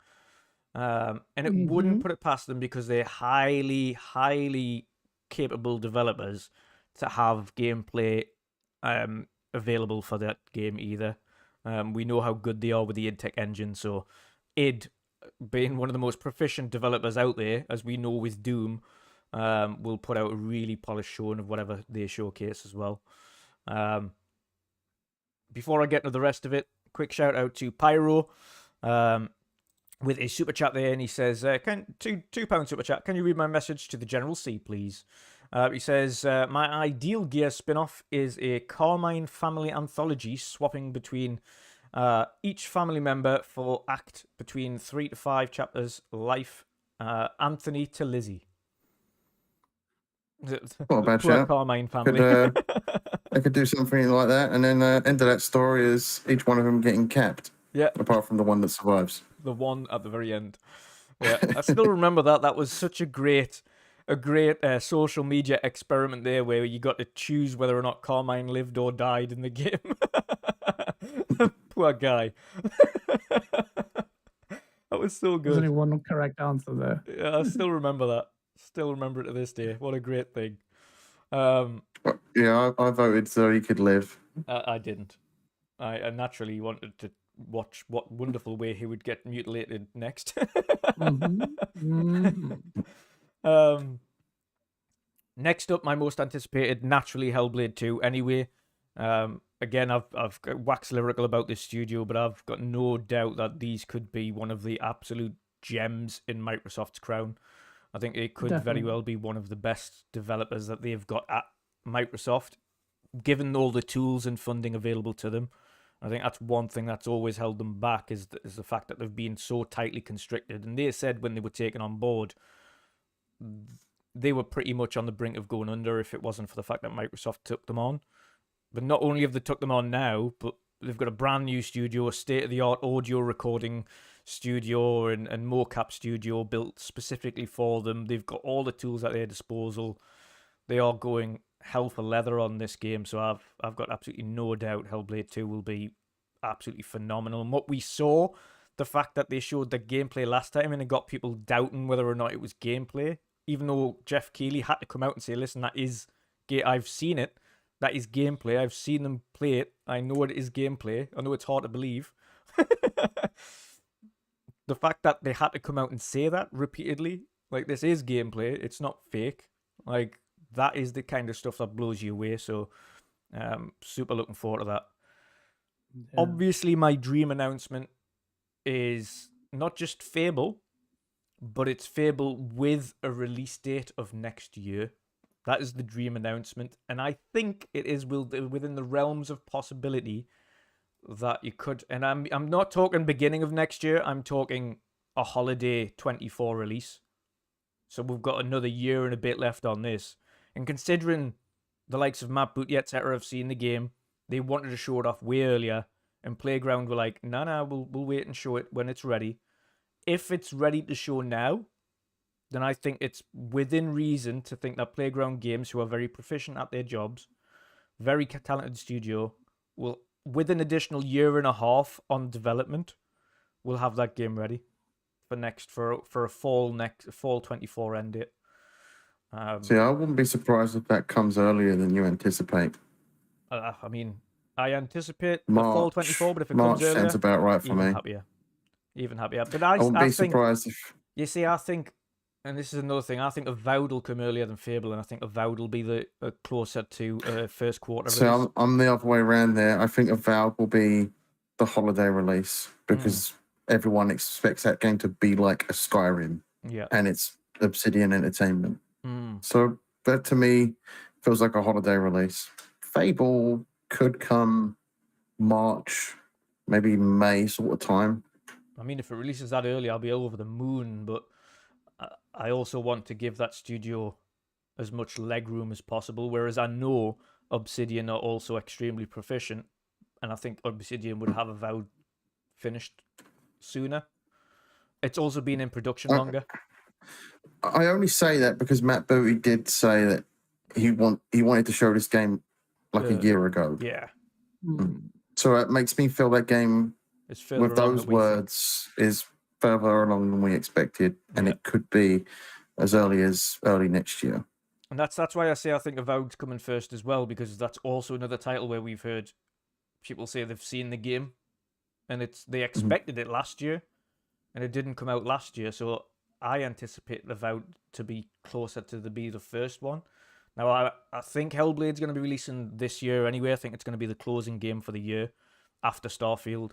[SPEAKER 2] And it wouldn't put it past them, because they're highly, highly capable developers, to have gameplay available for that game either. We know how good they are with the id Tech engine, so id, being one of the most proficient developers out there, as we know with Doom, will put out a really polished showing of whatever they showcase as well. Before I get to the rest of it, quick shout out to Pyro with a super chat there, and he says, £2 super chat, can you read my message to the General C, please? He says, my ideal Gear spin-off is a Carmine family anthology swapping between each family member for act between 3 to 5 chapters, life, Anthony to Lizzie.
[SPEAKER 4] Not a bad shout.
[SPEAKER 2] Carmine family.
[SPEAKER 4] They could do something like that, and then end of that story is each one of them getting capped.
[SPEAKER 2] Yeah.
[SPEAKER 4] Apart from the one that survives.
[SPEAKER 2] The one at the very end. Yeah, I still remember that. That was such a great social media experiment there, where you got to choose whether or not Carmine lived or died in the game. Poor guy. That was so good.
[SPEAKER 13] There's only one correct answer there.
[SPEAKER 2] Yeah, I still remember that. Still remember it to this day. What a great thing.
[SPEAKER 4] Yeah, I voted so he could live.
[SPEAKER 2] I didn't. I naturally wanted to watch what wonderful way he would get mutilated next. Next up, my most anticipated, naturally, Hellblade 2 anyway. Again, I've waxed lyrical about this studio, but I've got no doubt that these could be one of the absolute gems in Microsoft's crown. I think it could very well be one of the best developers that they've got at Microsoft, given all the tools and funding available to them. I think that's one thing that's always held them back is the fact that they've been so tightly constricted. And they said when they were taken on board, they were pretty much on the brink of going under if it wasn't for the fact that Microsoft took them on. But not only have they took them on now, but they've got a brand new studio, a state-of-the-art audio recording studio and mocap studio built specifically for them. They've got all the tools at their disposal. They are going hell for leather on this game, so I've got absolutely no doubt Hellblade 2 will be absolutely phenomenal. And what we saw, the fact that they showed the gameplay last time and it got people doubting whether or not it was gameplay, even though Jeff Keighley had to come out and say, listen, I've seen it. That is gameplay. I've seen them play it. I know it is gameplay. I know it's hard to believe. The fact that they had to come out and say that repeatedly, like, this is gameplay. It's not fake. Like, that is the kind of stuff that blows you away. So, super looking forward to that. Yeah. Obviously, my dream announcement is not just Fable, but it's Fable with a release date of next year. That is the dream announcement. And I think it is within the realms of possibility that you could... And I'm not talking beginning of next year. I'm talking a holiday 24 release. So we've got another year and a bit left on this. And considering the likes of Matt Booty, etc. have seen the game, they wanted to show it off way earlier. And Playground were like, nah, we'll wait and show it when it's ready. If it's ready to show now, then I think it's within reason to think that Playground Games, who are very proficient at their jobs, very talented studio, will, with an additional year and a half on development, will have that game ready for a fall 24 end date.
[SPEAKER 4] See, I wouldn't be surprised if that comes earlier than you anticipate.
[SPEAKER 2] I mean, I anticipate the fall 24, but if it comes earlier,
[SPEAKER 4] sounds about right for me.
[SPEAKER 2] Even happier. But
[SPEAKER 4] I wouldn't be surprised if...
[SPEAKER 2] You see, I think, and this is another thing, I think Avowed will come earlier than Fable, and I think Avowed will be the closer to first quarter.
[SPEAKER 4] So I'm the other way around there. I think Avowed will be the holiday release because everyone expects that game to be like a Skyrim.
[SPEAKER 2] Yeah.
[SPEAKER 4] And it's Obsidian Entertainment. So that to me feels like a holiday release. Fable could come March, maybe May sort of time.
[SPEAKER 2] I mean, if it releases that early, I'll be over the moon, but I also want to give that studio as much leg room as possible, whereas I know Obsidian are also extremely proficient, and I think Obsidian would have Avowed finished sooner. It's also been in production longer.
[SPEAKER 4] I only say that because Matt Booty did say that he wanted to show this game like a year ago.
[SPEAKER 2] Yeah.
[SPEAKER 4] So it makes me feel that game with those words is further along than we expected, and it could be as early next year.
[SPEAKER 2] And that's why I say I think Avowed's coming first as well, because that's also another title where we've heard people say they've seen the game, and they expected it last year, and it didn't come out last year. So I anticipate Avowed to be closer to be the first one. Now I think Hellblade's going to be releasing this year anyway. I think it's going to be the closing game for the year after Starfield.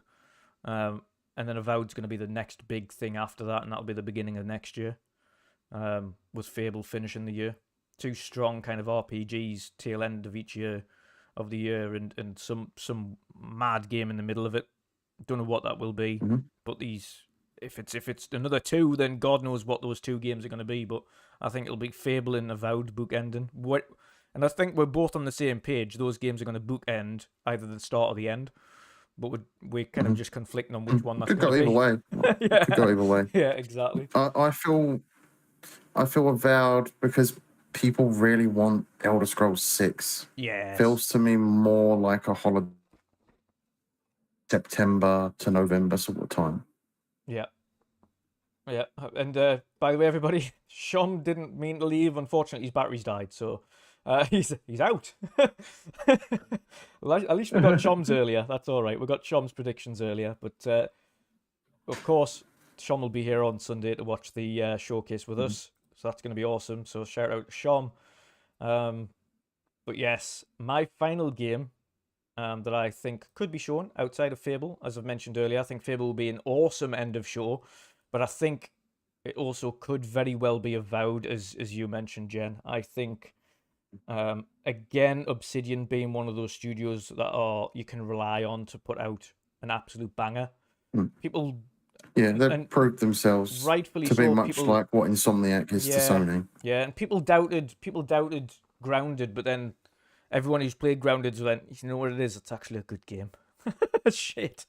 [SPEAKER 2] And then Avowed's going to be the next big thing after that, and that'll be the beginning of next year, with Fable finishing the year. Two strong kind of RPGs, tail end of each year of the year, and some mad game in the middle of it. Don't know what that will be, but if it's another two, then God knows what those two games are going to be. But I think it'll be Fable and Avowed bookending. And I think we're both on the same page. Those games are going to bookend either the start or the end. But we're kind of just conflicting on which one that's
[SPEAKER 4] Could
[SPEAKER 2] going
[SPEAKER 4] go
[SPEAKER 2] to be.
[SPEAKER 4] either way.
[SPEAKER 2] Yeah.
[SPEAKER 4] Could go either way.
[SPEAKER 2] Yeah, exactly.
[SPEAKER 4] I feel Avowed because people really want Elder Scrolls 6.
[SPEAKER 2] Yeah.
[SPEAKER 4] Feels to me more like a holiday September to November sort of time.
[SPEAKER 2] Yeah. Yeah. And by the way, everybody, Sean didn't mean to leave. Unfortunately, his batteries died, so he's out. Well, at least we got Chom's earlier. That's all right. We got Chom's predictions earlier, but of course, Sean will be here on Sunday to watch the showcase with us. So that's going to be awesome. So shout out to Sean. But yes, my final game that I think could be shown outside of Fable, as I've mentioned earlier, I think Fable will be an awesome end of show, but I think it also could very well be Avowed, as you mentioned, Jen. I think Again, Obsidian being one of those studios that you can rely on to put out an absolute banger. People,
[SPEAKER 4] they've proved themselves
[SPEAKER 2] rightfully
[SPEAKER 4] to be
[SPEAKER 2] so,
[SPEAKER 4] much like what Insomniac is to Sony.
[SPEAKER 2] Yeah, and people doubted Grounded, but then everyone who's played Grounded went, you know what it is? It's actually a good game. Shit,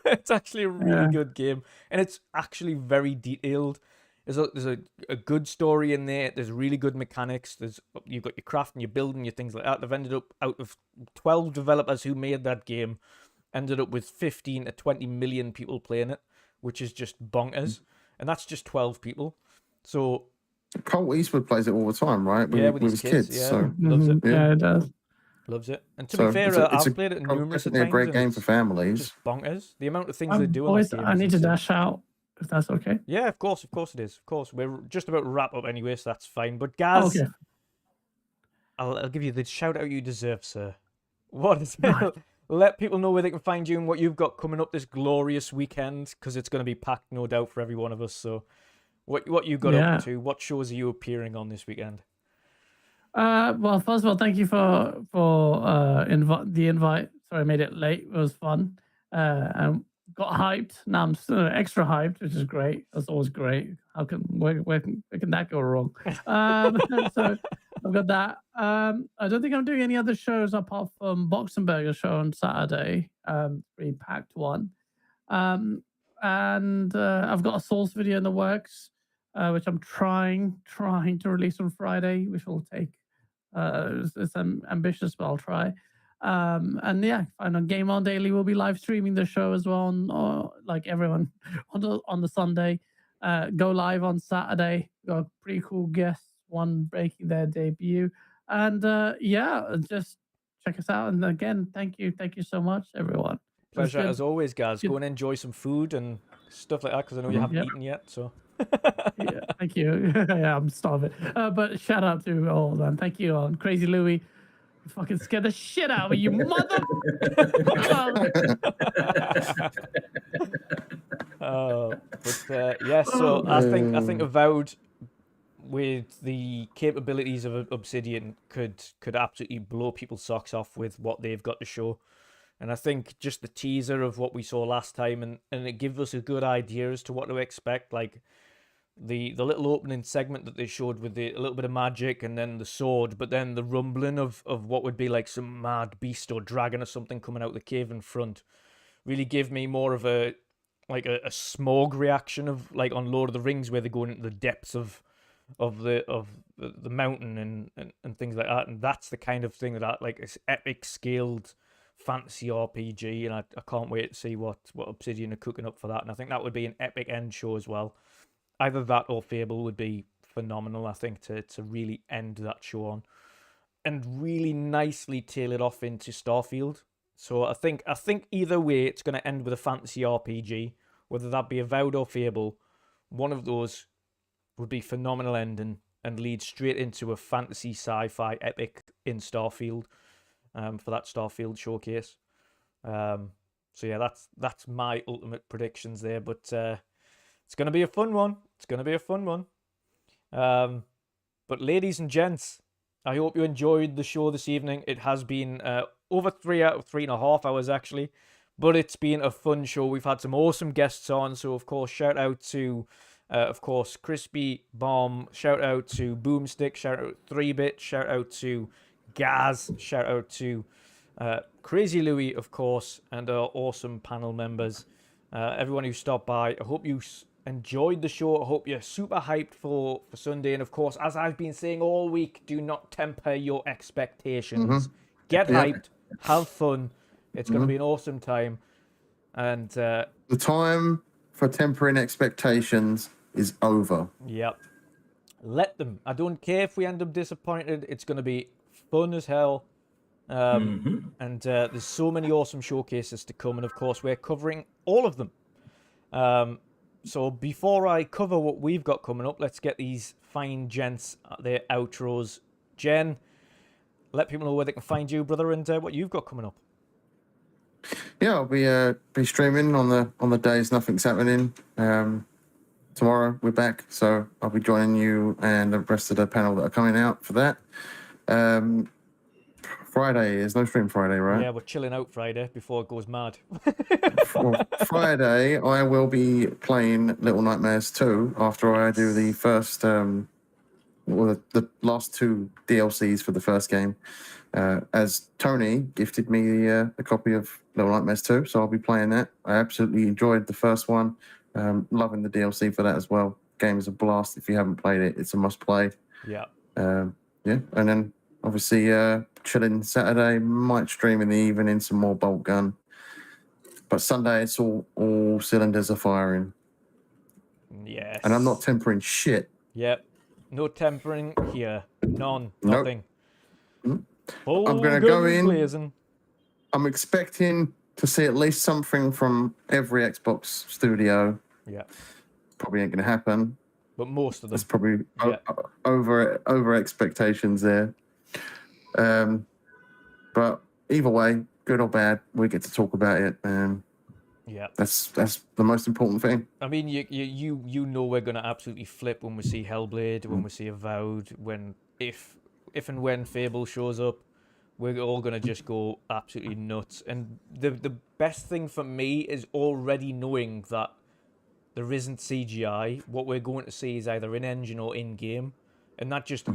[SPEAKER 2] it's actually a really good game, and it's actually very detailed. There's a good story in there. There's really good mechanics. You've got your craft and your building, your things like that. They've ended up, out of 12 developers who made that game, ended up with 15 to 20 million people playing it, which is just bonkers. And that's just 12 people. So
[SPEAKER 4] Colt Eastwood plays it all the time, right?
[SPEAKER 2] With his kids.
[SPEAKER 4] Yeah. So
[SPEAKER 2] loves it.
[SPEAKER 13] Yeah, it does.
[SPEAKER 2] Loves it. And to be fair, I've played it numerous times.
[SPEAKER 4] It's a great game for families.
[SPEAKER 2] Just bonkers. The amount of things they do in
[SPEAKER 13] Boys,
[SPEAKER 2] that game.
[SPEAKER 13] I need to dash out, if that's okay.
[SPEAKER 2] Yeah, of course it is. Of course. We're just about to wrap up anyway, so that's fine. But Gaz,
[SPEAKER 13] Okay.
[SPEAKER 2] I'll give you the shout out you deserve, sir. What is it? Let people know where they can find you and what you've got coming up this glorious weekend, because it's going to be packed, no doubt, for every one of us. So what you got up to? What shows are you appearing on this weekend?
[SPEAKER 13] Well, first of all, thank you for the invite. Sorry, I made it late. It was fun. And got hyped. Now I'm still extra hyped, which is great. That's always great. Where can that go wrong? So I've got that. I don't think I'm doing any other shows apart from Boxenberger's show on Saturday. Pretty packed one. And I've got a Souls video in the works, which I'm trying to release on Friday, which will take. It's ambitious, but I'll try. And yeah, and on Game On Daily, we'll be live streaming the show as well, like everyone on the Sunday. Go live on Saturday. Got a pretty cool guests, one making their debut, and just check us out. And again, thank you so much, everyone.
[SPEAKER 2] Pleasure as always, guys. Go and enjoy some food and stuff like that, because I know you haven't eaten yet. So.
[SPEAKER 13] Yeah, thank you. Yeah, I'm starving. But shout out to all of them. Thank you, Crazy Louie. You fucking scared the shit out of me, you mother. So
[SPEAKER 2] I think Avowed, with the capabilities of Obsidian, could absolutely blow people's socks off with what they've got to show. And I think just the teaser of what we saw last time, and it gives us a good idea as to what to expect. Like the little opening segment that they showed with a little bit of magic and then the sword, but then the rumbling of what would be like some mad beast or dragon or something coming out the cave in front really gave me more of a smog reaction of like on Lord of the Rings, where they go into the depths of the mountain and things like that. And that's the kind of thing that I like, this epic scaled fantasy RPG, and I can't wait to see what Obsidian are cooking up for that. And I think that would be an epic end show as well. Either that or Fable would be phenomenal, I think, to really end that show on, and really nicely tail it off into Starfield. So I think either way, it's going to end with a fantasy RPG, whether that be Avowed or Fable. One of those would be phenomenal ending and lead straight into a fantasy sci-fi epic in Starfield. For that Starfield showcase. So yeah, that's my ultimate predictions there. But it's going to be a fun one. But ladies and gents, I hope you enjoyed the show this evening. It has been over 3.5 hours actually, but it's been a fun show. We've had some awesome guests on. So of course, shout out to Crispy Bomb. Shout out to Boomstick. Shout out 3-Bit. Shout out to Gaz, shout out to Crazy Louie, of course, and our awesome panel members. Everyone who stopped by, I hope you enjoyed the show. I hope you're super hyped for Sunday. And of course, as I've been saying all week, do not temper your expectations. Get hyped, have fun. It's going to be an awesome time. And
[SPEAKER 4] the time for tempering expectations is over.
[SPEAKER 2] Yep. Let them. I don't care if we end up disappointed. It's going to be fun as hell. And there's so many awesome showcases to come. And of course, we're covering all of them. So before I cover what we've got coming up, let's get these fine gents their outros. Jen, let people know where they can find you, brother, and what you've got coming up.
[SPEAKER 4] Yeah, I'll be streaming on the days nothing's happening. Tomorrow we're back, so I'll be joining you and the rest of the panel that are coming out for that. Friday is no stream Friday, right?
[SPEAKER 2] Yeah, we're chilling out Friday before it goes mad.
[SPEAKER 4] Well, Friday, I will be playing Little Nightmares 2 after I do the first, the last 2 DLCs for the first game. As Tony gifted me a copy of Little Nightmares 2, so I'll be playing that. I absolutely enjoyed the first one. Loving the DLC for that as well. Game is a blast. If you haven't played it, it's a must play.
[SPEAKER 2] Yeah.
[SPEAKER 4] Yeah, and then obviously chilling Saturday, might stream in the evening some more Bolt Gun. But Sunday, it's all cylinders are firing.
[SPEAKER 2] Yes.
[SPEAKER 4] And I'm not tempering shit.
[SPEAKER 2] Yep. No tempering here. None.
[SPEAKER 4] Nope.
[SPEAKER 2] Nothing.
[SPEAKER 4] I'm
[SPEAKER 2] Full
[SPEAKER 4] going to go
[SPEAKER 2] guns
[SPEAKER 4] in.
[SPEAKER 2] blazing.
[SPEAKER 4] I'm expecting to see at least something from every Xbox studio.
[SPEAKER 2] Yeah.
[SPEAKER 4] Probably ain't going to happen.
[SPEAKER 2] But most of them.
[SPEAKER 4] That's probably over expectations there. But either way, good or bad, we get to talk about it, and
[SPEAKER 2] yeah,
[SPEAKER 4] that's the most important thing.
[SPEAKER 2] I mean, you know we're gonna absolutely flip when we see Hellblade, when we see Avowed, if and when Fable shows up, we're all gonna just go absolutely nuts. And the best thing for me is already knowing that there isn't CGI. What we're going to see is either in engine or in game. And that just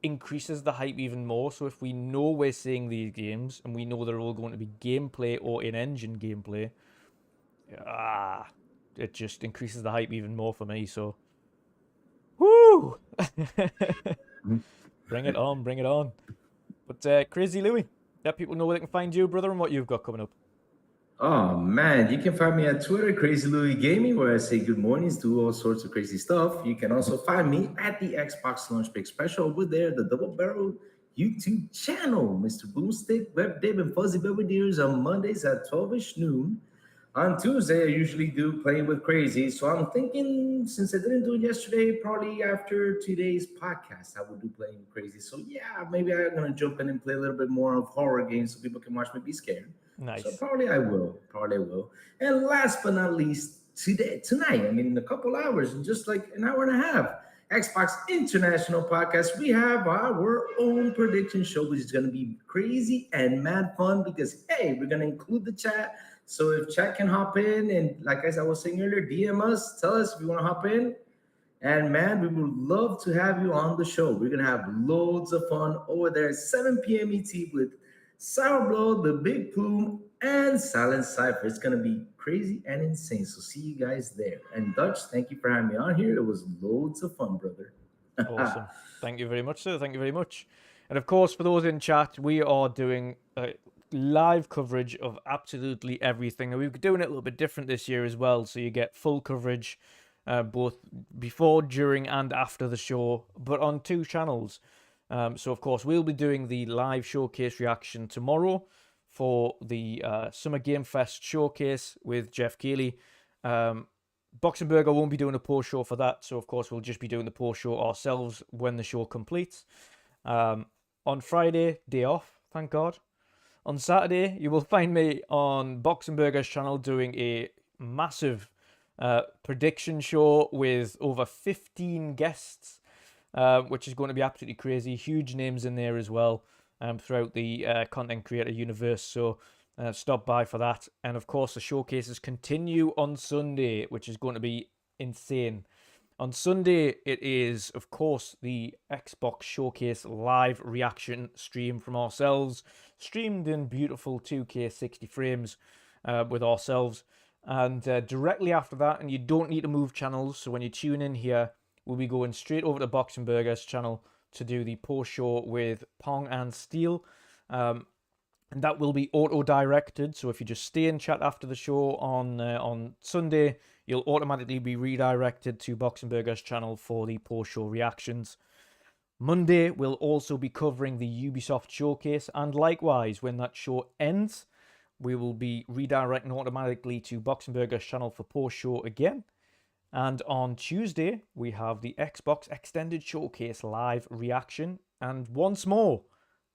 [SPEAKER 2] increases the hype even more. So if we know we're seeing these games and we know they're all going to be gameplay or in-engine gameplay, it just increases the hype even more for me. So, woo! Bring it on, bring it on. But Crazy Louie, let people know where they can find you, brother, and what you've got coming up.
[SPEAKER 14] Oh man, you can find me on Twitter, Crazy Louie Gaming, where I say good mornings, do all sorts of crazy stuff. You can also find me at the Xbox Launch Pick Special over there, the Double Barrel YouTube channel, Mr. Boomstick, Web Dave, and Fuzzy Belvedere's on Mondays at 12ish noon. On Tuesday, I usually do Playing with Crazy. So I'm thinking, since I didn't do it yesterday, probably after today's podcast, I will do Playing with Crazy. So yeah, maybe I'm going to jump in and play a little bit more of horror games so people can watch me be scared.
[SPEAKER 2] Nice.
[SPEAKER 14] So probably I will. And last but not least, tonight, I mean, in a couple hours, in just like an hour and a half, Xbox International Podcast, we have our own prediction show, which is going to be crazy and mad fun because, hey, we're going to include the chat. So if chat can hop in and, like I was saying earlier, DM us, tell us if you want to hop in. And man, we would love to have you on the show. We're going to have loads of fun over there at 7 p.m. ET with Sourblowed, The Big Plume, and Silent Cypher. It's going to be crazy and insane. So see you guys there. And Dutch, thank you for having me on here. It was loads of fun, brother.
[SPEAKER 2] Awesome. Thank you very much, sir. Thank you very much. And of course, for those in chat, we are doing live coverage of absolutely everything. And we're doing it a little bit different this year as well. So you get full coverage both before, during, and after the show, but on 2 channels. So, of course, we'll be doing the live showcase reaction tomorrow for the Summer Game Fest showcase with Jeff Keighley. Boxenberger won't be doing a post show for that, so, of course, we'll just be doing the post show ourselves when the show completes. On Friday, day off, thank God. On Saturday, you will find me on Boxenberger's channel doing a massive prediction show with over 15 guests. Which is going to be absolutely crazy. Huge names in there as well throughout the content creator universe. So stop by for that. And of course, the showcases continue on Sunday, which is going to be insane. On Sunday, it is, of course, the Xbox Showcase live reaction stream from ourselves, streamed in beautiful 2K 60 frames with ourselves. And directly after that, and you don't need to move channels, so when you tune in here, we'll be going straight over to Boxenberger's channel to do the post-show with Pong and Steel. And that will be auto-directed, so if you just stay in chat after the show on Sunday, you'll automatically be redirected to Boxenberger's channel for the post-show reactions. Monday, we'll also be covering the Ubisoft showcase, and likewise, when that show ends, we will be redirecting automatically to Boxenberger's channel for post-show again. And on Tuesday, we have the Xbox Extended Showcase live reaction. And once more,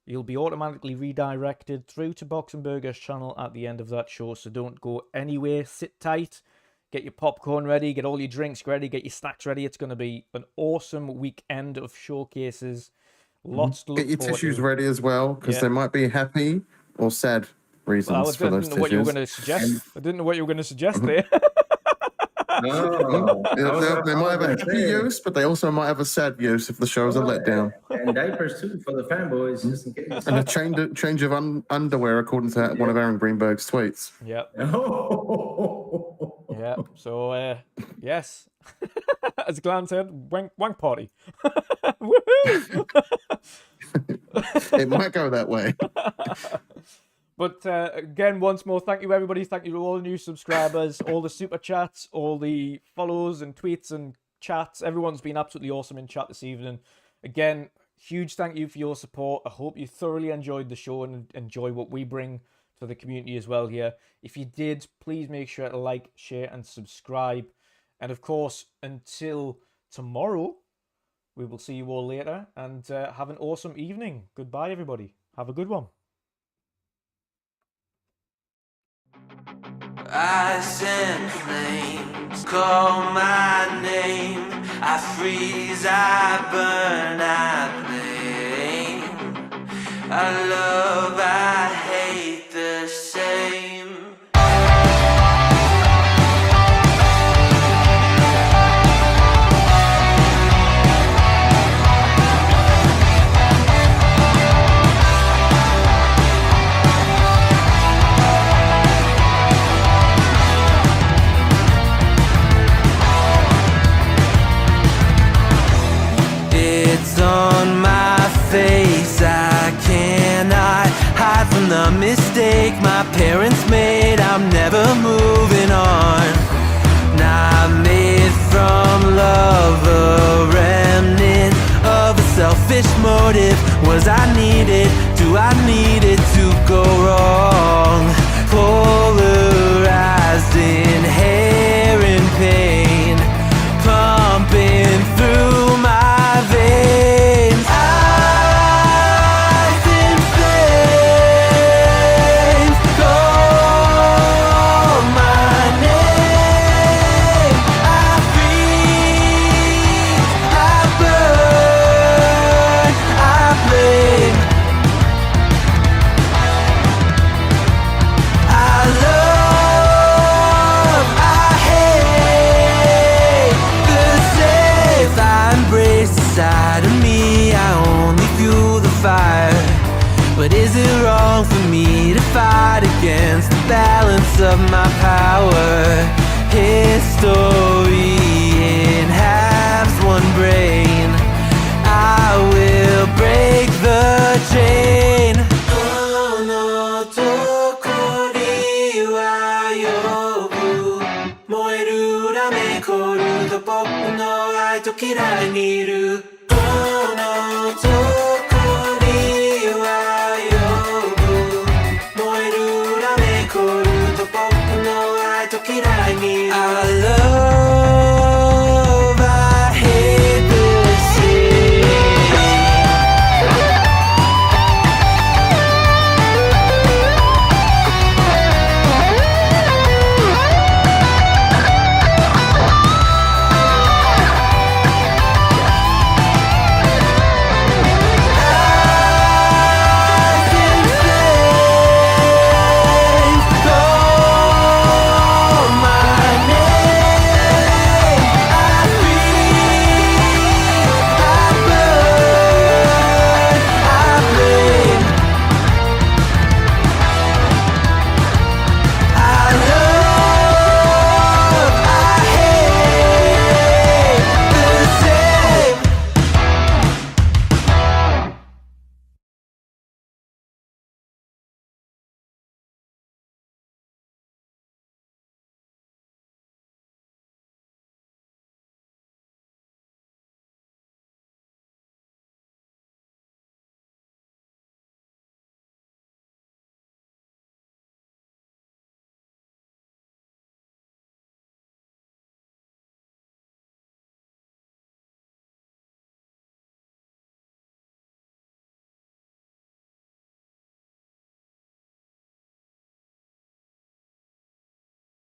[SPEAKER 2] you'll be automatically redirected through to Boxenberger's channel at the end of that show. So don't go anywhere. Sit tight. Get your popcorn ready. Get all your drinks ready. Get your snacks ready. It's going to be an awesome weekend of showcases. Lots to look
[SPEAKER 4] Get your
[SPEAKER 2] forward
[SPEAKER 4] tissues
[SPEAKER 2] to.
[SPEAKER 4] ready as well, because
[SPEAKER 2] Yeah.
[SPEAKER 4] there might be happy or sad reasons
[SPEAKER 2] Well, I
[SPEAKER 4] for those
[SPEAKER 2] didn't know what you were
[SPEAKER 4] tissues.
[SPEAKER 2] going to suggest. I didn't know what you were going to suggest there.
[SPEAKER 14] Oh,
[SPEAKER 4] They might have a
[SPEAKER 14] gonna
[SPEAKER 4] happy use, but they also might have a sad use if the show's a letdown.
[SPEAKER 14] And diapers too for the fanboys, just in case.
[SPEAKER 4] And a change of underwear, according to one of Aaron Greenberg's tweets.
[SPEAKER 2] Yep.
[SPEAKER 14] Oh.
[SPEAKER 2] Yeah. So, yes. As Glenn said, wank party. Woohoo!
[SPEAKER 4] It might go that way.
[SPEAKER 2] But again, once more, thank you, everybody. Thank you to all the new subscribers, all the super chats, all the follows and tweets and chats. Everyone's been absolutely awesome in chat this evening. Again, huge thank you for your support. I hope you thoroughly enjoyed the show and enjoy what we bring to the community as well here. If you did, please make sure to like, share, and subscribe. And of course, until tomorrow, we will see you all later. And have an awesome evening. Goodbye, everybody. Have a good one.
[SPEAKER 1] Ice and flames call my name. I freeze, I burn, I blame. I love, I hate the same. It's on my face, I cannot hide from the mistake my parents made. I'm never moving on. Not made from love, a remnant of a selfish motive. Was I needed? Do I need it to go wrong? Polarized, inherent pain pumping through my veins. Ice and flames call my name. I freeze, I burn, I blame. I love, I hate the same. If I embrace the side of me, I only fuel the fire. But is it wrong for me to fight against the balance of my power? History in halves, one brain. I will break the chain. Oh no, tokori wa yobu. Moeru rame koru to pop no ai to kirai ni iru. Oh no, tokori wa yobu. Moeru rame koru to pop no ai to kirai ni iru. I love